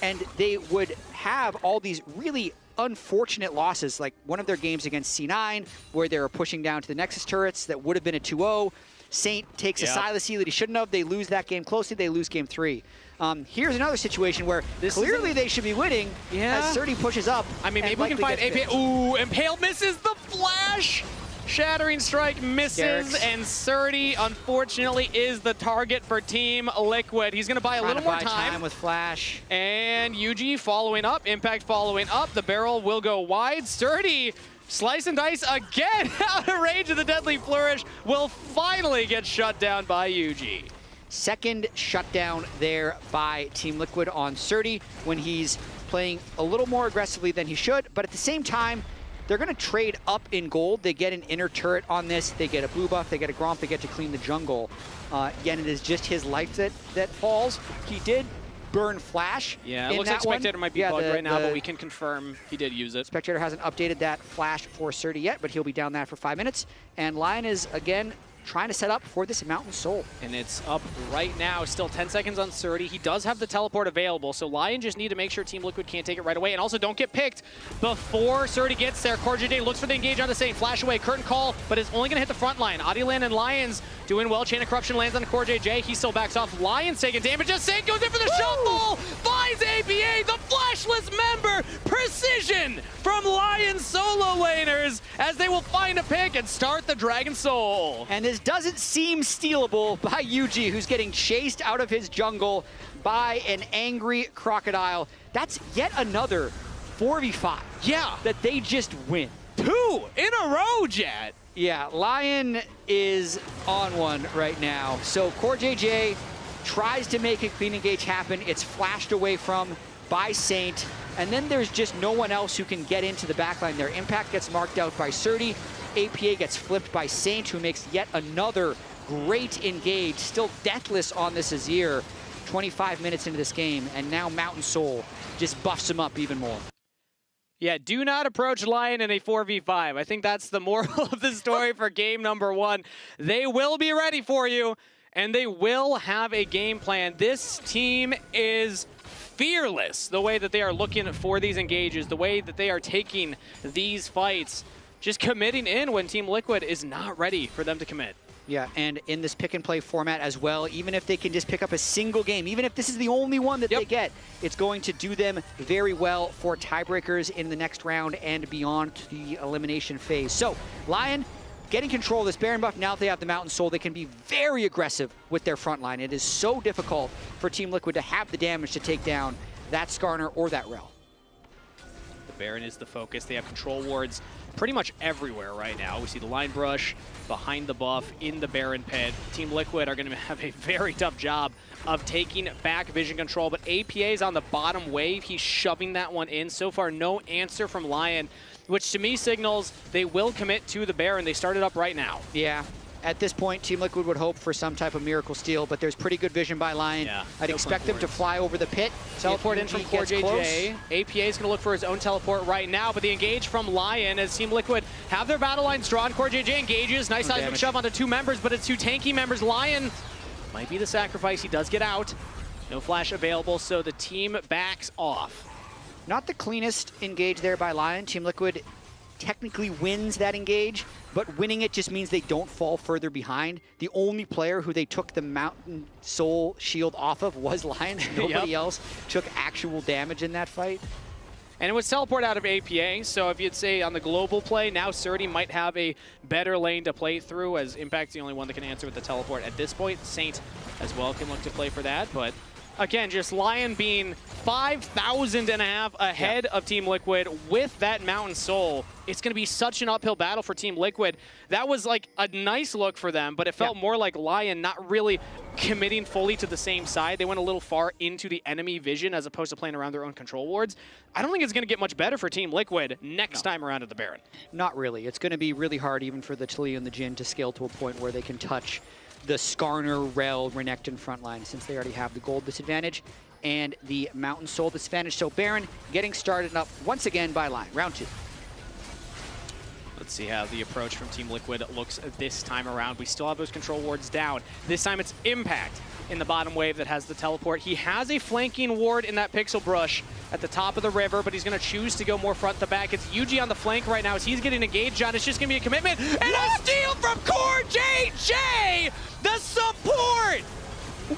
And they would have all these really unfortunate losses, like one of their games against C9, where they were pushing down to the Nexus turrets that would have been a 2-0. Saint takes a Silas heal that he shouldn't have. They lose that game closely. They lose game 3. Here's another situation where clearly they should be winning as Surdy pushes up. I mean, maybe we can find AP. Ooh, Impale misses the flash. Shattering Strike misses, and Surdy, unfortunately, is the target for Team Liquid. He's going to buy a little more time with Flash. And UG following up, Impact following up. The barrel will go wide. Surdy, slice and dice again out of range of the Deadly Flourish, will finally get shut down by UG. Second shutdown there by Team Liquid on Surdy when he's playing a little more aggressively than he should, but at the same time, they're going to trade up in gold. They get an inner turret on this. They get a blue buff. They get a Gromp. They get to clean the jungle. Again, it is just his life that falls. He did burn Flash. Yeah, it looks like Spectator might be bugged right now, but we can confirm he did use it. Spectator hasn't updated that Flash for Surdy yet, but he'll be down that for 5 minutes. And Lyon is, again, trying to set up for this Mountain Soul. And it's up right now. Still 10 seconds on Surdy. He does have the teleport available, so Lyon just need to make sure Team Liquid can't take it right away. And also don't get picked before Surdy gets there. CoreJJ looks for the engage on the Saint. Flash away, curtain call, but it's only going to hit the front line. Adilan and Lions doing well. Chain of Corruption lands on CoreJJ. He still backs off. Lions taking damage. Just Saint goes in for the shuffle. Finds APA, the flashless member. Precision from Lion solo laners as they will find a pick and start the Dragon Soul. And this doesn't seem stealable by UG, who's getting chased out of his jungle by an angry crocodile. That's yet another 4v5. Yeah. That they just win. 2 in a row, Jet. Yeah, Lyon is on one right now. So CoreJJ tries to make a clean engage happen. It's flashed away from by Saint. And then there's just no one else who can get into the backline. Their impact gets marked out by Surdy. APA gets flipped by Saint, who makes yet another great engage. Still deathless on this Azir. 25 minutes into this game, and now Mountain Soul just buffs him up even more. Yeah, do not approach Lyon in a 4v5. I think that's the moral of the story for game number 1. They will be ready for you, and they will have a game plan. This team is fearless, the way that they are looking for these engages, the way that they are taking these fights, just committing in when Team Liquid is not ready for them to commit. Yeah, and in this pick and play format as well, even if they can just pick up a single game, even if this is the only one that they get, it's going to do them very well for tiebreakers in the next round and beyond to the elimination phase. So, Lyon getting control of this Baron buff. Now that they have the Mountain Soul, they can be very aggressive with their front line. It is so difficult for Team Liquid to have the damage to take down that Skarner or that Rel. The Baron is the focus. They have control wards pretty much everywhere right now. We see the line brush behind the buff in the Baron pit. Team Liquid are going to have a very tough job of taking back vision control, but APA is on the bottom wave. He's shoving that one in. So far, no answer from Lyon, which to me signals they will commit to the Baron. They started up right now. Yeah. At this point, Team Liquid would hope for some type of miracle steal, but there's pretty good vision by Lyon. Yeah, I'd expect them to fly over the pit. Teleport in from CoreJJ. APA is going to look for his own teleport right now, but the engage from Lyon as Team Liquid have their battle lines drawn. CoreJJ engages. Nice seismic shove onto 2 members, but it's 2 tanky members. Lyon might be the sacrifice. He does get out. No flash available, so the team backs off. Not the cleanest engage there by Lyon. Team Liquid technically wins that engage, but winning it just means they don't fall further behind. The only player who they took the Mountain Soul shield off of was Lyon. Nobody else took actual damage in that fight. And it was teleport out of APA, so if you'd say on the global play, now Surdy might have a better lane to play through, as Impact's the only one that can answer with the teleport at this point. Saint as well can look to play for that, but Again, just Lyon being 5,000 and a half ahead of Team Liquid with that Mountain Soul. It's going to be such an uphill battle for Team Liquid. That was like a nice look for them, but it felt more like Lyon not really committing fully to the same side. They went a little far into the enemy vision as opposed to playing around their own control wards. I don't think it's going to get much better for Team Liquid next time around at the Baron. Not really. It's going to be really hard even for the Taliyah and the Jhin to scale to a point where they can touch the Skarner, Rel, Renekton front line, since they already have the gold disadvantage and the Mountain Soul disadvantage. So Baron getting started up once again by Lyon. Round 2. Let's see how the approach from Team Liquid looks this time around. We still have those control wards down. This time it's Impact in the bottom wave that has the teleport. He has a flanking ward in that Pixel Brush at the top of the river, but he's going to choose to go more front to back. It's Yuji on the flank right now as he's getting engaged on. It's just going to be a commitment. And a steal from Core JJ! The support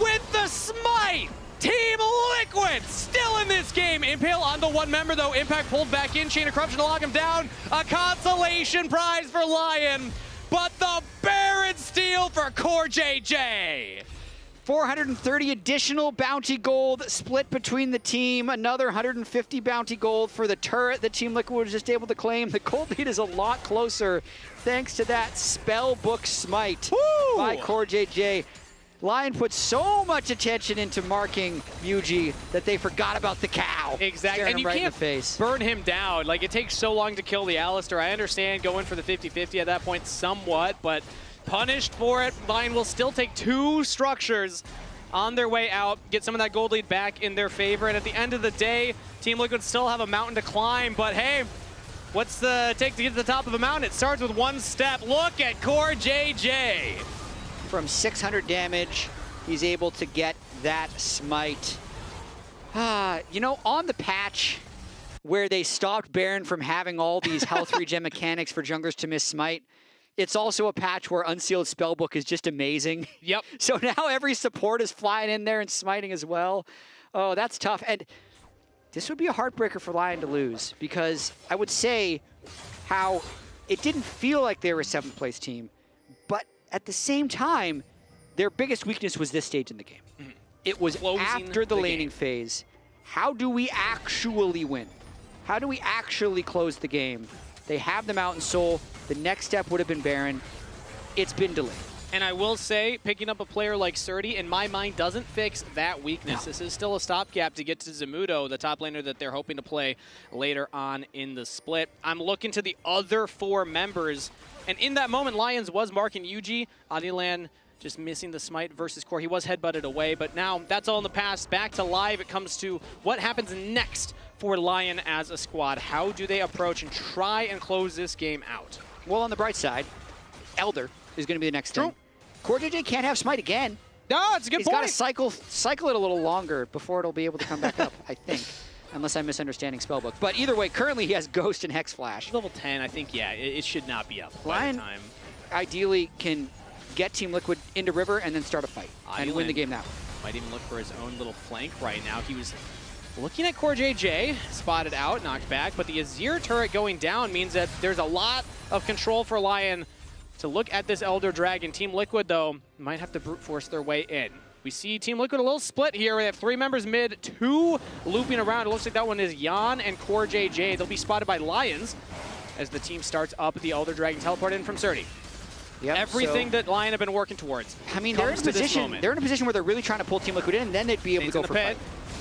with the smite! Team Liquid still in this game. Impale on the one member though. Impact pulled back in. Chain of Corruption to lock him down. A consolation prize for Lyon. But the Baron steal for Core JJ. 430 additional bounty gold split between the team. Another 150 bounty gold for the turret that Team Liquid was just able to claim. The gold lead is a lot closer thanks to that Spellbook Smite by Core JJ. Lyon put so much attention into marking Yuji that they forgot about the cow. Exactly, and you right can't in the face. burn him down. Like, it takes so long to kill the Alistar. I understand going for the 50-50 at that point somewhat, but punished for it. Lyon will still take 2 structures on their way out, get some of that gold lead back in their favor, and at the end of the day, Team Liquid still have a mountain to climb, but hey, what's the take to get to the top of a mountain? It starts with 1 step. Look at Core JJ. From 600 damage, he's able to get that smite. You know, on the patch where they stopped Baron from having all these health regen mechanics for junglers to miss smite, it's also a patch where Unsealed Spellbook is just amazing. Yep. So now every support is flying in there and smiting as well. Oh, that's tough. And this would be a heartbreaker for Lyon to lose, because I would say how it didn't feel like they were a 7th place team, but at the same time, their biggest weakness was this stage in the game. It was after the laning phase. How do we actually win? How do we actually close the game? They have the Mountain Soul. The next step would have been Baron. It's been delayed. And I will say, picking up a player like Surdy, in my mind, doesn't fix that weakness. This is still a stopgap to get to Zamudo, the top laner that they're hoping to play later on in the split. I'm looking to the other 4 members, and in that moment, Lions was marking Yuji. Adilan just missing the smite versus Core. He was headbutted away, but now that's all in the past. Back to live, it comes to what happens next for Lyon as a squad. How do they approach and try and close this game out? Well, on the bright side, Elder is going to be the next thing. Core JJ can't have smite again. No, it's a good He's point. He's got to cycle it a little longer before it'll be able to come back up, I think. Unless I'm misunderstanding Spellbook. But either way, currently he has Ghost and Hex Flash. Level 10, I think, yeah, it should not be up by Lyon the time. ideally can get Team Liquid into River and then start a fight and win the game that way. Might even look for his own little flank right now. He was looking at Core JJ, spotted out, knocked back, but the Azir turret going down means that there's a lot of control for Lyon to look at this Elder Dragon. Team Liquid, though, might have to brute force their way in. We see Team Liquid a little split here. We have 3 members mid, 2 looping around. It looks like that one is Jan and Core JJ. They'll be spotted by Lions as the team starts up the Elder Dragon teleport in from Surdy. Yep, Everything that Lyon have been working towards. I mean, they're in a position. They're in a position where they're really trying to pull Team Liquid in, and then they'd be able to go for fight.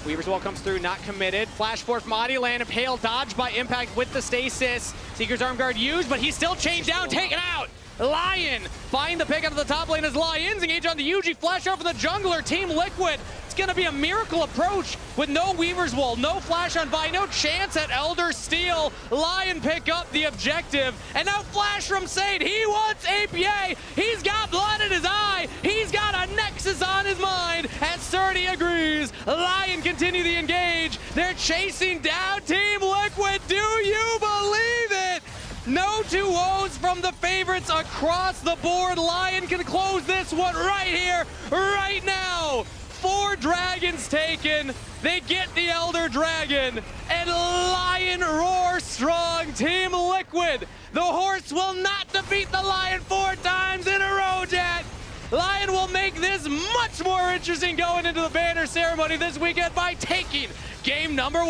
Weaver's Wall comes through, not committed. Flash force from Adilan, Impale dodged by Impact with the stasis. Seeker's Arm Guard used, but he's still chained down, taken out. Lyon find the pick out of the top lane as Lions engage on the Yuji. Flash over the jungler. Team Liquid. It's going to be a miracle approach with no Weaver's Wall, no flash on Vi, no chance at Elder Steal. Lyon pick up the objective. And now flash from Sade. He wants APA. He's got blood in his eye. He's got a Nexus on his mind. And Surdy agrees. Lyon continue the engage. They're chasing down Team Liquid. Do you believe it? No 2-0s from the favorites across the board. Lyon can close this one right here, right now. 4 dragons taken. They get the Elder Dragon. And Lyon roar strong. Team Liquid. The horse will not defeat the Lion 4 times in a row, Jet. Lyon will make this much much more interesting going into the banner ceremony this weekend by taking game number 1.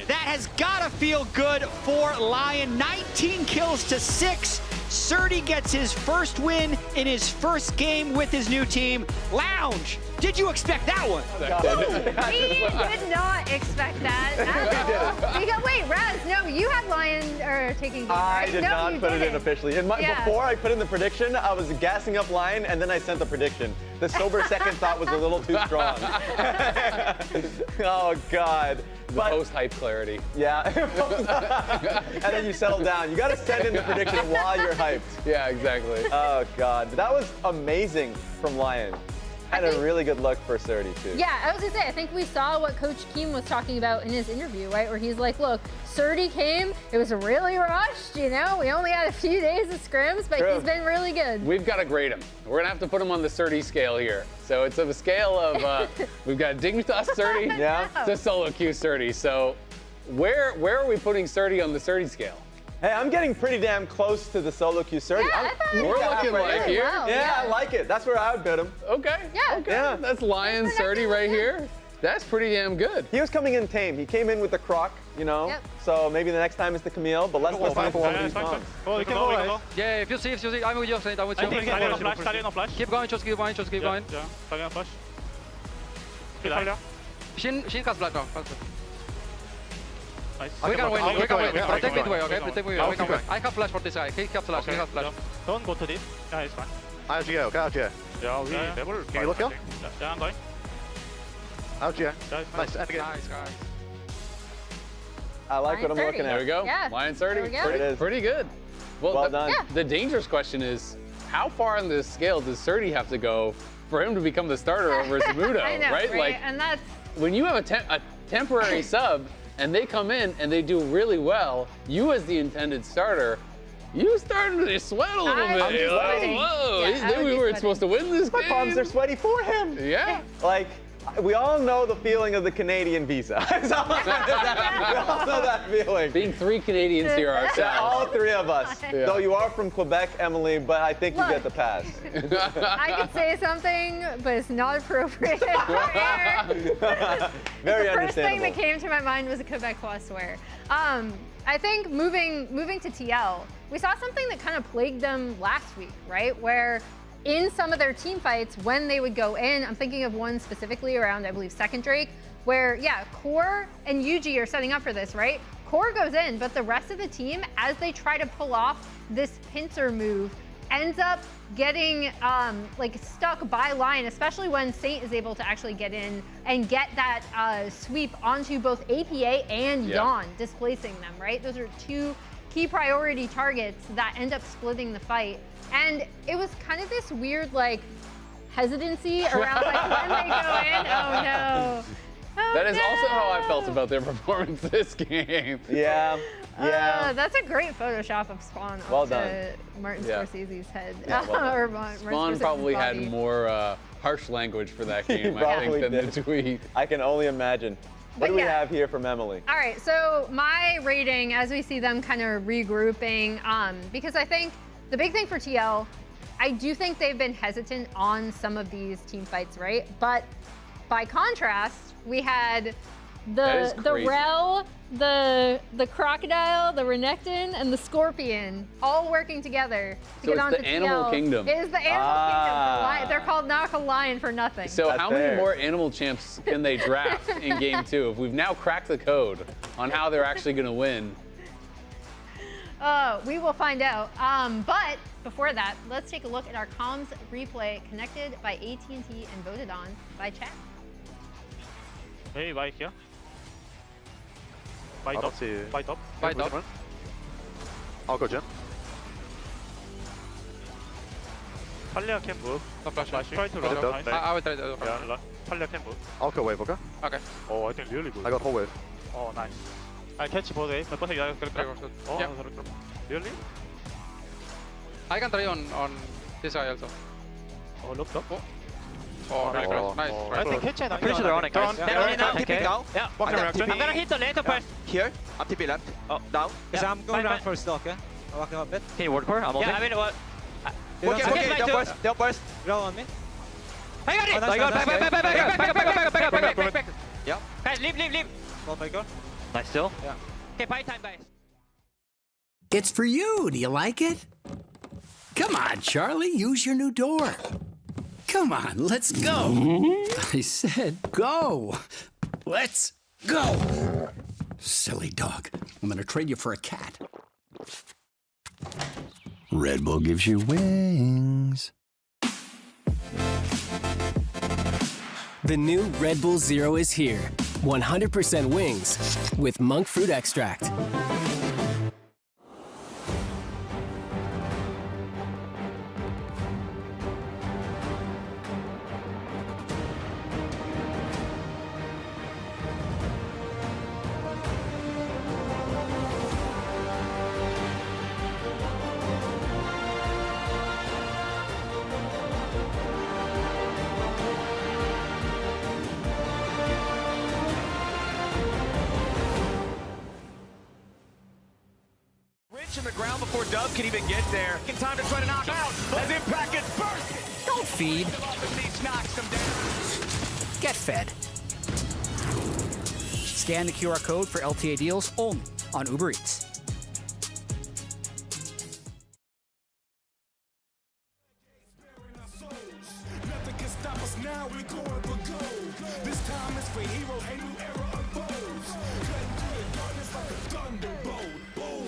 That has gotta feel good for Lyon. 19 kills to 6. Surdy gets his first win in his first game with his new team. Lounge, did you expect that one? We did not expect that at all. Because, wait, Raz, no, you had Lyon taking game, right? I did not put it in officially. Before I put in the prediction, I was gassing up Lyon, and then I sent the prediction. The sober second thought was a little too strong. Oh, God. The post-hype clarity. Yeah. And then you settle down. You got to send in the prediction while you're hyped. Yeah, exactly. Oh, God. But that was amazing from Lyon. Had a really good look for Surdy, too. Yeah, I was going to say, I think we saw what Coach Keem was talking about in his interview, right? Where he's like, look, Surdy came, it was really rushed, you know? We only had a few days of scrims, but he's been really good. We've got to grade him. We're going to have to put him on the Surdy scale here. So it's of a scale of, we've got Dignitas Surdy to solo queue Surdy. So where are we putting Surdy on the Surdy scale? Hey, I'm getting pretty damn close to the solo queue Surdy. Yeah, we're looking like here. Well, yeah, I like it. That's where I would put him. Okay. Yeah. Okay. Yeah, that's Lyon Surdy right here. That's pretty damn good. He was coming in tame. He came in with the croc, you know. Yep. So maybe the next time it's the Camille, but let's listen for one of these songs. We can go. Yeah, if you see, I'm with you. I'm with you. Flash. Keep going, just keep going, just keep going. Yeah, Talia flash. Shin cast flash now. Nice. We can win, we can win. Protect midway, okay? Protect midway, we can win. I have flash for this guy. He has flash, he has flash. Don't go to deep. Yeah, it's fine. How'd you go? How'd you? Yeah, we never. Can you look up? Yeah, I'm going. How'd you? Nice. And again. Nice, guys. I like what I'm looking at. There we go. Yeah. Lyon There we Surdy. go. Pretty good. Well done. Yeah. The dangerous question is, how far on this scale does Surdy have to go for him to become the starter over Zamudo, I know, right? Like, and that's... when you have a temporary sub and they come in and they do really well, you as the intended starter, you starting to sweat a little bit. I'm sweating. Whoa, Yeah, we weren't supposed to win this My game. palms are sweaty for him. Yeah. Like, we all know the feeling of the Canadian visa. We all know that feeling. Being 3 Canadians here ourselves. Yeah, all 3 of us. Yeah. Though you are from Quebec, Emily, but I think you get the pass. I could say something, but it's not appropriate for air. Very The first thing understandable. that came to my mind was a Quebecois swear. I think moving to TL, we saw something that kind of plagued them last week, right? Where in some of their team fights, when they would go in, I'm thinking of one specifically around, I believe, second Drake, where, yeah, Core and Yuji are setting up for this, right? Core goes in, but the rest of the team, as they try to pull off this pincer move, ends up getting like stuck by Lyon, especially when Saint is able to actually get in and get that sweep onto both APA and Yawn, displacing them, right? Those are 2 key priority targets that end up splitting the fight. And it was kind of this weird, like, hesitancy around, like, when they go in. Oh, no. Oh, That is also how I felt about their performance this game. Yeah. That's a great Photoshop of Spawn Well onto done. Martin Yeah. Scorsese's head. Yeah, well done. Or Martin Spawn Scorsese's probably had body. more harsh language for that He game, I probably think, than did. the tweet. I can only imagine. What But do we yeah. have here from Emily? All right, so my rating, as we see them kind of regrouping, because I think the big thing for TL, I do think they've been hesitant on some of these team fights, right? But by contrast, we had the Rel, the Crocodile, the Renekton, and the Scorpion all working together to So get it's onto the Animal TL. Kingdom. It is the Animal Kingdom. They're called Naga Lion for nothing. So how many more animal champs can they draft in game 2 if we've now cracked the code on how they're actually going to win? We will find out. But before that, let's take a look at our comms replay connected by AT&T and voted on by chat. Hey, bye here. Bye I top. don't see you. Bye top. Bye top. I'll go Jen. Talia can move. No flash. Try to run. Nice. I will try to. Yeah, Talia can move. I'll go wave, okay? Okay. Oh, I think really good. I got whole wave. Oh, nice. I catch both waves. Both waves. Oh, Yeah. really? I can try on this guy also. Oh, look up. Oh, nice, Oh. nice. I think catch it. I'm pretty sure they're on it, guys. They're on it now. TP down. Yeah, walking around. TP. I'm gonna hit the later first. Here. I'm TP left. Oh, down. Yeah, I'm going down first, okay? I'm walking up a bit. Can you ward core? I'm Yeah, ulting. I mean, what? Okay, Okay, don't burst. Don't burst. Roll on me. I got it! Back, back. Yep. Guys, leave. Go, Faker. Nice still. Yeah. Okay, party time, guys. It's for you. Do you like it? Come on, Charlie. Use your new door. Come on, let's go. I said go. Let's go. Silly dog. I'm gonna trade you for a cat. Red Bull gives you wings. The new Red Bull Zero is here. 100% wings with monk fruit extract. In the ground before Dub can even get there. In time to try to knock out as Impact gets burst. Don't feed. Knocks him down. Get fed. Scan the QR code for LTA deals only on Uber Eats. Nothing can stop us now, we're going for gold. This time is for hero, a new era unfolds. Cutting through the darkness like a thunderbolt. Boom.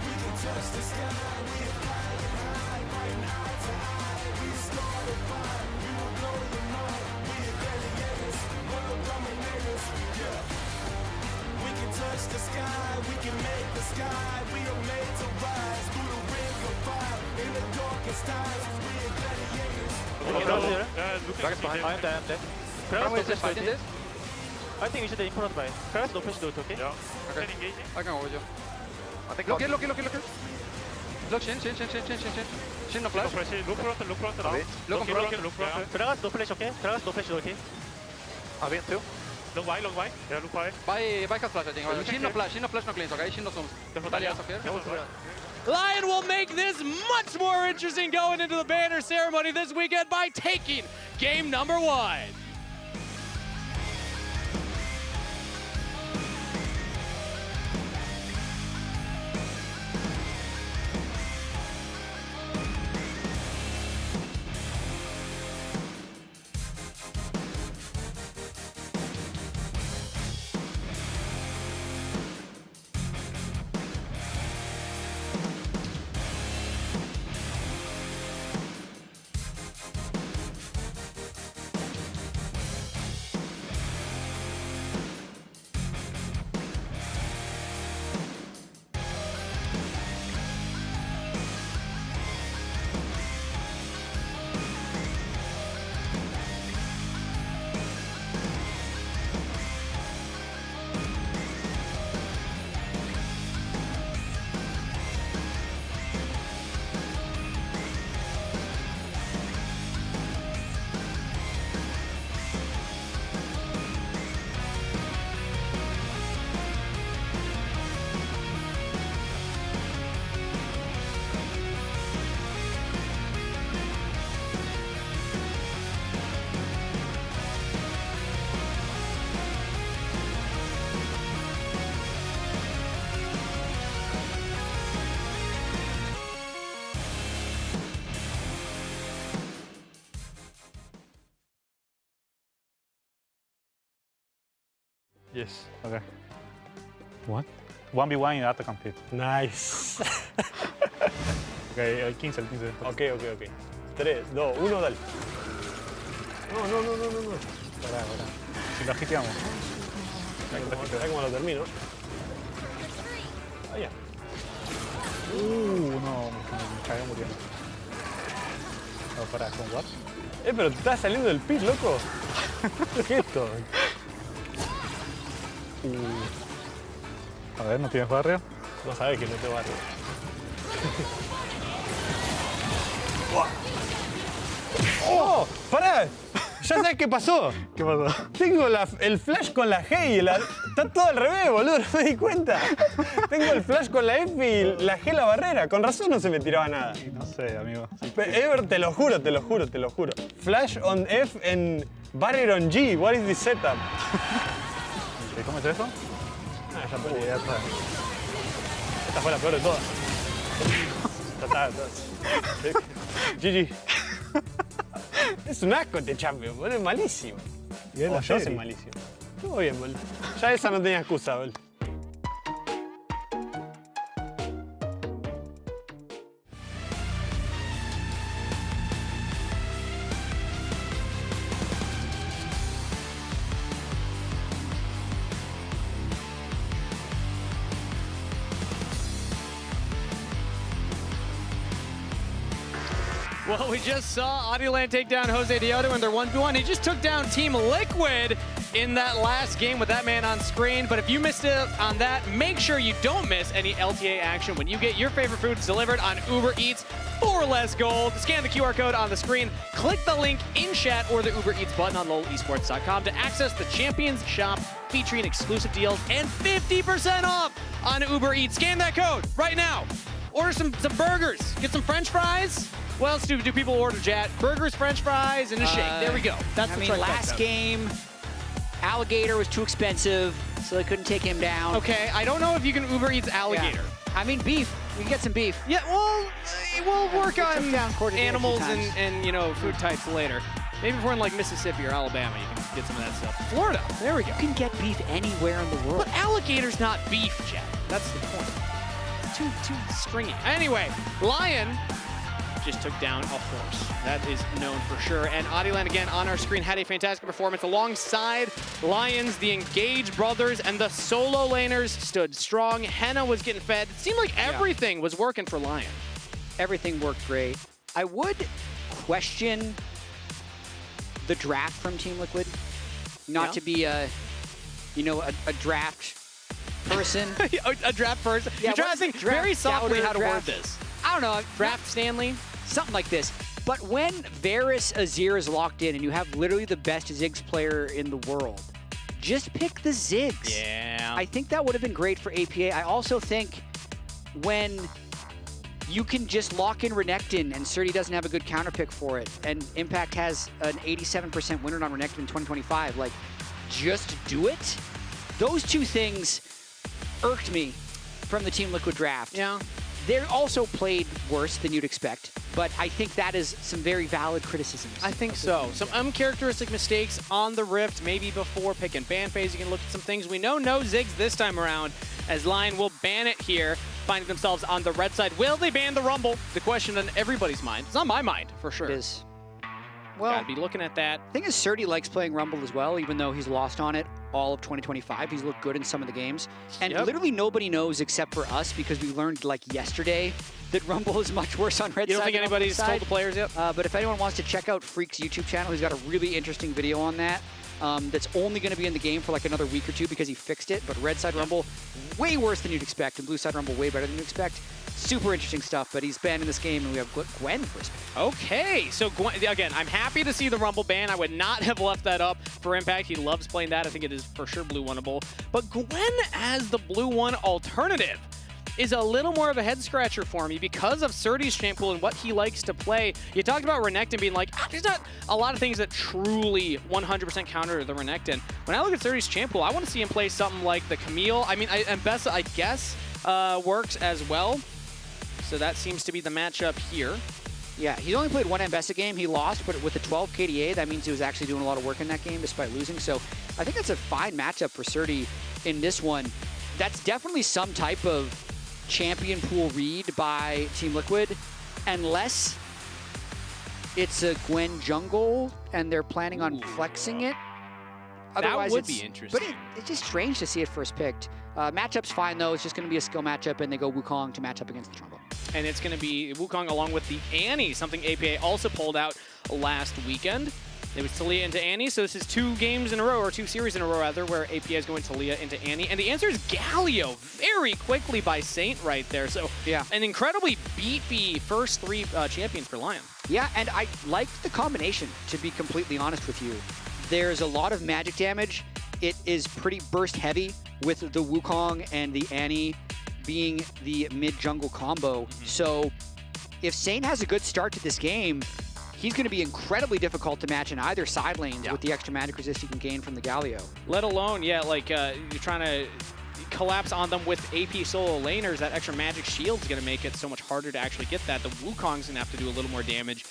We can touch the sky, we are flying high, right now to eye. We started fire, we will blow your mind. We are gladiators, world dominators, yeah. We can touch the sky, we can make the sky. We are made to rise through the ring of fire. In the darkest times, we are gladiators. Dragon's behind. I am there. How is this fighting this? I think we should in front of mine. First, no push, do it, okay? Yeah. Okay. Engaging. I can hold you. I think Look. Look, Shin. Shin no flash. Look front. Look front. Look front. Gragas, no flash, okay? Gragas, no flash, okay? I'm in too. Long Y. Yeah, look Y. Buy cut flash, I think. Shin no flash, no cleans, okay? Shin no zooms. Okay? Lyon will make this much more interesting going into the banner ceremony this weekend by taking game number 1. Yes. Okay. What? 1v1 in the attack pit. Nice. Ok, el 15. Ok. 3, 2, 1, dale. No. Pará. Si lo agiteamos. Mira cómo lo termino. Allá. No, me cagué muriendo. No, pará, ¿con what? Pero te estás saliendo del pit, loco. ¿Qué es esto? A ver, ¿no tienes barrio? No sabes que no tengo barrio. ¡Oh! ¡Pará! ¿Ya sabes qué pasó? ¿Qué pasó? Tengo el flash con la G y está todo al revés, boludo, no me di cuenta. Tengo el flash con la F y la G la barrera. Con razón no se me tiraba nada. No sé, amigo. Ever, te lo juro. Flash on F and barrier on G. What is this setup? ¿Cómo es eso? Ah, ya está. Esta fue la peor de todas. Ya está. GG. Es un asco este Champion, boludo, es malísimo. Y es la yo soy serie. malísimo. Estuvo bien, boludo. Ya esa no tenía excusa, boludo. Well, we just saw Audioland take down Jose Dioto in their 1v1. He just took down Team Liquid in that last game with that man on screen. But if you missed it on that, make sure you don't miss any LTA action when you get your favorite foods delivered on Uber Eats for less gold. Scan the QR code on the screen, click the link in chat or the Uber Eats button on lolesports.com to access the Champions Shop featuring exclusive deals and 50% off on Uber Eats. Scan that code right now. Order some burgers, get some French fries. What else do people order, Jat? Burgers, French fries, and a shake. There we go. That's the trifecta. Last game, Alligator was too expensive, so they couldn't take him down. Okay, I don't know if you can Uber Eats Alligator. Yeah. I mean, beef. We can get some beef. Yeah, well, we'll work on animals and you know, food types later. Maybe if we're in like Mississippi or Alabama, you can get some of that stuff. Florida, there we go. You can get beef anywhere in the world. But alligator's not beef, Jat. That's the point. It's too stringy. Anyway, Lyon just took down a horse. That is known for sure. And Audioland, again, on our screen, had a fantastic performance. Alongside Lions, the Engage brothers, and the solo laners stood strong. Henna was getting fed. It seemed like everything was working for Lyon. Everything worked great. I would question the draft from Team Liquid. Not to be a draft person. A draft person? Yeah, You're trying to think very softly how to word this. I don't know. Draft Stanley? Something like this. But when Varus Azir is locked in and you have literally the best Ziggs player in the world, just pick the Ziggs. Yeah. I think that would have been great for APA. I also think when you can just lock in Renekton and Surdy doesn't have a good counter pick for it, and Impact has an 87% win rate on Renekton in 2025, like, just do it. Those two things irked me from the Team Liquid draft. Yeah. They also played worse than you'd expect, but I think that is some very valid criticisms. I think so. Some uncharacteristic mistakes on the Rift, maybe before pick and ban phase. You can look at some things. We know no Ziggs this time around, as Lyon will ban it here, finding themselves on the red side. Will they ban the Rumble? The question on everybody's mind. It's on my mind, for sure. It is. Well, gotta be looking at that. The thing is, Surdy likes playing Rumble as well, even though he's lost on it all of 2025. He's looked good in some of the games. And literally nobody knows except for us, because we learned like yesterday that Rumble is much worse on red side. You don't think anybody's told the players yet? But if anyone wants to check out Freak's YouTube channel, he's got a really interesting video on that. That's only going to be in the game for like another week or two because he fixed it. But red side Rumble, way worse than you'd expect, and blue side Rumble, way better than you'd expect. Super interesting stuff, but he's banned in this game, and we have Gwen for his pick. Okay, so Gwen, again, I'm happy to see the Rumble ban. I would not have left that up for Impact. He loves playing that. I think it is for sure blue winnable. But Gwen as the blue one alternative is a little more of a head scratcher for me because of Surdy's champ pool and what he likes to play. You talked about Renekton being like, there's not a lot of things that truly 100% counter the Renekton. When I look at Surdy's champ pool, I want to see him play something like the Camille. I mean, Mbessa, I guess, works as well. So that seems to be the matchup here. Yeah, he's only played one Mbessa game. He lost, but with the 12 KDA, that means he was actually doing a lot of work in that game despite losing. So I think that's a fine matchup for Surdy in this one. That's definitely some type of champion pool read by Team Liquid, unless it's a Gwen jungle and they're planning on flexing it. Otherwise, that would be interesting. But it's just strange to see it first picked. Matchup's fine, though. It's just going to be a skill matchup, and they go Wukong to match up against the jungle. And it's going to be Wukong along with the Annie, something APA also pulled out last weekend. It was Talia into Annie, so this is 2 games in a row, or 2 series in a row rather, where APA is going Talia into Annie. And the answer is Galio, very quickly by Saint right there. So yeah, an incredibly beefy first 3 champions for Lyon. Yeah, and I liked the combination, to be completely honest with you. There's a lot of magic damage. It is pretty burst heavy with the Wukong and the Annie being the mid-jungle combo. So if Saint has a good start to this game, he's going to be incredibly difficult to match in either side lanes with the extra magic resist he can gain from the Galio. Let alone, yeah, like you're trying to collapse on them with AP solo laners. That extra magic shield is going to make it so much harder to actually get that. The Wukong's going to have to do a little more damage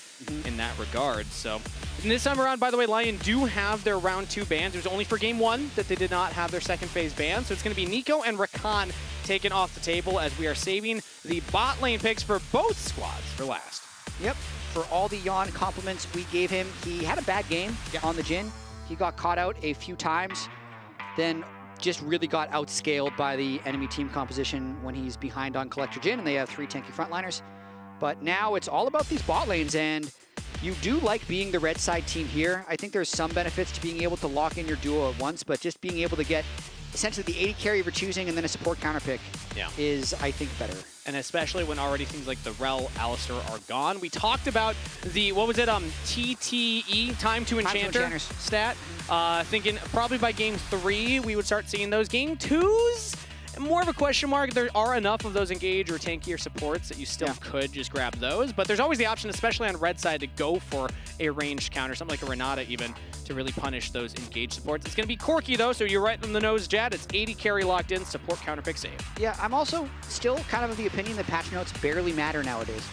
in that regard. So and this time around, by the way, Lyon do have their round 2 bans. It was only for game 1 that they did not have their second phase ban. So it's going to be Nico and Rakan taken off the table as we are saving the bot lane picks for both squads for last. Yep. For all the Yon compliments we gave him, he had a bad game on the Jhin. He got caught out a few times, then just really got outscaled by the enemy team composition when he's behind on Collector Jhin, and they have 3 tanky frontliners. But now it's all about these bot lanes, and you do like being the red side team here. I think there's some benefits to being able to lock in your duo at once, but just being able to get essentially the 80 carry of your choosing and then a support counter pick is, I think, better. And especially when already things like the Rel, Alistar are gone. We talked about the, what was it, TTE, Time to Enchanter stat. Thinking probably by game 3, we would start seeing those. Game 2s, more of a question mark. There are enough of those engage or tankier supports that you still could just grab those. But there's always the option, especially on red side, to go for a ranged counter, something like a Renata even, to really punish those engaged supports. It's going to be Corki, though, so you're right on the nose, Jad. It's 80 carry locked in, support counter pick save. Yeah, I'm also still kind of the opinion that patch notes barely matter nowadays.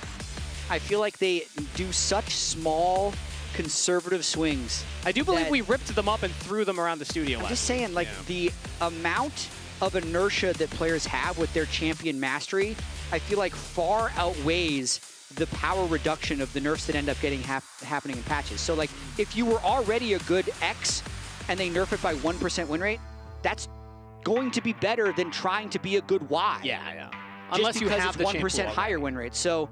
I feel like they do such small, conservative swings. I do believe we ripped them up and threw them around the studio I'm last just saying, like, the amount of inertia that players have with their champion mastery, I feel like far outweighs the power reduction of the nerfs that end up getting happening in patches. So, like, if you were already a good X and they nerf it by 1% win rate, that's going to be better than trying to be a good Y. Yeah. Just Unless you because have it's the 1% higher win rate. So,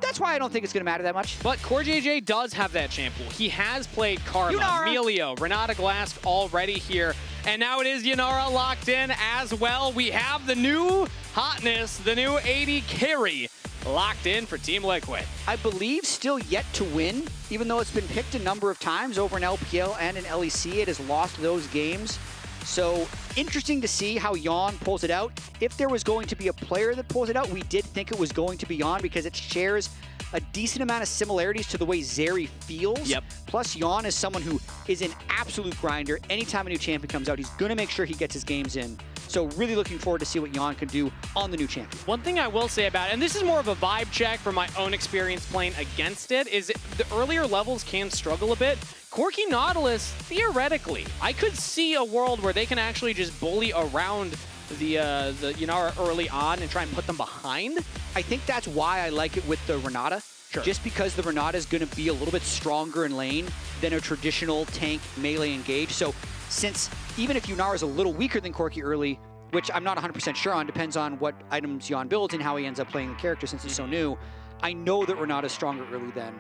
that's why I don't think it's going to matter that much. But CoreJJ does have that champ pool. He has played Karma, Melio, Renata Glask already here. And now it is Yanara locked in as well. We have the new hotness, the new 80 carry locked in for Team Liquid. I believe still yet to win, even though it's been picked a number of times over in LPL and in LEC. It has lost those games. So interesting to see how Yon pulls it out. If there was going to be a player that pulls it out, we did think it was going to be Yon because it shares a decent amount of similarities to the way Zeri feels. Yep. Plus, Yon is someone who is an absolute grinder. Anytime a new champion comes out, he's going to make sure he gets his games in. So really looking forward to see what Yon can do on the new champion. One thing I will say about it, and this is more of a vibe check from my own experience playing against it, is the earlier levels can struggle a bit. Corki Nautilus, theoretically, I could see a world where they can actually just bully around the Yanara early on and try and put them behind. I think that's why I like it with the Renata. Sure. Just because the Renata is going to be a little bit stronger in lane than a traditional tank melee engage. So since even if Yanara is a little weaker than Corki early, which I'm not 100% sure on, depends on what items Yon builds and how he ends up playing the character since he's so new, I know that Renata is stronger early than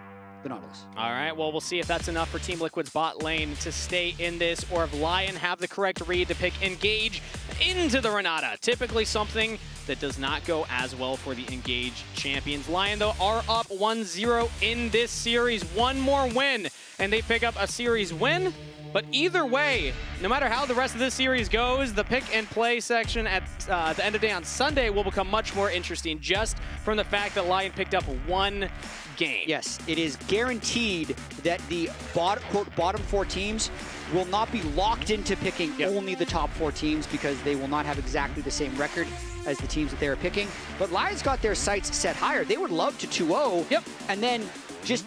the Nautilus. All right, well, we'll see if that's enough for Team Liquid's bot lane to stay in this, or if Lyon have the correct read to pick Engage into the Renata. Typically something that does not go as well for the Engage champions. Lyon, though, are up 1-0 in this series. One more win, and they pick up a series win. But either way, no matter how the rest of this series goes, the pick and play section at the end of the day on Sunday will become much more interesting just from the fact that Lyon picked up one game. Yes, it is guaranteed that the quote, bottom 4 teams will not be locked into picking only the top 4 teams because they will not have exactly the same record as the teams that they are picking. But Lyon's got their sights set higher. They would love to 2-0 and then just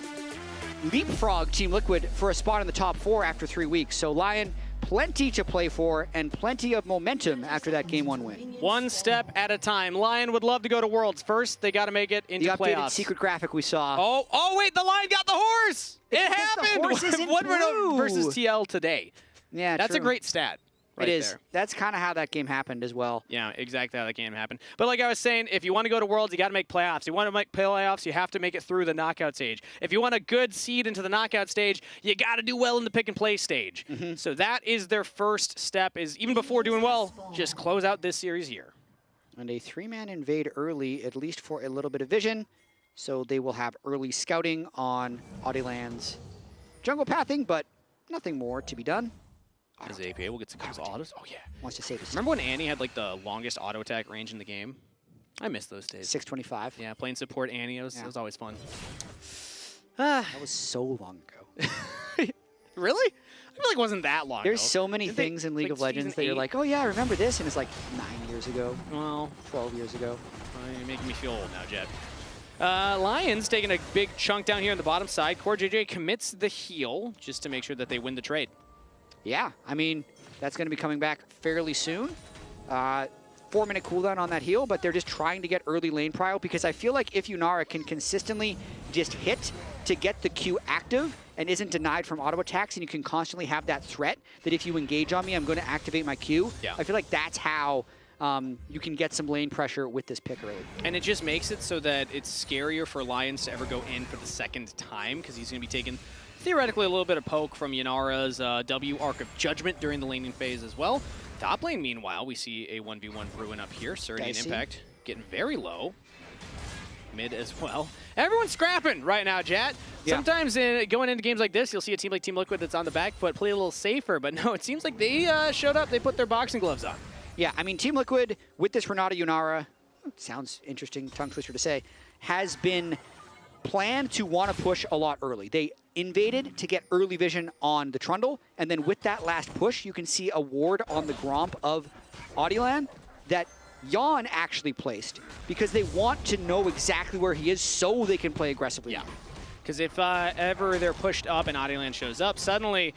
leapfrog Team Liquid for a spot in the top 4 after 3 weeks. So Lyon, plenty to play for and plenty of momentum after that Game 1 win. One step at a time. Lyon would love to go to Worlds. First, they got to make it into the updated playoffs. secret graphic we saw. Oh wait, the Lion got the horse! It happened! The horse is in Woodward blue. versus TL today. Yeah, that's true. a great stat. right it is. there. That's kind of how that game happened as well. Yeah, exactly how that game happened. But like I was saying, if you want to go to Worlds, you got to make playoffs. You want to make playoffs, you have to make it through the knockout stage. If you want a good seed into the knockout stage, you got to do well in the pick and play stage. So that is their first step, is even before doing well, just close out this series here. And a 3-man invade early, at least for a little bit of vision. So they will have early scouting on Audieland's jungle pathing, but nothing more to be done. As APA will get some close autos. Oh, yeah. Wants to save his. Remember when Annie had like the longest auto attack range in the game? I miss those days. 625. Yeah, playing support Annie, it was always fun. That was so long ago. Really? I feel like it wasn't that long There's ago. so many things in League of Legends that you're like, oh yeah, I remember this, and it's like 9 years ago. Well, 12 years ago. You're making me feel old now, Jed. Lions taking a big chunk down here on the bottom side. Core JJ commits the heal just to make sure that they win the trade. Yeah, I mean, that's going to be coming back fairly soon. 4-minute cooldown on that heal, but they're just trying to get early lane prio because I feel like if Yunara can consistently just hit to get the Q active and isn't denied from auto attacks, and you can constantly have that threat that if you engage on me, I'm going to activate my Q. Yeah. I feel like that's how you can get some lane pressure with this pick early. And it just makes it so that it's scarier for Lions to ever go in for the second time because he's going to be taking theoretically a little bit of poke from Yanara's W Arc of Judgment during the laning phase as well. Top lane, meanwhile, we see a 1v1 brewing up here. Surdy and Impact getting very low. Mid as well. Everyone's scrapping right now, Jat. Yeah. Sometimes going into games like this, you'll see a team like Team Liquid that's on the back foot play a little safer, but no, it seems like they showed up, they put their boxing gloves on. Yeah, I mean, Team Liquid with this Renata Yunara, sounds interesting, tongue twister to say, has been planned to want to push a lot early. They invaded to get early vision on the Trundle, and then with that last push, you can see a ward on the Gromp of Audieland that Yon actually placed because they want to know exactly where he is so they can play aggressively. Yeah, because if ever they're pushed up and Audieland shows up, suddenly,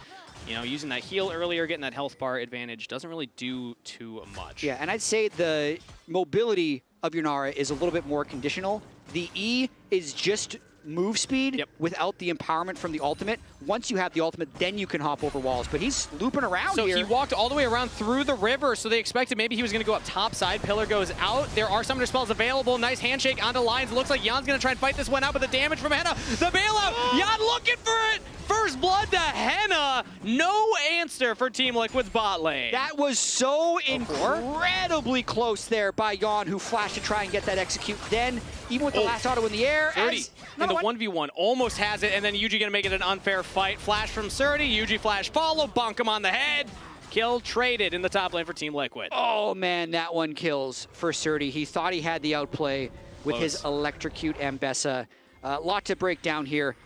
you know, using that heal earlier, getting that health bar advantage doesn't really do too much. Yeah, and I'd say the mobility of Yunara is a little bit more conditional. The E is just move speed without the empowerment from the ultimate. Once you have the ultimate, then you can hop over walls. But he's looping around here. So he walked all the way around through the river, so they expected maybe he was going to go up top side. Pillar goes out. There are summoner spells available. Nice handshake onto Lions. Looks like Jan's going to try and fight this one out, but the damage from Henna. The bailout. Jan looking for it. First blood to Henna. No answer for Team Liquid's bot lane. That was so incredibly close there by Jan, who flashed to try and get that execute. Then, even with the last auto in the air, Surdy in the 1v1 almost has it, and then Yuji gonna make it an unfair fight. Flash from Surdy, Yuji flash follow, bonk him on the head. Kill traded in the top lane for Team Liquid. Oh man, that one kills for Surdy. He thought he had the outplay with his electrocute Ambessa. Lot to break down here.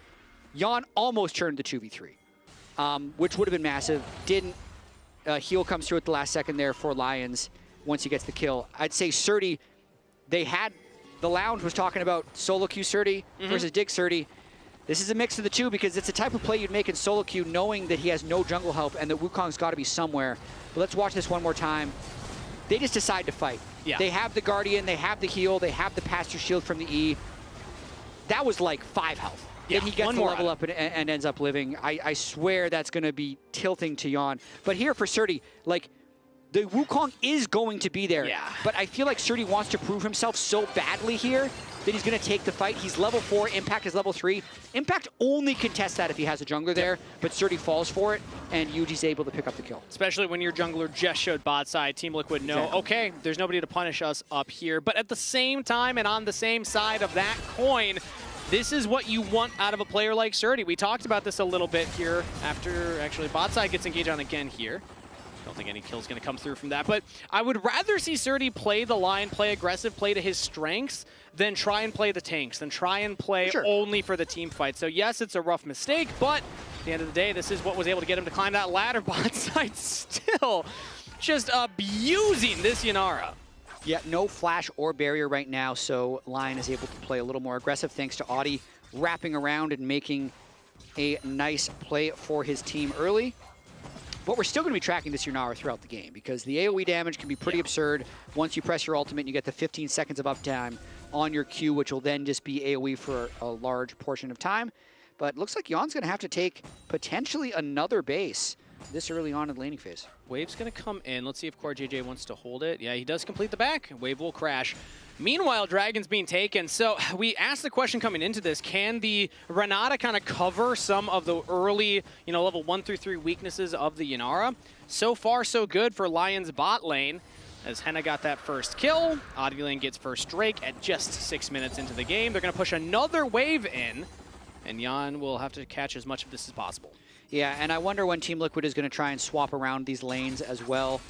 Jan almost turned the 2v3, which would have been massive. Didn't. Heal comes through at the last second there for Lions once he gets the kill. I'd say Surdy, the lounge was talking about solo queue Surdy versus dig Surdy. This is a mix of the two because it's the type of play you'd make in solo queue knowing that he has no jungle help and that Wukong's got to be somewhere. But let's watch this one more time. They just decide to fight. Yeah. They have the Guardian, they have the heal, they have the Pastor Shield from the E. That was like 5 health. Yeah, Then he gets the level up and ends up living. I swear that's going to be tilting to Jan. But here for Surdy, like, the Wukong is going to be there. Yeah. But I feel like Surdy wants to prove himself so badly here that he's going to take the fight. He's level 4, Impact is level 3. Impact only contests that if he has a jungler there, but Surdy falls for it, and Yuji's able to pick up the kill. Especially when your jungler just showed bot side. Team Liquid know, okay, there's nobody to punish us up here. But at the same time and on the same side of that coin, this is what you want out of a player like Surdy. We talked about this a little bit here after actually bot side gets engaged on again here. Don't think any kill's going to come through from that, but I would rather see Surdy play the line, play aggressive, play to his strengths, than try and play the tanks, than try and play only for the team fight. So yes, it's a rough mistake, but at the end of the day, this is what was able to get him to climb that ladder. Bot side still just abusing this Yunara. Yeah, no flash or barrier right now, so Lion is able to play a little more aggressive thanks to Audi wrapping around and making a nice play for his team early. But we're still going to be tracking this Yunara throughout the game because the AoE damage can be pretty absurd. Once you press your ultimate, you get the 15 seconds of uptime on your Q, which will then just be AoE for a large portion of time. But it looks like Jan's going to have to take potentially another base this early on in the laning phase. Wave's going to come in. Let's see if Core JJ wants to hold it. Yeah, he does complete the back. Wave will crash. Meanwhile, Dragon's being taken. So we asked the question coming into this, can the Renata kind of cover some of the early, level 1 through 3 weaknesses of the Yanara? So far, so good for Lyon's bot lane. As Henna got that first kill, Audilane gets first Drake at just 6 minutes into the game. They're going to push another wave in, and Jan will have to catch as much of this as possible. Yeah, and I wonder when Team Liquid is going to try and swap around these lanes as well.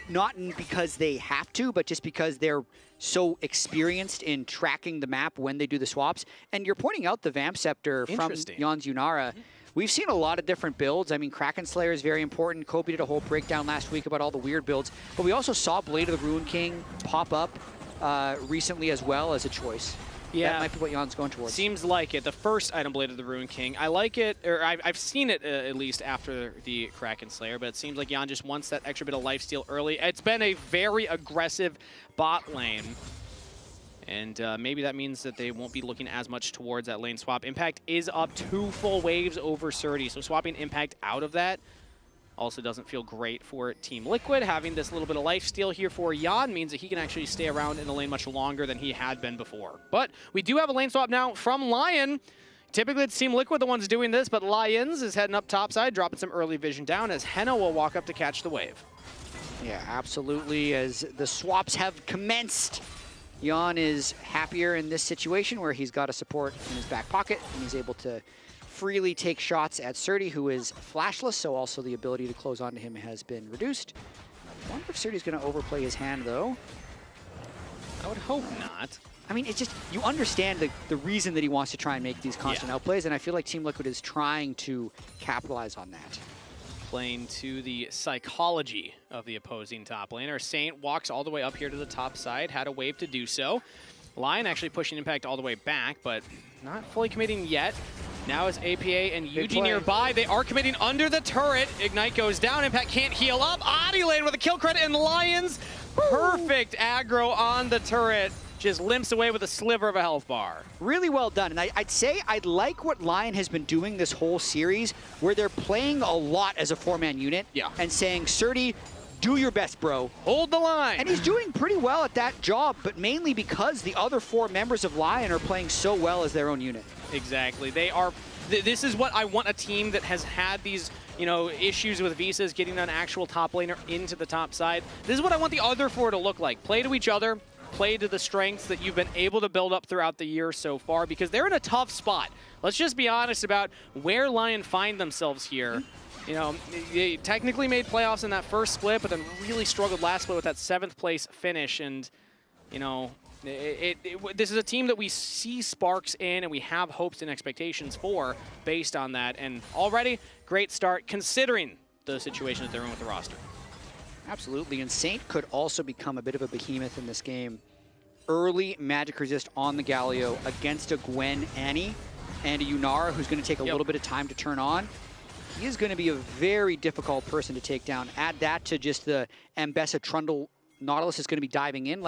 Not because they have to, but just because they're so experienced in tracking the map when they do the swaps. And you're pointing out the Vamp Scepter from Jan's Yunara. We've seen a lot of different builds. I mean, Kraken Slayer is very important. Kobe did a whole breakdown last week about all the weird builds. But we also saw Blade of the Ruin King pop up recently as well as a choice. Yeah, that might be what Jan's going towards. Seems like it. The first item, Blade of the Ruin King, I like it, or I've seen it at least after the Kraken Slayer, but it seems like Jan just wants that extra bit of lifesteal early. It's been a very aggressive bot lane, and maybe that means that they won't be looking as much towards that lane swap. Impact is up 2 full waves over Surdy, so swapping Impact out of that also doesn't feel great for Team Liquid. Having this little bit of lifesteal here for Jan means that he can actually stay around in the lane much longer than he had been before. But we do have a lane swap now from Lyon. Typically it's Team Liquid the ones doing this, but Lions is heading up topside, dropping some early vision down as Henna will walk up to catch the wave. Yeah, absolutely. As the swaps have commenced, Jan is happier in this situation where he's got a support in his back pocket and he's able to freely take shots at Surdy, who is flashless, so also the ability to close onto him has been reduced. I wonder if Surdy's going to overplay his hand, though. I would hope not. I mean, it's just, you understand the reason that he wants to try and make these constant outplays, and I feel like Team Liquid is trying to capitalize on that. Playing to the psychology of the opposing top laner. Saint walks all the way up here to the top side, had a wave to do so. Lion actually pushing Impact all the way back, but not fully committing yet. Now is APA and UG nearby. They are committing under the turret. Ignite goes down. Impact can't heal up. Audilane with a kill credit, and Lions perfect aggro on the turret. Just limps away with a sliver of a health bar. Really well done. And I'd say I like what Lyon has been doing this whole series, where they're playing a lot as a 4-man unit and saying, Surdy, do your best, bro. Hold the line. And he's doing pretty well at that job, but mainly because the other 4 members of Lyon are playing so well as their own unit. Exactly. They are. This is what I want a team that has had these, issues with visas, getting an actual top laner into the top side. This is what I want the other 4 to look like. Play to each other, play to the strengths that you've been able to build up throughout the year so far, because they're in a tough spot. Let's just be honest about where Lyon find themselves here. They technically made playoffs in that first split, but then really struggled last split with that 7th place finish. And, this is a team that we see sparks in and we have hopes and expectations for based on that. And already, great start considering the situation that they're in with the roster. Absolutely, and Saint could also become a bit of a behemoth in this game. Early magic resist on the Galio against a Gwen Annie and a Yunara who's going to take a little bit of time to turn on. He is going to be a very difficult person to take down. Add that to just the Ambessa Trundle Nautilus is going to be diving in.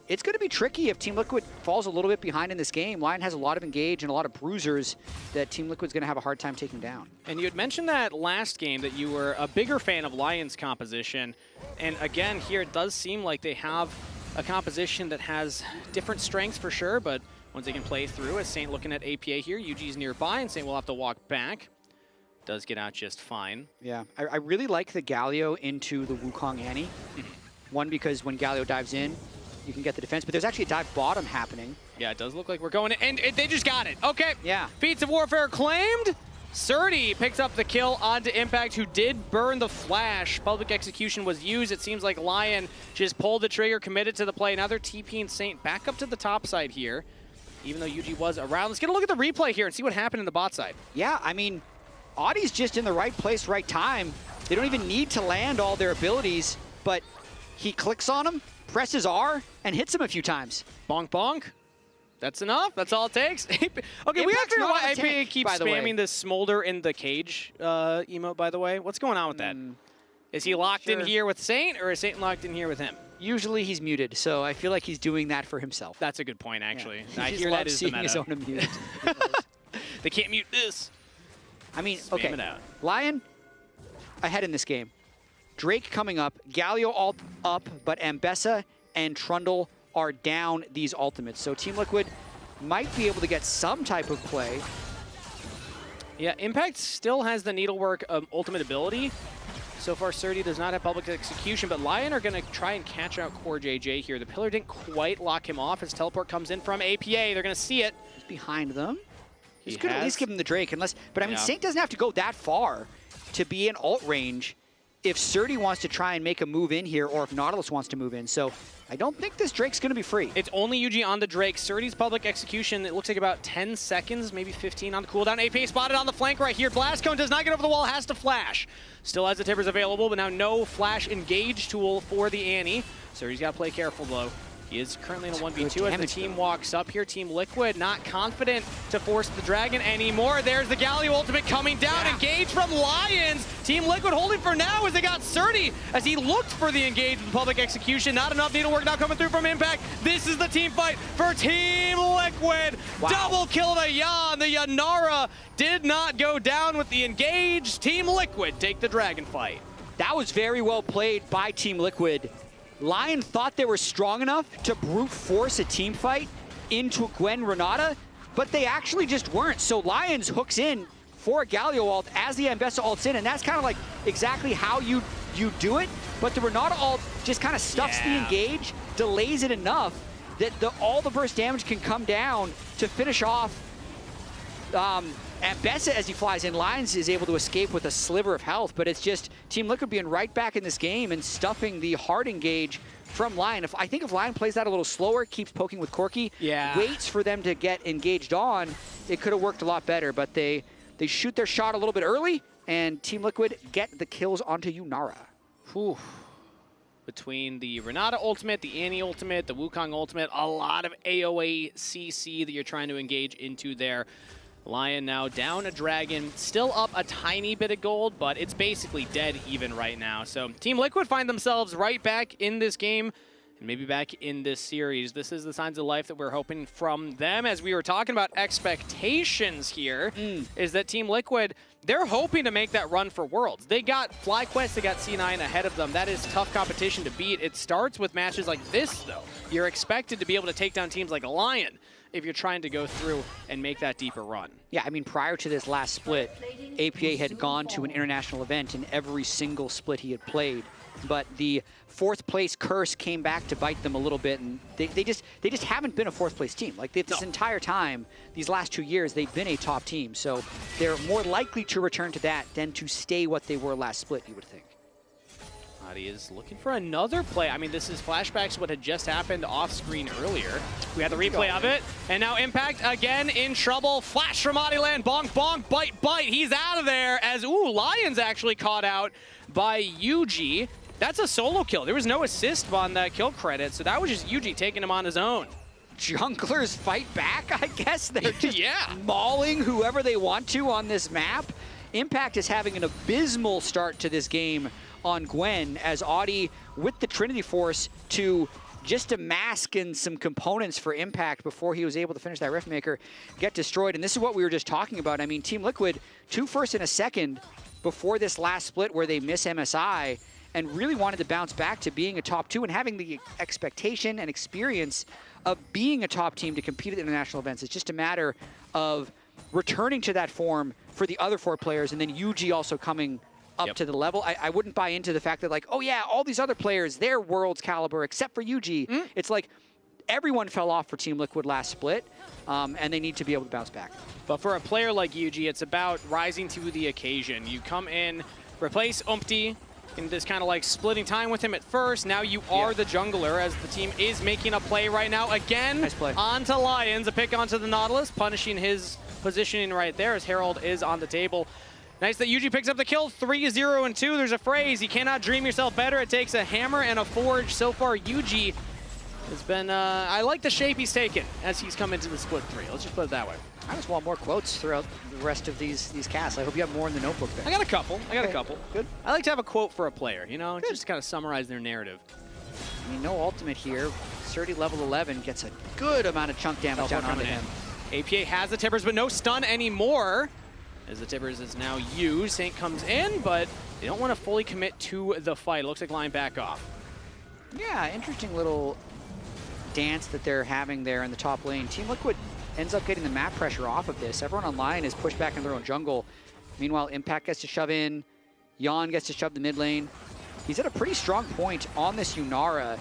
It's going to be tricky if Team Liquid falls a little bit behind in this game. Lion has a lot of engage and a lot of bruisers that Team Liquid's going to have a hard time taking down. And you had mentioned that last game that you were a bigger fan of Lion's composition. And again, here it does seem like they have a composition that has different strengths for sure, but once they can play through, as Saint looking at APA here, UG's nearby, and Saint will have to walk back. Does get out just fine. Yeah, I really like the Galio into the Wukong Annie. One, because when Galio dives in, you can get the defense, but there's actually a dive bottom happening. Yeah, it does look like we're going in, and they just got it. Okay. Yeah. Feats of Warfare claimed. Surdy picks up the kill onto Impact, who did burn the flash. Public execution was used. It seems like Lyon just pulled the trigger, committed to the play. Now they're TPing Saint back up to the top side here, even though UG was around. Let's get a look at the replay here and see what happened in the bot side. Yeah, I mean, Audie's just in the right place, right time. They don't even need to land all their abilities, but he clicks on them, presses R, and hits him a few times. Bonk, bonk. That's enough. That's all it takes. Okay, we have to figure out why APA keeps spamming this smolder in the cage emote, by the way. What's going on with that? Is he locked in here with Saint, or is Saint locked in here with him? Usually he's muted, so I feel like he's doing that for himself. That's a good point, actually. Yeah. I hear that is the meta. His own unmuted. They can't mute this. I mean, Spam it out. Lyon, ahead in this game. Drake coming up, Galio ult up, but Ambessa and Trundle are down these ultimates. So Team Liquid might be able to get some type of play. Yeah, Impact still has the needlework ultimate ability. So far, Surdy does not have public execution, but Lyon are going to try and catch out Core JJ here. The pillar didn't quite lock him off as teleport comes in from APA. They're going to see it. He's behind them. He's going to at least give him the Drake, unless. But I mean, Sync doesn't have to go that far to be in ult range if Surdy wants to try and make a move in here, or if Nautilus wants to move in. So I don't think this Drake's going to be free. It's only UG on the Drake. Surdy's public execution, it looks like about 10 seconds, maybe 15 on the cooldown. AP spotted on the flank right here. Blast Cone does not get over the wall, has to flash. Still has the tippers available, but now no flash engage tool for the Annie. Surdy's got to play careful, though. He is currently in a 1v2 as the team walks up here. Team Liquid not confident to force the Dragon anymore. There's the Galio ultimate coming down. Engage from Lions. Team Liquid holding for now as they got Surdy as he looked for the engage with public execution. Not enough needlework now coming through from Impact. This is the team fight for Team Liquid. Double kill to Yan. The Yanara did not go down with the engage. Team Liquid take the Dragon fight. That was very well played by Team Liquid. Lyon thought they were strong enough to brute force a team fight into Gwen Renata, but they actually just weren't. So Lions hooks in for a Galio ult as the Ambessa ults in, and that's kind of like exactly how you do it. But the Renata ult just kind of stuffs the engage, delays it enough that all the burst damage can come down to finish off Ambessa as he flies in. Lions is able to escape with a sliver of health, but it's just Team Liquid being right back in this game and stuffing the hard engage from Lyon. I think if Lyon plays that a little slower, keeps poking with Corki, waits for them to get engaged on, it could have worked a lot better, but they shoot their shot a little bit early, and Team Liquid get the kills onto Yunara. Whew. Between the Renata ultimate, the Annie ultimate, the Wukong ultimate, a lot of AoE CC that you're trying to engage into there. Lyon now down a Dragon, still up a tiny bit of gold, but it's basically dead even right now. So Team Liquid find themselves right back in this game and maybe back in this series. This is the signs of life that we're hoping from them. As we were talking about expectations here, is that Team Liquid, they're hoping to make that run for Worlds. They got FlyQuest, they got C9 ahead of them. That is tough competition to beat. It starts with matches like this, though. You're expected to be able to take down teams like Lyon if you're trying to go through and make that deeper run. Yeah, I mean, prior to this last split, APA had gone to an international event in every single split he had played. But the fourth place curse came back to bite them a little bit, and they just haven't been a fourth place team. Like this entire time, these last 2 years, they've been a top team. So they're more likely to return to that than to stay what they were last split, you would think. He is looking for another play. I mean, this is flashbacks to what had just happened off screen earlier. We had the replay of it, and now Impact again in trouble. Flash from Adiland, bonk, bonk, bite, bite. He's out of there as, Lion's actually caught out by UG. That's a solo kill. There was no assist on that kill credit, so that was just UG taking him on his own. Junglers fight back, I guess. They're just mauling whoever they want to on this map. Impact is having an abysmal start to this game on Gwen, as Audi with the Trinity Force to just a mask and some components for Impact before he was able to finish that Riftmaker, get destroyed. And this is what we were just talking about. I mean, Team Liquid, 2 firsts and a second before this last split where they miss MSI and really wanted to bounce back to being a top 2 and having the expectation and experience of being a top team to compete at international events. It's just a matter of returning to that form for the other 4 players, and then UG also coming up to the level. I wouldn't buy into the fact that, like, oh yeah, all these other players, they're Worlds caliber except for UG. It's like everyone fell off for Team Liquid last split, and they need to be able to bounce back. But for a player like UG, it's about rising to the occasion. You come in, replace Umpty, in this kind of like splitting time with him at first. Now you are the jungler as the team is making a play right now. Again, nice play onto Lions, a pick onto the Nautilus, punishing his positioning right there as Herald is on the table. Nice that UG picks up the kill, 3-0 and 2. There's a phrase, you cannot dream yourself better. It takes a hammer and a forge. So far, UG has been, I like the shape he's taken as he's come into the split 3. Let's just put it that way. I just want more quotes throughout the rest of these casts. I hope you have more in the notebook there. I got a couple. Good. I like to have a quote for a player, you know, just kind of summarize their narrative. I mean, no ultimate here. Surdy level 11 gets a good amount of chunk damage down onto him. APA has the tippers, but no stun anymore. as the Tibbers is now used. Saint comes in, but they don't want to fully commit to the fight. It looks like Lyon back off. Yeah, interesting little dance that they're having there in the top lane. Team Liquid ends up getting the map pressure off of this. Everyone on Lyon is pushed back in their own jungle. Meanwhile, Impact gets to shove in. Jan gets to shove the mid lane. He's at a pretty strong point on this Yunara.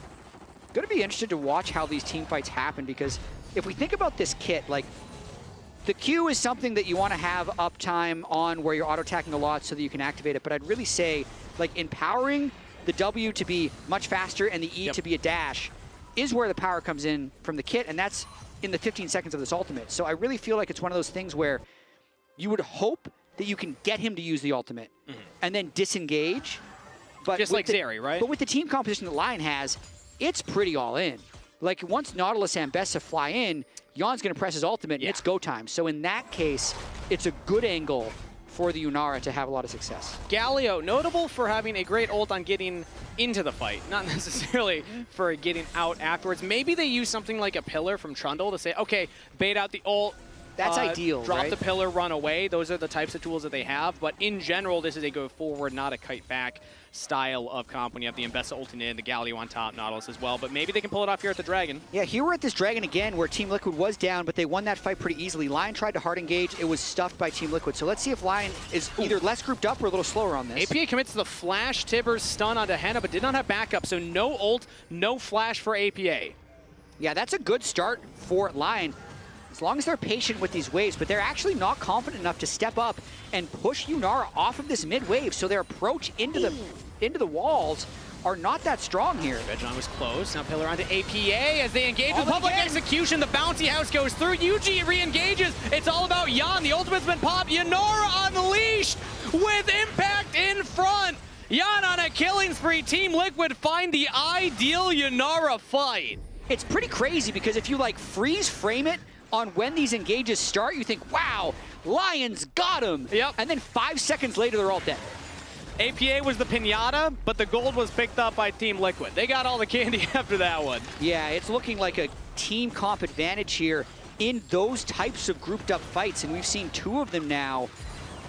Going to be interested to watch how these team fights happen, because if we think about this kit, like, the Q is something that you want to have uptime on where you're auto-attacking a lot so that you can activate it, but I'd really say, like, empowering the W to be much faster and the E to be a dash is where the power comes in from the kit, and that's in the 15 seconds of this ultimate. So I really feel like it's one of those things where you would hope that you can get him to use the ultimate and then disengage. But just like Zeri, right? But with the team composition that Lyon has, it's pretty all in. Like, once Nautilus and Bessa fly in, Jan's going to press his ultimate, and it's go time. So in that case, it's a good angle for the Yunara to have a lot of success. Galio, notable for having a great ult on getting into the fight, not necessarily for getting out afterwards. Maybe they use something like a pillar from Trundle to say, okay, bait out the ult. That's ideal, Drop right? the pillar, run away. Those are the types of tools that they have. But in general, this is a go forward, not a kite back style of comp when you have the Mbessa ulting in, the Galio on top, Nautilus as well. But maybe they can pull it off here at the Dragon. Yeah, here we're at this Dragon again where Team Liquid was down, but they won that fight pretty easily. Lyon tried to hard engage. It was stuffed by Team Liquid. So let's see if Lyon is either less grouped up or a little slower on this. APA commits the flash Tibbers stun onto Henna, but did not have backup. So no ult, no flash for APA. Yeah, that's a good start for Lyon, as long as they're patient with these waves, but they're actually not confident enough to step up and push Yunara off of this mid wave, so their approach into the walls are not that strong here. Redjon was close. Now pillar onto APA as they engage with public execution. The bouncy house goes through. UG re-engages. It's all about Jan. The ultimate's been popped. Yunara unleashed with Impact in front. Jan on a killing spree. Team Liquid find the ideal Yunara fight. It's pretty crazy because if you like freeze frame it on when these engages start, you think, wow, Lyon's got him. Yep. And then 5 seconds later, they're all dead. APA was the pinata, but the gold was picked up by Team Liquid. They got all the candy after that one. Yeah, it's looking like a team comp advantage here in those types of grouped up fights, and we've seen 2 of them now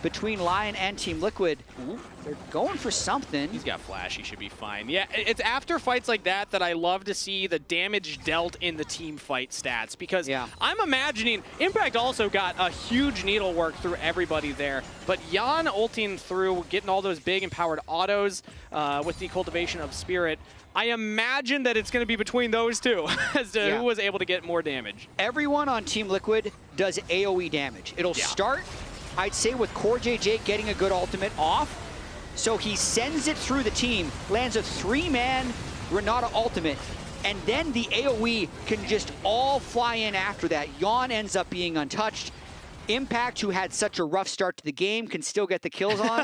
between Lyon and Team Liquid. Ooh, they're going for something. He's got flash, he should be fine. Yeah, it's after fights like that that I love to see the damage dealt in the team fight stats, because I'm imagining Impact also got a huge needle work through everybody there, but Jan ulting through, getting all those big empowered autos with the cultivation of spirit, I imagine that it's going to be between those two as to who was able to get more damage. Everyone on Team Liquid does AoE damage. It'll start, I'd say, with Core JJ getting a good ultimate off. So he sends it through the team, lands a 3-man Renata ultimate, and then the AoE can just all fly in after that. Jan ends up being untouched. Impact, who had such a rough start to the game, can still get the kills on.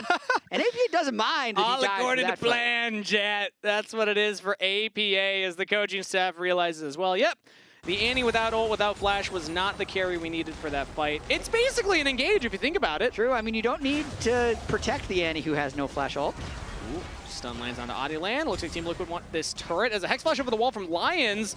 And APA doesn't mind that all he dies according for to that plan, Jet. That's what it is for APA, as the coaching staff realizes as well. Yep. The Annie without ult, without flash was not the carry we needed for that fight. It's basically an engage if you think about it. True, I mean, you don't need to protect the Annie who has no flash ult. Ooh, stun lands onto Adilan. Looks like Team Liquid want this turret as a Hex Flash over the wall from Lions.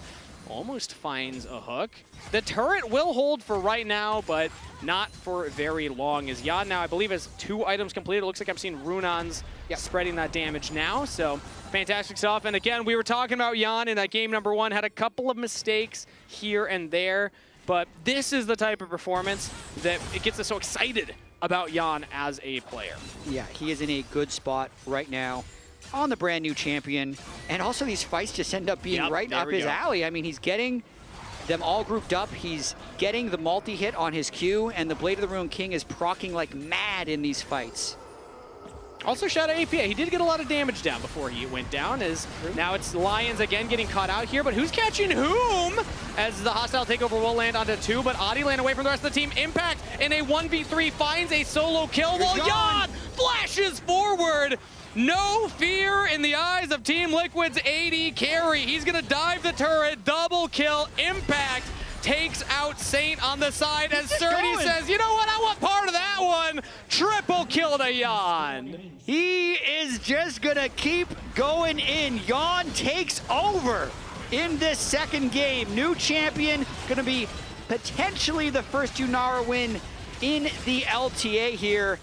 Almost finds a hook. The turret will hold for right now, but not for very long, as Jan now, I believe, has 2 items completed. It looks like I'm seeing Runons spreading that damage now, so fantastic stuff. And again, we were talking about Jan in that game number 1, had a couple of mistakes here and there, but this is the type of performance that it gets us so excited about Jan as a player. Yeah, he is in a good spot right now on the brand new champion, and also these fights just end up being right up his alley. I mean, he's getting them all grouped up, he's getting the multi-hit on his Q, and the Blade of the Ruined King is proccing like mad in these fights. Also, shout out APA. He did get a lot of damage down before he went down, as now it's Lions again getting caught out here, but who's catching whom? As the hostile takeover will land onto 2, but Adi land away from the rest of the team. Impact in a 1v3 finds a solo kill while Jan flashes forward. No fear in the eyes of Team Liquid's AD carry. He's gonna dive the turret, double kill. Impact takes out Saint on the side as Surdy says, you know what, I want part of that one. Triple kill to Jan. He is just gonna keep going in. Jan takes over in this second game. New champion, gonna be potentially the first Yunara win in the LTA here.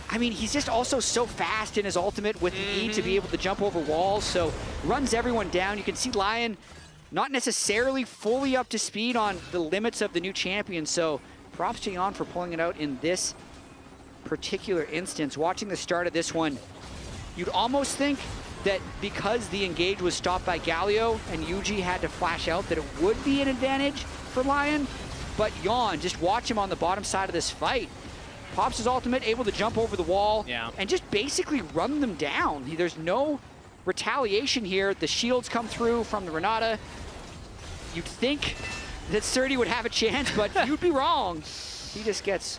I mean, he's just also so fast in his ultimate with the E to be able to jump over walls, so runs everyone down. You can see Lyon not necessarily fully up to speed on the limits of the new champion, so props to Jan for pulling it out in this particular instance. Watching the start of this one, you'd almost think that because the engage was stopped by Galio and Yuji had to flash out, that it would be an advantage for Lyon, but Jan, just watch him on the bottom side of this fight. Pops his ultimate, able to jump over the wall, and just basically run them down. There's no retaliation here. The shields come through from the Renata. You'd think that Surdy would have a chance, but you'd be wrong. He just gets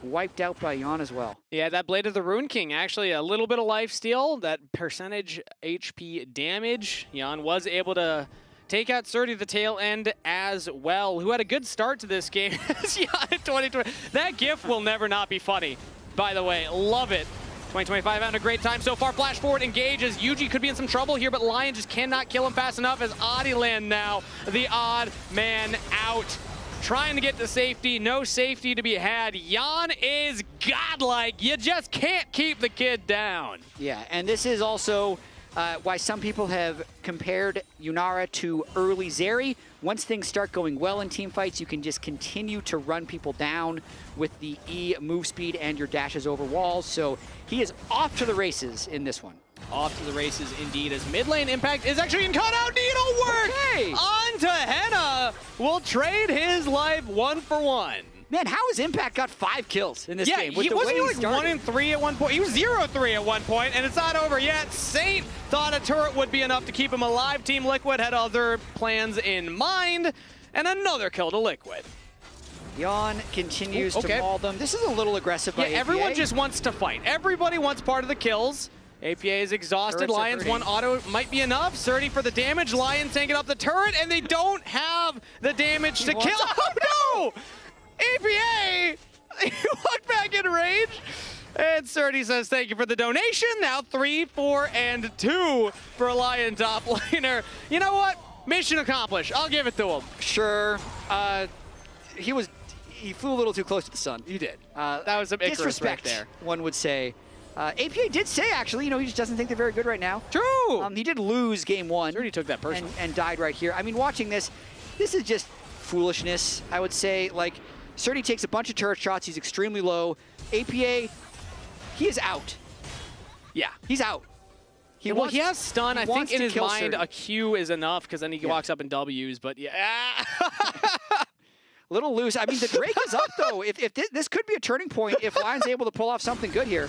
wiped out by Jan as well. Yeah, that Blade of the Rune King, actually a little bit of life steal, that percentage HP damage. Jan was able to take out Surdy the tail end as well, who had a good start to this game. Yeah, 2020. That GIF will never not be funny, by the way. Love it. 2025 having a great time so far. Flash forward, engages. Yuji could be in some trouble here, but Lyon just cannot kill him fast enough as Adiland now, the odd man out. Trying to get to safety, no safety to be had. Jan is godlike. You just can't keep the kid down. Yeah, and this is also why some people have compared Yunara to early Zeri. Once things start going well in team fights, you can just continue to run people down with the E move speed and your dashes over walls. So he is off to the races in this one. Off to the races indeed, as mid lane impact is actually in cutout. Needle work! Okay. On to Henna. Will trade his life 1-for-1. Man, how has Impact got 5 kills in this game? Yeah, wasn't he like 1-3 at one point? He was 0-3 at one point, and it's not over yet. Saint thought a turret would be enough to keep him alive. Team Liquid had other plans in mind, and another kill to Liquid. Jan continues to maul them. This is a little aggressive by APA. Everyone just wants to fight. Everybody wants part of the kills. APA is exhausted. Lion's one auto might be enough. Surdy for the damage. Lion taking up the turret, and they don't have the damage to kill. Oh no! APA! Walked back in range. And Surdy says, thank you for the donation. Now 3, 4, and 2 for Lion top laner. You know what? Mission accomplished. I'll give it to him. Sure. He flew a little too close to the sun. He did. That was some disrespect right there. One would say. APA did say, actually, he just doesn't think they're very good right now. True. He did lose game 1. Surdy took that personally. And died right here. I mean, watching this is just foolishness, I would say. Like, Surdy takes a bunch of turret shots. He's extremely low. APA, he is out. Yeah. He's out. He has stun. I think in his mind a Q is enough because then he walks up in W's, but yeah. A little loose. I mean, the Drake is up, though. If this could be a turning point if Lion's able to pull off something good here.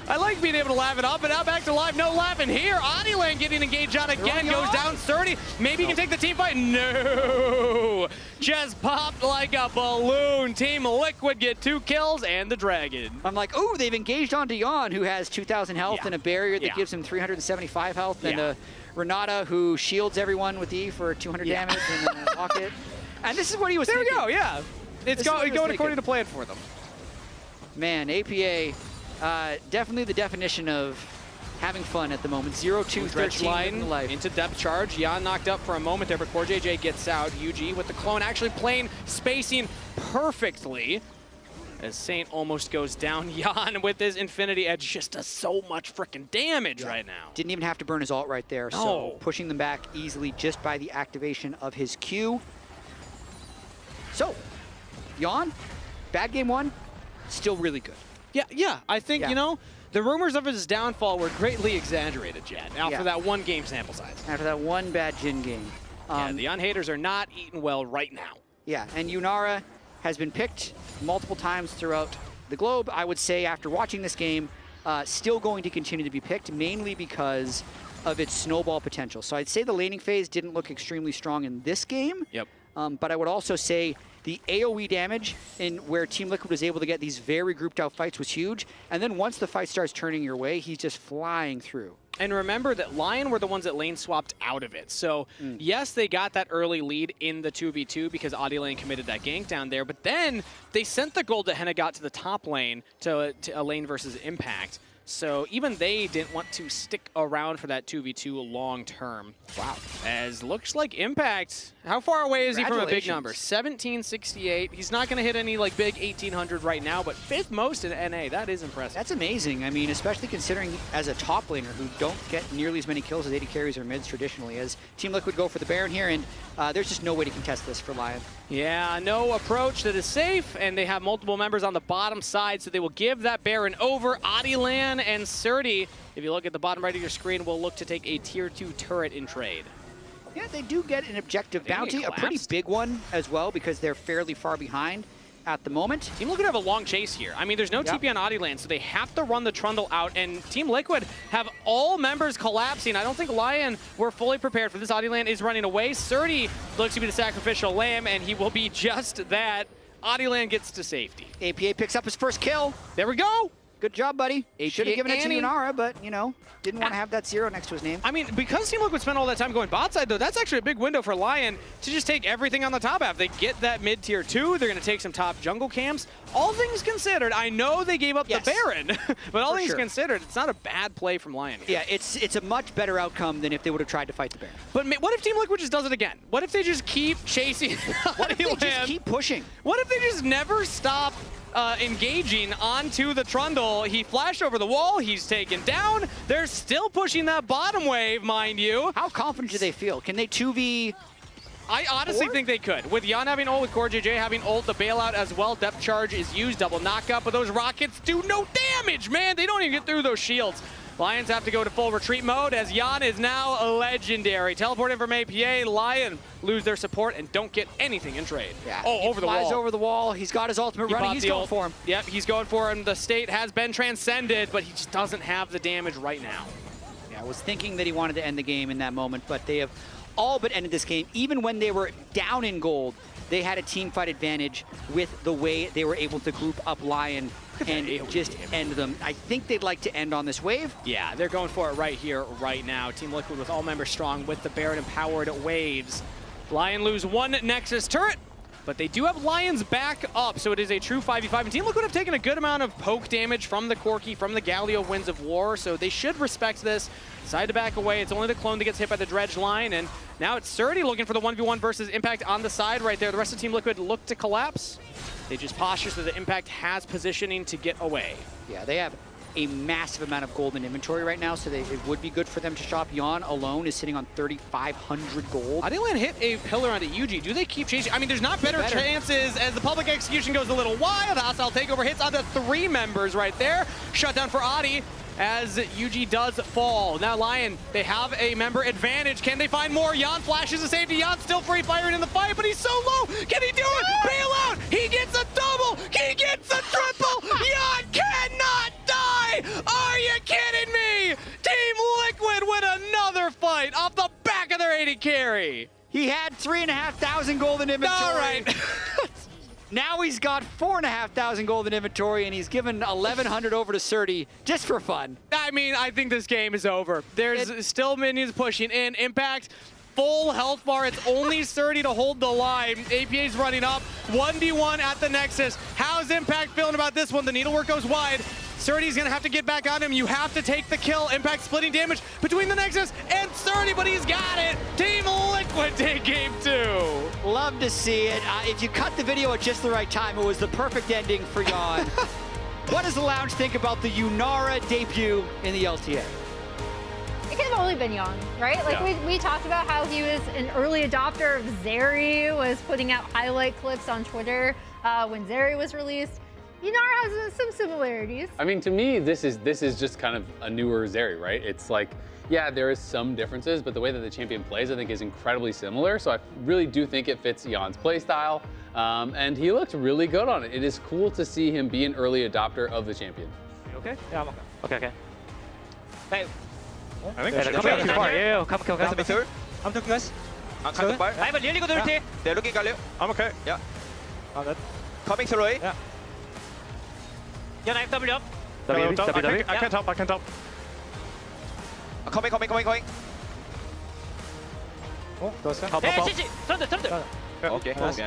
I like being able to laugh it up, but now back to live. No laughing here. Adiland getting engaged on again. Goes down 30. Maybe he can take the team fight. No. Just popped like a balloon. Team Liquid get 2 kills and the Dragon. I'm like, ooh, they've engaged on Jan, who has 2,000 health and a barrier that gives him 375 health, and a Renata who shields everyone with E for 200 damage and a rocket. And this is what he was thinking. There we go, yeah. It's going according to plan for them. Man, APA, definitely the definition of having fun at the moment. 0-2, 13 line life. Into depth charge. Jan knocked up for a moment there, but CoreJJ gets out. UG with the clone actually playing spacing perfectly. As Saint almost goes down. Jan with his Infinity Edge just does so much freaking damage right now. Didn't even have to burn his ult right there, so pushing them back easily just by the activation of his Q. So, Jan, bad game 1, still really good. Yeah. I think, the rumors of his downfall were greatly exaggerated, Jad, after that one game sample size. After that one bad Jhin game. The unhaters are not eating well right now. Yeah, and Yunara has been picked multiple times throughout the globe. I would say after watching this game, still going to continue to be picked, mainly because of its snowball potential. So I'd say the laning phase didn't look extremely strong in this game. Yep. But I would also say the AoE damage in where Team Liquid was able to get these very grouped out fights was huge. And then once the fight starts turning your way, he's just flying through. And remember that Lion were the ones that lane swapped out of it. So yes, they got that early lead in the 2v2 because Adiland committed that gank down there. But then they sent the gold that Henna got to the top lane to a lane versus Impact. So even they didn't want to stick around for that 2v2 long term. Wow. As looks like Impact, how far away is he from a big number? Congratulations. 1768. He's not going to hit any like big 1800 right now, but 5th most in NA. That is impressive. That's amazing. I mean, especially considering as a top laner who don't get nearly as many kills as AD carries or mids traditionally, as Team Liquid go for the Baron here, and there's just no way to contest this for Lyon. Yeah, no approach that is safe, and they have multiple members on the bottom side, so they will give that Baron over. Adilan and Surdy, if you look at the bottom right of your screen, will look to take a tier 2 turret in trade. Yeah, they do get an objective bounty, a pretty big one as well, because they're fairly far behind at the moment. Team Liquid have a long chase here. I mean, there's no TP on Adilan, so they have to run the Trundle out, and Team Liquid have all members collapsing. I don't think Lyon were fully prepared for this. Adilan is running away. Surdy looks to be the sacrificial lamb, and he will be just that. Adilan gets to safety. APA picks up his first kill. There we go. Good job, buddy. Should have given it to Annie. Yunara, but, you know, didn't want to have that 0 next to his name. I mean, because Team Liquid spent all that time going bot side, though, that's actually a big window for Lyon to just take everything on the top half. They get that mid tier 2. They're going to take some top jungle camps. All things considered, I know they gave up the Baron, but all things considered, it's not a bad play from Lyon here. Yeah, it's a much better outcome than if they would have tried to fight the Baron. But what if Team Liquid just does it again? What if they just keep chasing? What if they just keep pushing? What if they just never stop engaging onto the Trundle? He flashed over the wall. He's taken down. They're still pushing that bottom wave, mind you. How confident do they feel? Can they 2v? I honestly think they could. With Jan having ult, with CoreJJ having ult, the bailout as well. Depth charge is used, double knockup, but those rockets do no damage, man. They don't even get through those shields. Lions have to go to full retreat mode as Jan is now a legendary. Teleport in from APA, Lyon lose their support and don't get anything in trade. Yeah, oh, over the wall. Flies over the wall. He's got his ultimate running. He's going for him. Yep, he's going for him. The state has been transcended, but he just doesn't have the damage right now. Yeah, I was thinking that he wanted to end the game in that moment, but they have all but ended this game. Even when they were down in gold, they had a team fight advantage with the way they were able to group up Lyon and just end them. I think they'd like to end on this wave. Yeah, they're going for it right here, right now. Team Liquid with all members strong with the Baron-empowered waves. Lyon lose one Nexus turret, but they do have Lions back up, so it is a true 5v5. And Team Liquid have taken a good amount of poke damage from the Corki, from the Galio Winds of War, so they should respect this. Decide to back away. It's only the clone that gets hit by the Dredge line, and now it's Surdy looking for the 1v1 versus Impact on the side right there. The rest of Team Liquid look to collapse. They just posture so the Impact has positioning to get away. Yeah, they have a massive amount of gold in inventory right now, so it would be good for them to shop. Jan alone is sitting on 3,500 gold. Adilan hit a pillar onto Yuji. Do they keep chasing? I mean, there's not better chances as the public execution goes a little wild. The hostile takeover hits onto 3 members right there. Shutdown for Adi as Yuji does fall. Now Lyon, they have a member advantage. Can they find more? Jan flashes a safety. Jan still free firing in the fight, but he's so low. Can he do it? Bail out. He gets a double. He gets a triple. Jan cannot die. Are you kidding me? Team Liquid win another fight off the back of their 80 carry. He had 3,500 gold in inventory. All right. Now he's got 4,500 gold in inventory, and he's given 1,100 over to Surdy just for fun. I mean, I think this game is over. There's still minions pushing in. Impact, full health bar. It's only Surdy to hold the line. APA's running up. 1v1 at the Nexus. How's Impact feeling about this one? The needlework goes wide. Surdy's gonna have to get back on him. You have to take the kill. Impact splitting damage between the Nexus and Surdy, but he's got it. Team Liquid take game 2. Love to see it. If you cut the video at just the right time, it was the perfect ending for Jan. What does the lounge think about the Yunara debut in the LTA? It could have only been Jan, right? Like we talked about how he was an early adopter of Zeri, was putting out highlight clips on Twitter when Zeri was released. Yunara has some similarities. I mean, to me, this is just kind of a newer Zeri, right? It's like, yeah, there is some differences, but the way that the champion plays, I think, is incredibly similar. So I really do think it fits Jan's play style, and he looks really good on it. It is cool to see him be an early adopter of the champion. You okay? Yeah, I'm okay. Okay. Hey. I think they're coming too far. Yeah, come guys. I'm third. I'm talking guys. I'm coming by. I have a really good ulti. They're looking Galio. I'm okay. Yeah. I'm dead. Coming through A. Yeah. Yeah, I have W up. I can't help. Coming. Oh, those guys. Help. Thunder. Okay, nice.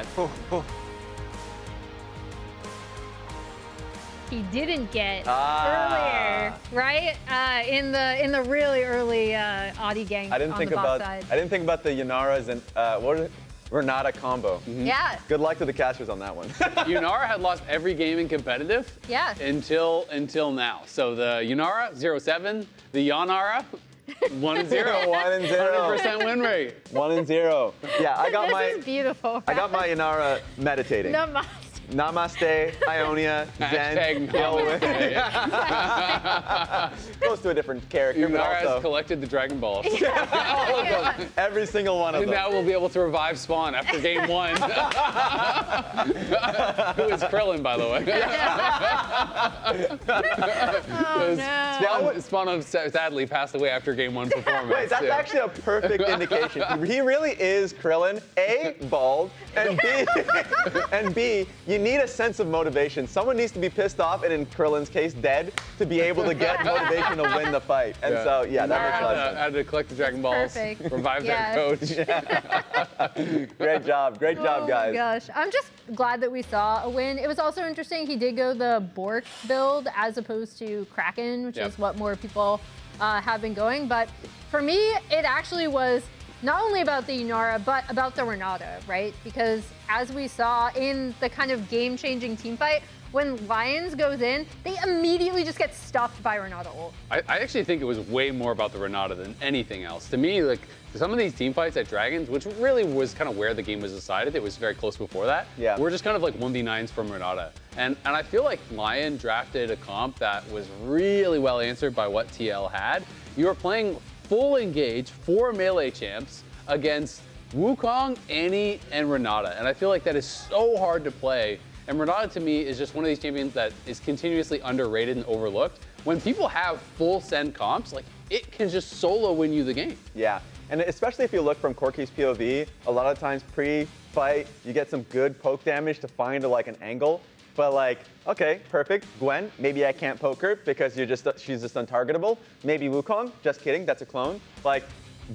he didn't get earlier, right? In the really early Audi gang I didn't on think the bot about side. I didn't think about the Yunaras and what was it? Renata combo. Yeah. Good luck to the casters on that one. Yunara had lost every game in competitive. Yeah. Until now. So the Yunara 0-7, the Yanara 1-0. 1-0. 100% win rate. 1-0. Yeah, I got This is beautiful. I got my Yanara meditating. Namaste. Namaste, Ionia, Zen. Close to a different character, but Yunara also has collected the Dragon Balls. all of them. Every single one of And them. now we'll be able to revive Spawn after game 1. Who is Krillin, by the way. Spawn sadly passed away after game 1 performance. Wait, that's actually a perfect indication. He really is Krillin, A, bald, and B, you need a sense of motivation. Someone needs to be pissed off, and in Krillin's case, dead, to be able to get motivation to win the fight. And so, yeah, that makes a lot of sense. I had to collect the Dragon Balls, Perfect. revive their coach. Great job, Oh guys. my gosh, I'm just glad that we saw a win. It was also interesting, he did go the Bork build as opposed to Kraken, which is what more people have been going. But for me, it actually was not only about the Yunara, but about the Renata, right? Because as we saw in the kind of game-changing team fight, when Lions goes in, they immediately just get stuffed by Renata ult. I actually think it was way more about the Renata than anything else. To me, like, some of these team fights at Dragons, which really was kind of where the game was decided, it was very close before that. Yeah. We're just kind of like 1v9s from Renata. And I feel like Lyon drafted a comp that was really well answered by what TL had. You were playing full engage, 4 melee champs against Wukong, Annie, and Renata. And I feel like that is so hard to play. And Renata, to me, is just one of these champions that is continuously underrated and overlooked. When people have full send comps, like, it can just solo win you the game. Yeah, and especially if you look from Corky's POV, a lot of times pre-fight, you get some good poke damage to find like an angle. But like, okay, perfect. Gwen, maybe I can't poke her because she's just untargetable. Maybe Wukong, just kidding, that's a clone. Like,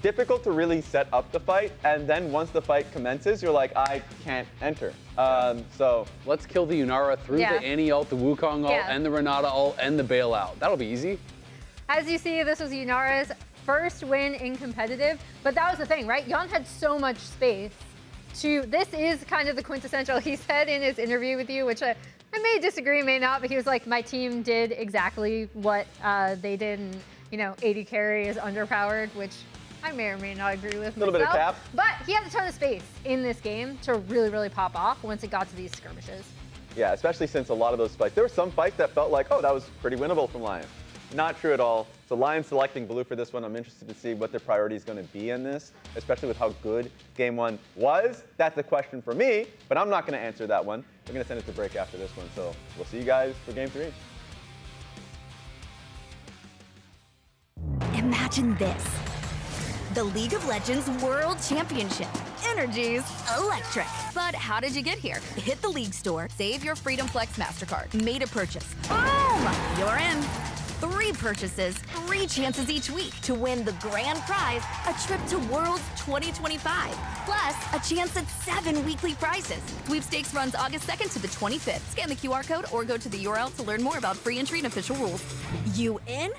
difficult to really set up the fight, and then once the fight commences, you're like, I can't enter. So let's kill the Yunara through the Annie ult, the Wukong ult, and the Renata ult, and the bailout. That'll be easy. As you see, this was Yunara's first win in competitive, but that was the thing, right? Yon had so much space this is kind of the quintessential, he said in his interview with you, which I may disagree, may not, but he was like, my team did exactly what they did, and, you know, 80 carry is underpowered, which I may or may not agree with. A little bit of cap. But he had a ton of space in this game to really, really pop off once it got to these skirmishes. yeah, especially since a lot of those fights, there were some fights that felt like, oh, that was pretty winnable from Lion. Not true at all. So Lion selecting blue for this one. I'm interested to see what their priority is going to be in this, especially with how good game 1 was. That's a question for me, but I'm not going to answer that one. We're going to send it to break after this one. So we'll see you guys for game 3. Imagine this. The League of Legends World Championship. Energy's electric. But how did you get here? Hit the League store, save your Freedom Flex MasterCard, made a purchase. Boom! You're in. 3 purchases, 3 chances each week to win the grand prize, a trip to Worlds 2025. Plus, a chance at 7 weekly prizes. Sweepstakes runs August 2nd to the 25th. Scan the QR code or go to the URL to learn more about free entry and official rules. You in?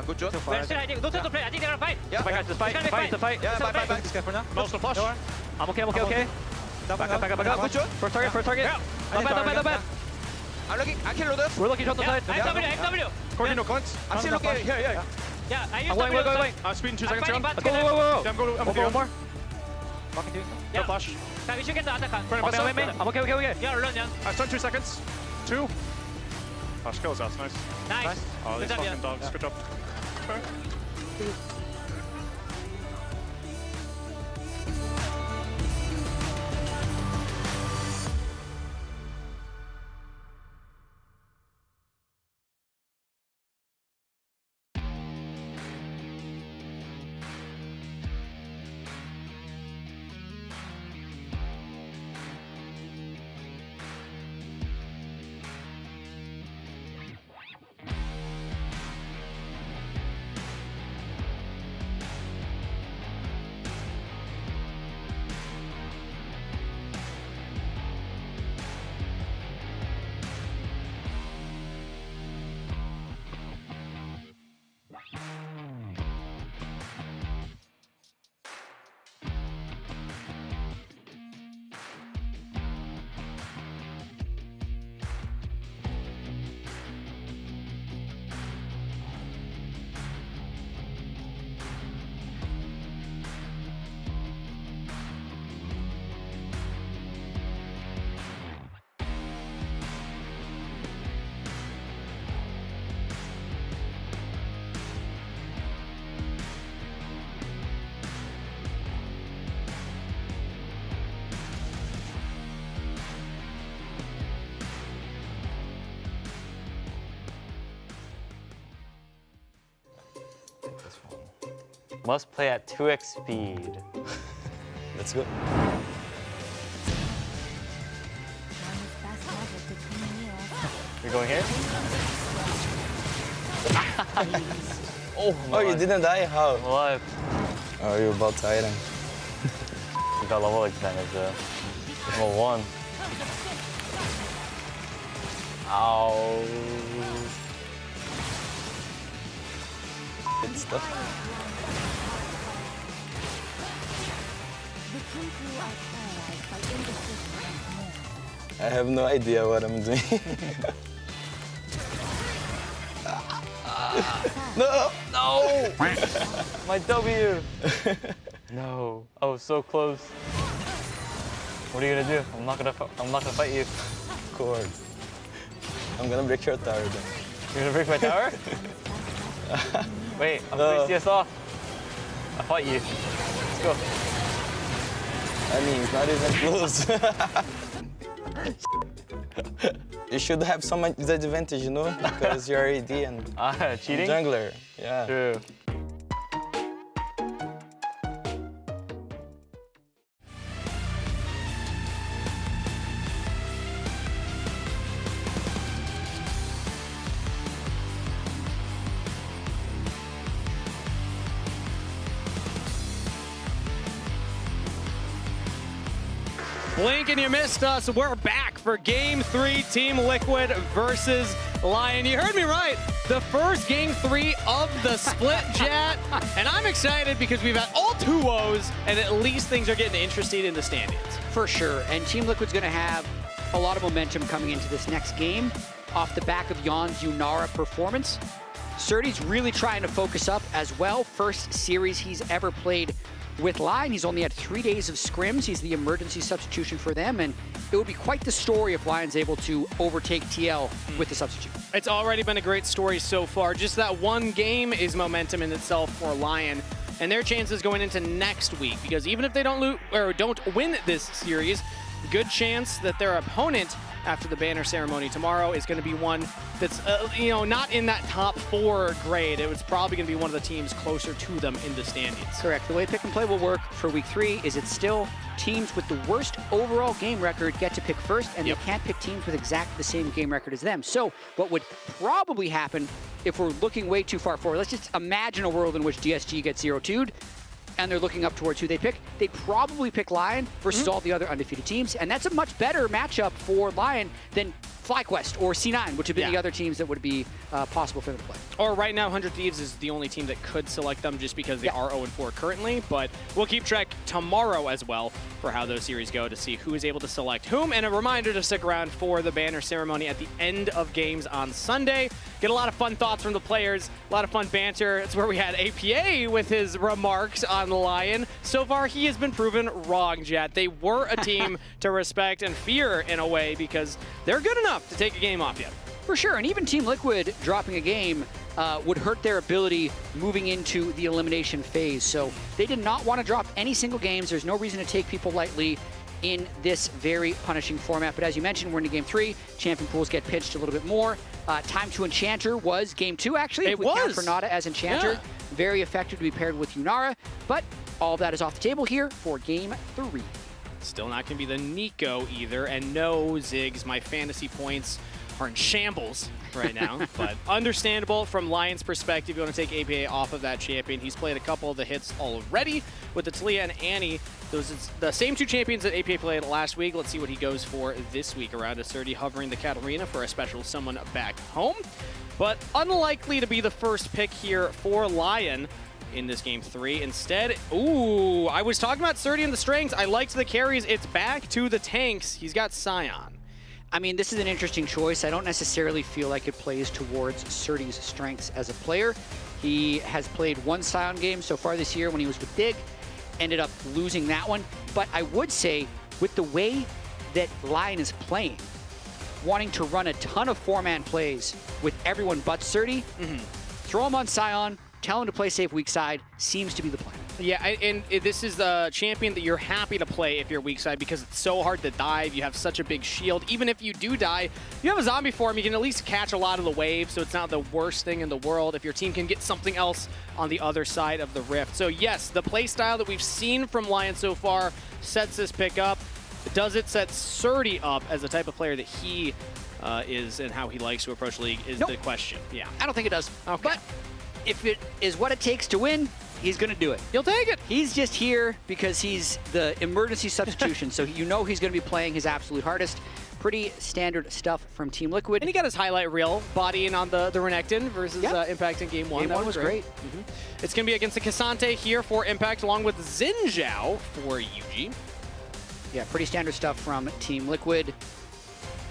Good job. Where's it? No time to play. I think they're gonna fight. Yeah, Fight. Yeah, bye. Just careful now. Mouse to flush. I'm okay. Back up. Good job. First target. Yeah. Not bad. I'm looking. I can load this. We're looking shot the side. FW. Coordinate no clicks. I'm still looking. Here. Yeah, I use I'm going. I'm speeding 2 seconds. Whoa. Yeah, I'm going. One more. No flash. We should get the attack. I'm okay. Yeah, run. I stun 2 seconds. 2. Flash kills us. Nice. Nice. Oh, these fucking dogs. Good job. Must play at 2x speed. Let's go. You're going here? Oh, you didn't die? How? What? Oh, you're about to item. You got level advantage though. Level 1. Ow. Good stuff. I have no idea what I'm doing. No! No! My W! No. I was so close. What are you gonna do? I'm not gonna fight you. Of course. I'm gonna break your tower then. You're gonna break my tower? Wait, I'm 3 CS off. I'll fight you. Let's go. I mean, it's not even close. You should have some disadvantage, you know, because you're AD and cheating? Jungler. Yeah. True. Blink and you missed us. We're back for Game 3, Team Liquid versus Lyon. You heard me right. The first Game 3 of the split, Jet. And I'm excited because we've had all 2-0s, and at least things are getting interesting in the standings. For sure. And Team Liquid's going to have a lot of momentum coming into this next game off the back of Jan's Yunara performance. Surdy's really trying to focus up as well. First series he's ever played with Lyon. He's only had 3 days of scrims. He's the emergency substitution for them, and it would be quite the story if Lyon's able to overtake TL with the substitute. It's already been a great story so far. Just that one game is momentum in itself for Lyon, and their chances going into next week, because even if they don't win this series, good chance that their opponent after the banner ceremony tomorrow is going to be one that's not in that top 4 grade. It was probably going to be one of the teams closer to them in the standings. Correct. The way pick and play will work for week 3 is it's still teams with the worst overall game record get to pick first, and they can't pick teams with exactly the same game record as them. So what would probably happen if we're looking way too far forward, let's just imagine a world in which DSG gets 0-2'd, and they're looking up towards who they pick, they'd probably pick Lyon versus all the other undefeated teams, and that's a much better matchup for Lyon than FlyQuest or C9, which have been the other teams that would be possible for them to play. Or right now, 100 Thieves is the only team that could select them just because they are 0-4 currently, but we'll keep track tomorrow as well for how those series go to see who is able to select whom, and a reminder to stick around for the banner ceremony at the end of games on Sunday. Get a lot of fun thoughts from the players, a lot of fun banter. It's where we had APA with his remarks on Lyon. So far, he has been proven wrong, Jet. They were a team to respect and fear in a way because they're good enough to take a game off you. For sure, and even Team Liquid dropping a game would hurt their ability moving into the elimination phase. So they did not want to drop any single games. There's no reason to take people lightly in this very punishing format. But as you mentioned, we're into Game 3. Champion pools get pitched a little bit more. Time to Enchanter was Game 2, actually. It was. Count for Nada as Enchanter. Very effective to be paired with Yunara. But all of that is off the table here for Game 3. Still not going to be the Nico either. And no, Ziggs, my fantasy points are in shambles right now. But understandable from Lyon's perspective. You want to take APA off of that champion. He's played a couple of the hits already with the Talia and Annie. Those are the same 2 champions that APA played last week. Let's see what he goes for this week. Around a 30 hovering the Katarina for a special someone back home. But unlikely to be the first pick here for Lyon in this Game 3. Instead, ooh, I was talking about Surdy and the strengths. I liked the carries. It's back to the tanks. He's got Scion. I mean, this is an interesting choice. I don't necessarily feel like it plays towards Surdy's strengths as a player. He has played 1 Scion game so far this year when he was with Dig, ended up losing that one. But I would say, with the way that Lyon is playing, wanting to run a ton of 4-man plays with everyone but Surdy, throw him on Scion, tell him to play safe weak side, seems to be the plan. Yeah, and this is the champion that you're happy to play if you're weak side because it's so hard to dive. You have such a big shield. Even if you do die, you have a zombie form. You can at least catch a lot of the waves, so it's not the worst thing in the world if your team can get something else on the other side of the rift. So yes, the play style that we've seen from Lyon so far sets this pick up. Does it set Surdy up as the type of player that he is and how he likes to approach League is the question. Yeah. I don't think it does. Okay. But if it is what it takes to win, he's going to do it. He'll take it. He's just here because he's the emergency substitution, so you know he's going to be playing his absolute hardest. Pretty standard stuff from Team Liquid. And he got his highlight reel, bodying on the Renekton versus Impact in Game 1. Game 1 was great. It's going to be against the Cassante here for Impact, along with Xin Zhao for UG. Yeah, pretty standard stuff from Team Liquid.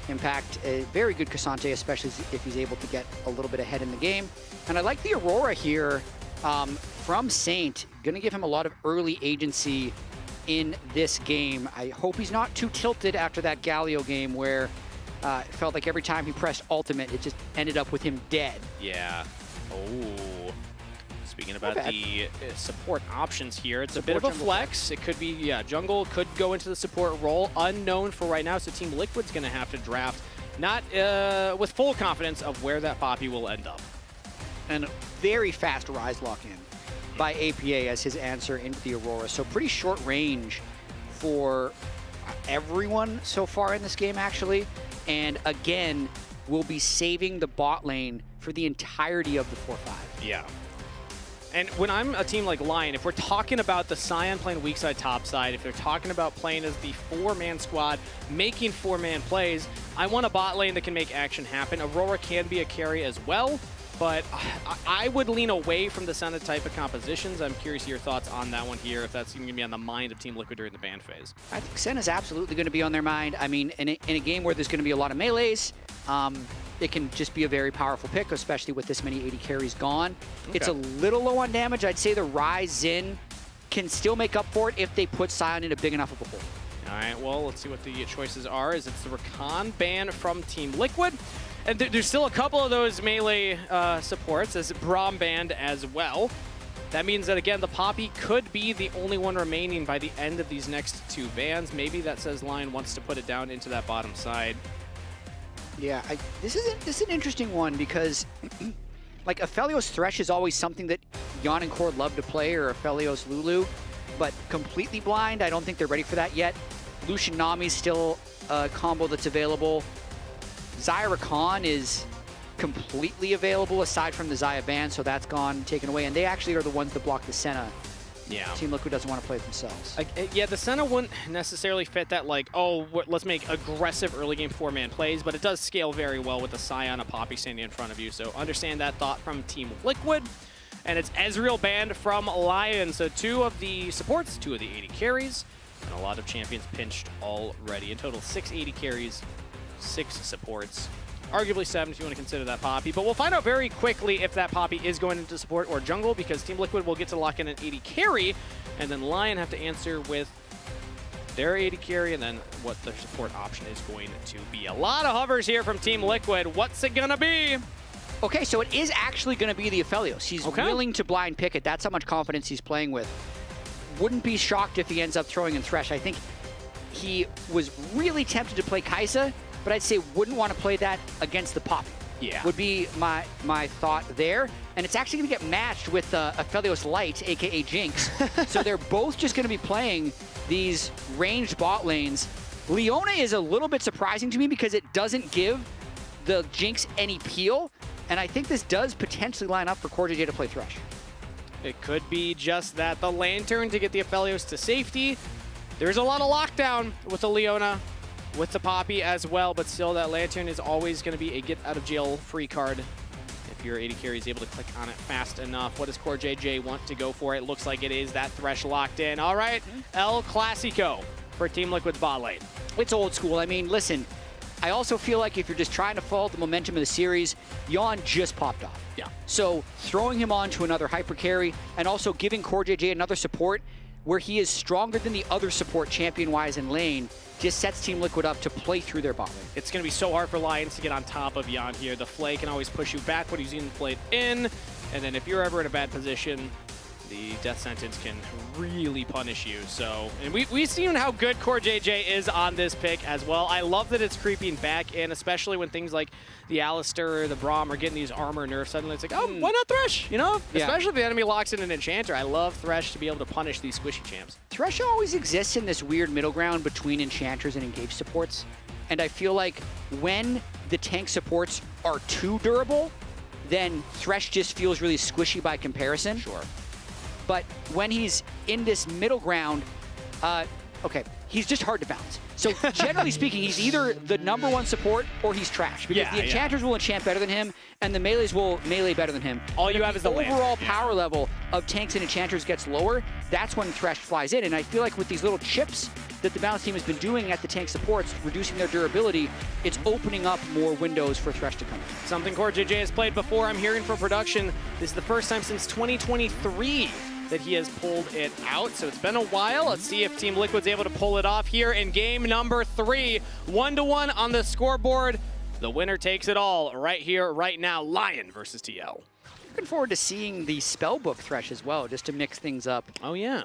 Impact, a very good Cassante, especially if he's able to get a little bit ahead in the game. And I like the Aurora here from Saint. Going to give him a lot of early agency in this game. I hope he's not too tilted after that Galio game where it felt like every time he pressed ultimate, it just ended up with him dead. Yeah. Oh. Speaking about the support options here, it's a bit of a flex. It could be, jungle could go into the support role. Unknown for right now, so Team Liquid's going to have to draft, not with full confidence of where that Poppy will end up. And very fast Rise lock-in by APA as his answer into the Aurora. So pretty short range for everyone so far in this game, actually. And again, we'll be saving the bot lane for the entirety of the 4-5. Yeah. And when I'm a team like Lyon, if we're talking about the Scion playing weak side, top side, if they're talking about playing as the 4-man squad, making 4-man plays, I want a bot lane that can make action happen. Aurora can be a carry as well, but I would lean away from the Senna type of compositions. I'm curious your thoughts on that one here, if that's even going to be on the mind of Team Liquid during the ban phase. I think Senna's absolutely going to be on their mind. I mean, in a game where there's going to be a lot of melees, it can just be a very powerful pick, especially with this many 80 carries gone. Okay. It's a little low on damage. I'd say the Rise in can still make up for it if they put Scion in a big enough of a hole. All right, well, let's see what the choices are. It's the Rakan ban from Team Liquid. And there's still a couple of those melee supports as Braum banned as well. That means that, again, the Poppy could be the only one remaining by the end of these next two bans. Maybe that says Lyon wants to put it down into that bottom side. Yeah, this is an interesting one because, like, Aphelios Thresh is always something that Jan and Cord love to play, or Aphelios Lulu, but completely blind, I don't think they're ready for that yet. Lucian Nami's still a combo that's available. Xayah Rakan is completely available aside from the Xayah ban, so that's gone, taken away, and they actually are the ones that block the Senna. Yeah. Team Liquid doesn't want to play it themselves. Yeah, the Senna wouldn't necessarily fit that, like, oh, let's make aggressive early game 4-man plays, but it does scale very well with the Scion, a Poppy standing in front of you. So understand that thought from Team Liquid. And it's Ezreal banned from Lyon. So 2 of the supports, 2 of the 80 carries, and a lot of champions pinched already. In total, 6 80 carries, 6 supports. Arguably 7 if you want to consider that Poppy. But we'll find out very quickly if that Poppy is going into support or jungle, because Team Liquid will get to lock in an 80 carry, and then Lyon have to answer with their 80 carry and then what their support option is going to be. A lot of hovers here from Team Liquid. What's it going to be? Okay, so it is actually going to be the Aphelios. He's willing to blind pick it. That's how much confidence he's playing with. Wouldn't be shocked if he ends up throwing in Thresh. I think he was really tempted to play Kai'Sa, but I'd say wouldn't want to play that against the Poppy. Yeah. Would be my thought there. And it's actually going to get matched with Aphelios Light, a.k.a. Jinx. So they're both just going to be playing these ranged bot lanes. Leona is a little bit surprising to me because it doesn't give the Jinx any peel. And I think this does potentially line up for CoreJJ to play Thresh. It could be just that. The Lantern to get the Aphelios to safety. There's a lot of lockdown with the Leona, with the Poppy as well, but still that Lantern is always going to be a get-out-of-jail-free card if your 80 carry is able to click on it fast enough. What does CoreJJ want to go for? It looks like it is that Thresh locked in. All right, El Clasico for Team Liquid's bot lane. It's old school. I mean, listen, I also feel like if you're just trying to follow the momentum of the series, Jan just popped off. Yeah. So throwing him on to another hyper carry and also giving CoreJJ another support where he is stronger than the other support champion-wise in lane just sets Team Liquid up to play through their bot lane. It's going to be so hard for Lions to get on top of Jan here. The Flay can always push you back when he's even played in, and then if you're ever in a bad position, the death sentence can really punish you. So, and we've seen how good Core JJ is on this pick as well. I love that it's creeping back in, especially when things like the Alistair or the Braum are getting these armor nerfs. Suddenly it's like, oh, why not Thresh? You know, especially if the enemy locks in an Enchanter. I love Thresh to be able to punish these squishy champs. Thresh always exists in this weird middle ground between enchanters and engaged supports. And I feel like when the tank supports are too durable, then Thresh just feels really squishy by comparison. Sure. But when he's in this middle ground, okay, he's just hard to bounce. So generally speaking, he's either the #1 support or he's trash. Because the enchanters will enchant better than him, and the melees will melee better than him. All you have is the overall power level of tanks and enchanters gets lower. That's when Thresh flies in. And I feel like with these little chips that the balance team has been doing at the tank supports, reducing their durability, it's opening up more windows for Thresh to come in. Something Core JJ has played before. I'm hearing from production. This is the first time since 2023 that he has pulled it out. So it's been a while. Let's see if Team Liquid's able to pull it off here in game number 3. 1-1 on the scoreboard. The winner takes it all right here, right now. Lyon versus TL. Looking forward to seeing the spellbook Thresh as well, just to mix things up. Oh, yeah.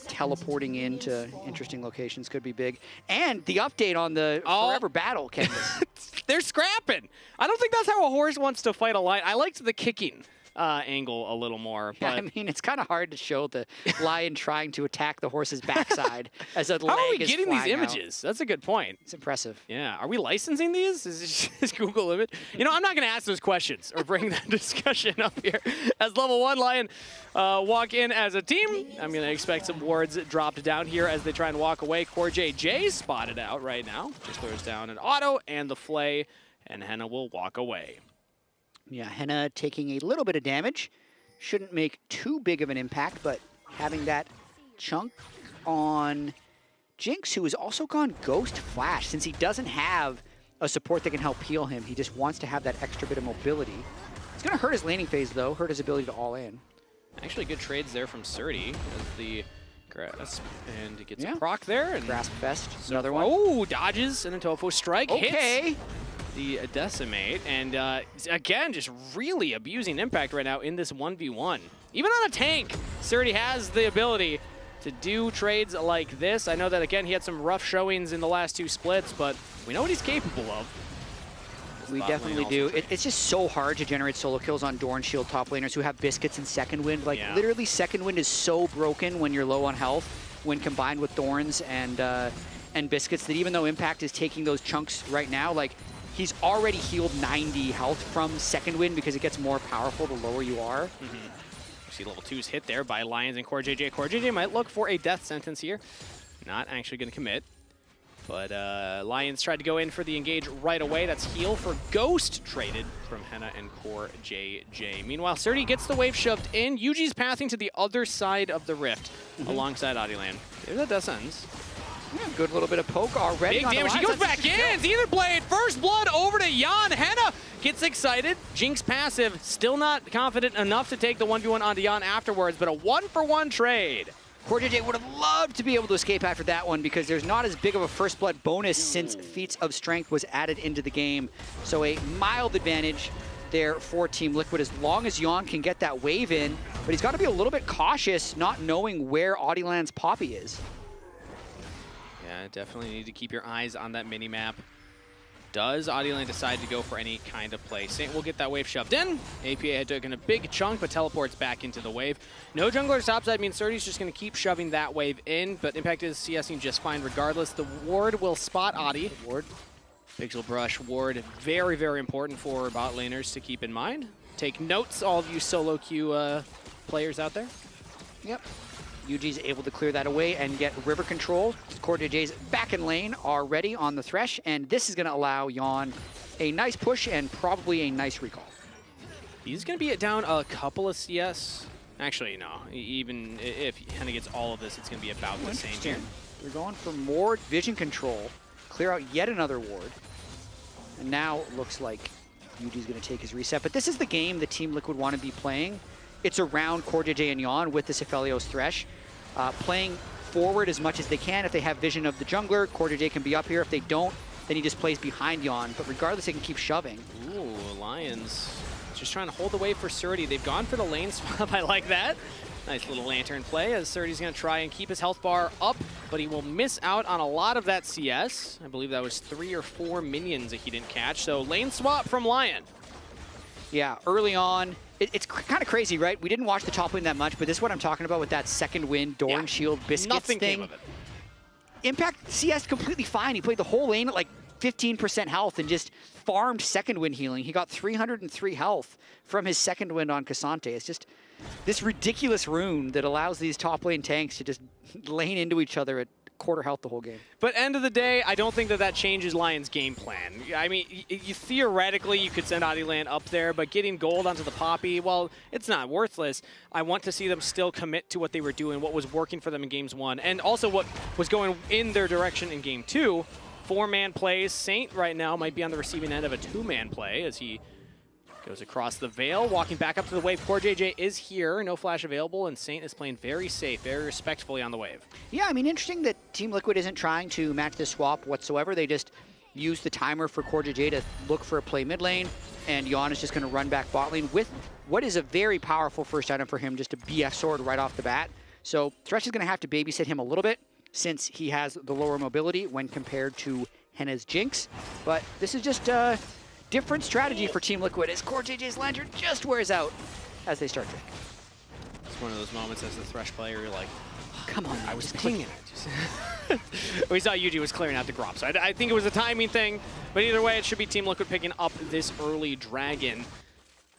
Teleporting into interesting locations could be big. And the update on the Forever Battle canvas. They're scrapping. I don't think that's how a horse wants to fight a lion. I liked the kicking angle a little more. But yeah, I mean, it's kind of hard to show the lion trying to attack the horse's backside as a leg is How are we getting these flying images? out. That's a good point. It's impressive. Yeah. Are we licensing these? Is it just Google image? You know, I'm not going to ask those questions or bring that discussion up here. As level 1 Lyon walk in as a team, I'm going to expect some wards dropped down here as they try and walk away. Core JJ spotted out right now. Just throws down an auto and the flay, and Henna will walk away. Yeah, Henna taking a little bit of damage. Shouldn't make too big of an impact, but having that chunk on Jinx, who has also gone Ghost Flash. Since he doesn't have a support that can help heal him, he just wants to have that extra bit of mobility. It's going to hurt his laning phase, though, hurt his ability to all in. Actually, good trades there from Surdy as the grasp, and he gets a proc there. And Grasp Fest, another one. Oh, dodges and a Tofo strike. Okay. Hits the Decimate, and again, just really abusing impact right now in this 1v1. Even on a tank, Surdy has the ability to do trades like this. I know that, again, he had some rough showings in the last 2 splits, but we know what he's capable of. We definitely do. It's just so hard to generate solo kills on Dorn Shield top laners who have Biscuits and Second Wind. Like, literally, Second Wind is so broken when you're low on health, when combined with Thorns and Biscuits, that even though Impact is taking those chunks right now, like, he's already healed 90 health from Second Wind because it gets more powerful the lower you are. You see level 2's hit there by Lions and Core JJ. Core JJ might look for a death sentence here. Not actually going to commit. But Lions tried to go in for the engage right away. That's heal for Ghost traded from Henna and Core JJ. Meanwhile, Surdy gets the wave shoved in. Yuji's passing to the other side of the rift alongside Adilan. There's a death sentence. Yeah, good little bit of poke already. Big damage. He goes back in. Aether Blade. First blood over to Jan. Henna gets excited. Jinx passive. Still not confident enough to take the 1v1 onto Jan afterwards, but a 1-for-1 trade. Core JJ would have loved to be able to escape after that one because there's not as big of a first blood bonus since Feats of Strength was added into the game. So a mild advantage there for Team Liquid as long as Jan can get that wave in. But he's got to be a little bit cautious not knowing where Adilan's Poppy is. Yeah, definitely need to keep your eyes on that mini-map. Does Adilan decide to go for any kind of play? Saint will get that wave shoved in. APA had taken a big chunk, but teleports back into the wave. No jungler topside means Surdy's just going to keep shoving that wave in, but Impact is CSing just fine regardless. The ward will spot Adi. Ward. Pixel Brush ward, very, very important for bot laners to keep in mind. Take notes, all of you solo queue players out there. Yep. Yuji's able to clear that away and get river control. Core JJ's back in lane are ready on the Thresh, and this is going to allow Jan a nice push and probably a nice recall. He's going to be down a couple of CS. Actually, no. Even if Henna gets all of this, it's going to be about the same here. They're going for more vision control, clear out yet another ward. And now it looks like Yuji's going to take his reset. But this is the game the Team Liquid want to be playing. It's around Core JJ and Jan with this Aphelios Thresh. Playing forward as much as they can. If they have vision of the jungler, Core JJ can be up here. If they don't, then he just plays behind Jan. But regardless, they can keep shoving. Ooh, Lions just trying to hold the wave for Surdy. They've gone for the lane swap. I like that. Nice little lantern play as Surdy's going to try and keep his health bar up, but he will miss out on a lot of that CS. I believe that was 3 or 4 minions that he didn't catch. So lane swap from Lyon. Yeah, early on, it's kind of crazy, right? We didn't watch the top lane that much, but this is what I'm talking about with that second win, Dorn Shield, Biscuits Nothing thing. came of it. Impact CS completely fine. He played the whole lane at like 15% health and just farmed second wind healing. He got 303 health from his second wind on Cassante. It's just this ridiculous rune that allows these top lane tanks to just lane into each other at quarter health the whole game. But end of the day, I don't think that that changes Lion's game plan. I mean, theoretically, you could send Adilan up there, but getting gold onto the Poppy, well, it's not worthless. I want to see them still commit to what they were doing, what was working for them in Games 1, and also what was going in their direction in Game 2. 4-man plays. Saint right now might be on the receiving end of a 2-man play as he goes across the Veil, walking back up to the wave. CoreJJ is here, no flash available, and Saint is playing very safe, very respectfully on the wave. Yeah, I mean, interesting that Team Liquid isn't trying to match this swap whatsoever. They just use the timer for CoreJJ to look for a play mid lane, and Jan is just going to run back bot lane with what is a very powerful first item for him, just a BF sword right off the bat. So Thresh is going to have to babysit him a little bit since he has the lower mobility when compared to Henna's Jinx. But this is just a different strategy for Team Liquid as CoreJJ's Lantern just wears out as they start drinking. It's one of those moments as the Thresh player, you're like, come on, I was pinging it. We saw Yuji was clearing out the Grop, so I think it was a timing thing. But either way, it should be Team Liquid picking up this early Dragon.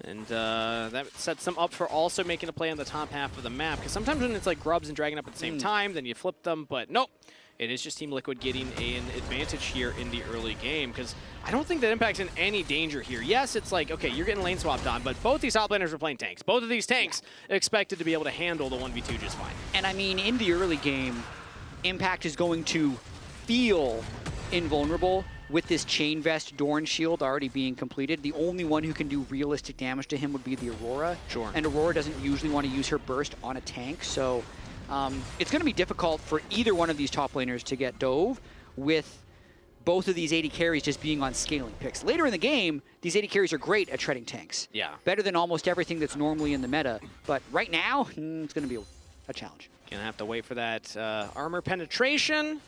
And that sets them up for also making a play on the top half of the map. Because sometimes when it's like Grubs and Dragon up at the same time, then you flip them. But nope, it is just Team Liquid getting an advantage here in the early game. Because I don't think that Impact's in any danger here. Yes, it's like, okay, you're getting lane swapped on, but both these top laners are playing tanks. Both of these tanks are expected to be able to handle the 1v2 just fine. And I mean, in the early game, Impact is going to feel invulnerable with this Chain Vest Dorn Shield already being completed. The only one who can do realistic damage to him would be the Aurora. Sure. And Aurora doesn't usually want to use her burst on a tank, so it's going to be difficult for either one of these top laners to get dove with both of these 80 carries just being on scaling picks. Later in the game, these 80 carries are great at treading tanks. Yeah. Better than almost everything that's normally in the meta. But right now, it's going to be a challenge. Gonna have to wait for that armor penetration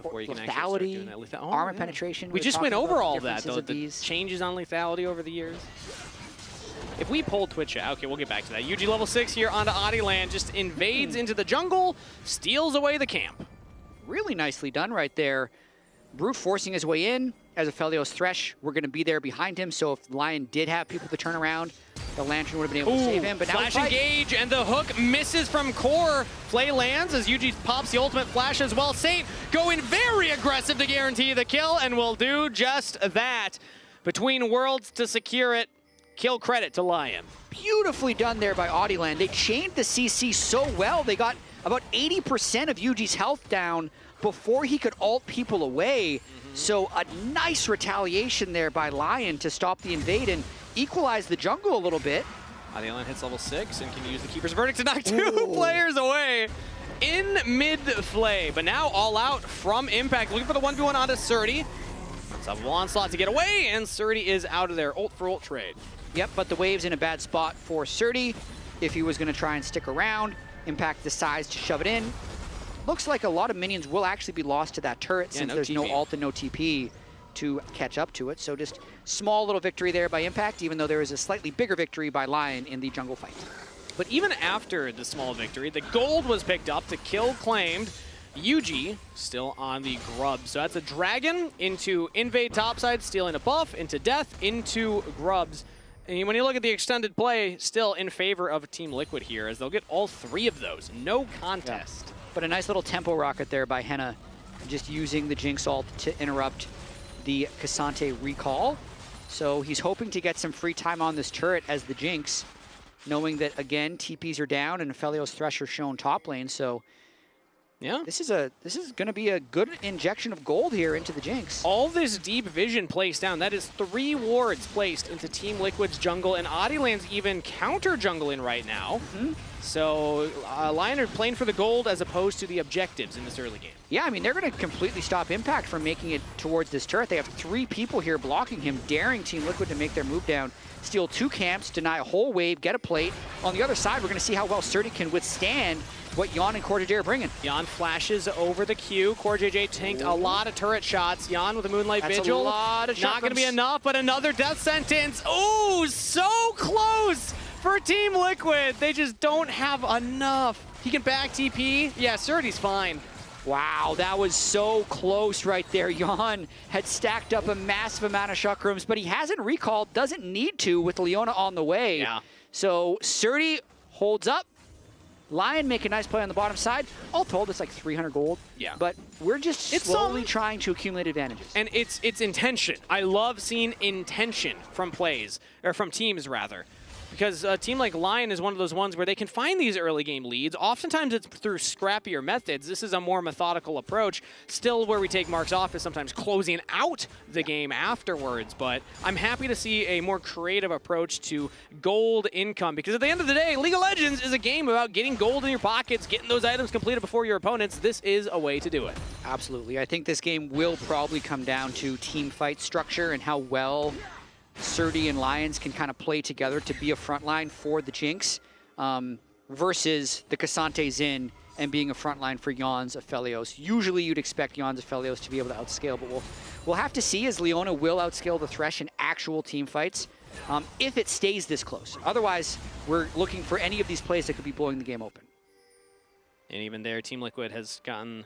before you can actually start doing that. Armor penetration. We just went over all of that, though. The changes on lethality over the years. If we pulled Twitch out, okay, we'll get back to that. UG level 6 here onto Adilan, just invades into the jungle, steals away the camp. Really nicely done right there. Brute forcing his way in as a Aphelios Thresh. We're going to be there behind him, so if Lyon did have people to turn around, the Lantern would have been able to save him. But now flash engage, and the hook misses from Core. Flay lands as UG pops the ultimate flash as well. Saint going very aggressive to guarantee the kill, and will do just that. Between worlds to secure it. Kill credit to Lyon. Beautifully done there by Adilan. They chained the CC so well. They got about 80% of Yuji's health down before he could ult people away. So a nice retaliation there by Lyon to stop the invade and equalize the jungle a little bit. Adilan hits level 6 and can use the Keeper's Verdict to knock 2 players away in mid-flay. But now all out from Impact, looking for the 1v1 onto Surdy. It's a onslaught to get away, and Surdy is out of there. Ult for ult trade. Yep, but the wave's in a bad spot for Surdy. If he was going to try and stick around, Impact decides to shove it in. Looks like a lot of minions will actually be lost to that turret since there's no ult and no TP to catch up to it. So just small little victory there by Impact, even though there is a slightly bigger victory by Lyon in the jungle fight. But even after the small victory, the gold was picked up, the kill claimed. Yuji still on the grub. So that's a Dragon into invade topside, stealing a buff, into death, into grubs. And when you look at the extended play, still in favor of Team Liquid here, as they'll get all 3 of those. No contest. Yeah. But a nice little tempo rocket there by Henna, just using the Jinx ult to interrupt the Cassante recall. So he's hoping to get some free time on this turret as the Jinx, knowing that, again, TPs are down and Aphelios Thresh are shown top lane. So Yeah. This is going to be a good injection of gold here into the Jinx. All this deep vision placed down. That is 3 wards placed into Team Liquid's jungle, and Adiland's even counter jungling right now. So Lyon are playing for the gold as opposed to the objectives in this early game. Yeah, I mean, they're going to completely stop Impact from making it towards this turret. They have 3 people here blocking him, daring Team Liquid to make their move down, steal 2 camps, deny a whole wave, get a plate. On the other side, we're going to see how well Surdy can withstand what Jan and CoreJJ are bringing. Jan flashes over the Q. CoreJJ tanked a lot of turret shots. Jan with a Moonlight Vigil. A lot of Not going to be enough, but another death sentence. Ooh, so close for Team Liquid. They just don't have enough. He can back TP. Yeah, Surdy's fine. Wow, that was so close right there. Jan had stacked up a massive amount of chakrams, but he hasn't recalled, doesn't need to with Leona on the way. Yeah. So Surdy holds up. Lyon make a nice play on the bottom side. All told, it's like 300 gold. Yeah. But we're just slowly trying to accumulate advantages. And it's intention. I love seeing intention from plays, or from teams rather. Because a team like Lyon is one of those ones where they can find these early game leads. Oftentimes it's through scrappier methods. This is a more methodical approach. Still, where we take marks off is sometimes closing out the game afterwards. But I'm happy to see a more creative approach to gold income. Because at the end of the day, League of Legends is a game about getting gold in your pockets, getting those items completed before your opponents. This is a way to do it. Absolutely. I think this game will probably come down to team fight structure and how well Surdy and Lions can kind of play together to be a front line for the Jinx versus the Cassante Zin and being a front line for Jan's Aphelios. Usually you'd expect Jan's Aphelios to be able to outscale, but we'll have to see as Leona will outscale the Thresh in actual team fights if it stays this close. Otherwise, we're looking for any of these plays that could be blowing the game open. And even there, Team Liquid has gotten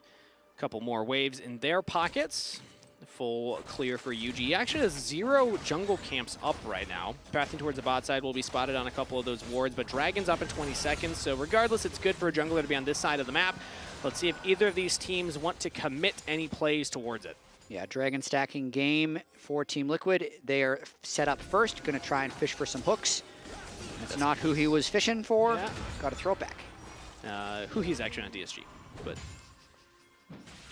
a couple more waves in their pockets. Full clear for UG. He actually has 0 jungle camps up right now. Pathing towards the bot side will be spotted on a couple of those wards, but Dragon's up in 20 seconds, so regardless, it's good for a jungler to be on this side of the map. Let's see if either of these teams want to commit any plays towards it. Yeah, Dragon stacking game for Team Liquid. They are set up first, going to try and fish for some hooks. That's not who he was fishing for. Yeah. Got to throw it back. Who he's actually on DSG, but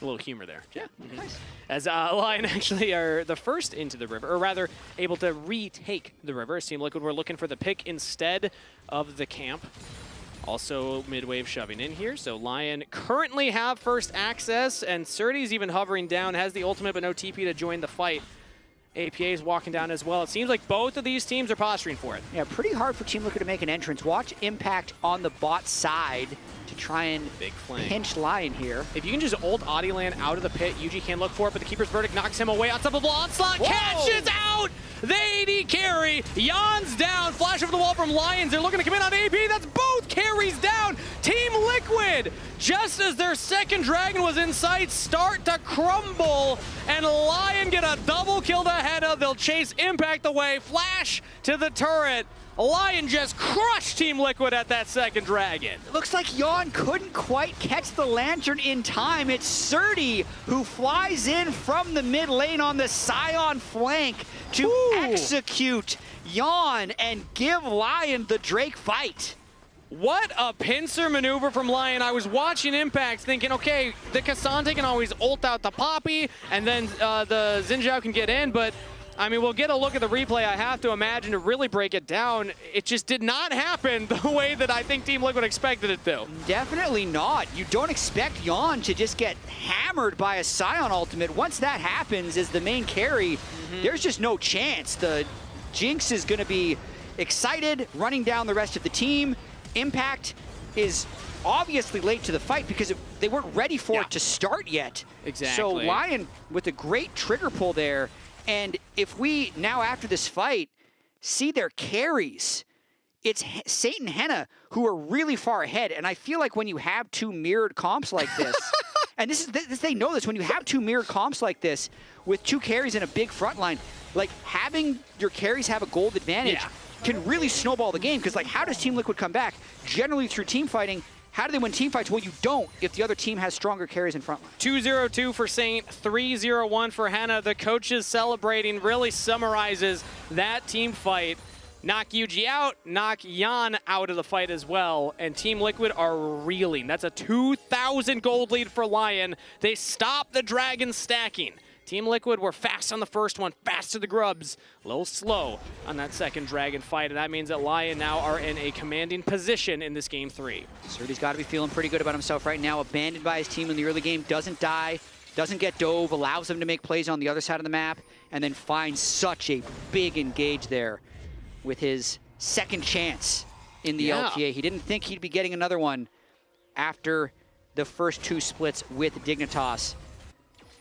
a little humor there. Yeah, nice. As Lyon actually are the first into the river, or rather able to retake the river. Team Liquid were looking for the pick instead of the camp. Also mid-wave shoving in here, so Lyon currently have first access, and Surdy's even hovering down, has the ultimate but no TP to join the fight. APA is walking down as well. It seems like both of these teams are posturing for it. Yeah, pretty hard for Team Liquid to make an entrance. Watch Impact on the bot side to try and pinch Lyon here. If you can just ult Adiland out of the pit, UG can look for it, but the Keeper's Verdict knocks him away. Unstoppable Onslaught catches out the AD carry. Jan's down. Flash over the wall from Lions. They're looking to come in on AP. That's both carries down. Team Liquid, just as their second dragon was in sight, start to crumble, and Lyon get a double kill to Henna. They'll chase Impact away. Flash to the turret. Lyon just crushed Team Liquid at that second dragon. Looks like Jan couldn't quite catch the Lantern in time. It's Surdy who flies in from the mid lane on the Scion flank to execute Jan and give Lyon the Drake fight. What a pincer maneuver from Lyon. I was watching Impact thinking, okay, the Cassante can always ult out the Poppy, and then the Xin Zhao can get in, but I mean, we'll get a look at the replay. I have to imagine to really break it down. It just did not happen the way that I think Team Liquid expected it to. Definitely not. You don't expect Jan to just get hammered by a Scion ultimate. Once that happens as the main carry, there's just no chance. The Jinx is going to be excited, running down the rest of the team. Impact is obviously late to the fight because they weren't ready for it to start yet. Exactly. So Lyon with a great trigger pull there. And if we, now after this fight, see their carries, it's Satan Henna who are really far ahead. And I feel like when you have 2 mirrored comps like this, and they know this, when you have 2 mirrored comps like this, with 2 carries in a big front line, like having your carries have a gold advantage can really snowball the game. Because like, how does Team Liquid come back? Generally through team fighting. How do they win team fights? Well, you don't if the other team has stronger carries in front line. 2-0-2 for Saint, 3-0-1 for Henna. The coaches celebrating really summarizes that team fight. knock Yuji out, knock Jan out of the fight as well, and Team Liquid are reeling. That's a 2,000 gold lead for Lyon. They stop the Dragon stacking. Team Liquid were fast on the first one, fast to the grubs, a little slow on that second Dragon fight, and that means that Lyon now are in a commanding position in this game 3. Surdy's got to be feeling pretty good about himself right now. Abandoned by his team in the early game, doesn't die, doesn't get dove, allows them to make plays on the other side of the map, and then finds such a big engage there with his second chance in the LTA. He didn't think he'd be getting another one after the first 2 splits with Dignitas.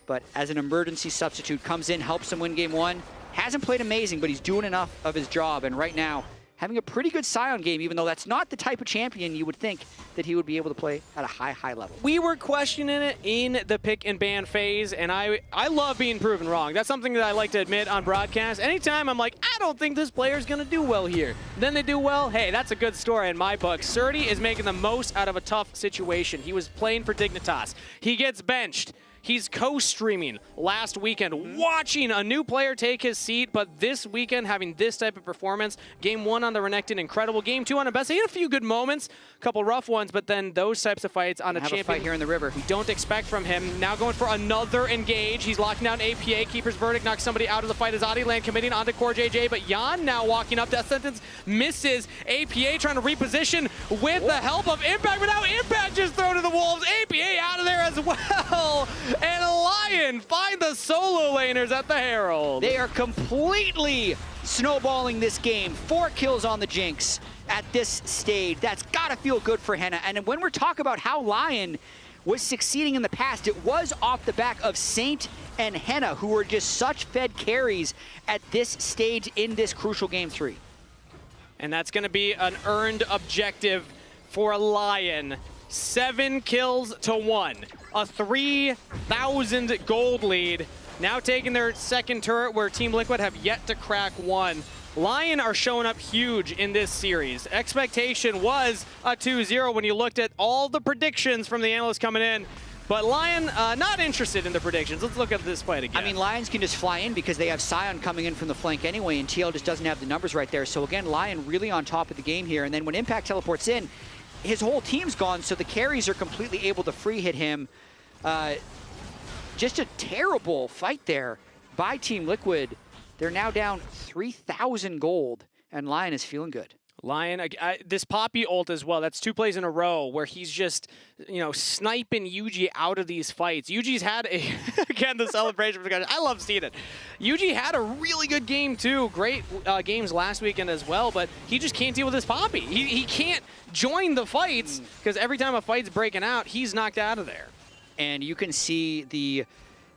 But as an emergency substitute, comes in, helps him win game 1. Hasn't played amazing, but he's doing enough of his job. And right now, having a pretty good Scion game, even though that's not the type of champion you would think that he would be able to play at a high level. We were questioning it in the pick and ban phase, and I love being proven wrong. That's something that I like to admit on broadcast. Anytime I'm like, I don't think this player's going to do well here. Then they do well, hey, that's a good story in my book. Surdy is making the most out of a tough situation. He was playing for Dignitas. He gets benched. He's co-streaming last weekend, watching a new player take his seat, but this weekend having this type of performance. Game 1 on the Renekton, incredible. Game 2 on Abessa, he had a few good moments, a couple rough ones, but then those types of fights on a champion. Fight here in the river. We don't expect from him. Now going for another engage. He's locking down APA. Keeper's Verdict knocks somebody out of the fight as Adiland committing onto Core JJ, but Jan now walking up. Death Sentence misses. APA trying to reposition with the help of Impact, but now Impact just thrown to the wolves. APA out of there as well. And Lyon find the solo laners at the Herald. They are completely snowballing this game. 4 kills on the Jinx at this stage. That's got to feel good for Henna. And when we're talking about how Lyon was succeeding in the past, it was off the back of Saint and Henna, who were just such fed carries at this stage in this crucial game 3. And that's going to be an earned objective for Lyon. 7 kills to 1. A 3,000 gold lead. Now taking their second turret where Team Liquid have yet to crack 1. Lyon are showing up huge in this series. Expectation was a 2-0 when you looked at all the predictions from the analysts coming in. But Lyon, not interested in the predictions. Let's look at this fight again. I mean, Lions can just fly in because they have Scion coming in from the flank anyway, and TL just doesn't have the numbers right there. So again, Lyon really on top of the game here. And then when Impact teleports in, his whole team's gone, so the carries are completely able to free hit him. Just a terrible fight there by Team Liquid. They're now down 3,000 gold, and Lyon is feeling good. Lyon, this Poppy ult as well, that's 2 plays in a row where he's just, you know, sniping Yuji out of these fights. Yuji's had a, again, the celebration for the guys. I love seeing it. Yuji had a really good game too. Great games last weekend as well, but he just can't deal with his Poppy. He can't join the fights because every time a fight's breaking out, he's knocked out of there. And you can see the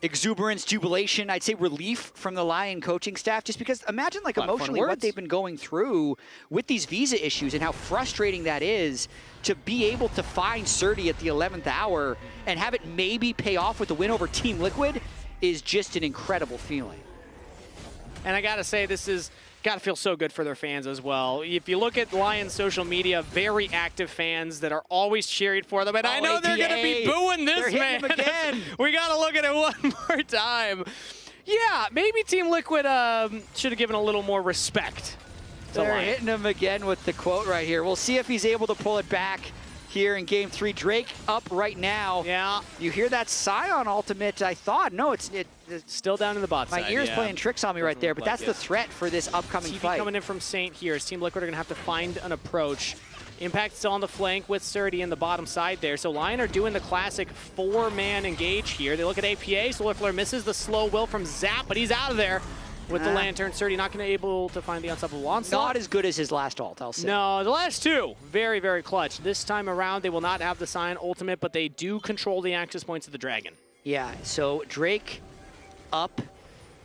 exuberance, jubilation, I'd say relief from the Lyon coaching staff, just because imagine like emotionally what they've been going through with these visa issues and how frustrating that is to be able to find Surdy at the 11th hour and have it maybe pay off with a win over Team Liquid is just an incredible feeling. And I gotta say, this is gotta feel so good for their fans as well. If you look at Lyon's social media, very active fans that are always cheering for them. And I know they're gonna be booing this man. Again. We gotta look at it one more time. Yeah, maybe Team Liquid should have given a little more respect to They're Lyon. hitting him again with the quote right here. We'll see if he's able to pull it back here in game 3. Drake up right now. Yeah. You hear that Scion ultimate, I thought. No, it's still down in the bot side. My ear's playing tricks on me right there, but that's the threat for this upcoming TV fight. coming in from Saint here. As Team Liquid are going to have to find an approach. Impact still on the flank with Surdy in the bottom side there. So Lyon are doing the classic 4-man engage here. They look at APA. Solar Flare misses the slow will from Zap, but he's out of there with the Lantern. Surdy not going to be able to find the unstoppable onslaught. Not as good as his last ult, I'll say. No, the last 2, very, very clutch. This time around, they will not have the Scion ultimate, but they do control the access points of the Dragon. Yeah, so Drake up,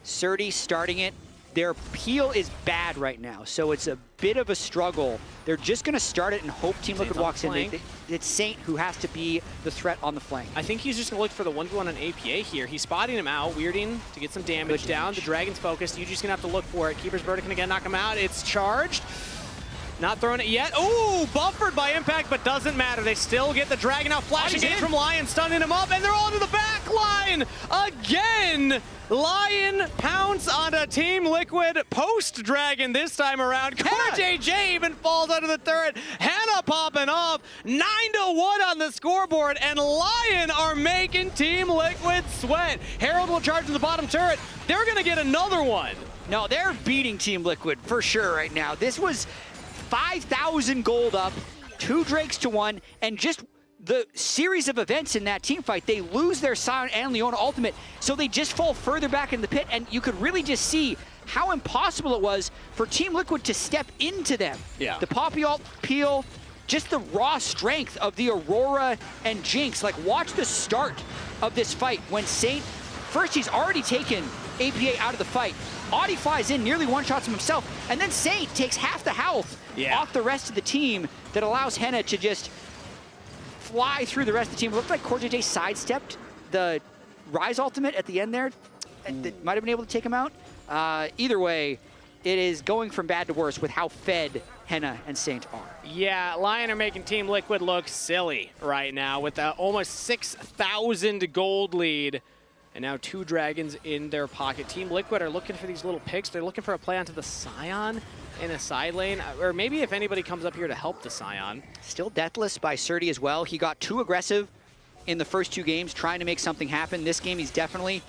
Surdy starting it. Their peel is bad right now, so it's a bit of a struggle. They're just going to start it and hope Team Liquid walks in. It's Saint who has to be the threat on the flank. I think he's just going to look for the 1v1 on APA here. He's spotting him out, weirding to get some damage down. The Dragon's focused. Yuji's going to have to look for it. Keeper's Verdict can again knock him out. It's charged. Not throwing it yet. Ooh, buffered by impact, but doesn't matter. They still get the Dragon out. Flash engage from Lyon, stunning him up, and they're all to the back line again. Lyon pounce onto Team Liquid post-Dragon this time around. CoreJJ even falls under the turret. Hannah popping off. 9-1 on the scoreboard, and Lyon are making Team Liquid sweat. Herald will charge to the bottom turret. They're going to get another one. No, they're beating Team Liquid for sure right now. This was 5,000 gold up, 2 Drakes to 1, and just the series of events in that team fight, they lose their Sion and Leona ultimate, so they just fall further back in the pit, and you could really just see how impossible it was for Team Liquid to step into them. Yeah. The Poppy ult peel, just the raw strength of the Aurora and Jinx. Like, watch the start of this fight when Saint, first he's already taken APA out of the fight. Audi flies in, nearly one-shots him himself, and then Saint takes half the health off the rest of the team that allows Henna to just fly through the rest of the team. It looked like CoreJJ sidestepped the Rise ultimate at the end there. That might have been able to take him out. Either way, it is going from bad to worse with how fed Henna and Saint are. Yeah, Lyon are making Team Liquid look silly right now with almost 6,000 gold lead. And now 2 Dragons in their pocket. Team Liquid are looking for these little picks. They're looking for a play onto the Scion in a side lane. Or maybe if anybody comes up here to help the Scion. Still deathless by Surdy as well. He got too aggressive in the first 2 games, trying to make something happen. This game, he's definitely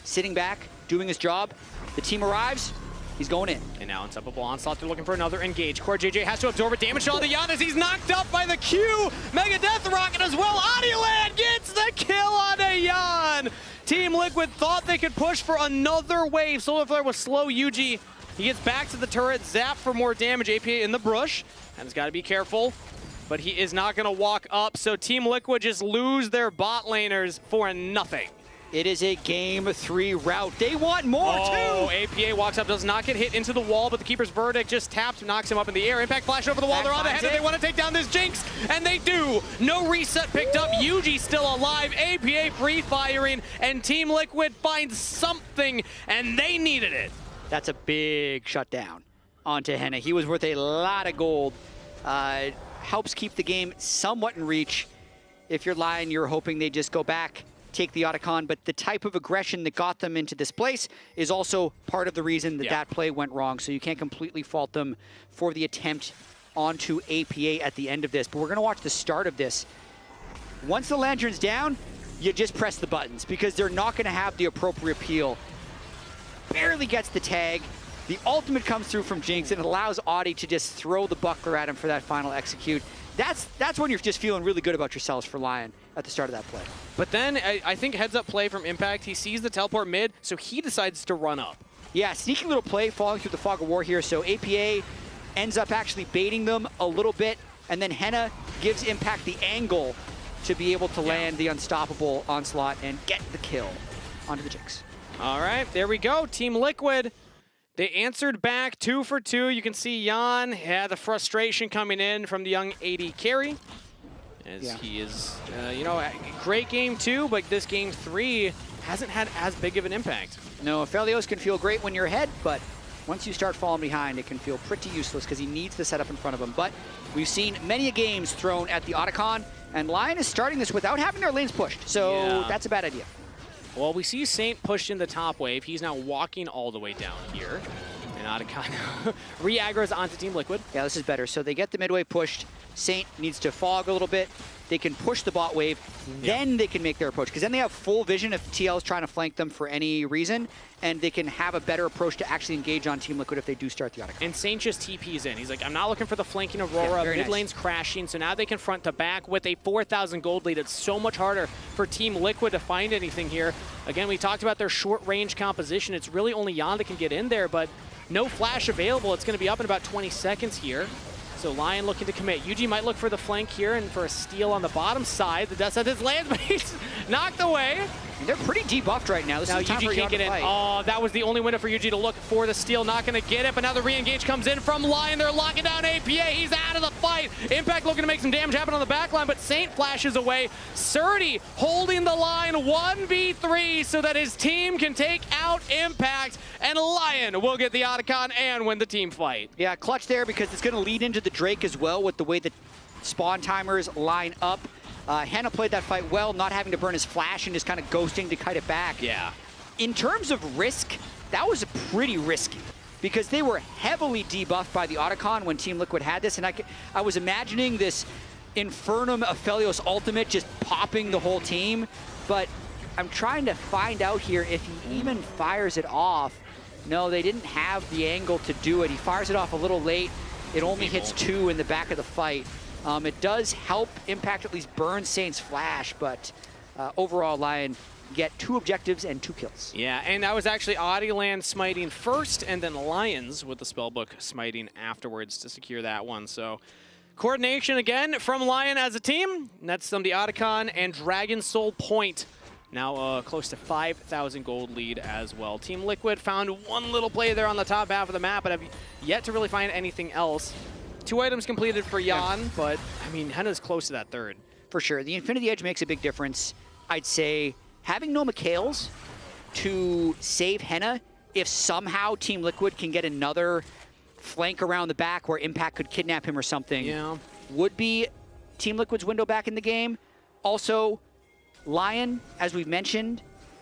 sitting back, doing his job. The team arrives. He's going in. And now Unstoppable Onslaught, they're looking for another engage. CoreJJ has to absorb a damage on the Jan as he's knocked up by the Q. Mega Death Rocket as well. Adiland gets the kill on a Jan. Team Liquid thought they could push for another wave. Solar Flare was slow. Yuji, he gets back to the turret. Zap for more damage. APA in the brush. And he's got to be careful. But he is not going to walk up. So Team Liquid just lose their bot laners for nothing. It is a game 3 route. They want more, too! APA walks up, does not get hit into the wall, but the Keeper's Verdict just taps, knocks him up in the air. Impact Flash over the wall, they're on the head, and they want to take down this Jinx, and they do! No reset picked up, Yuji still alive, APA free-firing, and Team Liquid finds something, and they needed it. That's a big shutdown onto Henna. He was worth a lot of gold. Helps keep the game somewhat in reach. If you're Lyon, you're hoping they just go back, take the Otacon, but the type of aggression that got them into this place is also part of the reason that that play went wrong, so you can't completely fault them for the attempt onto APA at the end of this. But we're going to watch the start of this. Once the Lantern's down, you just press the buttons because they're not going to have the appropriate peel. Barely gets the tag. The ultimate comes through from Jinx, and it allows Audi to just throw the buckler at him for that final execute. That's when you're just feeling really good about yourselves for Lyon at the start of that play. But then I think heads-up play from Impact. He sees the teleport mid, so he decides to run up. Yeah, sneaky little play falling through the fog of war here. So APA ends up actually baiting them a little bit, and then Henna gives Impact the angle to be able to land the unstoppable onslaught and get the kill onto the Jinx. All right, there we go. Team Liquid. They answered back 2 for 2. You can see Jan had the frustration coming in from the young AD carry. As he is, you know, great game 2, but this game 3 hasn't had as big of an impact. No, Aphelios can feel great when you're ahead, but once you start falling behind, it can feel pretty useless because he needs the setup in front of him. But we've seen many games thrown at the Otacon, and Lyon is starting this without having their lanes pushed, so that's a bad idea. Well, we see Saint pushed in the top wave. He's now walking all the way down here. And Otacon re-aggroes onto Team Liquid. Yeah, this is better. So they get the midway pushed. Saint needs to fog a little bit. They can push the bot wave. Then they can make their approach. Because then they have full vision if TL is trying to flank them for any reason. And they can have a better approach to actually engage on Team Liquid if they do start the Otacon. And Saint just TPs in. He's like, I'm not looking for the flanking Aurora. Mid lane's crashing. So now they can front to back with a 4,000 gold lead. It's so much harder for Team Liquid to find anything here. Again, we talked about their short range composition. It's really only Jan that can get in there, but no flash available. It's going to be up in about 20 seconds here. So Lyon looking to commit. Yuji might look for the flank here and for a steal on the bottom side. The Death Sentence lands, but he's knocked away. And they're pretty debuffed right now. This Now is time UG for can't get in. fight. Oh, that was the only window for UG to look for the steal. Not going to get it, but now the re-engage comes in from Lyon. They're locking down APA. He's out of the fight. Impact looking to make some damage happen on the back line, but Saint flashes away. Surdy holding the line 1v3 so that his team can take out Impact, and Lyon will get the Otacon and win the team fight. Yeah, clutch there because it's going to lead into the Drake as well with the way the spawn timers line up. Henna played that fight well, not having to burn his flash and just kind of ghosting to kite it back. Yeah. In terms of risk, that was pretty risky because they were heavily debuffed by the Otacon when Team Liquid had this, and I was imagining this Infernum Aphelios ultimate just popping the whole team, but I'm trying to find out here if he even fires it off. No, they didn't have the angle to do it. He fires it off a little late. It only hits 2 in the back of the fight. It does help Impact at least burn Saint's flash, but overall Lyon get 2 objectives and 2 kills. Yeah, and that was actually Audioland smiting first, and then Lions with the spellbook smiting afterwards to secure that one. So coordination again from Lyon as a team. Nets them the Otacon and Dragon Soul Point. Now close to 5,000 gold lead as well. Team Liquid found one little play there on the top half of the map, but have yet to really find anything else. 2 items completed for Jan, but I mean, Henna's close to that third. For sure. The Infinity Edge makes a big difference. I'd say having no McHale's to save Henna, if somehow Team Liquid can get another flank around the back where Impact could kidnap him or something, would be Team Liquid's window back in the game. Also, Lyon, as we've mentioned,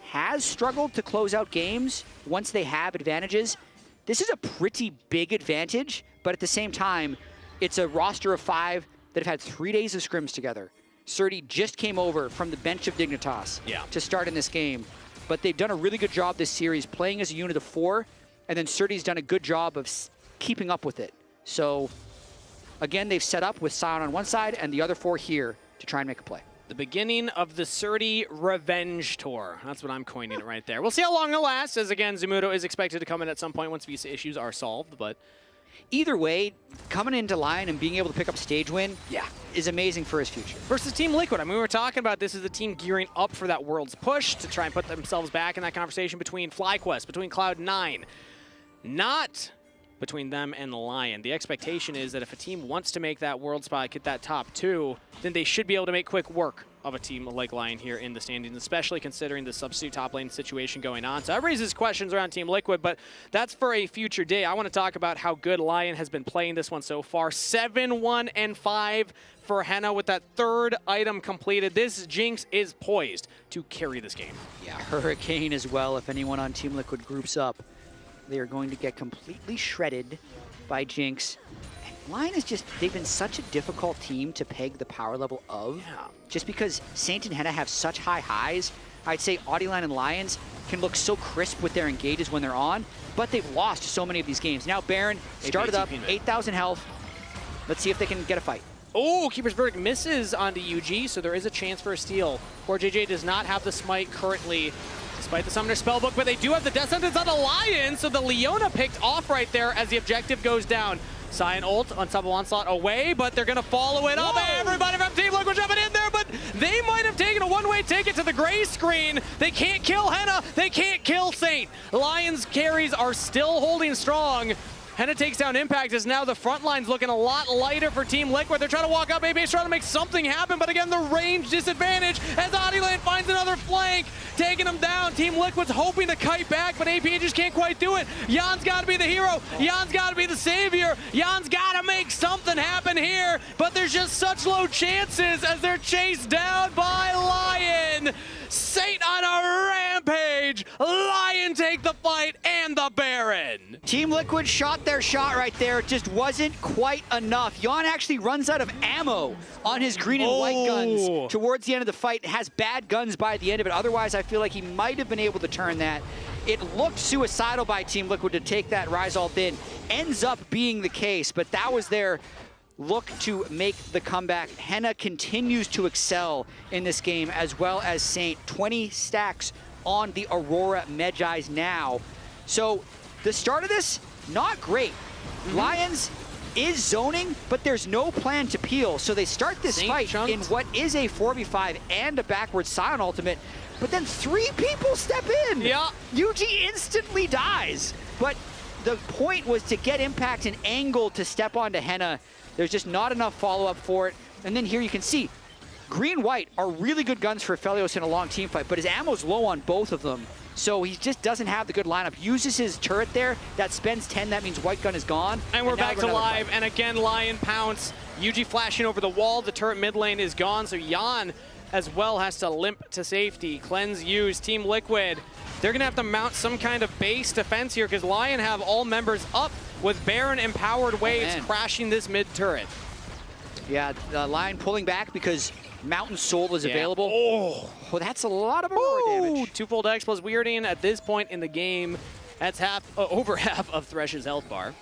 has struggled to close out games once they have advantages. This is a pretty big advantage, but at the same time, it's a roster of 5 that have had 3 days of scrims together. Surdy just came over from the bench of Dignitas to start in this game, but they've done a really good job this series playing as a unit of 4, and then Surdy's done a good job of keeping up with it. So, again, they've set up with Sion on one side and the other 4 here to try and make a play. The beginning of the Surdy Revenge Tour. That's what I'm coining it right there. We'll see how long it lasts, as again, Zumuto is expected to come in at some point once visa issues are solved, but either way, coming into Lyon and being able to pick up a stage win is amazing for his future. Versus Team Liquid. I mean, we were talking about this as the team gearing up for that Worlds push to try and put themselves back in that conversation between FlyQuest, between Cloud9. Not between them and Lyon. The expectation is that if a team wants to make that world spot, get that top 2, then they should be able to make quick work of a team like Lyon here in the standings, especially considering the substitute top lane situation going on. So that raises questions around Team Liquid, but that's for a future day. I want to talk about how good Lyon has been playing this one so far. 7-1-5 for Henna with that 3rd item completed. This Jinx is poised to carry this game. Yeah, Hurricane as well. If anyone on Team Liquid groups up, they are going to get completely shredded by Jinx. Lyon is just, they've been such a difficult team to peg the power level of. Just because Saint and Henna have such high highs, I'd say Audioland and Lions can look so crisp with their engages when they're on, but they've lost so many of these games. Now Baron started up, 8,000 health. Let's see if they can get a fight. Oh, Keeper's Verdict misses onto UG, so there is a chance for a steal. Poor JJ does not have the smite currently, despite the Summoner Spellbook, but they do have the Death Sentence on the Lion, so the Leona picked off right there as the objective goes down. Sion ult on top of Onslaught away, but they're going to follow it up. Everybody from Team Liquid jumping in there, but they might have taken a one-way ticket to the gray screen. They can't kill Henna. They can't kill Saint. Lions carries are still holding strong. Henna takes down Impact as now the front line's looking a lot lighter for Team Liquid. They're trying to walk up, AP's trying to make something happen, but again, the range disadvantage as Audioland finds another flank, taking them down. Team Liquid's hoping to kite back, but AP just can't quite do it. Jan's got to be the hero. Jan's got to be the savior. Jan's got to make something happen here, but there's just such low chances as they're chased down by Lyon. Saint on a rampage. Lyon take the fight and the Baron. Team Liquid shot their shot right there. It just wasn't quite enough. Jan actually runs out of ammo on his green and white guns towards the end of the fight. Has bad guns by the end of it. Otherwise, I feel like he might have been able to turn that. It looked suicidal by Team Liquid to take that Rise ult in. Ends up being the case, but that was their look to make the comeback. Henna continues to excel in this game, as well as Saint. 20 stacks on the Aurora Medjais now. So the start of this, not great. Lions is zoning, but there's no plan to peel. So they start this fight in what is a 4v5 and a backward Scion ultimate, but then 3 people step in. Yeah. Yuji instantly dies. But the point was to get impact and angle to step onto Henna. There's just not enough follow-up for it. And then here you can see, green-white are really good guns for Felios in a long team fight, but his ammo's low on both of them. So he just doesn't have the good lineup. Uses his turret there, that spends 10, that means white gun is gone. And we're back to live, and again, Lyon pounce. Yuji flashing over the wall, the turret mid lane is gone, so Jan as well has to limp to safety. Cleanse used, Team Liquid. They're gonna have to mount some kind of base defense here because Lyon have all members up with Baron empowered waves crashing this mid turret. Yeah, Lyon pulling back because Mountain Soul is available. Oh, that's a lot of Aurora damage. Twofold X plus Weirding at this point in the game. That's over half of Thresh's health bar.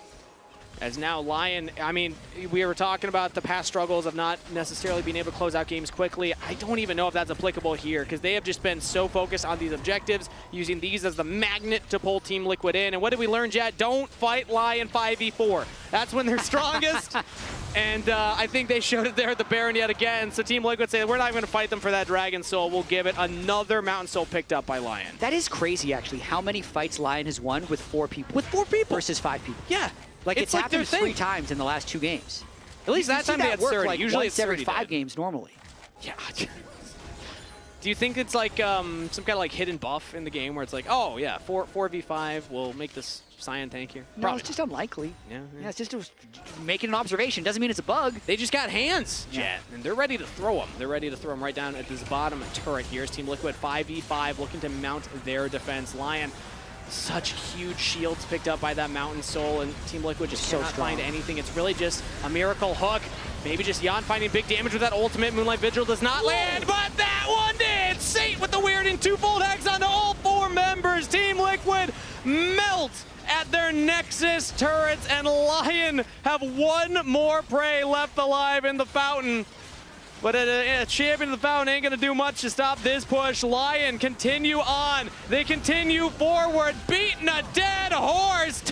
As now Lyon, I mean, we were talking about the past struggles of not necessarily being able to close out games quickly. I don't even know if that's applicable here because they have just been so focused on these objectives, using these as the magnet to pull Team Liquid in. And what did we learn, Jet? Don't fight Lyon 5v4. That's when they're strongest. And I think they showed it there at the Baron yet again. So Team Liquid say, we're not even going to fight them for that Dragon Soul. We'll give it another Mountain Soul picked up by Lyon. That is crazy, actually, how many fights Lyon has won with 4 people. With 4 people? Versus 5 people. Yeah. Like, it's happened their 3 times in the last 2 games. At least that time they had Surdy. Like Usually once it's every Surdy 5 dead. games normally. Yeah. Do you think it's like some kind of like hidden buff in the game where it's like, oh yeah, 4v5 will make this Scion tankier? No, it's just unlikely. Yeah, it's just making an observation. Doesn't mean it's a bug. They just got hands, Jet, and they're ready to throw them. They're ready to throw them right down at this bottom turret. Here's Team Liquid 5v5 looking to mount their defense. Lyon, such huge shields picked up by that Mountain Soul, and Team Liquid just cannot find anything. It's really just a miracle hook. Maybe just Jan finding big damage with that ultimate. Moonlight Vigil does not land, but that one did! Sate with the weird and twofold hex onto all 4 members. Team Liquid melt at their Nexus turrets, and Lyon have 1 more prey left alive in the fountain. But a champion of the fountain ain't gonna do much to stop this push. Lyon continue on. They continue forward, beating a dead horse.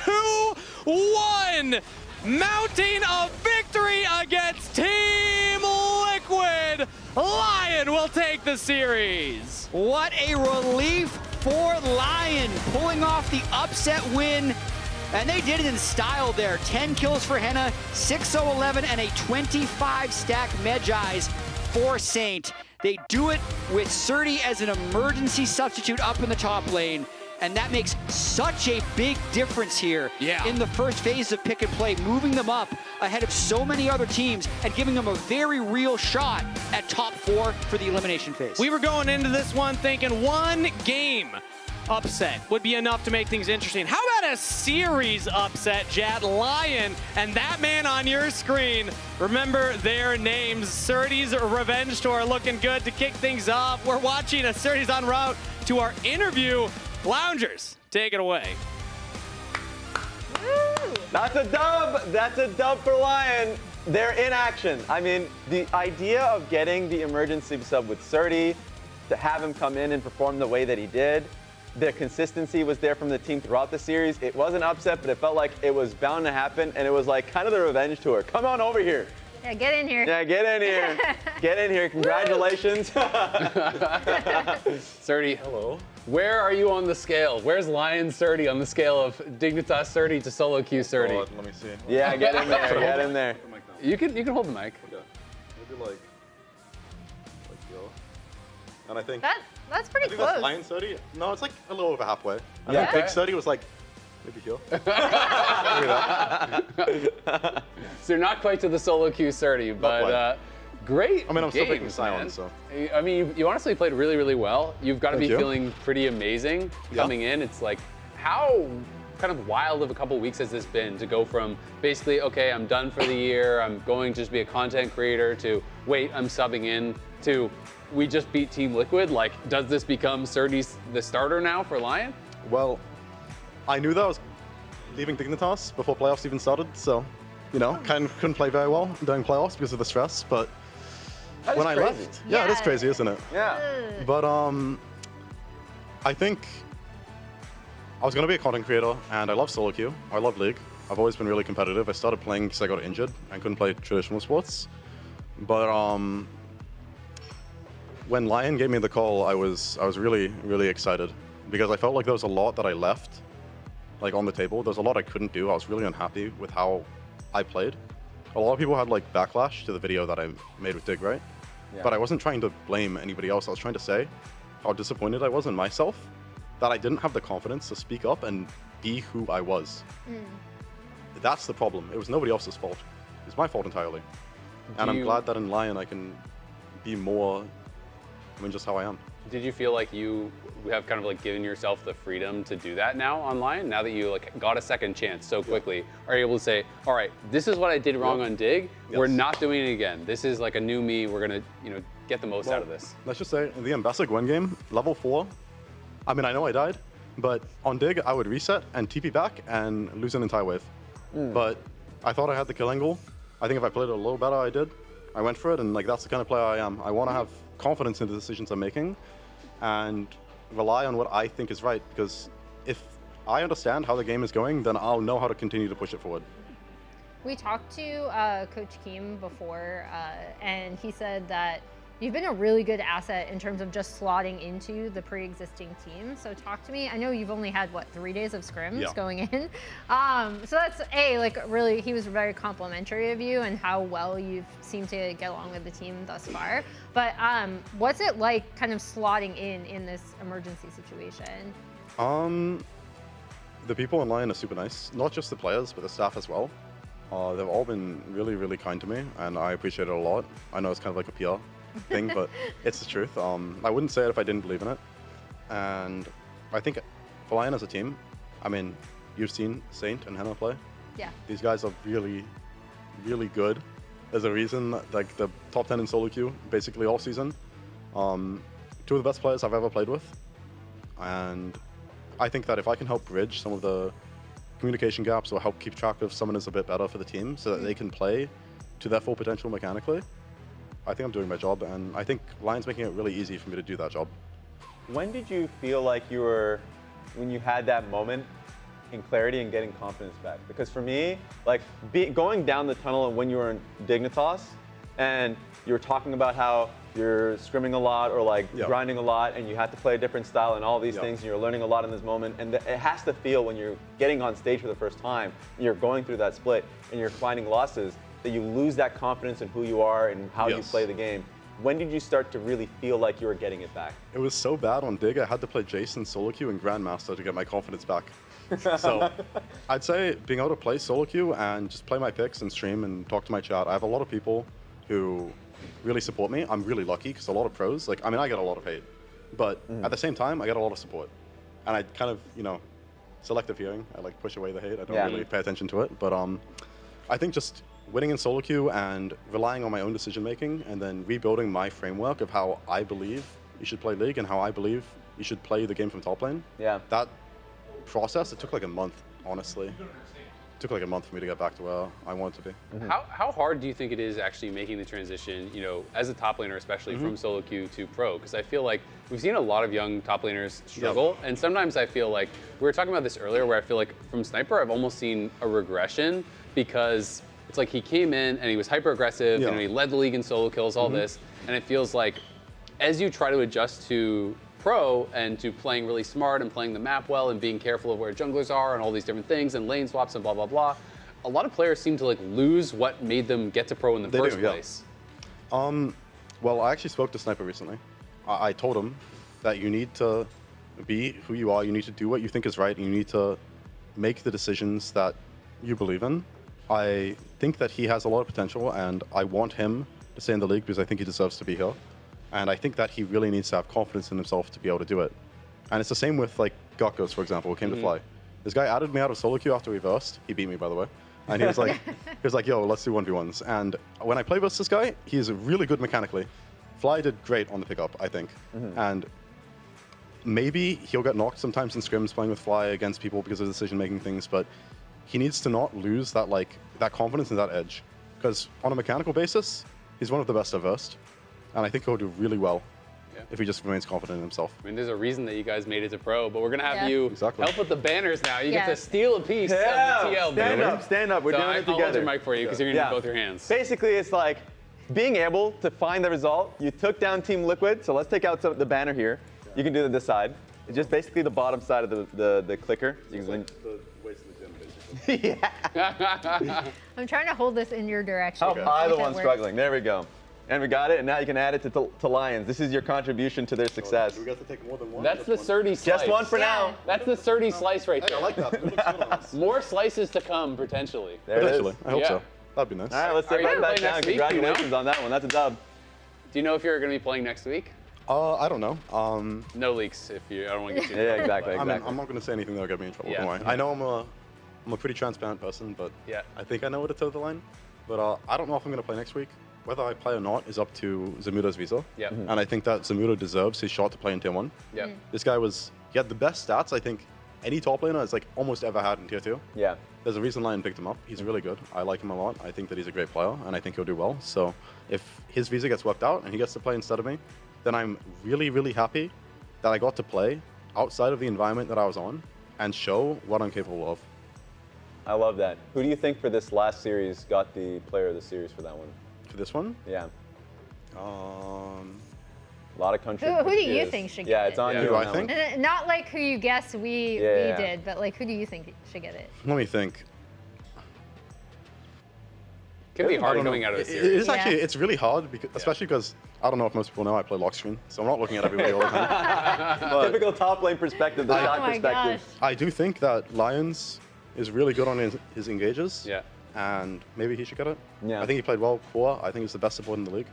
2-1. Mounting a victory against Team Liquid. Lyon will take the series. What a relief for Lyon, pulling off the upset win. And they did it in style there. 10 kills for Henna, 6-0-11, and a 25-stack Medjai's for Saint. They do it with Surdy as an emergency substitute up in the top lane. And that makes such a big difference here in the first phase of pick and play, moving them up ahead of so many other teams and giving them a very real shot at top 4 for the elimination phase. We were going into this one thinking 1 game upset would be enough to make things interesting. How about a series upset, Jad? Lyon and that man on your screen, remember their names. Surdy's Revenge Tour looking good to kick things off. We're watching a Surdy's en route to our interview. Loungers, take it away. Woo! That's a dub. That's a dub for Lyon. They're in action. I mean, the idea of getting the emergency sub with Surdy, to have him come in and perform the way that he did, the consistency was there from the team throughout the series. It was an upset, but it felt like it was bound to happen, and it was like kind of the revenge tour. Come on over here. Yeah, get in here. Yeah, get in here. Get in here. Congratulations. Surdy. Hello. Where are you on the scale? Where's Lyon Surdy on the scale of Dignitas Surdy to solo queue Surdy? Oh, let me see. Yeah, get in there. Get in there. You can hold the mic. Okay. Maybe like yo. And I think That's pretty I think close. that's Lyon Surdy. No, it's like a little over halfway. I Yeah. think Big Surdy was like maybe here. So you're not quite to the solo queue Surdy, but great. I mean, I'm still picking games, silence, man. so. I mean, you honestly played really, really well. You've got to be Thank you. feeling pretty amazing coming in. It's like, how kind of wild of a couple weeks has this been to go from basically, okay, I'm done for the year, I'm going to just be a content creator, to wait, I'm subbing in, to we just beat Team Liquid? Like, does this become Surdy's the starter now for Lyon? Well, I knew that I was leaving Dignitas before playoffs even started, so, you know, kind of couldn't play very well during playoffs because of the stress, but That is when I crazy. left, yeah, it is crazy, isn't it? Yeah. But I think I was gonna be a content creator, and I love solo queue. I love League. I've always been really competitive. I started playing because I got injured and couldn't play traditional sports. But when Lyon gave me the call, I was really, really excited because I felt like there was a lot that I left like on the table. There's a lot I couldn't do. I was really unhappy with how I played. A lot of people had like backlash to the video that I made with Dig, right? Yeah. But I wasn't trying to blame anybody else. I was trying to say how disappointed I was in myself that I didn't have the confidence to speak up and be who I was. That's the problem. It was nobody else's fault. It's my fault entirely. And I'm glad that in Lyon I can be more than just how I am. Did you feel like you have kind of like given yourself the freedom to do that now online? Now that you like got a second chance so quickly, are you able to say, all right, this is what I did wrong on Dig. We're not doing it again. This is like a new me. We're gonna, get the most out of this. Let's just say in the Ambassador Gwen game, level 4, I mean, I know I died, but on Dig, I would reset and TP back and lose an entire wave. But I thought I had the kill angle. I think if I played it a little better, I did. I went for it, and like that's the kind of player I am. I want to have confidence in the decisions I'm making and rely on what I think is right, because if I understand how the game is going, then I'll know how to continue to push it forward. We talked to Coach Keem before, and he said that you've been a really good asset in terms of just slotting into the pre-existing team. So talk to me. I know you've only had, what, 3 days of scrims going in? So that's, really, he was very complimentary of you and how well you've seemed to get along with the team thus far. But what's it like kind of slotting in this emergency situation? The people in Lyon are super nice. Not just the players, but the staff as well. They've all been really, really kind to me, and I appreciate it a lot. I know it's kind of like a PR thing, but it's the truth. I wouldn't say it if I didn't believe in it. And I think for Lyon as a team, I mean, you've seen Saint and Henna play. Yeah. These guys are really, really good. There's a reason that, like, the top 10 in solo queue basically all season. 2 of the best players I've ever played with. And I think that if I can help bridge some of the communication gaps or help keep track of summoners a bit better for the team so that they can play to their full potential mechanically, I think I'm doing my job, and I think Lyon's making it really easy for me to do that job. When did you feel like when you had that moment in clarity and getting confidence back? Because for me, like going down the tunnel and when you were in Dignitas and you were talking about how you're scrimming a lot or like grinding a lot and you had to play a different style and all these things and you're learning a lot in this moment, and it has to feel when you're getting on stage for the first time and you're going through that split and you're finding losses, that you lose that confidence in who you are and how you play the game. When did you start to really feel like you were getting it back? It was so bad on Dig, I had to play Jason solo queue and Grandmaster to get my confidence back. So I'd say being able to play solo queue and just play my picks and stream and talk to my chat. I have a lot of people who really support me. I'm really lucky because a lot of pros, I get a lot of hate, but at the same time, I get a lot of support. And I kind of, selective hearing. I push away the hate. I don't really pay attention to it. But I think just winning in solo queue and relying on my own decision making and then rebuilding my framework of how I believe you should play League and how I believe you should play the game from top lane. Yeah. That process, it took like a month, honestly. It took like a month for me to get back to where I wanted to be. How hard do you think it is actually making the transition, as a top laner, especially from solo queue to pro? Because I feel like we've seen a lot of young top laners struggle, and sometimes I feel like, we were talking about this earlier, where I feel like from Sniper, I've almost seen a regression because it's like he came in and he was hyper aggressive, he led the league in solo kills, all this, and it feels like as you try to adjust to pro and to playing really smart and playing the map well and being careful of where junglers are and all these different things and lane swaps and blah, blah, blah, a lot of players seem to lose what made them get to pro in the first place. Well, I actually spoke to Sniper recently. I told him that you need to be who you are, you need to do what you think is right, and you need to make the decisions that you believe in. I think that he has a lot of potential, and I want him to stay in the league because I think he deserves to be here. And I think that he really needs to have confidence in himself to be able to do it. And it's the same with Gokos, for example, who came to Fly. This guy added me out of solo queue after reversed. He beat me, by the way. And he was like, yo, let's do 1v1s. And when I play versus this guy, he's really good mechanically. Fly did great on the pickup, I think. And maybe he'll get knocked sometimes in scrims playing with Fly against people because of decision-making things, but he needs to not lose that that confidence and that edge. Because on a mechanical basis, he's one of the best I've versed. And I think he'll do really well if he just remains confident in himself. I mean, there's a reason that you guys made it to pro, but we're gonna have Yeah. you Exactly. help with the banners now. You get Yeah. to steal a piece Yeah, of the TL stand banner. up, stand up. We're So doing it I'll hold together. your mic for you because you're gonna need both your hands. Basically, it's like being able to find the result. You took down Team Liquid, so let's take out the banner here. You can do this side. It's just basically the bottom side of the clicker. You can I'm trying to hold this in your direction. How and I see the if it one works. struggling? There we go. And we got it, and now you can add it to Lions. This is your contribution to their success. We got to take more than one. That's the Surdy slice. Just one for now. That's the Surdy slice right Hey, there. I like that. More slices to come, potentially. There it is. Potentially. I hope Yeah. so. That'd be nice. All right, let's Are take you that gonna back play down. next week? Do you know? Congratulations on that one. That's a dub. Do you know if you're going to be playing next week? I don't know. No leaks if you. I don't want to get you. Yeah, exactly. I mean, I'm not going to say anything that'll get me in trouble. Yeah. Don't worry. I know I'm a pretty transparent person, but Yeah. I think I know where to toe the line. But I don't know if I'm going to play next week. Whether I play or not is up to Zamudo's visa. Yeah. And I think that Zamudo deserves his shot to play in Tier 1. Yeah. This guy he had the best stats I think any top laner has like almost ever had in Tier 2. Yeah. There's a reason Lyon picked him up. He's really good. I like him a lot. I think that he's a great player, and I think he'll do well. So if his visa gets worked out and he gets to play instead of me, then I'm really, really happy that I got to play outside of the environment that I was on and show what I'm capable of. I love that. Who do you think for this last series got the player of the series for that one? For this one? Yeah. A lot of country. Who do you think should get Yeah, it? it's on you. Who on I that think? one. Not like who you guess we Yeah. did, but like who do you think should get it? Let me think. Could be I hard don't coming know. out of a It series. is actually, it's really hard, because, especially because I don't know if most people know I play lock screen, so I'm not looking at everybody all the time. But Typical top lane perspective, the shot my perspective. I do think that Lions is really good on his engages. Yeah. And maybe he should get it. Yeah. I think he played well before. I think he's the best support in the league.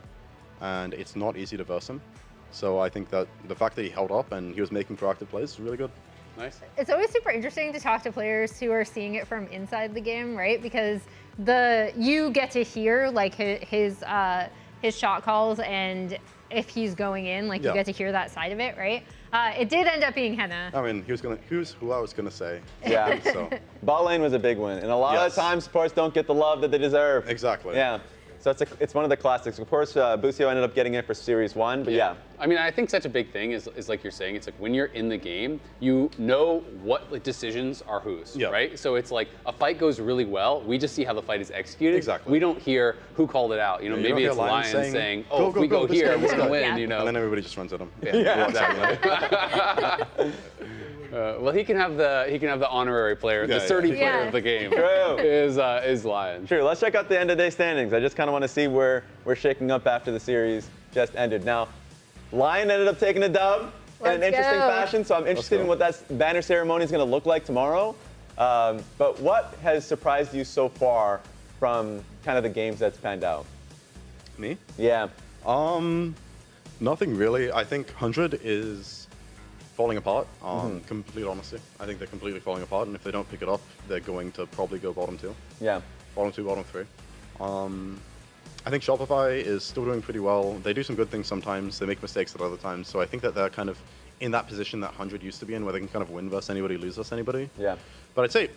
And it's not easy to verse him. So I think that the fact that he held up and he was making proactive plays is really good. Nice. It's always super interesting to talk to players who are seeing it from inside the game, right? Because you get to hear like his shot calls, and if he's going in, like you Yeah. get to hear that side of it, right? It did end up being Henna. I mean, who's who I was gonna say. Yeah. So Bot lane was a big win, and a lot of Yes. the times supports don't get the love that they deserve. Exactly. Yeah. So it's one of the classics. Of course, Busio ended up getting it for Series 1, but yeah. I mean, I think such a big thing is like you're saying, it's like when you're in the game, you know what like, decisions are whose, Yeah. right? So it's like a fight goes really well, we just see how the fight is executed. Exactly. We don't hear who called it out. You know, Yeah, you maybe don't it's hear Lions Lions saying, go, oh, if go, we go, go this here, guy, we're this gonna guy. win, Yeah. you know. And then everybody just runs at him. Yeah, exactly. Well, he can have the honorary player, the Yeah, sturdy yeah. player Yeah. of the game. True. Is Lion. True. Let's check out the end of day standings. I just kind of want to see where we're shaking up after the series just ended. Now, Lion ended up taking a dub in an Let's interesting go. fashion, so I'm interested in what that banner ceremony is going to look like tomorrow. But what has surprised you so far from kind of the games that's panned out? Me? Yeah. Nothing really. I think 100 is falling apart. Complete honesty. I think they're completely falling apart, and if they don't pick it up, they're going to probably go bottom 2. Yeah. Bottom 2, bottom 3. I think Shopify is still doing pretty well. They do some good things sometimes. They make mistakes at other times. So I think that they're kind of in that position that 100 used to be in, where they can kind of win versus anybody, lose versus anybody. Yeah. But I'd say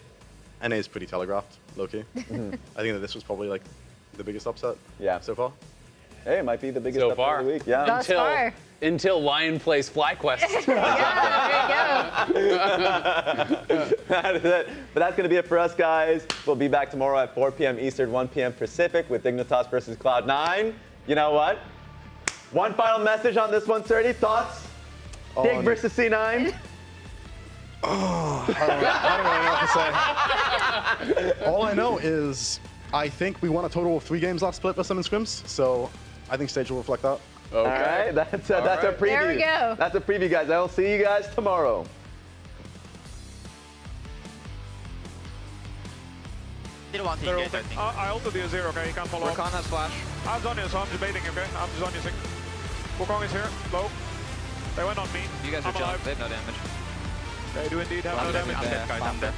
NA is pretty telegraphed, low-key. I think that this was probably like the biggest upset so far. Hey, it might be the biggest So upset far. of the week. Yeah. Thus far. Until Lion plays FlyQuest. Yeah, there you go. That is it. But that's going to be it for us, guys. We'll be back tomorrow at 4 p.m. Eastern, 1 p.m. Pacific with Dignitas versus Cloud9. You know what? One final message on this one, Surdy. Thoughts? Dig versus C9? I don't really know what to say. All I know is I think we won a total of 3 games last split versus them in scrims, so I think stage will reflect that. Okay. All right, that's our preview. There we go. That's a preview, guys. I'll see you guys tomorrow. Still one team gate, I think. I ulted the 0, okay? You can't follow up. Rakan has flash. I'm Zonya, so I'm debating, okay? I'm Zonyasing. Wukong is here, low. They went on me. You guys are I'm jump. alive. They have no damage. They do indeed have no I'm damage. I'm dead, guys, I'm dead.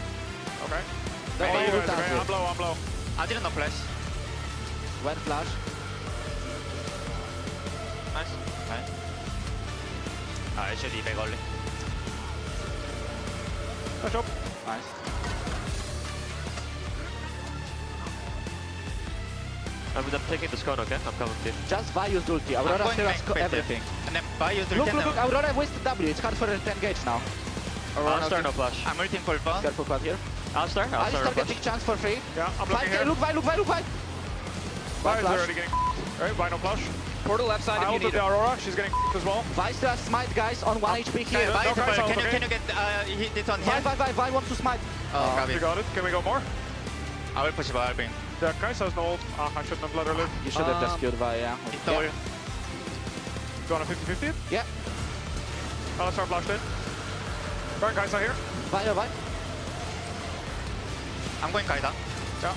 Okay. They Hey, you ult guys, okay? out I'm low, I'm low. I didn't know flash. Went flash. Nice. Fine. I should eBay only. Nice job. Nice. I'm taking the scone, okay? I'm coming to you. Just buy your ulti. Aurora going still main has quick, everything. I'm them. Bye, you Look, I would rather waste the W. It's hard for them to engage now. I'll start no flash. I'm ulting for fun. Careful cut here. I'll start getting chance for free. Yeah, I'm looking here. Look, Vi. Vi is already getting Alright, Vi no flash. Portal left side if you need the it. Aurora, she's getting as well. Vi still has smite, guys, on 1 HP here. Can you get hit this on here? Vi wants to smite. You got it. Can we go more? I will push Vi. The Kais has no ult. I shouldn't have let her live. You should have just killed Vi, yeah. Going on 50-50? Yeah. Let's start flashed in. Alright, Kaisa here. Vi. I'm going Kaisa. Yeah.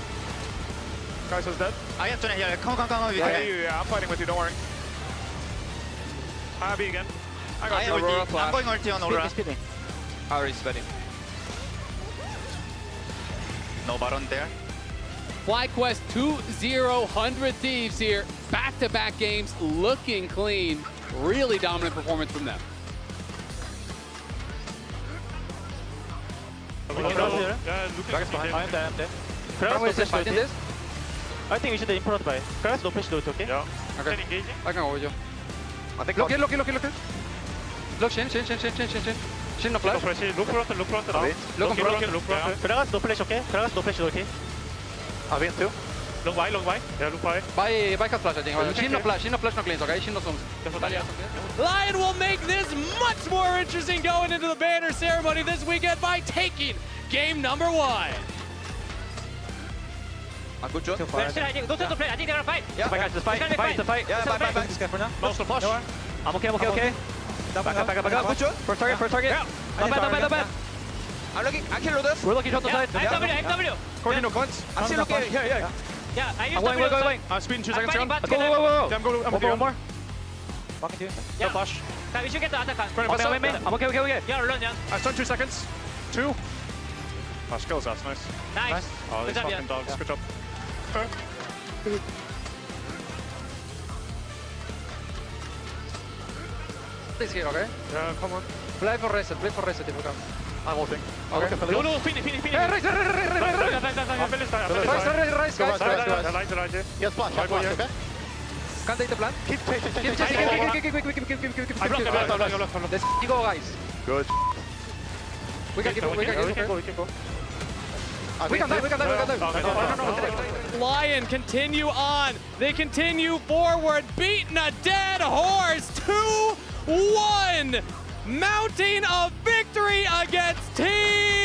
Kaisa's dead. I have to here. Come on. Yeah, I'm fighting with you, don't worry. I have B again. I got you. I'm going ulti on Aurora. Speed me. Aurora is ready. No Baron there. FlyQuest 2-0 Thieves here. Back-to-back games, looking clean. Really dominant performance from them. I think we should import by. First, no push loot, okay? Yeah. Okay. Engaging. I can go with you. I think Look. Look, Shin. Shin no flash. Look front. Look front. front. No flash, okay? Ferraz, no flash, okay? I win too. Long Y. Yeah, look by. By cut flash, I think. Shin no flash, no cleans, okay? Shin no zones. Lyon will make this much more interesting going into the banner ceremony this weekend by taking game number 1. Good job. I think they're gonna fight. Yeah, Fight the fight. Yeah, bye. Mouse no flash. I'm okay. Back up. Good job. First target. Yeah. Not bad. I'm looking. I can load this. We're looking shot on side. FW. Courtney no guns. I'm still looking. Here. Yeah, I I'm going. I'm speeding 2 seconds. fighting Gun. bot. Go. Yeah, I'm going. One more. Walking to you. No flash. We should get the attack. I'm okay. Yeah, run, yeah. I stun 2 seconds. 2. Flash kills, that's nice. Nice. Oh, these Good job, fucking yeah. dogs. Good job. Please here, okay? Yeah, come on. Play for reset if you come. I'm ulting. Okay. No, finish. Rise, guys. Yes, flash, okay? Can't take the plan. Keep Let's go, guys. Good. We can go. We can dive. Lyon continue on. They continue forward, beating a dead horse. 2-1. Mounting a victory against Team